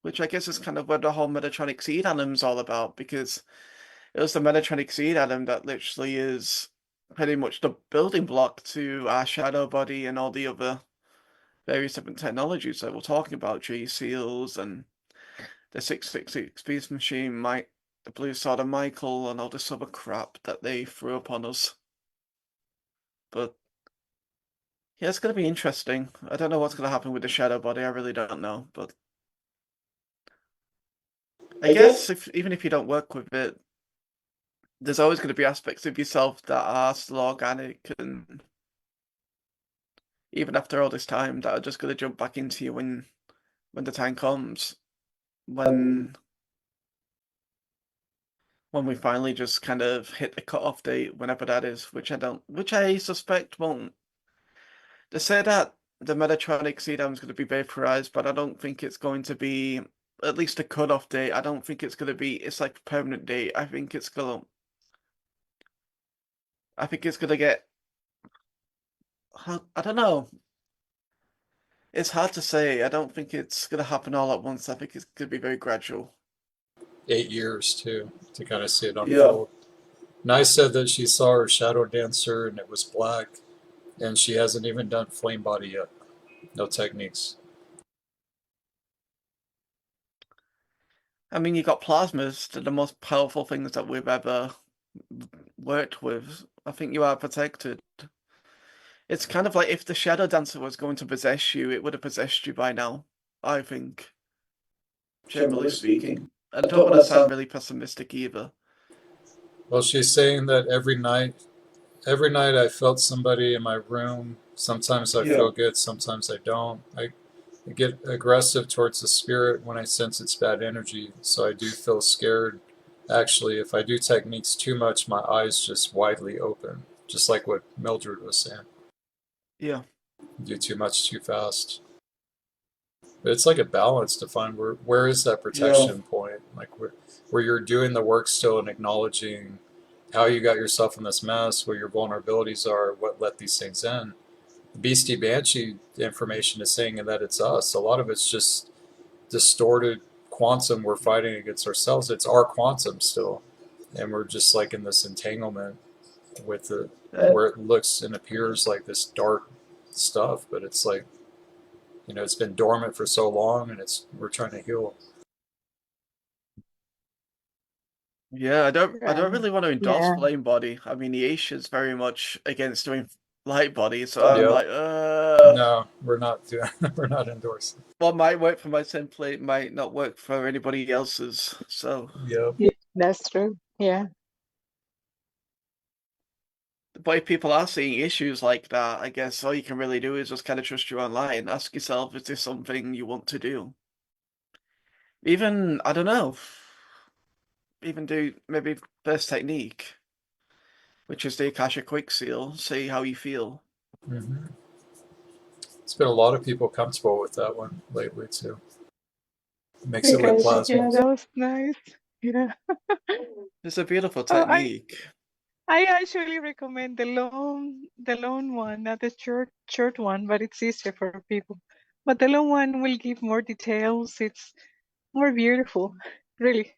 Speaker 3: Which I guess is kind of what the whole Metatronic Seed Atom's all about, because it was the Metatronic Seed Atom that literally is pretty much the building block to our shadow body and all the other various different technologies that we're talking about, G seals and the 666 Beast Machine, the Blue Sword of Michael, and all this other crap that they threw upon us. But yeah, it's going to be interesting. I don't know what's going to happen with the shadow body. I really don't know. But I guess even if you don't work with it, there's always going to be aspects of yourself that are still organic, and even after all this time, that are just going to jump back into you when the time comes. When we finally just kind of hit the cutoff date, whenever that is, which I suspect won't. They say that the Metatronic Seed is going to be vaporized, but I don't think it's going to be at least a cutoff date. I don't think it's going to be. It's like a permanent date. I think it's gonna get. I don't know. It's hard to say. I don't think it's gonna happen all at once. I think it's gonna be very gradual.
Speaker 1: 8 years too to kind of see it
Speaker 3: Yeah.
Speaker 1: unfold. Nye said that she saw her shadow dancer and it was black, and she hasn't even done flame body yet. No techniques.
Speaker 3: I mean, you got plasmas, they're the most powerful things that we've ever worked with. I think you are protected. It's kind of like if the shadow dancer was going to possess you, it would have possessed you by now, I think, generally speaking. I don't want to sound really pessimistic either.
Speaker 1: Well, she's saying that every night I felt somebody in my room. Sometimes I feel good, sometimes I don't. I get aggressive towards the spirit when I sense it's bad energy, so I do feel scared. Actually, if I do techniques too much, my eyes just widely open, just like what Mildred was saying.
Speaker 3: Yeah.
Speaker 1: Do too much too fast. But it's like a balance to find where is that protection point, like where you're doing the work still and acknowledging how you got yourself in this mess, where your vulnerabilities are, what let these things in. The Beastie Banshee information is saying that it's us. A lot of it's just distorted quantum we're fighting against ourselves. It's our quantum still, and we're just like in this entanglement with it, where it looks and appears like this dark stuff, but it's like, you know, it's been dormant for so long, and we're trying to heal.
Speaker 3: Yeah, I don't really want to endorse
Speaker 6: Yeah.
Speaker 3: flame body. I mean, the is very much against doing light body, so I'm
Speaker 1: Yeah.
Speaker 3: like,
Speaker 1: No, we're not doing. We're not endorsing.
Speaker 3: what might work for my template might not work for anybody else's. So
Speaker 1: Yep.
Speaker 6: Yeah, that's true. Yeah.
Speaker 3: but if people are seeing issues like that, I guess all you can really do is just kind of trust your own line. Ask yourself, is this something you want to do? Even, I don't know, even do maybe first technique, which is the Akasha Quick Seal, see how you feel.
Speaker 1: Mm-hmm. It's been a lot of people comfortable with that one lately too. Mix it with plasma.
Speaker 6: Yeah, that was nice. Yeah.
Speaker 3: It's a beautiful
Speaker 6: Oh,
Speaker 3: technique.
Speaker 6: I actually recommend the long one, not the short one, but it's easier for people. But the long one will give more details. It's more beautiful, really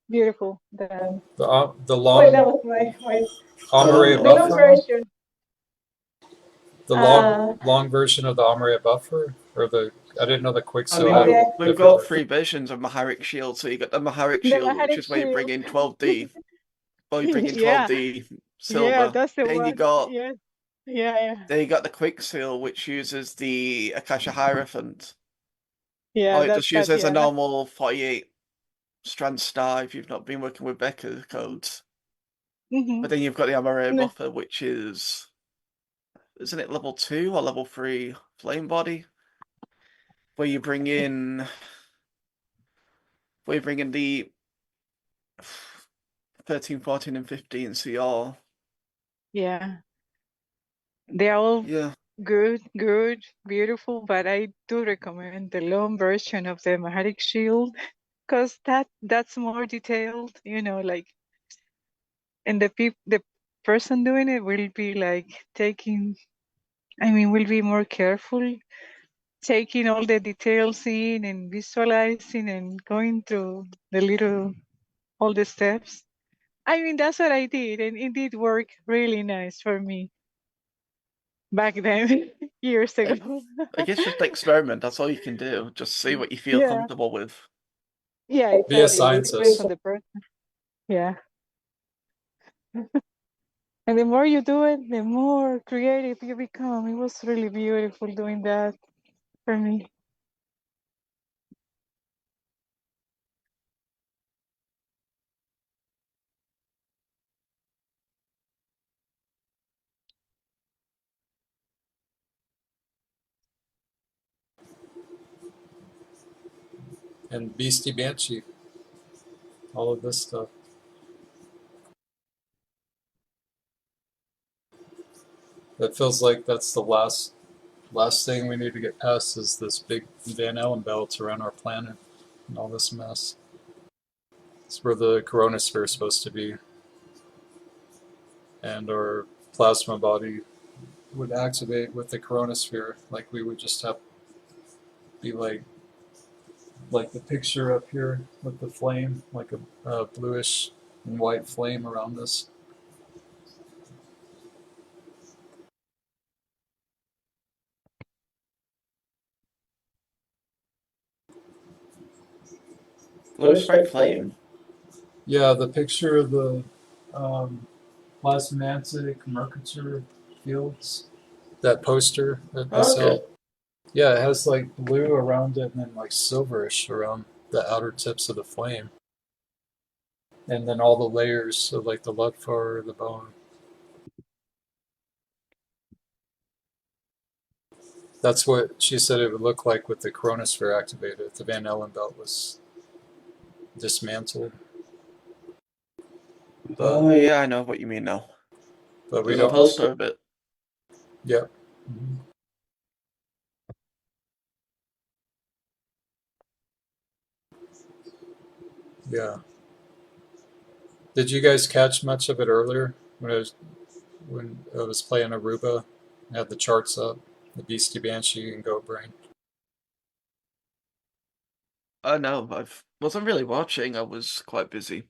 Speaker 6: beautiful. Than
Speaker 1: The
Speaker 6: well,
Speaker 1: long
Speaker 6: that was my
Speaker 1: Amaria
Speaker 6: the long
Speaker 1: buffer.
Speaker 6: version.
Speaker 1: The long version of the Amaria buffer, or I didn't know the quick
Speaker 3: I
Speaker 1: seal.
Speaker 3: mean,
Speaker 6: Yeah.
Speaker 3: we've got 3 versions of Maharic Shield. So you got the Maharic
Speaker 6: The
Speaker 3: Shield, which
Speaker 6: Maharic
Speaker 3: is where you bring
Speaker 6: shield.
Speaker 3: in 12D. Well, you bring in
Speaker 6: Yeah,
Speaker 3: 12D
Speaker 6: yeah,
Speaker 3: silver.
Speaker 6: that's the
Speaker 3: Then you
Speaker 6: one.
Speaker 3: got
Speaker 6: Yeah, yeah,
Speaker 3: the Quick Seal, which uses the Akasha Hierophant.
Speaker 6: yeah.
Speaker 3: Or it just uses a
Speaker 6: Yeah.
Speaker 3: normal 48 strand star if you've not been working with Becca codes.
Speaker 6: Mm-hmm.
Speaker 3: But then you've got the Amaria Buffer, which isn't it level 2 or level 3 flame body? Where you bring in the 13, 14, and 15 CR.
Speaker 6: Yeah, they're all good, beautiful. But I do recommend the long version of the Maharic Shield because that's more detailed. You know, like, and the person doing it will be like taking. I mean, will be more careful, taking all the details in and visualizing and going through all the steps. I mean, that's what I did, and it did work really nice for me back then, years ago.
Speaker 3: I guess just experiment. That's all you can do. Just see what you feel
Speaker 6: Yeah,
Speaker 3: comfortable with.
Speaker 6: yeah, it
Speaker 1: Be a
Speaker 6: totally depends
Speaker 1: scientist.
Speaker 6: on the person. Yeah, and the more you do it, the more creative you become. It was really beautiful doing that for me.
Speaker 1: And Beastie Banshee, all of this stuff. It feels like that's the last thing we need to get past is this big Van Allen belt around our planet and all this mess. It's where the coronasphere is supposed to be, and our plasma body would activate with the coronasphere. Like we would just have be like the picture up here with the flame, like a bluish and white flame around us.
Speaker 3: Glowing strike flame.
Speaker 1: Yeah, the picture of the plasmatic mercature fields, that poster that I saw.
Speaker 3: Okay.
Speaker 1: Yeah, it has like blue around it and then like silverish around the outer tips of the flame. And then all the layers of like the Ludfar, the bone. That's what she said it would look like with the chronosphere activated if the Van Allen belt was dismantled.
Speaker 3: Oh yeah, I know what you mean now.
Speaker 1: But we
Speaker 3: There's a
Speaker 1: don't.
Speaker 3: poster of it.
Speaker 1: Yeah. Mhm. Yeah. Did you guys catch much of it earlier when I was playing Aruba? I had the charts up, the Beastie Banshee and Go Brain.
Speaker 3: No, I wasn't really watching. I was quite busy.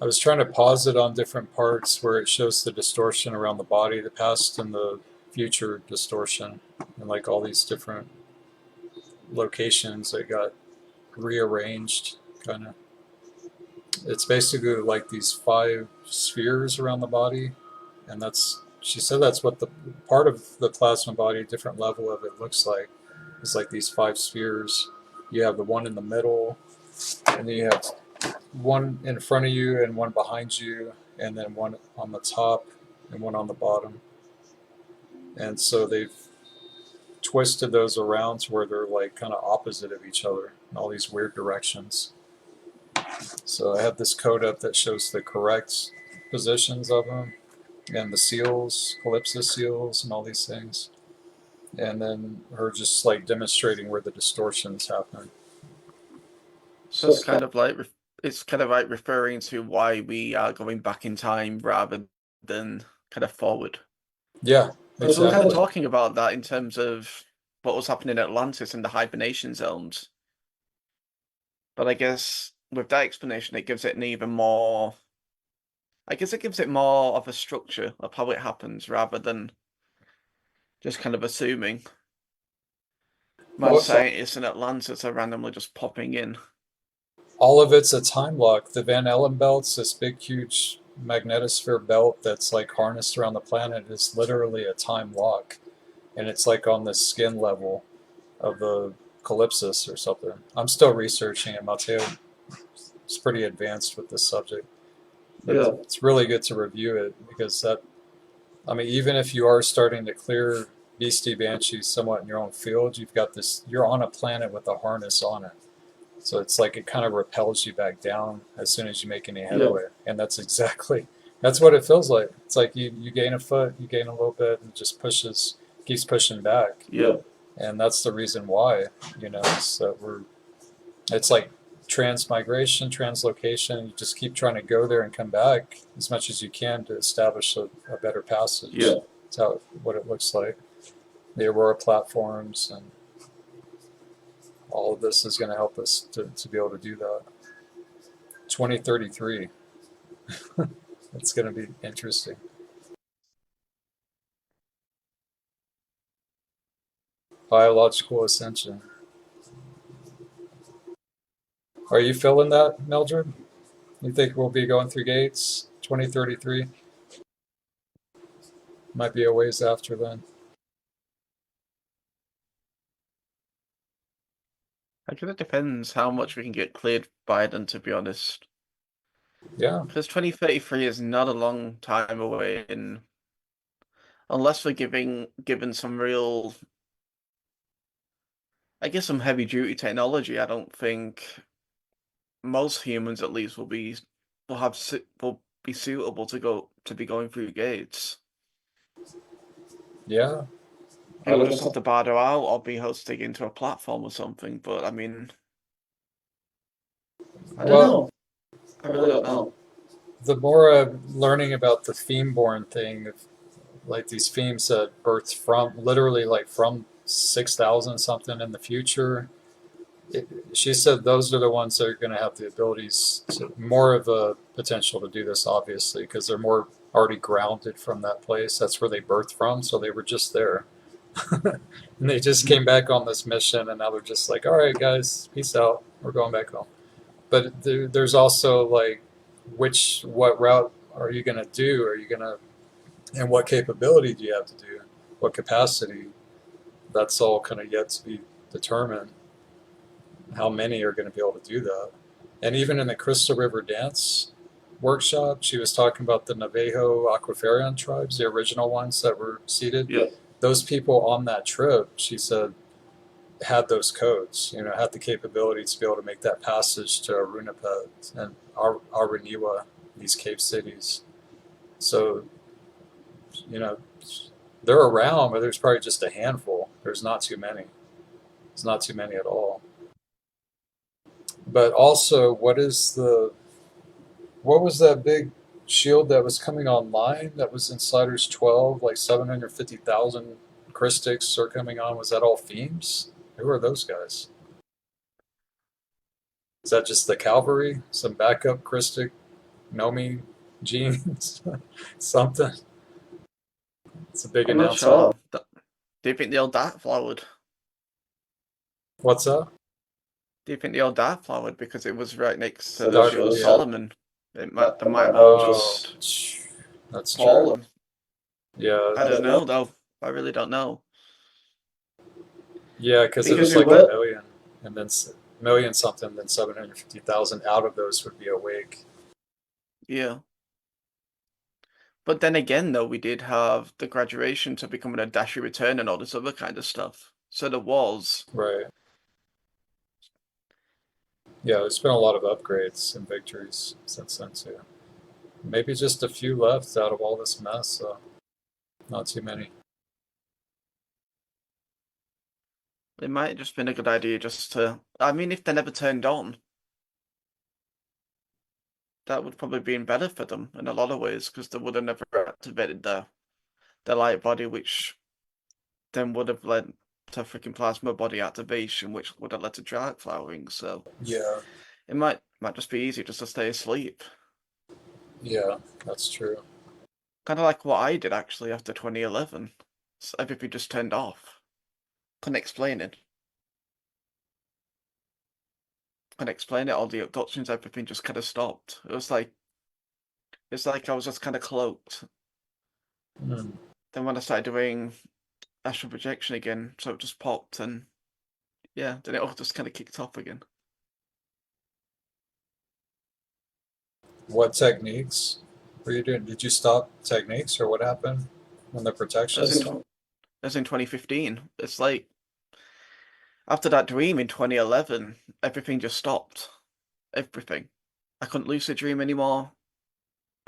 Speaker 1: I was trying to pause it on different parts where it shows the distortion around the body, the past and the future distortion, and like all these different locations that got rearranged, kind of. It's basically like these 5 spheres around the body, and she said that's what the part of the plasma body, different level of it looks like. It's like these 5 spheres. You have the one in the middle, and then you have one in front of you and one behind you, and then one on the top and one on the bottom. And so they've twisted those around to where they're like kind of opposite of each other in all these weird directions. So I have this code up that shows the correct positions of them and the seals, Calypso seals, and all these things. And then her just like demonstrating where the distortions happen.
Speaker 3: So it's kind of like referring to why we are going back in time rather than kind of forward.
Speaker 1: Yeah,
Speaker 3: Because we were kind of
Speaker 1: exactly.
Speaker 3: talking about that in terms of what was happening in Atlantis and the hibernation zones. But I guess with that explanation, it gives it an even more. I guess it gives it more of a structure of how it happens rather than just kind of assuming. Mad scientists in Atlantis are randomly just popping in.
Speaker 1: All of it's a time lock. The Van Allen belt's this big, huge magnetosphere belt that's like harnessed around the planet. Is literally a time lock, and it's like on the skin level of the Calypsis or something. I'm still researching it. Mateo is pretty advanced with this subject, but
Speaker 3: Yeah.
Speaker 1: it's really good to review it because that. I mean, even if you are starting to clear Beastie Banshee somewhat in your own field, you've got this. You're on a planet with a harness on it. So it's like it kind of repels you back down as soon as you make any headway. And that's what it feels like. It's like you gain a foot, you gain a little bit, and it just keeps pushing back.
Speaker 3: Yeah.
Speaker 1: And that's the reason why, it's like transmigration, translocation. You just keep trying to go there and come back as much as you can to establish a better passage.
Speaker 3: Yeah.
Speaker 1: That's what it looks like. The Aurora platforms and all of this is going to help us to be able to do that. 2033. It's going to be interesting. Biological ascension. Are you feeling that, Mildred? You think we'll be going through gates 2033? Might be a ways after then.
Speaker 3: I guess it depends how much we can get cleared by then, to be honest.
Speaker 1: Yeah.
Speaker 3: Because 2033 is not a long time away, and unless we're given some real, I guess, some heavy duty technology, I don't think most humans, at least, will be suitable to be going through gates.
Speaker 1: Yeah.
Speaker 3: People just have to barter out or be hosted into a platform or something. But I mean, I don't know. I really don't know.
Speaker 1: The more I'm learning about the theme-born thing, like these themes that birthed literally like from 6,000 something in the future, she said those are the ones that are going to have the abilities more of a potential to do this, obviously, because they're more already grounded from that place. That's where they birthed from, so they were just there. And they just came back on this mission, and now they're just like, all right, guys, peace out. We're going back home. But there's also like, what route are you going to do? Are you going to, and what capability do you have to do? What capacity? That's all kind of yet to be determined. How many are going to be able to do that? And even in the Crystal River Dance workshop, she was talking about the Navajo Aquafereion tribes, the original ones that were seated.
Speaker 3: Yeah.
Speaker 1: Those people on that trip, she said, had those codes, had the capability to be able to make that passage to Arunapet and Aruniwa, these cave cities. So, they're around, but there's probably just a handful. There's not too many. It's not too many at all. But also, what was that big shield that was coming online that was in Sliders 12, like 750,000 Krystics are coming on? Was that all themes? Who are those guys? Is that just the cavalry? Some backup Krystic, Nomi, genes? Something? It's a big
Speaker 3: I'm not
Speaker 1: announcement.
Speaker 3: sure. Do you think the old Dark flowered?
Speaker 1: What's that?
Speaker 3: Do you think the old Dark flowered because it was right next to the
Speaker 1: Dark,
Speaker 3: Shield of
Speaker 1: yeah.
Speaker 3: Solomon? They might have all just
Speaker 1: That's true.
Speaker 3: fallen.
Speaker 1: Yeah.
Speaker 3: I don't know though. I really don't know.
Speaker 1: Yeah, because it was like a million, and then million something, then 750,000 out of those would be awake.
Speaker 3: Yeah. But then again, though, we did have the graduation to becoming a Dashi return and all this other kind of stuff. So there was.
Speaker 1: Right. Yeah, there's been a lot of upgrades and victories since then, too. Maybe just a few left out of all this mess, so not too many.
Speaker 3: It might have just been a good idea just to. I mean, if they never turned on, that would probably been better for them in a lot of ways because they would have never activated their light body, which then would have led to freaking plasma body activation, which would have led to dark flowering. So
Speaker 1: yeah,
Speaker 3: it might just be easy just to stay asleep.
Speaker 1: Yeah, that's true.
Speaker 3: Kind of like what I did actually after 2011. So everything just turned off. Couldn't explain it. Couldn't explain it. All the abductions, everything just kind of stopped. It's like I was just kind of cloaked.
Speaker 1: Mm.
Speaker 3: Then when I started doing astral projection again, so it just popped and yeah, then it all just kind of kicked off again.
Speaker 1: What techniques were you doing? Did you stop techniques, or what happened when the protection stopped?
Speaker 3: As in 2015. It's like after that dream in 2011, everything just stopped. Everything. I couldn't lucid dream anymore.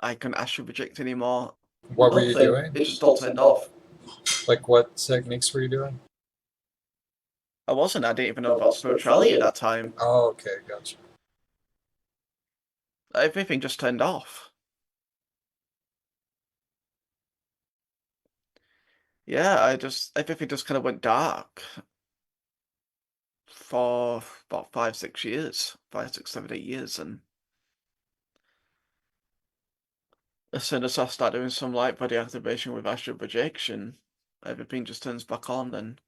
Speaker 3: I couldn't astral project anymore.
Speaker 1: What were you doing?
Speaker 3: It just all turned off.
Speaker 1: Like, what techniques were you doing?
Speaker 3: I didn't even know about spirituality at that time.
Speaker 1: Oh, okay, gotcha.
Speaker 3: Everything just turned off. Yeah, everything just kind of went dark for about 5, 6 years. 5, 6, 7, 8 years, and as soon as I start doing some light body activation with astral projection, everything just turns back on, and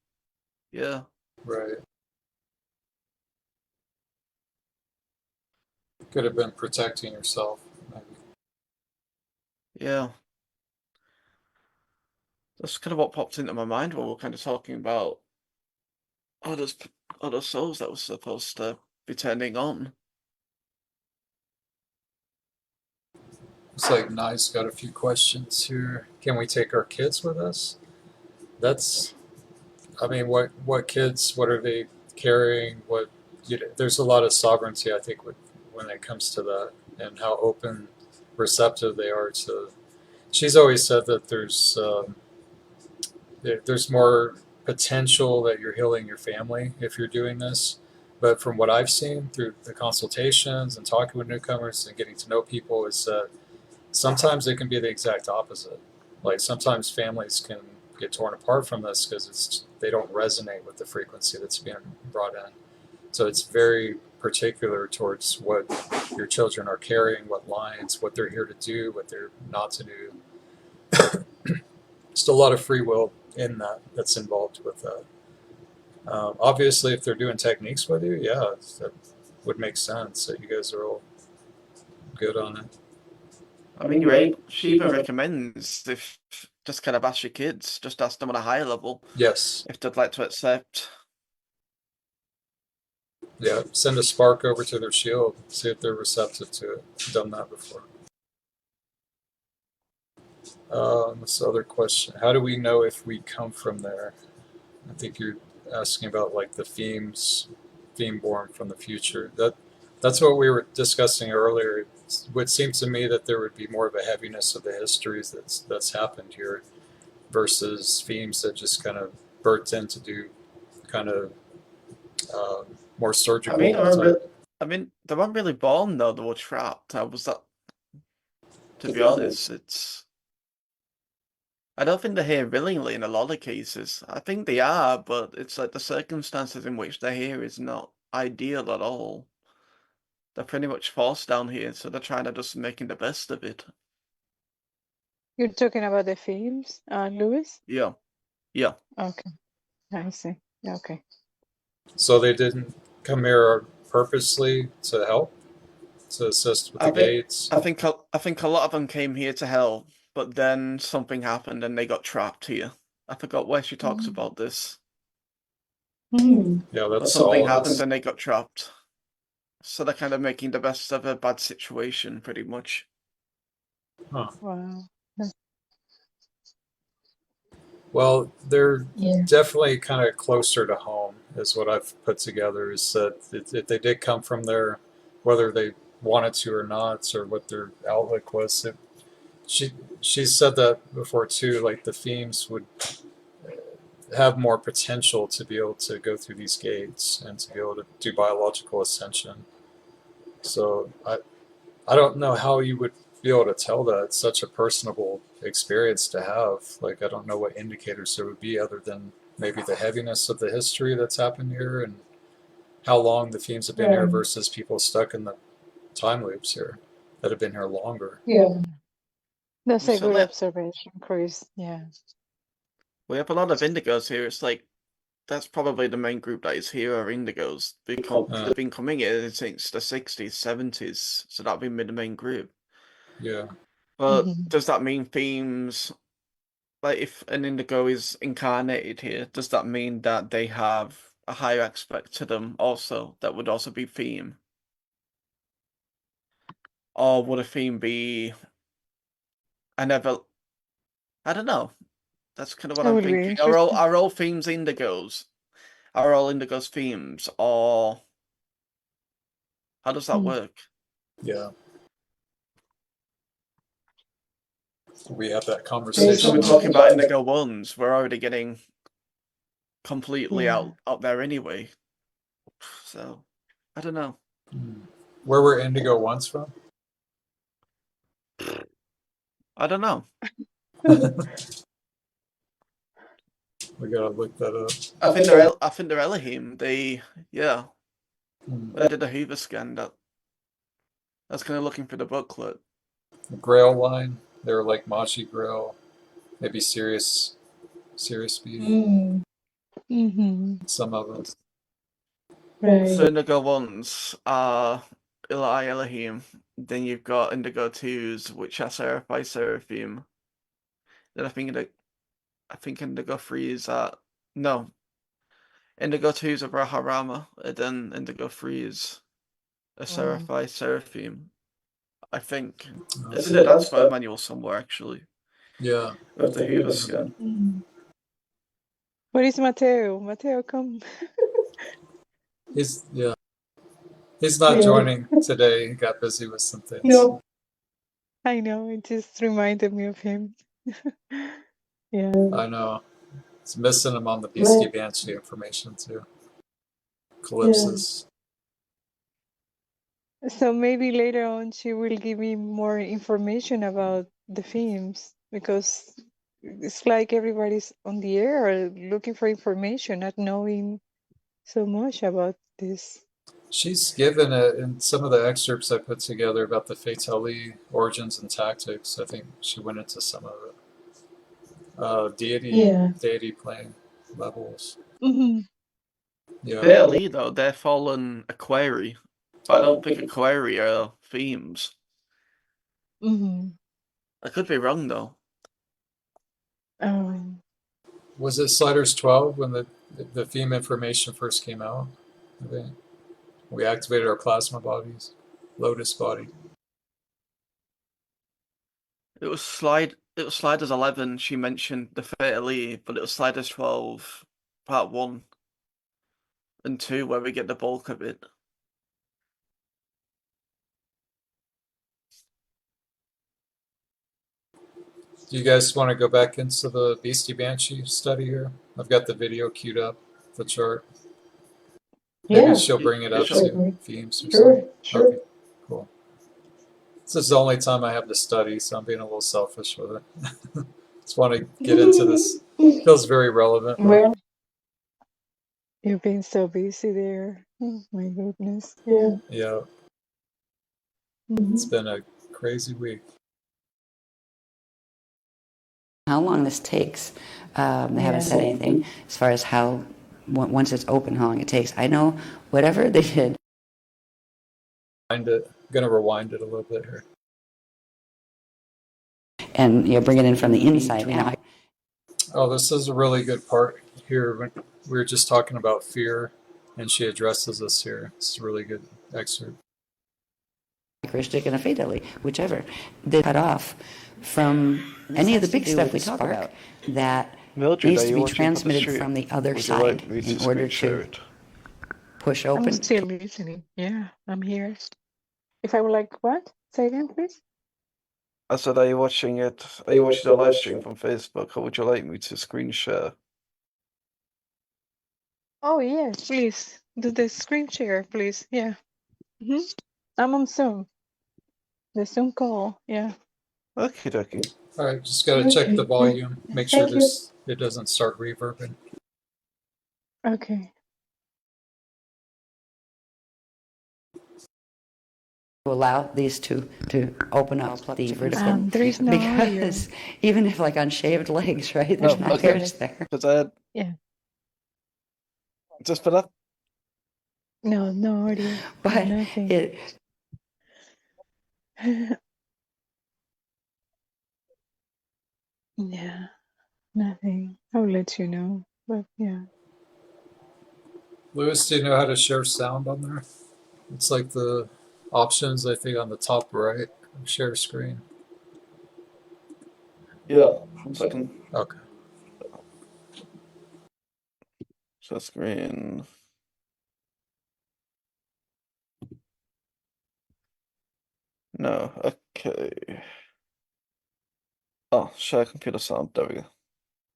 Speaker 3: yeah.
Speaker 1: Right. Could have been protecting yourself, maybe.
Speaker 3: Yeah. That's kind of what popped into my mind when we were kind of talking about other souls that were supposed to be turning on.
Speaker 1: Looks like Nice got a few questions here. Can we take our kids with us? What kids, what are they carrying? There's a lot of sovereignty, I think, when it comes to that, and how open, receptive they are to. She's always said that there's more potential that you're healing your family if you're doing this. But from what I've seen through the consultations and talking with newcomers and getting to know people, is that sometimes it can be the exact opposite. Like sometimes families can get torn apart from this because they don't resonate with the frequency that's being brought in. So it's very particular towards what your children are carrying, what lines, what they're here to do, what they're not to do. Just a lot of free will in that's involved with that. Obviously, if they're doing techniques with you, yeah, that would make sense. That you guys are all good on it.
Speaker 3: I mean, you're able. She even recommends if just kind of ask your kids, just ask them on a higher level
Speaker 1: Yes.
Speaker 3: if they'd like to accept.
Speaker 1: Yeah, send a spark over to their shield, see if they're receptive to it. Done that before. This other question: how do we know if we come from there? I think you're asking about like the themes born from the future. That's what we were discussing earlier. It would seem to me that there would be more of a heaviness of the histories that's happened here versus themes that just kind of burst in to do kind of more surgical.
Speaker 3: I mean, they weren't really born though; they were trapped. I was that. To be honest, it's. I don't think they're here willingly in a lot of cases. I think they are, but it's like the circumstances in which they're here is not ideal at all. They're pretty much forced down here, so they're trying to just making the best of it.
Speaker 6: You're talking about the themes, Louis?
Speaker 3: Yeah. Yeah.
Speaker 6: Okay. I see. Okay.
Speaker 1: So they didn't come here purposely to help, to assist with the gates?
Speaker 3: I think a lot of them came here to help, but then something happened and they got trapped here. I forgot where she talks about this.
Speaker 1: Yeah, that's
Speaker 3: something happened and they got trapped. So they're kind of making the best of a bad situation, pretty much.
Speaker 1: Huh.
Speaker 6: Wow.
Speaker 1: Well, they're definitely kind of closer to home, is what I've put together. Is that if they did come from there, whether they wanted to or not, or what their outlook was. She said that before too. Like the themes would have more potential to be able to go through these gates and to be able to do biological ascension. So I don't know how you would be able to tell that. It's such a personable experience to have. Like, I don't know what indicators there would be other than maybe the heaviness of the history that's happened here and how long the themes have been here versus people stuck in the time loops here that have been here longer.
Speaker 6: Yeah. That's a good observation, Chris. Yeah.
Speaker 3: We have a lot of indigos here. It's like, that's probably the main group that is here are indigos. They've been coming here since the 60s, 70s, so that'll be the main group.
Speaker 1: Yeah.
Speaker 3: But does that mean themes, like if an indigo is incarnated here, does that mean that they have a higher aspect to them also that would also be theme? Or would a theme be I don't know. That's kind of what I'm thinking. Are all themes indigos? Are all indigos themes? Or how does that work?
Speaker 1: Yeah. We have that conversation.
Speaker 3: So we're talking about indigo ones. We're already getting completely out there anyway. So I don't know.
Speaker 1: Where were indigo ones from?
Speaker 3: I don't know.
Speaker 1: We gotta look that up.
Speaker 3: I think they're Elohim. They I did a Hoover scan. I was kind of looking for the booklet.
Speaker 1: The Grail line. They were like Machi Grail, maybe Sirius Speed. Some of them.
Speaker 6: Right.
Speaker 3: So indigo ones are Elohim. Then you've got indigo twos, which are Seraphai Seraphim. Then I think indigo threes are indigo twos are Raharama, and then indigo threes are Seraphai Seraphim. I think it's in the transfer manual somewhere actually.
Speaker 1: Yeah.
Speaker 3: With the Hoover scan.
Speaker 6: Where is Mateo? Mateo, come.
Speaker 1: He's not joining today. He got busy with some things.
Speaker 6: No. I know, it just reminded me of him. Yeah.
Speaker 1: I know. It's missing him on the Beastie Banshee information too. Calypsis.
Speaker 6: So maybe later on she will give me more information about the themes, because it's like everybody's on the air looking for information, not knowing so much about this.
Speaker 1: She's given it in some of the excerpts I put together about the Fatali origins and tactics. I think she went into some of it. deity plane levels.
Speaker 6: Mm-hmm.
Speaker 1: Yeah.
Speaker 3: Fairly though, they're fallen Aquari. But I don't think Aquari are themes.
Speaker 6: Mm-hmm.
Speaker 3: I could be wrong though.
Speaker 1: Was it Sliders 12 when the theme information first came out? I think we activated our plasma bodies, Lotus body.
Speaker 3: It was Sliders 11. She mentioned the Fairly, but it was Sliders 12, part 1 and 2, where we get the bulk of it.
Speaker 1: Do you guys want to go back into the Beastie Banshee study here? I've got the video queued up, the chart. Maybe she'll bring it up to themes or something. Okay, cool. This is the only time I have to study, so I'm being a little selfish with it. Just want to get into this. Feels very relevant.
Speaker 6: Well, you've been so busy there. Oh my goodness. Yeah.
Speaker 1: Yeah, it's been a crazy week.
Speaker 2: How long this takes, they haven't said anything as far as how, once it's open, how long it takes. I know whatever they did.
Speaker 1: I'm going to rewind it a little bit here.
Speaker 2: And bring it in from the inside out.
Speaker 1: Oh, this is a really good part here. We were just talking about fear, and she addresses us here. It's a really good excerpt.
Speaker 2: Krystic and a Fidelity, whichever. They cut off from any of the big stuff we talk about that
Speaker 3: Mildred,
Speaker 2: needs to be transmitted from the other side in order to push open.
Speaker 6: I'm still listening. Yeah, I'm here. If I would like what? Say again, please.
Speaker 3: I said, are you watching the live stream from Facebook, or would you like me to screen share?
Speaker 6: Oh yes, please do the screen share, please. Yeah. I'm on Zoom. The Zoom call. Yeah.
Speaker 3: Okie dokie.
Speaker 1: All right, just got to check the volume. Make sure it doesn't start reverbing.
Speaker 6: Okay.
Speaker 2: To allow these to open up the vertical.
Speaker 6: There is no audio.
Speaker 2: Because even if like on shaved legs, right? There's no hairs there.
Speaker 3: Because I had just for that.
Speaker 6: No audio.
Speaker 2: But
Speaker 6: Nothing. Yeah, nothing. I'll let you know. But yeah.
Speaker 1: Lewis, do you know how to share sound on there? It's like the options, I think, on the top right. Share screen.
Speaker 3: Yeah, 1 second.
Speaker 1: Okay.
Speaker 3: Share screen. No, okay. Oh, share computer sound. There we go.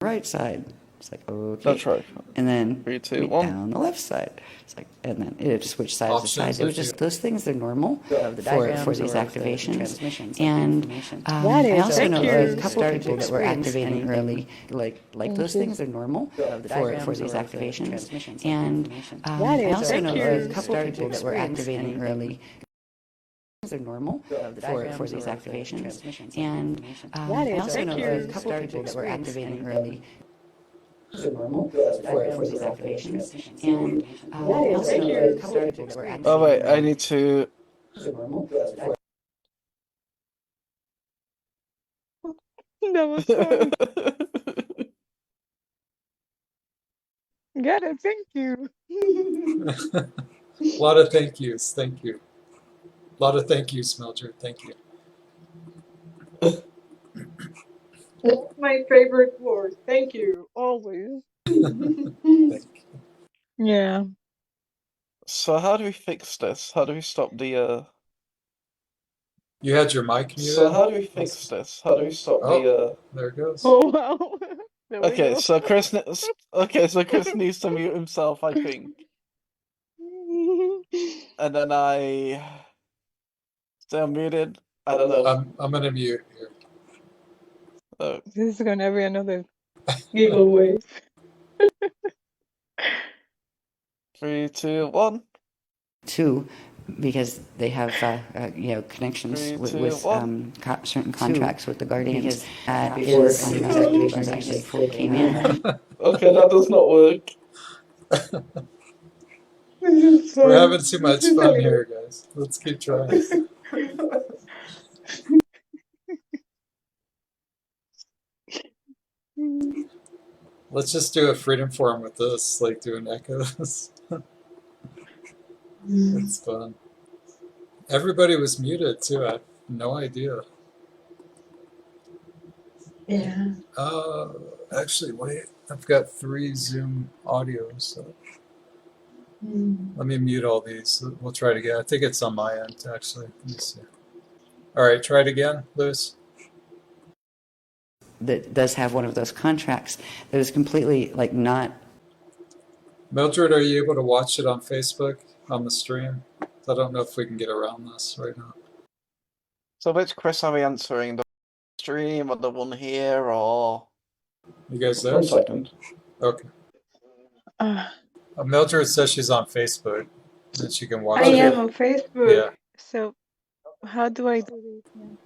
Speaker 2: Right side. It's like, okay.
Speaker 3: That's right.
Speaker 2: And then
Speaker 3: 3, 2, 1.
Speaker 2: down the left side. It's like, and then it switched sides to
Speaker 1: Options,
Speaker 2: sides. It was just those things are normal for these activations. And I also know a couple of people that were activating early. Like those things are normal for these activations. And I also know a couple of people that were activating early. Are normal for these activations. And I also know a couple of people that were activating early. Are normal for these activations. And I also know a couple of people that were activating.
Speaker 3: Oh wait, I need to.
Speaker 6: That was fun. Got it. Thank you.
Speaker 1: A lot of thank yous. Thank you. A lot of thank yous, Mildred. Thank you.
Speaker 6: That's my favorite word. Thank you. Always.
Speaker 1: Thank you.
Speaker 6: Yeah.
Speaker 3: So how do we fix this? How do we stop the?
Speaker 1: You had your mic muted?
Speaker 3: So how do we fix this? How do we stop the?
Speaker 1: There it goes.
Speaker 6: Oh wow. There we
Speaker 3: Okay,
Speaker 6: go.
Speaker 3: so Chris. So Chris needs to mute himself, I think, and then I stay unmuted. I don't know.
Speaker 1: I'm gonna mute here.
Speaker 6: This is gonna be another giveaway.
Speaker 3: 3, 2, 1.
Speaker 2: To because they have connections
Speaker 3: Three,
Speaker 2: with,
Speaker 3: two,
Speaker 2: with
Speaker 3: one.
Speaker 2: certain contracts with the guardians. Is when these activations actually fully came in.
Speaker 3: Okay, that does not work.
Speaker 1: We're having too much fun here, guys. Let's keep trying. Let's just do a Freedom Forum with this, like doing echoes. It's fun. Everybody was muted too. I have no idea.
Speaker 6: Yeah.
Speaker 1: Actually, wait. I've got 3 Zoom audios. So let me mute all these. We'll try it again. I think it's on my end, actually. Let me see. All right, try it again, Lewis.
Speaker 2: That does have one of those contracts that is completely like not.
Speaker 1: Mildred, are you able to watch it on Facebook on the stream? I don't know if we can get around this right now.
Speaker 3: So which Chris are we answering? The stream or the one here or?
Speaker 1: You guys there?
Speaker 3: 1 second.
Speaker 1: Okay.
Speaker 6: Uh,
Speaker 1: Mildred says she's on Facebook, and she can watch
Speaker 6: I
Speaker 1: it.
Speaker 6: am on Facebook.
Speaker 1: Yeah,
Speaker 6: So how do I do this now?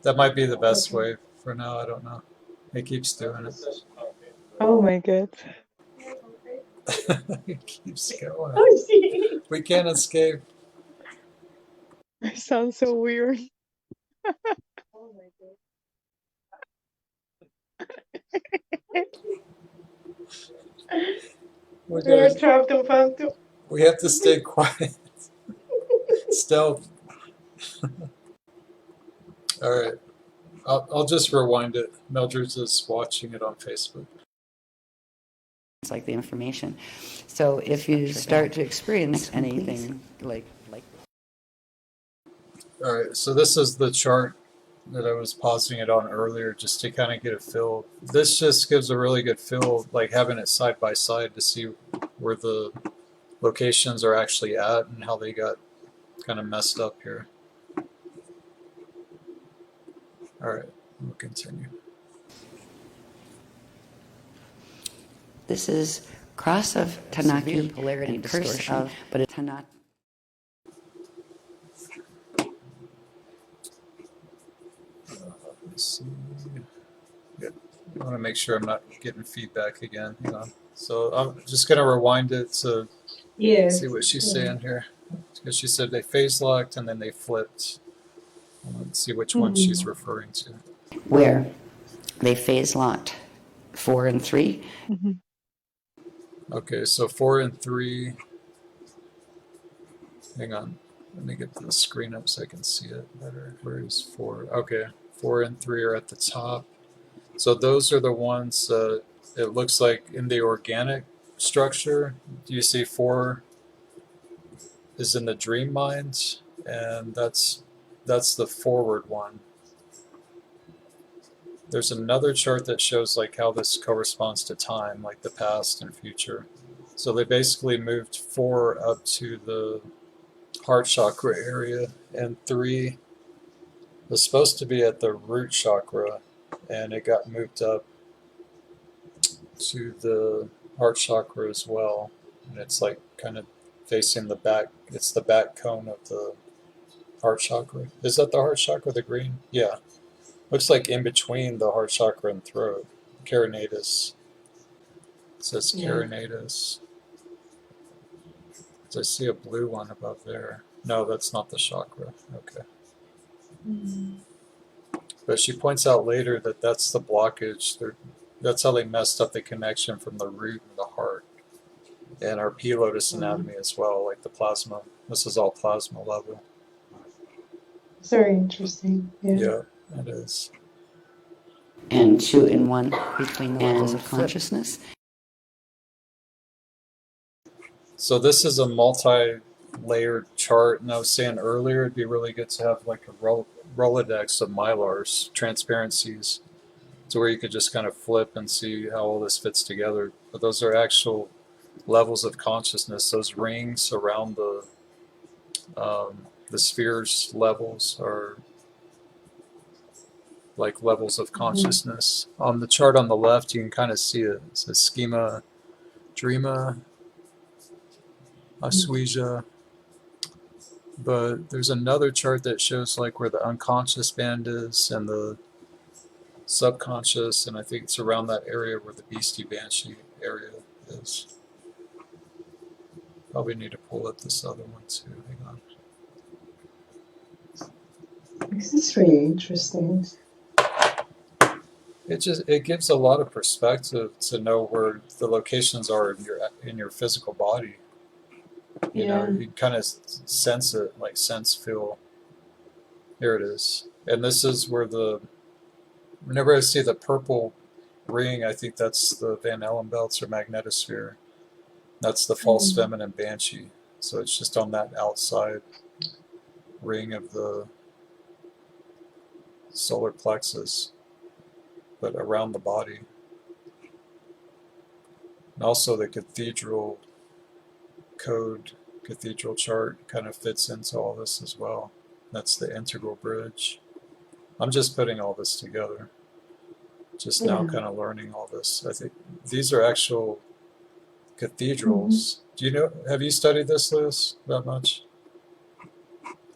Speaker 1: that might be the best way for now. I don't know. He keeps doing it.
Speaker 6: Oh my god.
Speaker 1: He keeps going.
Speaker 6: Oh, gee.
Speaker 1: We can't escape.
Speaker 6: I sound so weird. Oh my
Speaker 1: We
Speaker 6: god. We're
Speaker 1: gotta-
Speaker 6: trapped in Phantom.
Speaker 1: we have to stay quiet. Stealth. All right. I'll just rewind it. Mildred's is watching it on Facebook.
Speaker 2: It's like the information. So if you start to experience anything like.
Speaker 1: All right. So this is the chart that I was pausing it on earlier just to kind of get a feel. This just gives a really good feel, like having it side by side to see where the locations are actually at and how they got kind of messed up here. All right, we'll continue.
Speaker 2: This is Cross of Tanaki polarity and Curse of, but it's not.
Speaker 1: Let's see. Yeah. I want to make sure I'm not getting feedback again. Hang on. So I'm just going to rewind it to see what she's saying here. Because she said they phase locked and then they flipped. Let's see which one she's referring to.
Speaker 2: Where they phase locked 4 and 3.
Speaker 1: Okay, so 4 and 3. Hang on. Let me get the screen up so I can see it better. Where is 4? Okay, 4 and 3 are at the top. So those are the ones it looks like in the organic structure. Do you see 4 is in the dream mind, and that's the forward one. There's another chart that shows like how this corresponds to time, like the past and future. So they basically moved 4 up to the heart chakra area, and 3 was supposed to be at the root chakra, and it got moved up to the heart chakra as well. And it's like kind of facing the back. It's the back cone of the heart chakra. Is that the heart chakra, the green? Yeah. Looks like in between the heart chakra and throat. Carinatus. It says carinatus. I see a blue one above there. No, that's not the chakra. Okay. But she points out later that that's the blockage. That's how they messed up the connection from the root and the heart. And our P lotus anatomy as well, like the plasma. This is all plasma level.
Speaker 6: Very interesting.
Speaker 1: Yeah, it is.
Speaker 2: And 2 and 1 between the levels of consciousness.
Speaker 1: So this is a multi-layered chart, and I was saying earlier it'd be really good to have like a Rolodex of Mylars, transparencies, to where you could just kind of flip and see how all this fits together. But those are actual levels of consciousness. Those rings around the spheres levels are like levels of consciousness. On the chart on the left, you can kind of see it. It says schema, dreama, Asweja, But there's another chart that shows like where the unconscious band is and the subconscious, and I think it's around that area where the Beastie Banshee area is. Probably need to pull up this other one too. Hang on.
Speaker 6: This is really interesting.
Speaker 1: It gives a lot of perspective to know where the locations are in your physical body. You know, you kind of sense it, like sense, feel. Here it is. And this is where whenever I see the purple ring, I think that's the Van Allen belts or magnetosphere. That's the false feminine banshee. So it's just on that outside ring of the solar plexus, but around the body. And also the cathedral code, cathedral chart kind of fits into all this as well. That's the integral bridge. I'm just putting all this together. Just now kind of learning all this. I think these are actual cathedrals. Do you know, have you studied this, Liz, that much?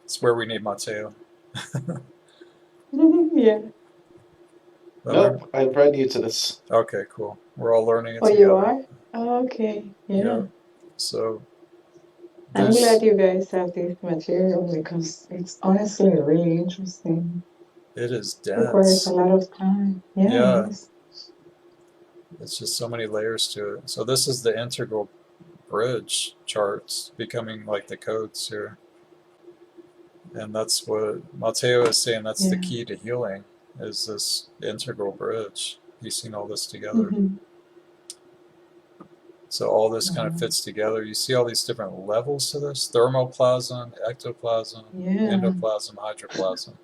Speaker 1: It's where we need Matteo.
Speaker 6: Yeah.
Speaker 3: Nope, I'm brand new to this.
Speaker 1: Okay, cool. We're all learning it
Speaker 6: Oh,
Speaker 1: together.
Speaker 6: you are? Oh, okay. Yeah.
Speaker 1: So
Speaker 6: I'm glad you guys have this material because it's honestly really interesting.
Speaker 1: it is
Speaker 6: It requires a
Speaker 1: dense.
Speaker 6: lot of time.
Speaker 1: Yeah.
Speaker 6: Yes.
Speaker 1: It's just so many layers to it. So this is the integral bridge charts becoming like the codes here. And that's what Matteo is saying, that's the key to healing, is this integral bridge, piecing all this together. So all this kind of fits together. You see all these different levels to this: thermoplasm, ectoplasm, endoplasm, hydroplasm.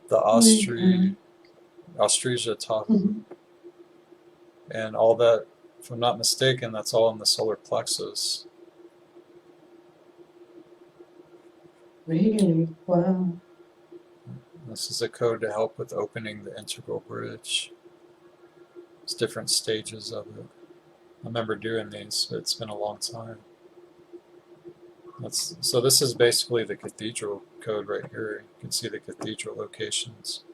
Speaker 1: The Austrasia top. And all that, if I'm not mistaken, that's all in the solar plexus.
Speaker 6: Really? Wow.
Speaker 1: This is a code to help with opening the integral bridge. There's different stages of it. I remember doing these, but it's been a long time. So this is basically the cathedral code right here. You can see the cathedral locations.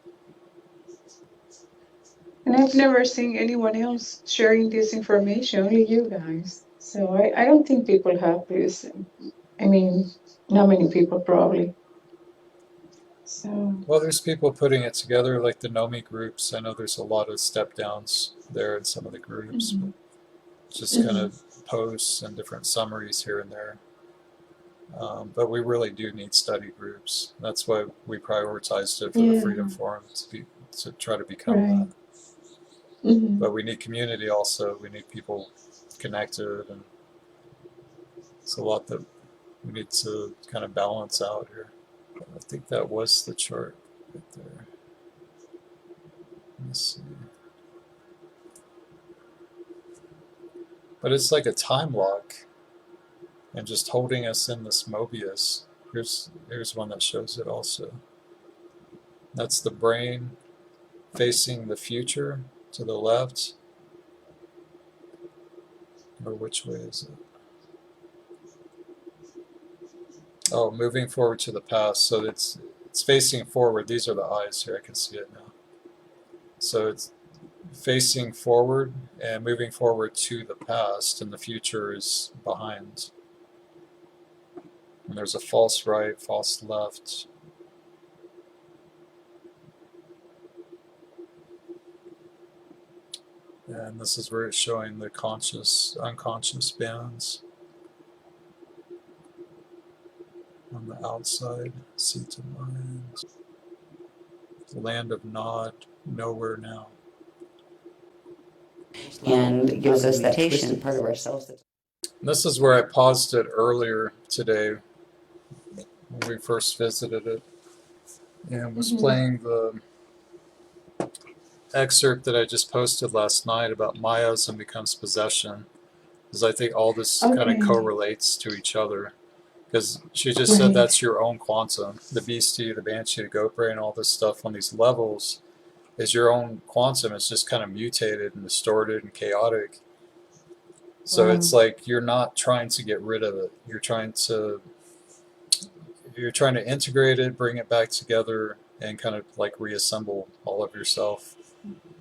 Speaker 6: And I've never seen anyone else sharing this information, only you guys. So I don't think people have this. I mean, not many people probably. So.
Speaker 1: Well, there's people putting it together, like the Nomi groups. I know there's a lot of step downs there in some of the groups, but just kind of posts and different summaries here and there. But we really do need study groups. That's why we prioritized it for the Freedom Forum to try to become that. But we need community also. We need people connected, and it's a lot that we need to kind of balance out here. I think that was the chart right there. Let me see. But it's like a time lock, and just holding us in this Mobius. Here's one that shows it also. That's the brain facing the future to the left. Or which way is it? Oh, moving forward to the past. So it's facing forward. These are the eyes here. I can see it now. So it's facing forward and moving forward to the past, and the future is behind. And there's a false right, false left. And this is where it's showing the conscious, unconscious bands. On the outside, seat of mind. The land of Nod, nowhere now.
Speaker 2: And gives us that twisted part of ourselves.
Speaker 1: This is where I paused it earlier today when we first visited it, and was playing the excerpt that I just posted last night about miasm becomes possession, because I think all this kind of correlates to each other. Because she just said that's your own quantum. The beastie, the banshee, the goat brain, all this stuff on these levels is your own quantum. It's just kind of mutated and distorted and chaotic. So it's like you're not trying to get rid of it. You're trying to, you're trying to integrate it, bring it back together, and kind of like reassemble all of yourself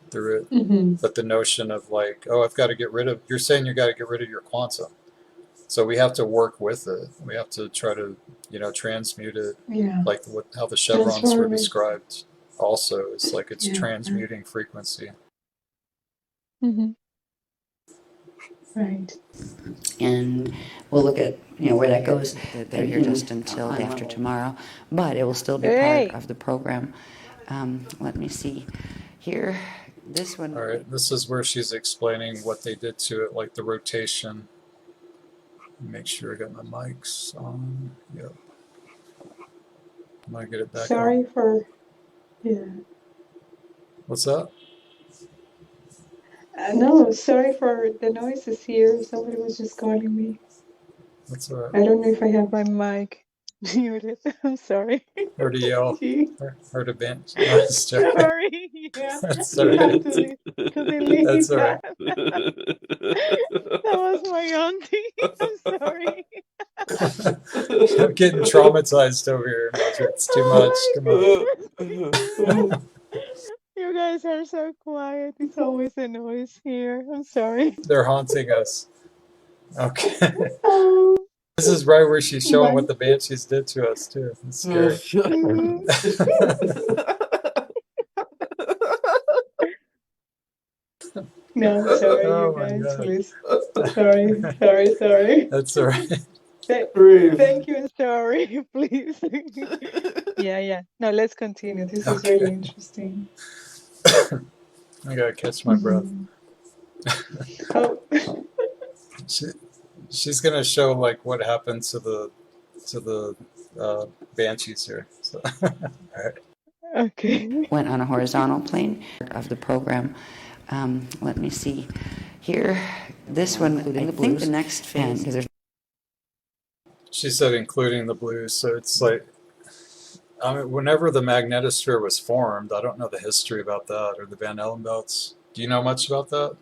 Speaker 1: through it.
Speaker 6: Mm-hmm.
Speaker 1: But the notion of like, oh, I've got to get rid of, you're saying you got to get rid of your quantum. So we have to work with it. We have to try to, transmute it,
Speaker 6: Yeah.
Speaker 1: like how the chevrons were
Speaker 6: Transform it.
Speaker 1: described also. It's like it's
Speaker 6: Yeah.
Speaker 1: transmuting frequency.
Speaker 6: Mm-hmm. Right.
Speaker 2: And we'll look at where that goes. They're here just until after tomorrow, but it will still be
Speaker 6: Hey.
Speaker 2: part of the program. Let me see here. This one.
Speaker 1: All right, this is where she's explaining what they did to it, like the rotation. Make sure I got my mics on. Yep. I'm gonna get it back
Speaker 6: Sorry
Speaker 1: on.
Speaker 6: for. Yeah.
Speaker 1: What's that?
Speaker 6: No, sorry for the noises here. Somebody was just calling me.
Speaker 1: That's all right.
Speaker 6: I don't know if I have my mic muted. I'm sorry.
Speaker 1: Heard a yell.
Speaker 6: Gee.
Speaker 1: Heard a bench. That's
Speaker 6: Sorry. Yeah.
Speaker 1: That's
Speaker 6: I
Speaker 1: all
Speaker 6: had
Speaker 1: right.
Speaker 6: to delete
Speaker 1: That's all right.
Speaker 6: that. That was my auntie. I'm sorry.
Speaker 1: I'm getting traumatized over here. It's too much. Come on.
Speaker 6: You guys are so quiet. It's always a noise here. I'm sorry.
Speaker 1: They're haunting us. Okay.
Speaker 6: Oh.
Speaker 1: This is right where she's showing what the banshees did to us too. It's scary.
Speaker 6: No, sorry,
Speaker 1: Oh
Speaker 6: you
Speaker 1: my
Speaker 6: guys,
Speaker 1: God.
Speaker 6: please. Sorry.
Speaker 1: That's all right.
Speaker 6: Thank you and sorry, please. Yeah. No, let's continue. This is
Speaker 1: Okay.
Speaker 6: really interesting.
Speaker 1: I gotta catch my breath.
Speaker 6: Oh.
Speaker 1: She's gonna show like what happened to the banshees here. So, all right.
Speaker 6: Okay.
Speaker 2: Went on a horizontal plane of the program. Let me see here. This one, I think the next phase, because there's
Speaker 1: She said including the blues, so it's like, I mean, whenever the magnetosphere was formed, I don't know the history about that, or the Van Allen belts. Do you know much about that?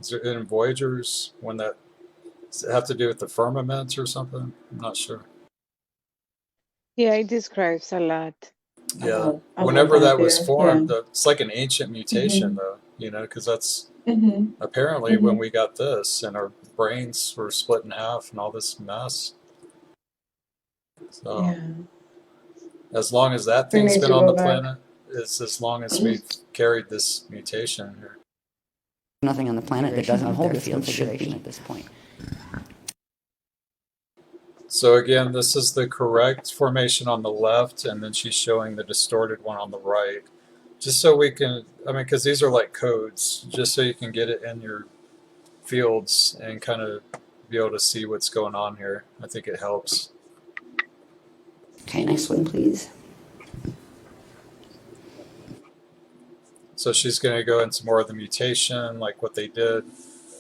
Speaker 1: Is it in Voyagers, when that, does it have to do with the firmament or something? I'm not sure.
Speaker 6: Yeah, it describes a lot.
Speaker 1: Yeah,
Speaker 6: about
Speaker 1: whenever that was
Speaker 6: there.
Speaker 1: formed,
Speaker 6: Yeah.
Speaker 1: it's like an ancient mutation, though, because that's
Speaker 6: Mm-hmm.
Speaker 1: apparently when we got this, and our brains were split in half and all this mess. So,
Speaker 6: Yeah.
Speaker 1: as long as that
Speaker 6: We
Speaker 1: thing's
Speaker 6: need
Speaker 1: been
Speaker 6: to
Speaker 1: on
Speaker 6: go
Speaker 1: the
Speaker 6: back.
Speaker 1: planet, it's as long as we've carried this mutation here.
Speaker 2: nothing on the planet that doesn't hold the field should be at this point.
Speaker 1: So again, this is the correct formation on the left, and then she's showing the distorted one on the right. Just so we can, I mean, because these are like codes, just so you can get it in your fields and kind of be able to see what's going on here. I think it helps.
Speaker 2: Okay, next one, please.
Speaker 1: So she's going to go into more of the mutation, like what they did.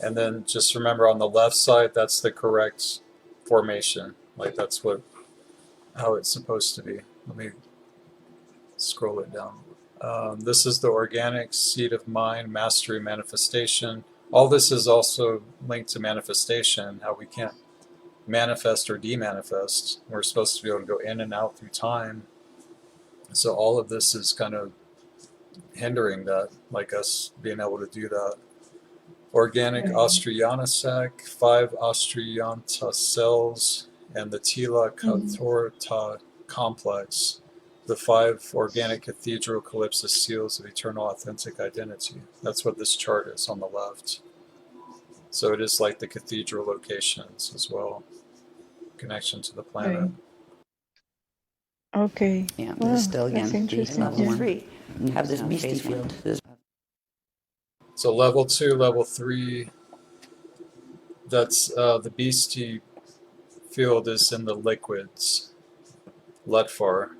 Speaker 1: And then just remember on the left side, that's the correct formation. Like that's how it's supposed to be. Let me scroll it down. This is the organic seed of mind, mastery, manifestation. All this is also linked to manifestation, how we can't manifest or demanifest. We're supposed to be able to go in and out through time. So all of this is kind of hindering that, like us being able to do that. Organic Austriana sac, 5 Austrianta cells, and the Tila Kathara complex, the 5 organic cathedral calypsis seals of eternal authentic identity. That's what this chart is on the left. So it is like the cathedral locations as well, connection to the planet.
Speaker 6: Right. Okay.
Speaker 2: Yeah,
Speaker 6: Wow,
Speaker 2: this is still
Speaker 6: that's
Speaker 2: again
Speaker 6: interesting.
Speaker 2: level
Speaker 6: Yeah.
Speaker 2: 3. You have this beastie field.
Speaker 1: So level 2, level 3, that's the beastie field is in the liquids, Ledfar.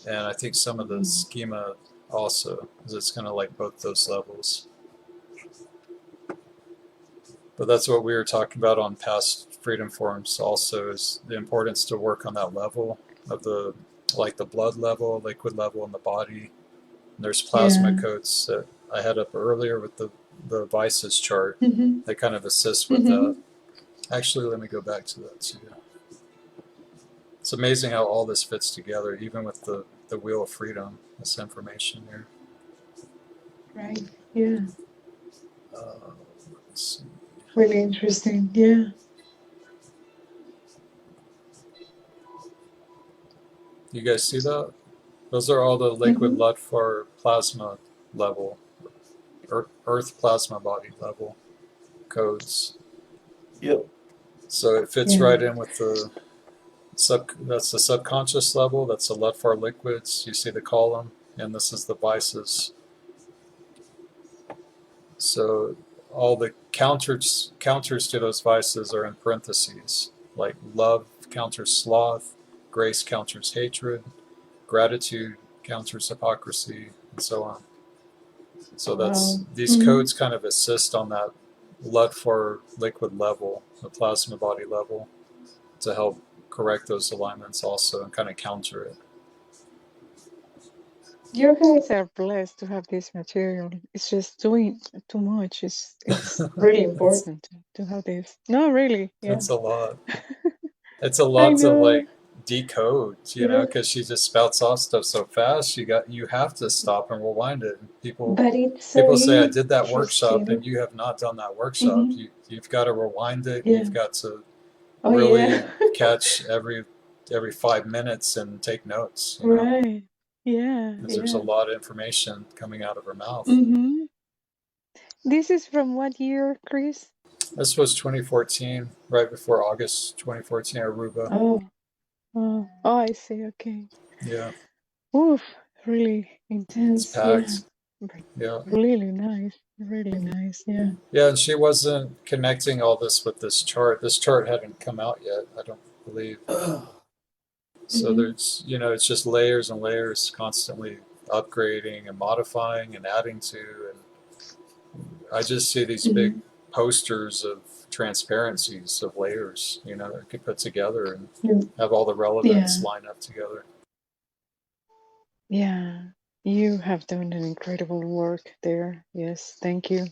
Speaker 1: And I think some of the schema also, because it's kind of like both those levels. But that's what we were talking about on past Freedom Forums also, is the importance to work on that level of the, like the blood level, liquid level in the body. And there's plasma coats that I had up earlier with the vices chart. They kind of assist with that. Actually, let me go back to that too. It's amazing how all this fits together, even with the Wheel of Freedom, this information here.
Speaker 6: Right. Yeah.
Speaker 1: Let's see.
Speaker 6: Really interesting. Yeah.
Speaker 1: You guys see that? Those are all the liquid Ludfar plasma level, Earth plasma body level codes.
Speaker 3: Yep.
Speaker 1: So it fits right in with the that's the subconscious level. That's the Ludfar liquids. You see the column, and this is the vices. So all the counters to those vices are in parentheses, like love counters sloth, grace counters hatred, gratitude counters hypocrisy, and so on. So that's these codes kind of assist on that Ludfar liquid level, the plasma body level, to help correct those alignments also and kind of counter it.
Speaker 6: You guys are blessed to have this material. It's just doing too much. It's really important to have this. No, really. Yeah.
Speaker 1: It's a lot. It's a lot to like decode, you know,
Speaker 6: Yeah.
Speaker 1: because she just spouts off stuff so fast. You have to stop and rewind it. And people say, I did that workshop, and you have not done that workshop. You've got to rewind it.
Speaker 6: Yeah.
Speaker 1: You've got to
Speaker 6: Oh,
Speaker 1: really
Speaker 6: yeah.
Speaker 1: catch every 5 minutes and take notes. You know?
Speaker 6: Right. Yeah.
Speaker 1: Because there's a lot of information coming out of her mouth.
Speaker 6: This is from what year, Chris?
Speaker 1: This was 2014, right before August 2014, Aruba.
Speaker 6: Oh, I see. Okay.
Speaker 1: Yeah.
Speaker 6: Oof, really intense.
Speaker 1: It's packed.
Speaker 6: Yeah. Really nice. Really nice. Yeah.
Speaker 1: Yeah, and she wasn't connecting all this with this chart. This chart hadn't come out yet, I don't believe. So there's, you know, it's just layers and layers constantly upgrading and modifying and adding to. And I just see these big posters of transparencies of layers, you know, that could put together and have all the relevance line up together.
Speaker 6: Yeah. You have done an incredible work there. Yes. Thank you.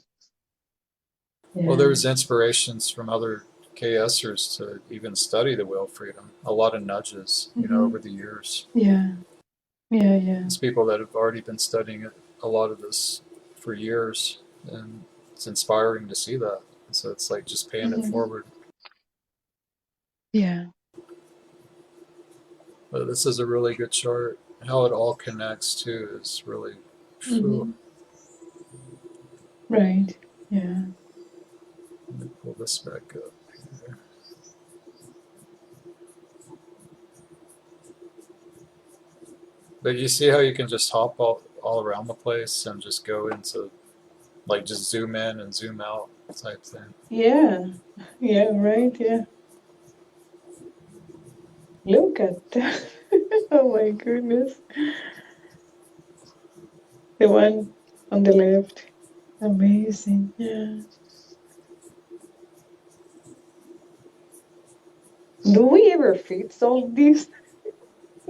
Speaker 6: Yeah.
Speaker 1: Well, there was inspirations from other KSers to even study the Wheel of Freedom. A lot of nudges, you know, over the years.
Speaker 6: Yeah. Yeah. Yeah.
Speaker 1: It's people that have already been studying it, a lot of this for years, and it's inspiring to see that. So it's like just paying it forward.
Speaker 6: Yeah.
Speaker 1: But this is a really good chart. How it all connects too is really
Speaker 6: Right. Yeah.
Speaker 1: Let me pull this back up here. But you see how you can just hop all around the place and just go into, like, just zoom in and zoom out type thing.
Speaker 6: Yeah. Yeah. Right. Yeah. Look at that. Oh my goodness. The one on the left. Amazing. Yeah. Do we ever fix all this?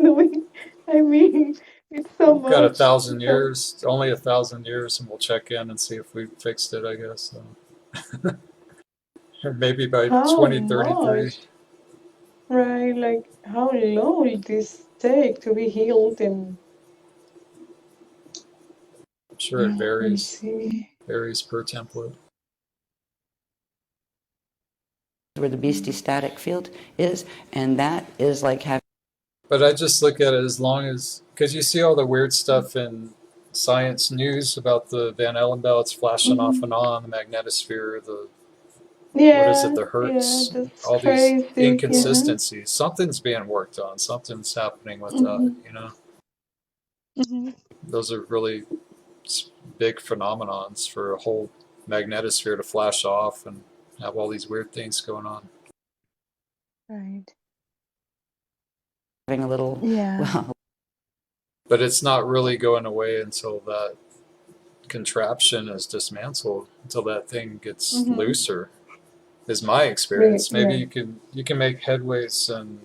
Speaker 6: Do we? I mean, it's so
Speaker 1: We've
Speaker 6: much.
Speaker 1: got 1,000 years, only 1,000 years, and we'll check in and see if we fixed it, I guess. So. Or maybe by 2033.
Speaker 6: Much? Right, like how long will this take to be healed? And
Speaker 1: I'm sure it varies.
Speaker 6: see.
Speaker 1: Varies per template.
Speaker 2: Where the beastie static field is, and that is like having.
Speaker 1: But I just look at it as long as, because you see all the weird stuff in science news about the Van Allen belts flashing off and on, the magnetosphere, the what is it, the Hertz, all these inconsistencies. Something's being worked on. Something's happening with that, you know. Those are really big phenomenons for a whole magnetosphere to flash off and have all these weird things going on.
Speaker 6: Right.
Speaker 2: Having a little.
Speaker 6: Yeah.
Speaker 1: But it's not really going away until that contraption is dismantled, until that thing gets looser. Is my experience. Maybe you can make headways, and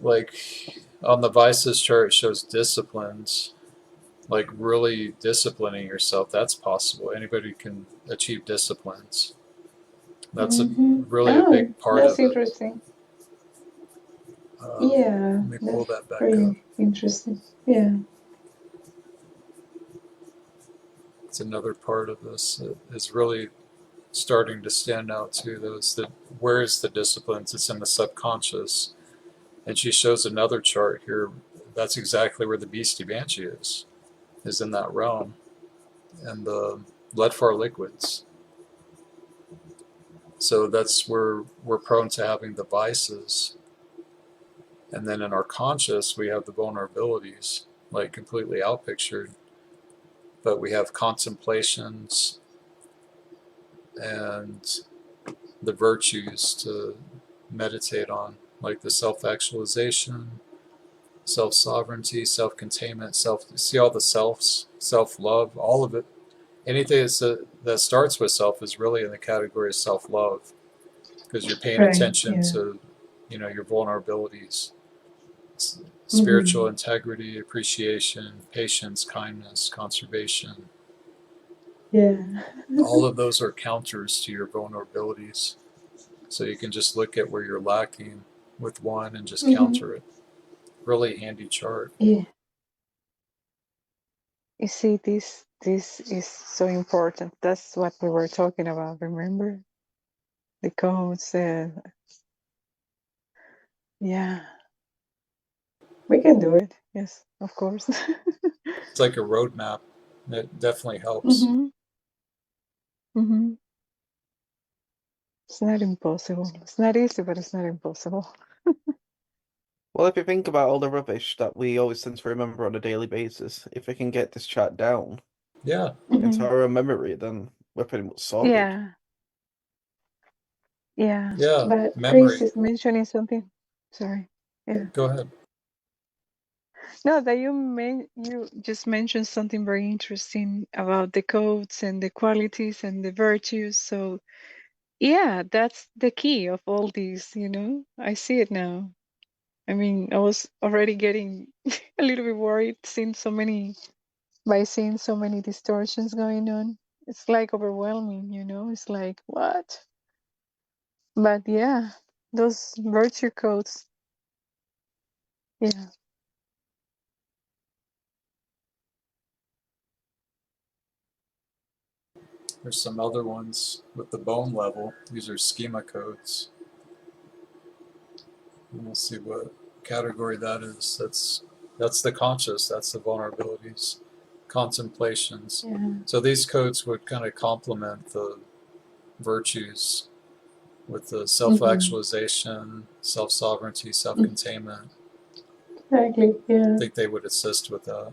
Speaker 1: like on the vices chart it shows disciplines, like really disciplining yourself. That's possible. Anybody can achieve disciplines. That's a really a big part of it.
Speaker 6: That's interesting. Yeah,
Speaker 1: Let me pull
Speaker 6: that's
Speaker 1: that back up.
Speaker 6: pretty interesting. Yeah.
Speaker 1: It's another part of this that is really starting to stand out too. Those that where is the disciplines? It's in the subconscious, and she shows another chart here. That's exactly where the Beastie Banshee is in that realm, and the Ledfar liquids. So that's where we're prone to having the vices, and then in our conscious we have the vulnerabilities, like completely outpictured. But we have contemplations and the virtues to meditate on, like the self-actualization, self-sovereignty, self-containment, see all the selves, self-love, all of it. Anything that starts with self is really in the category of self-love, because you're paying
Speaker 6: Right.
Speaker 1: attention
Speaker 6: Yeah.
Speaker 1: to, your vulnerabilities, spiritual integrity, appreciation, patience, kindness, conservation.
Speaker 6: Yeah.
Speaker 1: All of those are counters to your vulnerabilities. So you can just look at where you're lacking with one and just counter it. Really handy chart.
Speaker 6: Yeah. You see, this is so important. That's what we were talking about. Remember the codes? Yeah, we can do it. Yes, of course.
Speaker 1: It's like a roadmap. It definitely helps.
Speaker 6: It's not impossible. It's not easy, but it's not impossible.
Speaker 3: Well, if you think about all the rubbish that we always tend to remember on a daily basis, if we can get this chat down
Speaker 1: Yeah.
Speaker 3: into our own memory, then we're pretty much sorted.
Speaker 6: Yeah. Yeah.
Speaker 1: Yeah.
Speaker 6: But
Speaker 1: Memory.
Speaker 6: Chris is mentioning something. Sorry. Yeah.
Speaker 1: Go ahead.
Speaker 6: No, that you just mentioned something very interesting about the codes and the qualities and the virtues. So yeah, that's the key of all these, I see it now. I mean, I was already getting a little bit worried seeing so many distortions going on. It's like overwhelming, It's like, what? But yeah, those virtue codes. Yeah.
Speaker 1: There's some other ones with the bone level. These are schema codes. And we'll see what category that is. That's the conscious. That's the vulnerabilities, contemplations.
Speaker 6: Yeah.
Speaker 1: So these codes would kind of complement the virtues with the self-actualization, self-sovereignty, self-containment.
Speaker 6: Exactly. Yeah.
Speaker 1: I think they would assist with that,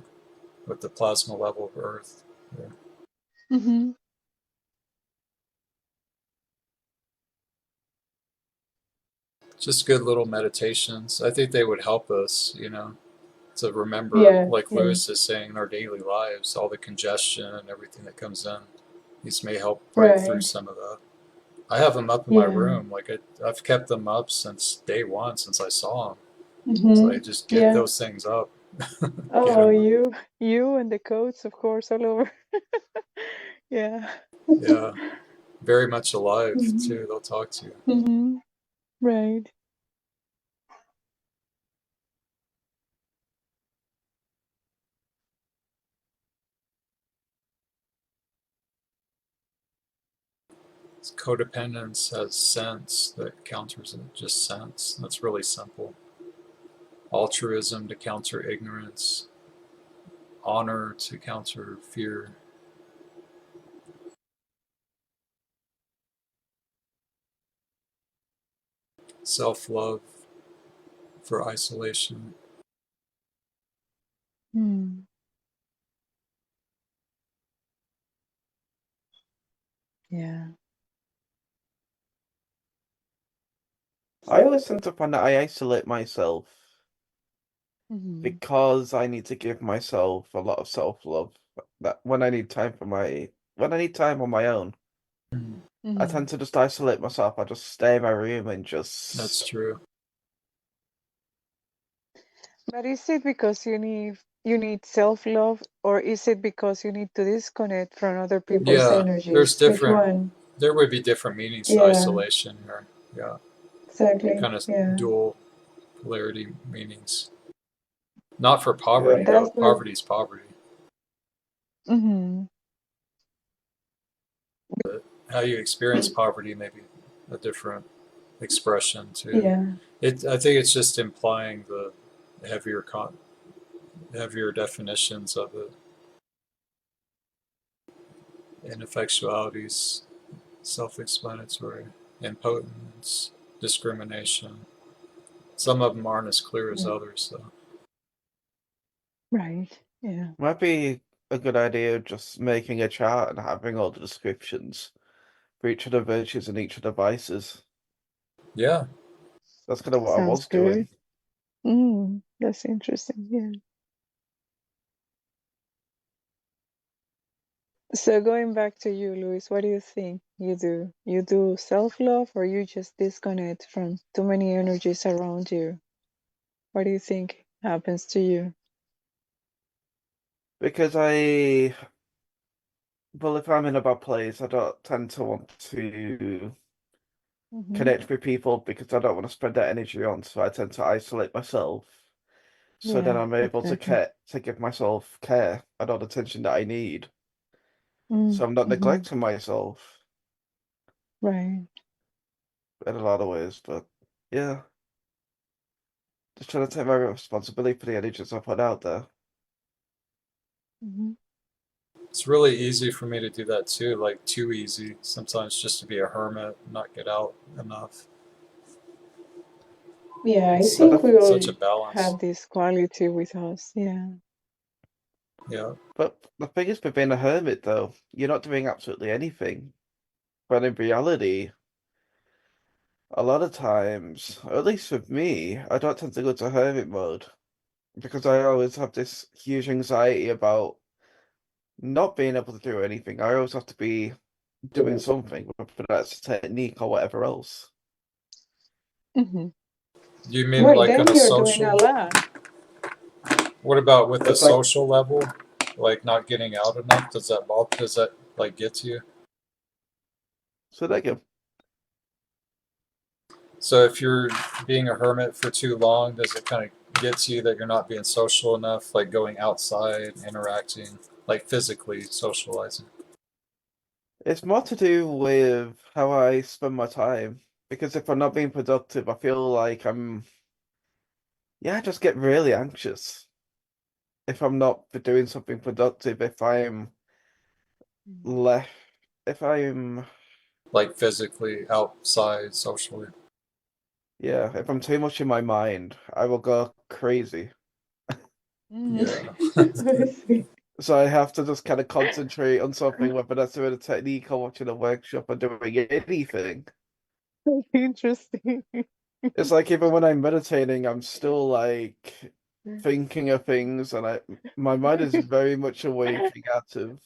Speaker 1: with the plasma level of Earth. Yeah. Just good little meditations. I think they would help us, to remember, like Lewis is saying, in our daily lives, all the congestion and everything that comes in. These may help break through some of that. I have them up in my room. Like I've kept them up since day one, since I saw them. So I just get those things up.
Speaker 6: Oh, you and the codes, of course, all over. Yeah.
Speaker 1: Yeah. Very much alive, too. They'll talk to you.
Speaker 6: Right.
Speaker 1: Codependence has sense that counters it, just sense. That's really simple. Altruism to counter ignorance, honor to counter fear. Self-love for isolation.
Speaker 6: Yeah.
Speaker 3: I always tend to find that I isolate myself because I need to give myself a lot of self-love. That when I need time on my own, I tend to just isolate myself. I just stay in my room and just.
Speaker 1: That's true.
Speaker 6: But is it because you need self-love, or is it because you need to disconnect from other people's energies?
Speaker 1: There's different.
Speaker 6: Which one?
Speaker 1: There would be different meanings to isolation here. Yeah.
Speaker 6: Exactly.
Speaker 1: Kind of
Speaker 6: Yeah.
Speaker 1: dual polarity meanings. Not for poverty,
Speaker 6: That's
Speaker 1: though.
Speaker 6: where.
Speaker 1: Poverty's poverty.
Speaker 6: Hmm.
Speaker 1: How you experience poverty may be a different expression too.
Speaker 6: Yeah.
Speaker 1: I think it's just implying the heavier heavier definitions of it. Ineffectualities, self-explanatory, impotence, discrimination. Some of them aren't as clear as others, though.
Speaker 6: Right. Yeah.
Speaker 3: Might be a good idea just making a chart and having all the descriptions for each of the virtues and each of the vices.
Speaker 1: Yeah.
Speaker 3: That's kind of what I
Speaker 6: Sounds
Speaker 3: was doing.
Speaker 6: good. That's interesting. Yeah. So going back to you, Luis, what do you think you do? You do self-love or you just disconnect from too many energies around you? What do you think happens to you?
Speaker 3: Because well, if I'm in a bad place, I don't tend to want to
Speaker 6: Hmm.
Speaker 3: connect with people because I don't want to spread that energy on, so I tend to isolate myself. So then
Speaker 6: Yeah,
Speaker 3: I'm able
Speaker 6: exactly.
Speaker 3: to give myself care and all the attention that I need. So I'm not
Speaker 6: Mm-hmm.
Speaker 3: neglecting myself
Speaker 6: Right.
Speaker 3: in a lot of ways, but yeah, just trying to take my responsibility for the energies I put out there.
Speaker 6: Hmm.
Speaker 1: It's really easy for me to do that too, like too easy sometimes, just to be a hermit and not get out enough.
Speaker 6: Yeah, I
Speaker 1: It's
Speaker 3: But
Speaker 6: think we all
Speaker 1: such a balance.
Speaker 6: have this quality with us. Yeah.
Speaker 1: Yeah.
Speaker 3: the thing is with being a hermit though, you're not doing absolutely anything. But in reality, a lot of times, or at least with me, I don't tend to go to hermit mode because I always have this huge anxiety about not being able to do anything. I always have to be doing something, whether that's a technique or whatever else.
Speaker 6: Hmm.
Speaker 1: You mean
Speaker 6: Well,
Speaker 1: like on
Speaker 6: then
Speaker 1: a
Speaker 6: you're doing a
Speaker 1: social?
Speaker 6: lot.
Speaker 1: What about with the
Speaker 5: It's like
Speaker 1: social level? Like not getting out enough? Does that bother? Does that like get to you?
Speaker 3: So there you go.
Speaker 1: So if you're being a hermit for too long, does it kind of get to you that you're not being social enough, like going outside, interacting, like physically socializing?
Speaker 3: It's more to do with how I spend my time. Because if I'm not being productive, I feel like I just get really anxious if I'm not doing something productive, left, if I'm,
Speaker 1: Like physically outside, socially.
Speaker 3: if I'm too much in my mind, I will go crazy.
Speaker 6: Mm.
Speaker 1: Yeah.
Speaker 6: I see.
Speaker 3: So I have to just kind of concentrate on something, whether that's doing a technique or watching a workshop or doing anything.
Speaker 6: Interesting.
Speaker 3: It's like even when I'm meditating, I'm still like thinking of things, and my mind is very much awake and active.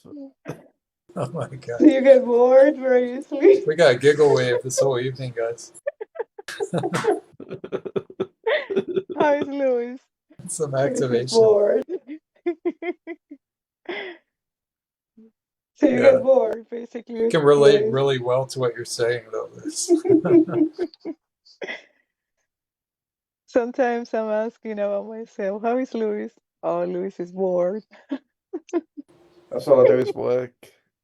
Speaker 1: Oh my
Speaker 6: So
Speaker 1: god.
Speaker 6: you get bored very easily.
Speaker 1: We got a giggle wave this whole evening, guys.
Speaker 6: How is Louis?
Speaker 1: Some
Speaker 6: Louis is
Speaker 1: activation.
Speaker 6: bored. So you
Speaker 1: Yeah.
Speaker 6: get bored, basically,
Speaker 1: Can relate
Speaker 6: Louis.
Speaker 1: really well to what you're saying, though.
Speaker 6: Sometimes I'm asking about myself, how is Louis? Oh, Louis is bored.
Speaker 3: That's all I do is work,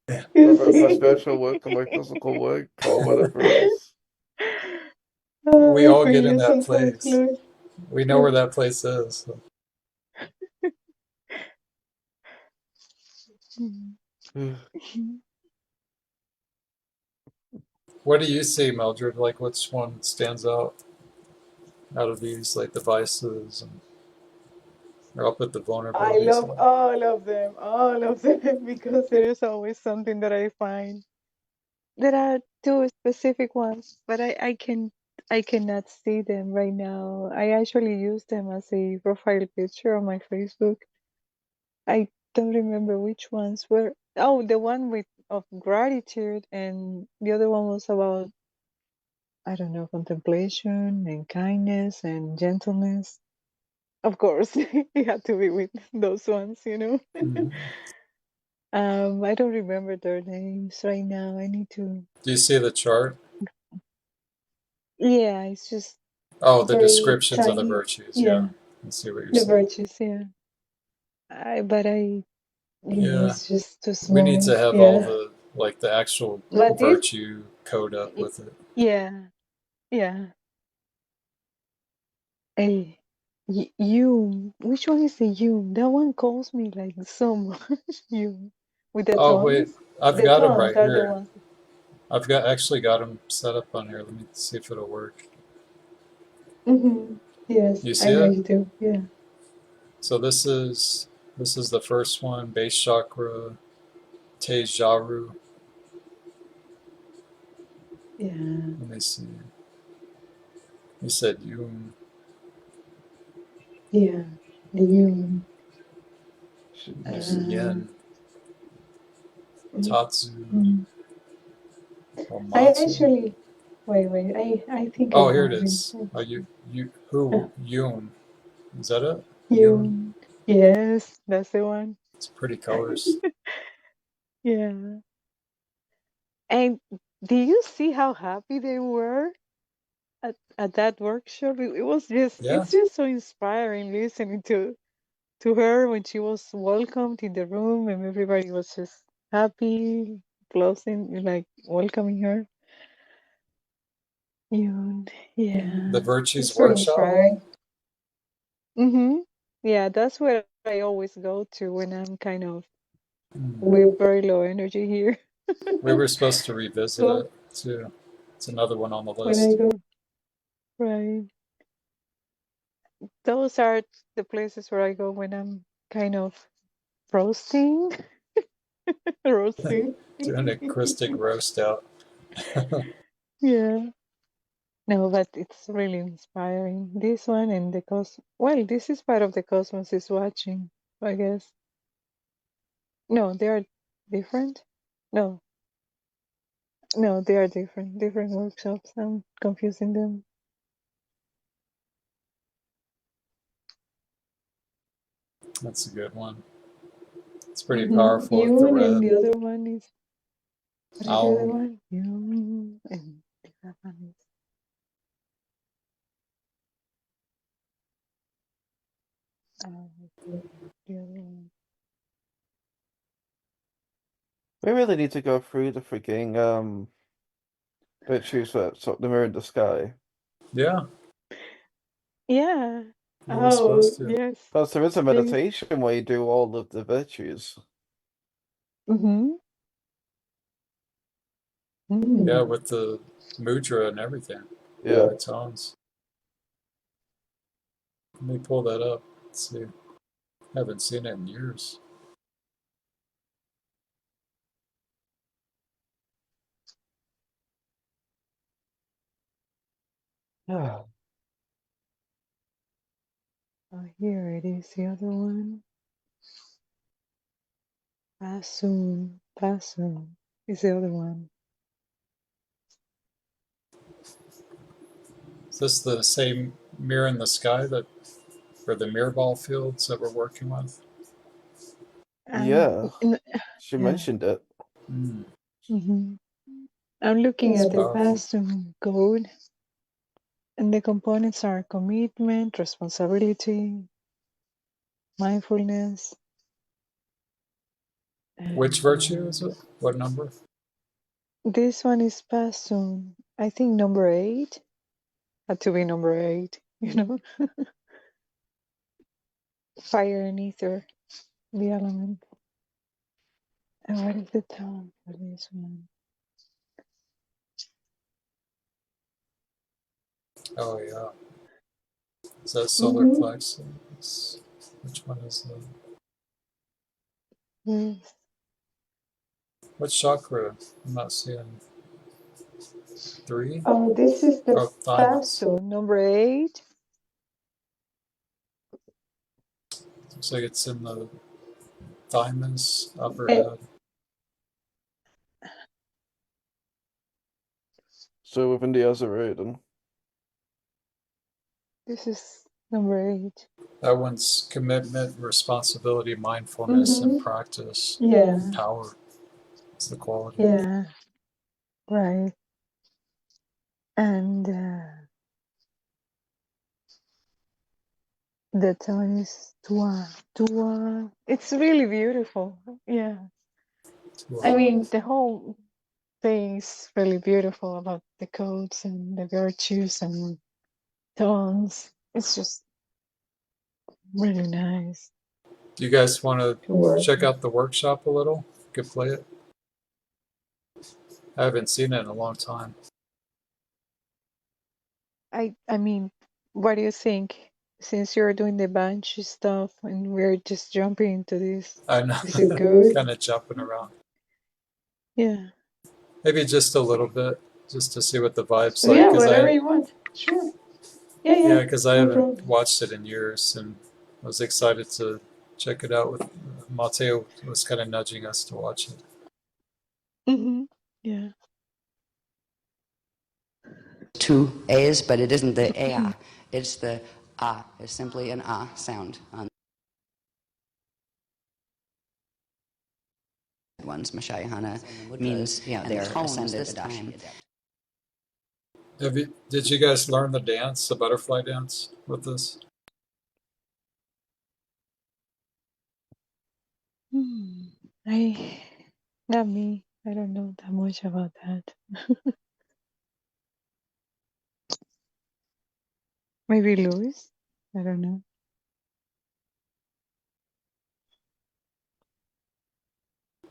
Speaker 6: You
Speaker 3: whether it's my
Speaker 6: see?
Speaker 3: spiritual work or my physical work or whatever else.
Speaker 1: We
Speaker 6: I
Speaker 1: all
Speaker 6: feel
Speaker 1: get in
Speaker 6: you
Speaker 1: that
Speaker 6: sometimes,
Speaker 1: place.
Speaker 6: Louis.
Speaker 1: We know where that place is. So. What do you see, Mildred? Like, which one stands out of these, like devices, and or I'll put the
Speaker 6: I
Speaker 1: vulnerabilities
Speaker 6: love
Speaker 1: on.
Speaker 6: all of them, because there is always something that I find. There are two specific ones, but I cannot see them right now. I actually use them as a profile picture on my Facebook. I don't remember which ones were. Oh, the one with of gratitude, and the other one was about, I don't know, contemplation and kindness and gentleness. Of course, it had to be with those ones.
Speaker 1: Mhm.
Speaker 6: I don't remember their names right now. I need to.
Speaker 1: Do you see the chart?
Speaker 6: Yeah, it's just
Speaker 1: Oh, the
Speaker 6: very
Speaker 1: descriptions of the
Speaker 6: tiny.
Speaker 1: virtues.
Speaker 6: Yeah,
Speaker 1: Yeah. I see what you're
Speaker 6: the
Speaker 1: saying.
Speaker 6: virtues. Yeah,
Speaker 1: Yeah.
Speaker 6: it's just too
Speaker 1: We need
Speaker 6: small.
Speaker 1: to have all the actual
Speaker 6: But this,
Speaker 1: virtue code up with it.
Speaker 6: yeah, yeah. Hey, you, which one is the you? That one calls me like so much. You, with the
Speaker 1: Oh wait,
Speaker 6: tones.
Speaker 1: I've
Speaker 6: The
Speaker 1: got them
Speaker 6: tones
Speaker 1: right
Speaker 6: are the
Speaker 1: here.
Speaker 6: ones.
Speaker 1: I've actually got them set up on here. Let me see if it'll work.
Speaker 6: Yes,
Speaker 1: You
Speaker 6: I
Speaker 1: see
Speaker 6: know
Speaker 1: it?
Speaker 6: you do. Yeah.
Speaker 1: So this is the first one, base chakra, Tejaru.
Speaker 6: Yeah.
Speaker 1: Let me see. You said Yum.
Speaker 6: Yeah. The you.
Speaker 1: Yen, Tatsu,
Speaker 6: Mm.
Speaker 1: or
Speaker 6: I
Speaker 1: Matsu.
Speaker 6: actually wait. I think I
Speaker 1: Oh, here
Speaker 6: have
Speaker 1: it is.
Speaker 6: it.
Speaker 1: Oh, who? Yum. Is that it?
Speaker 6: You. Yes, that's the one.
Speaker 1: It's pretty colors.
Speaker 6: Yeah. And do you see how happy they were at that workshop? It was just
Speaker 1: Yeah.
Speaker 6: it's just so inspiring listening to her when she was welcomed in the room and everybody was just happy, closing, like welcoming her. Yeah,
Speaker 1: The Virtues
Speaker 6: it's very
Speaker 1: Workshop.
Speaker 6: inspiring. Yeah, that's where I always go to when I'm kind of with very low energy here.
Speaker 1: We were supposed to revisit
Speaker 6: So
Speaker 1: it too. It's another one on the
Speaker 6: when I
Speaker 1: list.
Speaker 6: go, right, those are the places where I go when I'm kind of roasting, roasting.
Speaker 1: Doing a Krystic roast out.
Speaker 6: Yeah. No, but it's really inspiring. This one and the cosmos. Well, this is part of the cosmos is watching, I guess. No, they are different. No, no, they are different. Different workshops. I'm confusing them.
Speaker 1: That's a good one. It's pretty powerful with the
Speaker 6: You and the
Speaker 1: red.
Speaker 6: other one is what is the other one? You and the other one is the other one.
Speaker 3: We really need to go through the freaking virtues that sort of the mirror in the sky.
Speaker 1: Yeah.
Speaker 6: Yeah.
Speaker 1: We were supposed to.
Speaker 6: Yes.
Speaker 3: Because there is a meditation where you do all of the virtues.
Speaker 1: Yeah, with the mudra and everything.
Speaker 3: Yeah.
Speaker 1: The tones. Let me pull that up. Let's see. Haven't seen it in years.
Speaker 3: Yeah.
Speaker 6: Oh, here it is. The other one. Pasun. Pasun is the other one.
Speaker 1: Is this the same mirror in the sky that, or the mirror ball fields that we're working with?
Speaker 3: Yeah. She
Speaker 6: yeah.
Speaker 3: mentioned it.
Speaker 6: I'm looking
Speaker 1: It's
Speaker 6: at the
Speaker 1: powerful.
Speaker 6: Pasun code, and the components are commitment, responsibility, mindfulness.
Speaker 1: Which virtue is it? What number?
Speaker 6: This one is Pasun. I think number 8. Had to be number 8, you know. Fire and ether, the element. And what is the tone for this one?
Speaker 1: Oh, yeah. Is that solar plexus? Which one is that?
Speaker 6: Yes.
Speaker 1: What chakra? I'm not seeing 3.
Speaker 6: Oh, this is the
Speaker 1: thymus.
Speaker 6: Pasun, number 8.
Speaker 1: Looks like it's in the thymus, upper head.
Speaker 3: So within the Azaradan.
Speaker 6: This is number 8.
Speaker 1: That one's commitment, responsibility, mindfulness, and practice.
Speaker 6: Yeah.
Speaker 1: Power. It's the quality.
Speaker 6: Yeah. Right. And The tone is tua, tua. It's really beautiful. Yeah. I mean, the whole thing is really beautiful about the codes and the virtues and tones. It's just really nice
Speaker 1: Do you guys want
Speaker 6: to
Speaker 1: to
Speaker 6: work
Speaker 1: check
Speaker 6: with.
Speaker 1: out the workshop a little? You could play it. I haven't seen it in a long time.
Speaker 6: I mean, what do you think? Since you're doing the banshee stuff and we're just jumping into this,
Speaker 1: I know,
Speaker 6: is it good?
Speaker 1: kind of jumping around.
Speaker 6: Yeah.
Speaker 1: Maybe just a little bit, just to see what the vibe's
Speaker 6: So
Speaker 1: like.
Speaker 6: yeah,
Speaker 1: Cause
Speaker 6: whatever you want. Sure. Yeah,
Speaker 1: yeah,
Speaker 6: yeah.
Speaker 1: because I
Speaker 6: No
Speaker 1: haven't
Speaker 6: problem.
Speaker 1: watched it in years, and I was excited to check it out. With Mateo was kind of nudging us to watch it.
Speaker 6: Mm-hmm. Yeah.
Speaker 2: Two A's, but it isn't the A. It's the A. It's simply an A sound on ones. Mashayahana means, yeah, they're ascended Adashi.
Speaker 1: Did you guys learn the dance, the butterfly dance, with this?
Speaker 6: I, not me. I don't know that much about that. Maybe Louis. I don't know.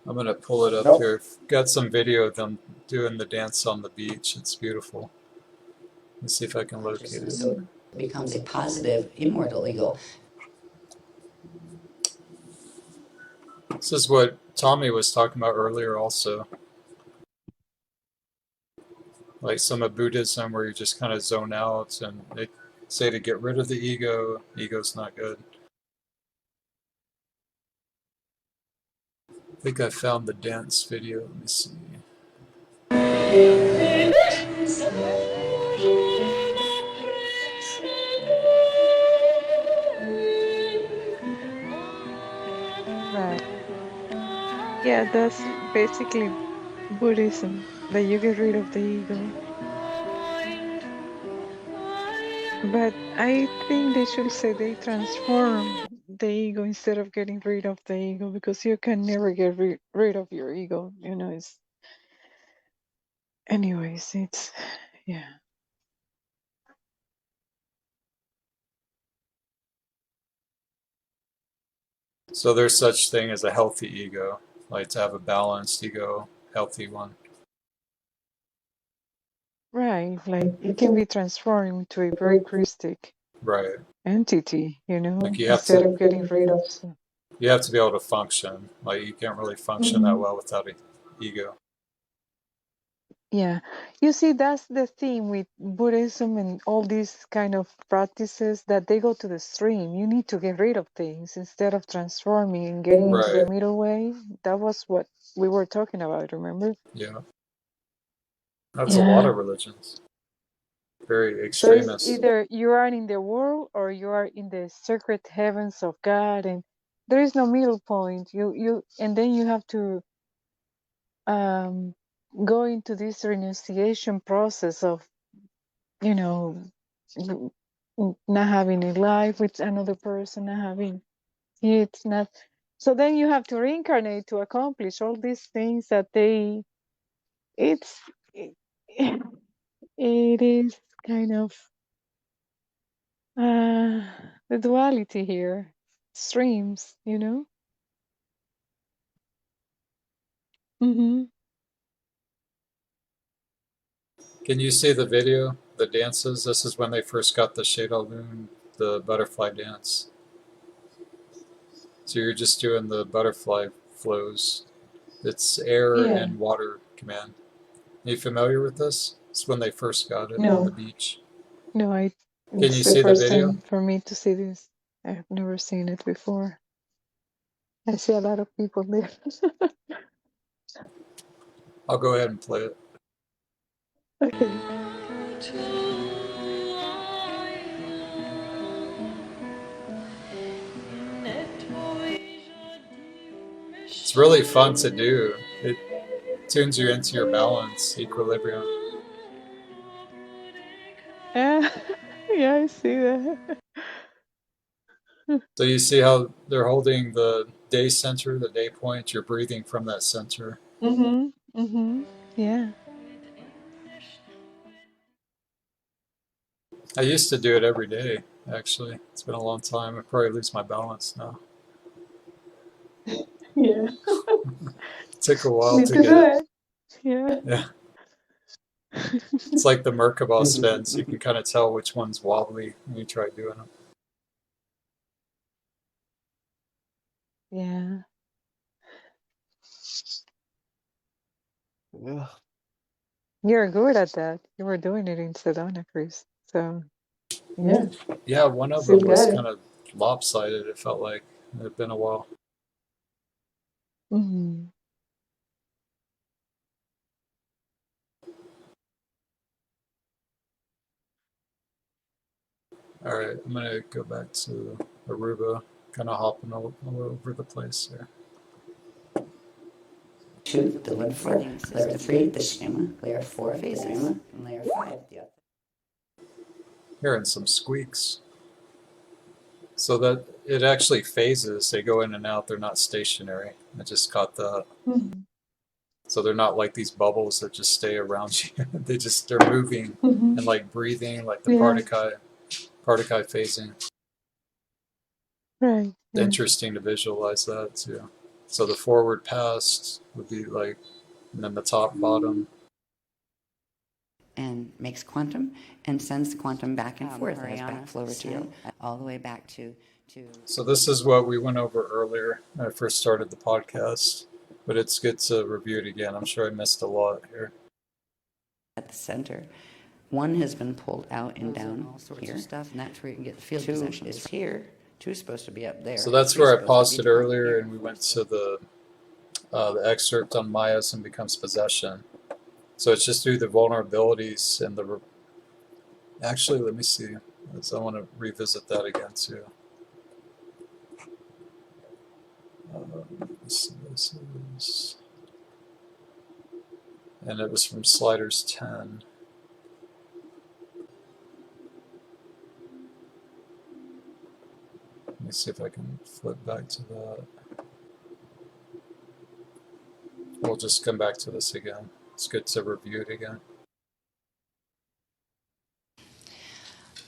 Speaker 1: I'm gonna pull it up here. I've got some video of them doing the dance on the beach. It's beautiful. Let's see if I can locate it.
Speaker 2: So it becomes a positive, immortal ego.
Speaker 1: This is what Tommy was talking about earlier also. Like some of Buddhism where you just kind of zone out, and they say to get rid of the ego. Ego's not good. I think I found the dance video. Let me see.
Speaker 6: Right. Yeah, that's basically Buddhism, that you get rid of the ego. But I think they should say they transform the ego instead of getting rid of the ego, because you can never get rid of your ego. You know, it's. Anyways, it's. Yeah.
Speaker 1: So there's such thing as a healthy ego, like to have a balanced ego, healthy one.
Speaker 6: Right. Like it can be transformed into a very Krystic
Speaker 1: Right.
Speaker 6: entity, you know,
Speaker 1: Like
Speaker 6: instead of getting rid of.
Speaker 1: you have to be able to function. Like you can't really function that well without an ego.
Speaker 6: Yeah, you see, that's the thing with Buddhism and all these kind of practices, that they go to the extreme. You need to get rid of things instead of transforming and getting into the
Speaker 1: Right.
Speaker 6: middle way. That was what we were talking about, remember?
Speaker 1: Yeah. That's a lot of religions. Very
Speaker 6: So it's
Speaker 1: extremist.
Speaker 6: either you are in the world or you are in the sacred heavens of God, and there is no middle point. And then you have to go into this renunciation process of, you know, not having a life with another person, not having kids, not. So then you have to reincarnate to accomplish all these things that they. It's it, it is kind of the duality here, streams, you know. Mm-hmm.
Speaker 1: Can you see the video, the dances? This is when they first got the Shadal Moon, the butterfly dance. So you're just doing the butterfly flows. It's air and water command. Are you familiar with this? It's when they first got it on the beach.
Speaker 6: No,
Speaker 1: Can
Speaker 6: it's
Speaker 1: you
Speaker 6: the
Speaker 1: see the
Speaker 6: first
Speaker 1: video?
Speaker 6: time for me to see this. I've never seen it before. I see a lot of people there.
Speaker 1: I'll go ahead and play it.
Speaker 6: Okay.
Speaker 1: It's really fun to do. It tunes you into your balance, equilibrium.
Speaker 6: Yeah, yeah, I see that.
Speaker 1: So you see how they're holding the day center, the day point. You're breathing from that center.
Speaker 6: Yeah.
Speaker 1: I used to do it every day, actually. It's been a long time. I probably lose my balance now.
Speaker 6: Yeah.
Speaker 1: It took a while
Speaker 6: Need
Speaker 1: to
Speaker 6: to
Speaker 1: get
Speaker 6: do
Speaker 1: it.
Speaker 6: it. Yeah.
Speaker 1: Yeah. It's like the Merkaba spins. You can kind of tell which one's wobbly when you try doing them.
Speaker 6: Yeah.
Speaker 3: Yeah.
Speaker 6: You're good at that. You were doing it in Sedona, Chris. So yeah.
Speaker 1: Yeah, one of
Speaker 6: Still
Speaker 1: them was
Speaker 6: got it.
Speaker 1: kind of lopsided, it felt like. It had been a while.
Speaker 6: Mm-hmm.
Speaker 1: All right, I'm going to go back to Aruba, kind of hopping all over the place here.
Speaker 2: 2, the wood floor. Layer 3, the schema. Layer 4, the schema. And layer 5, the other.
Speaker 1: Hearing some squeaks. So that it actually phases. They go in and out. They're not stationary. I just caught that. So they're not like these bubbles that just stay around you. They're moving and like breathing, like the particle phasing.
Speaker 6: Right. Yeah.
Speaker 1: Interesting to visualize that too. So the forward past would be like, and then the top bottom.
Speaker 2: And makes quantum and sends the quantum back and forth as backflow return all the way back to.
Speaker 1: So this is what we went over earlier when I first started the podcast, but it's good to review it again. I'm sure I missed a lot here.
Speaker 2: At the center, 1 has been pulled out and down all sorts here. Of stuff, and that's where you can get the field possession. 2 is here. 2 is supposed to be up there.
Speaker 1: So that's where I paused it earlier, and we went to the excerpt on Mayas becomes possession. So it's just through the vulnerabilities and the. Actually, let me see. I want to revisit that again too. This is, and it was from Sliders 10. Let me see if I can flip back to that. We'll just come back to this again. It's good to review it again.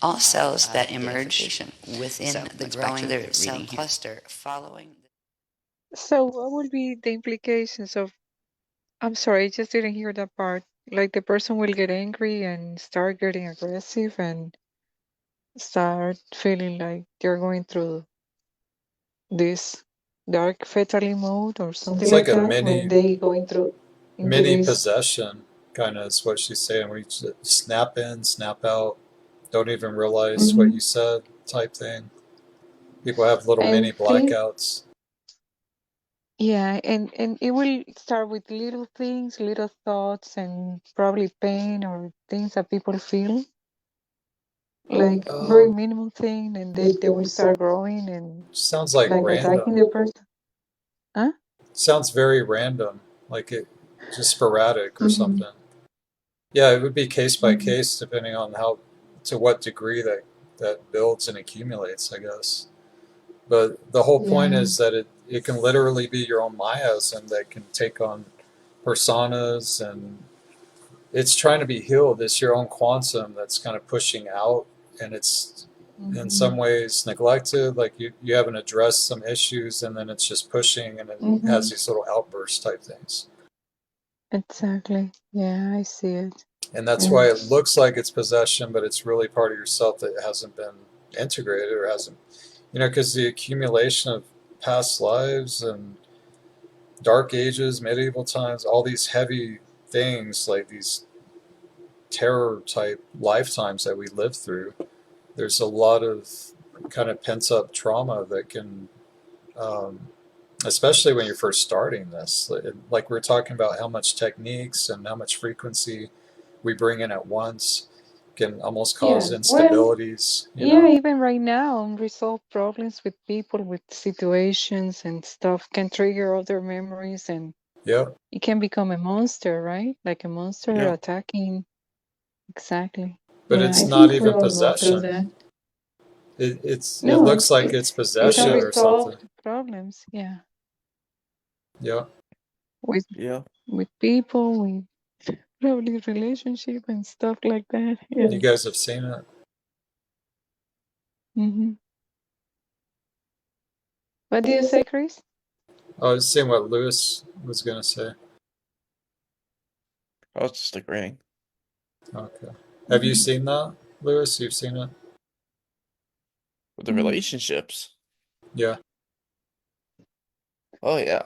Speaker 2: All cells that emerge within the growing cell cluster following.
Speaker 6: So what would be the implications of, I'm sorry, I just didn't hear that part. Like the person will get angry and start getting aggressive and start feeling like they're going through this dark fatally mode or something
Speaker 1: It's
Speaker 6: like
Speaker 1: like a
Speaker 6: that when they going through into
Speaker 1: mini
Speaker 6: this.
Speaker 1: possession, kind of is what she's saying. We just snap in, snap out, don't even realize what you said, type thing. People have little mini blackouts.
Speaker 6: Yeah, and it will start with little things, little thoughts, and probably pain or things that people feel, like very minimal thing, and then they will start growing and
Speaker 1: Sounds like
Speaker 6: attacking the
Speaker 1: random.
Speaker 6: person. Huh?
Speaker 1: Sounds very random, like it just sporadic or something. Yeah, it would be case by case depending on to what degree that builds and accumulates, I guess. But the whole point is that it can literally be your own miasm that can take on personas, and it's trying to be healed. It's your own quantum that's kind of pushing out, and it's in some ways neglected. Like you haven't addressed some issues, and then it's just pushing, and it has these little outburst type things.
Speaker 6: Exactly. Yeah, I see it.
Speaker 1: And that's why it looks like it's possession, but it's really part of yourself that hasn't been integrated or hasn't, because the accumulation of past lives and dark ages, medieval times, all these heavy things, like these terror type lifetimes that we live through, there's a lot of kind of pent up trauma that can, especially when you're first starting this, like we're talking about how much techniques and how much frequency we bring in at once can almost cause instabilities.
Speaker 6: Even right now, unresolved problems with people, with situations and stuff can trigger other memories, and it can become a monster, right? Like a monster attacking. Exactly.
Speaker 1: But it's not even possession. It
Speaker 6: No,
Speaker 1: looks like it's
Speaker 6: we
Speaker 1: possession
Speaker 6: have
Speaker 1: or something.
Speaker 6: resolved problems. Yeah,
Speaker 1: Yeah.
Speaker 6: with
Speaker 3: Yeah.
Speaker 6: people, with probably relationship and stuff like that. Yeah.
Speaker 1: You guys have seen it.
Speaker 6: What do you say, Chris?
Speaker 1: I was seeing what Lewis was going to say.
Speaker 3: I was just agreeing.
Speaker 1: Okay. Have you seen that, Lewis? You've seen it?
Speaker 3: With the relationships.
Speaker 1: Yeah.
Speaker 3: Oh yeah.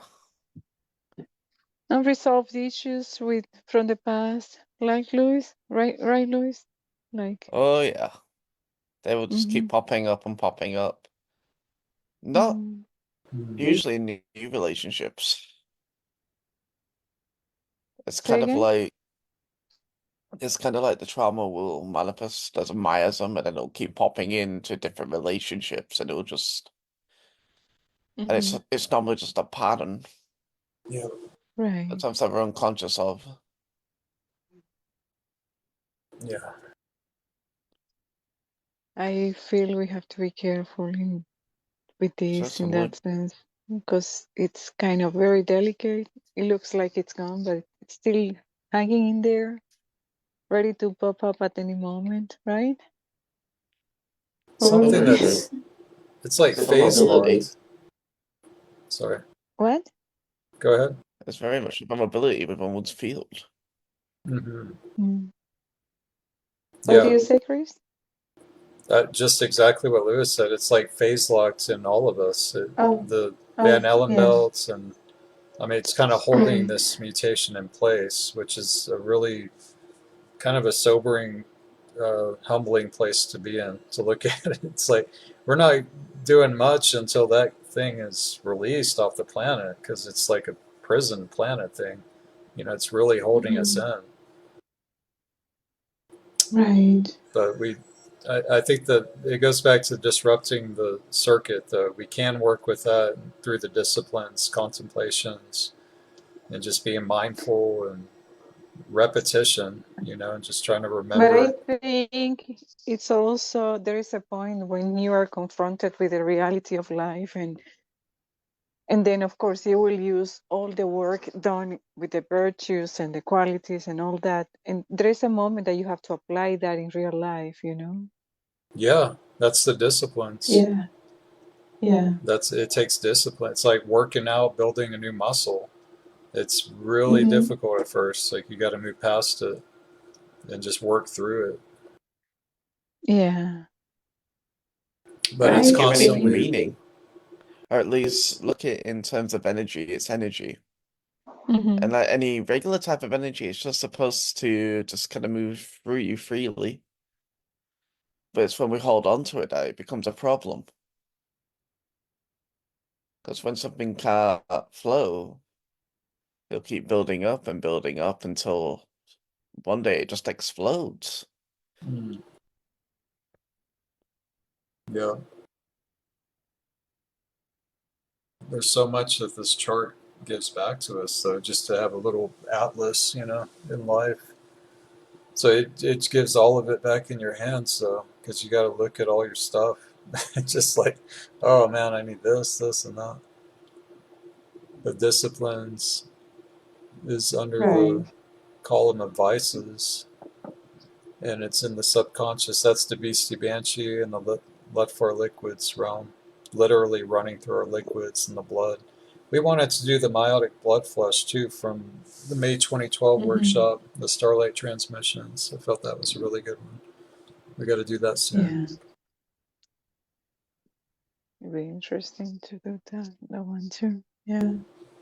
Speaker 6: Unresolved issues from the past, like Louis, right, Louis? Like,
Speaker 3: Oh yeah. They will just keep popping up and popping up. Not usually in new relationships. It's
Speaker 6: say
Speaker 3: kind of
Speaker 6: again?
Speaker 3: like the trauma will manifest as a miasm, and then it'll keep popping into different relationships, and it'll just and it's normally just a pattern.
Speaker 1: Yeah.
Speaker 6: Right.
Speaker 3: Sometimes that we're unconscious of.
Speaker 1: Yeah.
Speaker 6: I feel we have to be careful with this in that sense because it's kind of very delicate. It looks like it's gone, but it's still hanging in there, ready to pop up at any moment, right?
Speaker 1: Something that's, it's like phase locked. Sorry.
Speaker 6: What?
Speaker 1: Go ahead.
Speaker 3: It's very much a vulnerability within one's field.
Speaker 6: What
Speaker 1: Yeah.
Speaker 6: do you say, Chris?
Speaker 1: Just exactly what Lewis said. It's like phase locked in all of us. The Van Allen
Speaker 6: yeah.
Speaker 1: belts, and I mean, it's kind of holding this mutation in place, which is a really kind of a sobering, humbling place to be in, to look at it. It's like we're not doing much until that thing is released off the planet, because it's like a prison planet thing. You know, it's really holding us in.
Speaker 6: Right.
Speaker 1: But I think that it goes back to disrupting the circuit, though. We can work with that through the disciplines, contemplations, and just being mindful and repetition, you know, and just trying to remember.
Speaker 6: But I think it's also, there is a point when you are confronted with the reality of life, and then of course you will use all the work done with the virtues and the qualities and all that, and there is a moment that you have to apply that in real life, you know.
Speaker 1: Yeah, that's the disciplines.
Speaker 6: Yeah.
Speaker 1: It takes discipline. It's like working out, building a new muscle. It's really difficult at first. Like, you got to move past it and just work through it.
Speaker 6: Yeah.
Speaker 1: But it's
Speaker 3: Give anything
Speaker 1: constantly
Speaker 3: meaning, or at least look at it in terms of energy. It's energy, and like any regular type of energy, it's just supposed to just kind of move through you freely. But it's when we hold on to it that it becomes a problem. Because when something can't flow, it'll keep building up and building up until one day it just explodes.
Speaker 1: Yeah. There's so much that this chart gives back to us, though, just to have a little atlas, you know, in life. So it gives all of it back in your hands, though, because you got to look at all your stuff. Just like, oh man, I need this, and that. The disciplines is under the column of vices, and it's in the subconscious. That's the Beastie Banshee and the Let-For Liquids realm, literally running through our liquids and the blood. We wanted to do the meiotic blood flush too from the May 2012 workshop, the Starlight Transmissions. I felt that was a really good one. We got to do that soon.
Speaker 6: Yeah. It'd be interesting to do that one too. Yeah.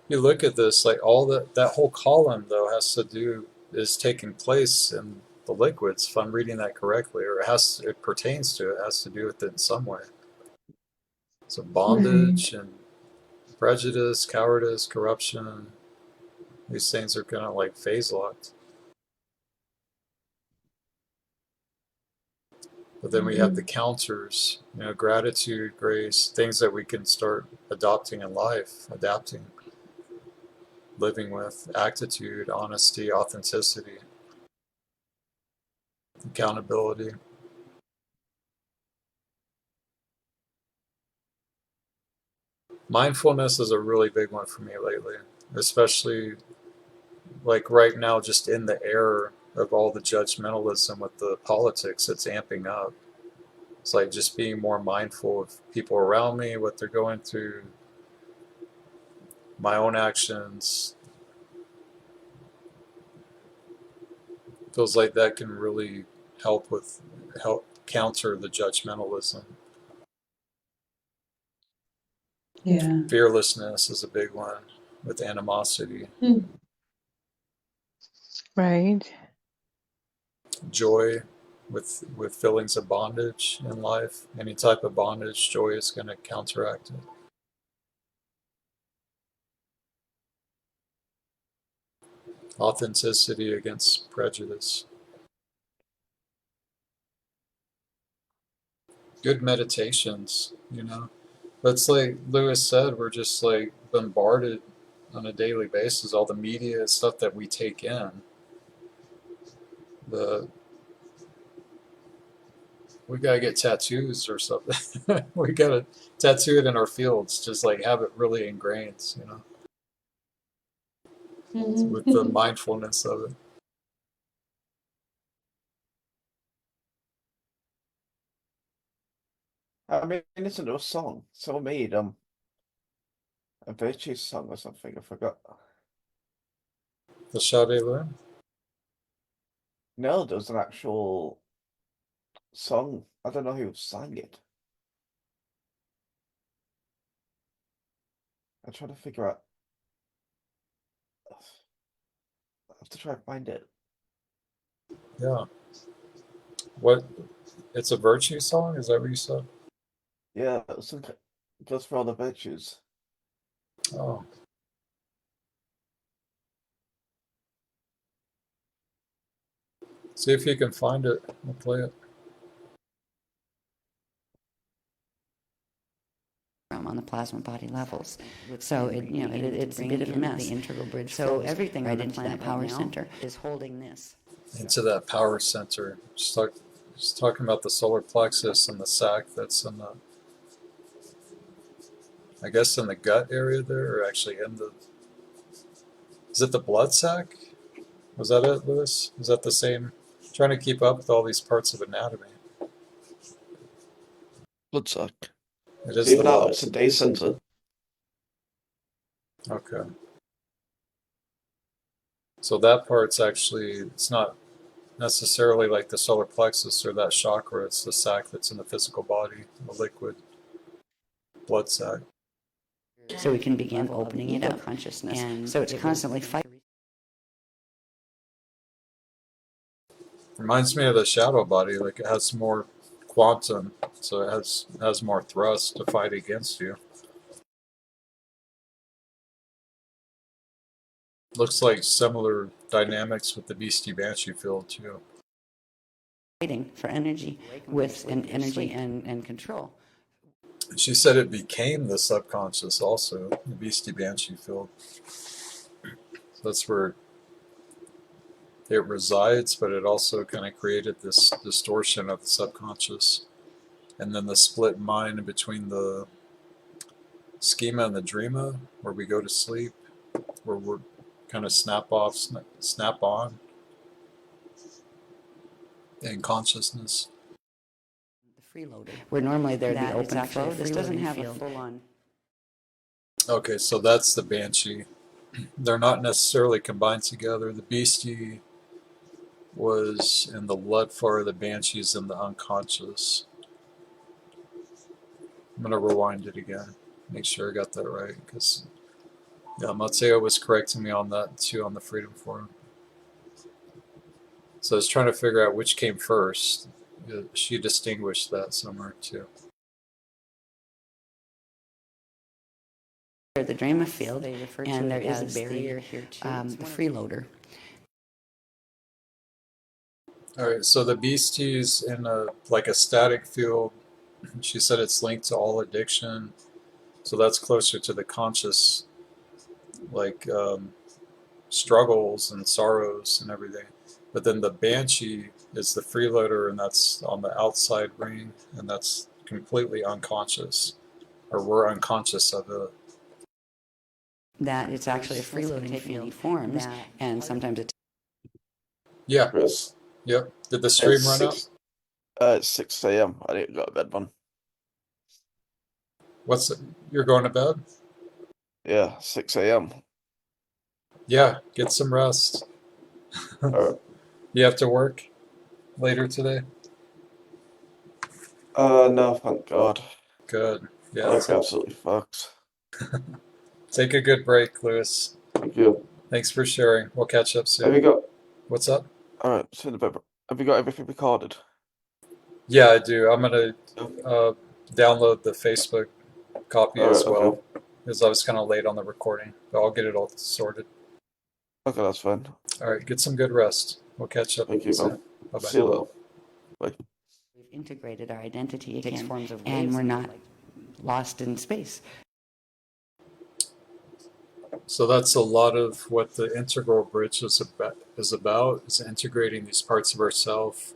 Speaker 1: You look at this, like all that whole column though is taking place in the liquids, if I'm reading that correctly, or it pertains to it, has to do with it in some way. So bondage and prejudice, cowardice, corruption, these things are kind of like phase locked. But then we have the counters, you know, gratitude, grace, things that we can start adopting in life, adapting, living with, aptitude, honesty, authenticity, accountability. Mindfulness is a really big one for me lately, especially like right now, just in the air of all the judgmentalism with the politics, it's amping up. It's like just being more mindful of people around me, what they're going through, my own actions. Feels like that can really help counter the judgmentalism.
Speaker 7: Yeah.
Speaker 1: Fearlessness is a big one with animosity.
Speaker 6: Right.
Speaker 1: Joy with feelings of bondage in life. Any type of bondage, joy is going to counteract it. Authenticity against prejudice. Good meditations, you know. But it's like Lewis said, we're just like bombarded on a daily basis, all the media stuff that we take in. We gotta get tattoos or something. We gotta tattoo it in our fields, just like have it really ingrained, you know, with the mindfulness of it.
Speaker 3: I mean, listen to a song. Someone made a virtue song or something. I forgot.
Speaker 1: The Sade Learn?
Speaker 3: No, there was an actual song. I don't know who sang it. I'm trying to figure out. I have to try and find it.
Speaker 1: Yeah. What? It's a virtue song? Is that what you said?
Speaker 3: Yeah, some goes for all the virtues.
Speaker 1: Oh. See if you can find it. We'll play it.
Speaker 2: On the plasma body levels. So it's a bit of a mess. The integral bridge. So everything right into that power center is holding this.
Speaker 1: Into that power center. Just talking about the solar plexus and the sac that's in the, I guess in the gut area there, or actually in the, is it the blood sac? Was that it, Lewis? Is that the same? I'm trying to keep up with all these parts of anatomy.
Speaker 3: Bloodsack.
Speaker 1: It is
Speaker 3: Even
Speaker 1: the
Speaker 3: though
Speaker 1: blood.
Speaker 3: it's a day center.
Speaker 1: Okay. So that part's actually, it's not necessarily like the solar plexus or that chakra, it's the sac that's in the physical body, the liquid blood sac.
Speaker 2: So we can begin opening it up. Consciousness. And so it's constantly fighting.
Speaker 1: Reminds me of the shadow body, like it has more quantum, so it has more thrust to fight against you. Looks like similar dynamics with the Beastie Banshee field too.
Speaker 2: Fighting for energy with energy and control.
Speaker 1: She said it became the subconscious also, the Beastie Banshee field. So that's where it resides, but it also kind of created this distortion of the subconscious. And then the split mind between the schema and the dreama, where we go to sleep, where we're kind of snap off, snap on, and consciousness.
Speaker 2: The freeloader. Where normally there'd be open flow, this doesn't have a full-on.
Speaker 1: Okay, so that's the Banshee. They're not necessarily combined together. The Beastie was in the Ludfar, the Banshee's in the unconscious. I'm going to rewind it again, make sure I got that right, because yeah, Mateo was correcting me on that too on the Freedom Forum. So I was trying to figure out which came first. She distinguished that somewhere too.
Speaker 2: The Drama field, and there is a barrier here too. The freeloader.
Speaker 1: All right, so the Beastie's in like a static field. She said it's linked to all addiction, so that's closer to the conscious, like struggles and sorrows and everything. But then the Banshee is the freeloader, and that's on the outside ring, and that's completely unconscious. or we're unconscious of it.
Speaker 2: That it's actually a freeloading field forms, and sometimes it's
Speaker 1: Yeah.
Speaker 3: Chris,
Speaker 1: Yep. Did the stream
Speaker 3: it's
Speaker 1: run out?
Speaker 3: 6 a.m. I need to go to bed, man.
Speaker 1: What's it? You're going to bed?
Speaker 3: Yeah, 6 a.m.
Speaker 1: Yeah. Get some rest.
Speaker 3: Alright.
Speaker 1: You have to work later today?
Speaker 3: No, thank God.
Speaker 1: Good. Yeah.
Speaker 3: Like, absolutely fucked.
Speaker 1: Take a good break, Lewis.
Speaker 3: Thank you.
Speaker 1: Thanks for sharing. We'll catch up
Speaker 3: Have you
Speaker 1: soon.
Speaker 3: got...
Speaker 1: What's up?
Speaker 3: Alright, see you in a bit, bro. Have you got everything recorded?
Speaker 1: Yeah, I do. I'm gonna download the Facebook copy as
Speaker 3: Alright,
Speaker 1: well,
Speaker 3: okay.
Speaker 1: because I was kind of late on the recording, but I'll get it all sorted.
Speaker 3: Okay, that's fine.
Speaker 1: All right, get some good rest. We'll catch up
Speaker 3: Thank you,
Speaker 1: soon.
Speaker 3: man.
Speaker 1: Bye
Speaker 3: See you
Speaker 1: bye.
Speaker 3: later. Bye.
Speaker 2: we've integrated our identity again, and we're not lost in space.
Speaker 1: So that's a lot of what the integral bridge is about is integrating these parts of ourself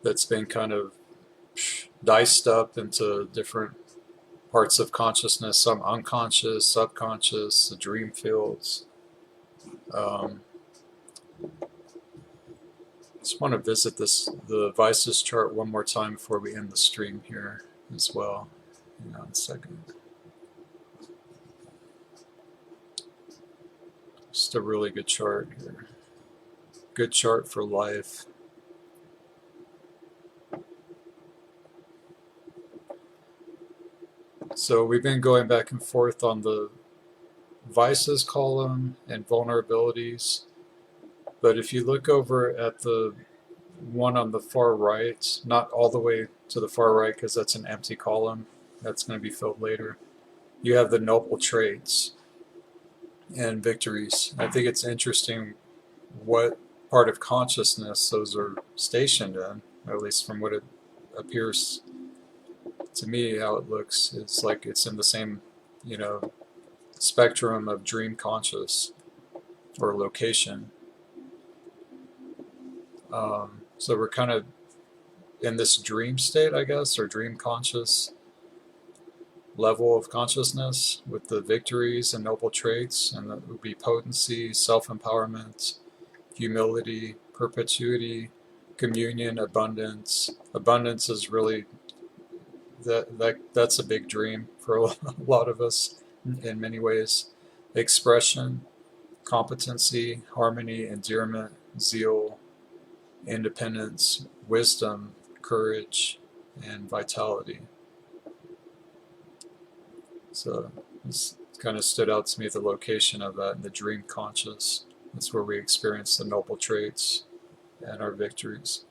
Speaker 1: that's been kind of diced up into different parts of consciousness, some unconscious, subconscious, the dream fields. Just want to visit the Vices chart one more time before we end the stream here as well. Hang on a second. Just a really good chart here. Good chart for life. So we've been going back and forth on the Vices column and vulnerabilities. But if you look over at the one on the far right, not all the way to the far right because that's an empty column, that's going to be filled later, you have the noble traits and victories. I think it's interesting what part of consciousness those are stationed in, at least from what it appears to me, how it looks. It's like it's in the same, spectrum of dream conscious or location. So we're kind of in this dream state, I guess, or dream conscious level of consciousness with the victories and noble traits, and that would be potency, self-empowerment, humility, perpetuity, communion, abundance. Abundance is really that's a big dream for a lot of us in many ways. Expression, competency, harmony, endearment, zeal, independence, wisdom, courage, and vitality. So this kind of stood out to me, the location of that in the dream conscious. That's where we experience the noble traits and our victories.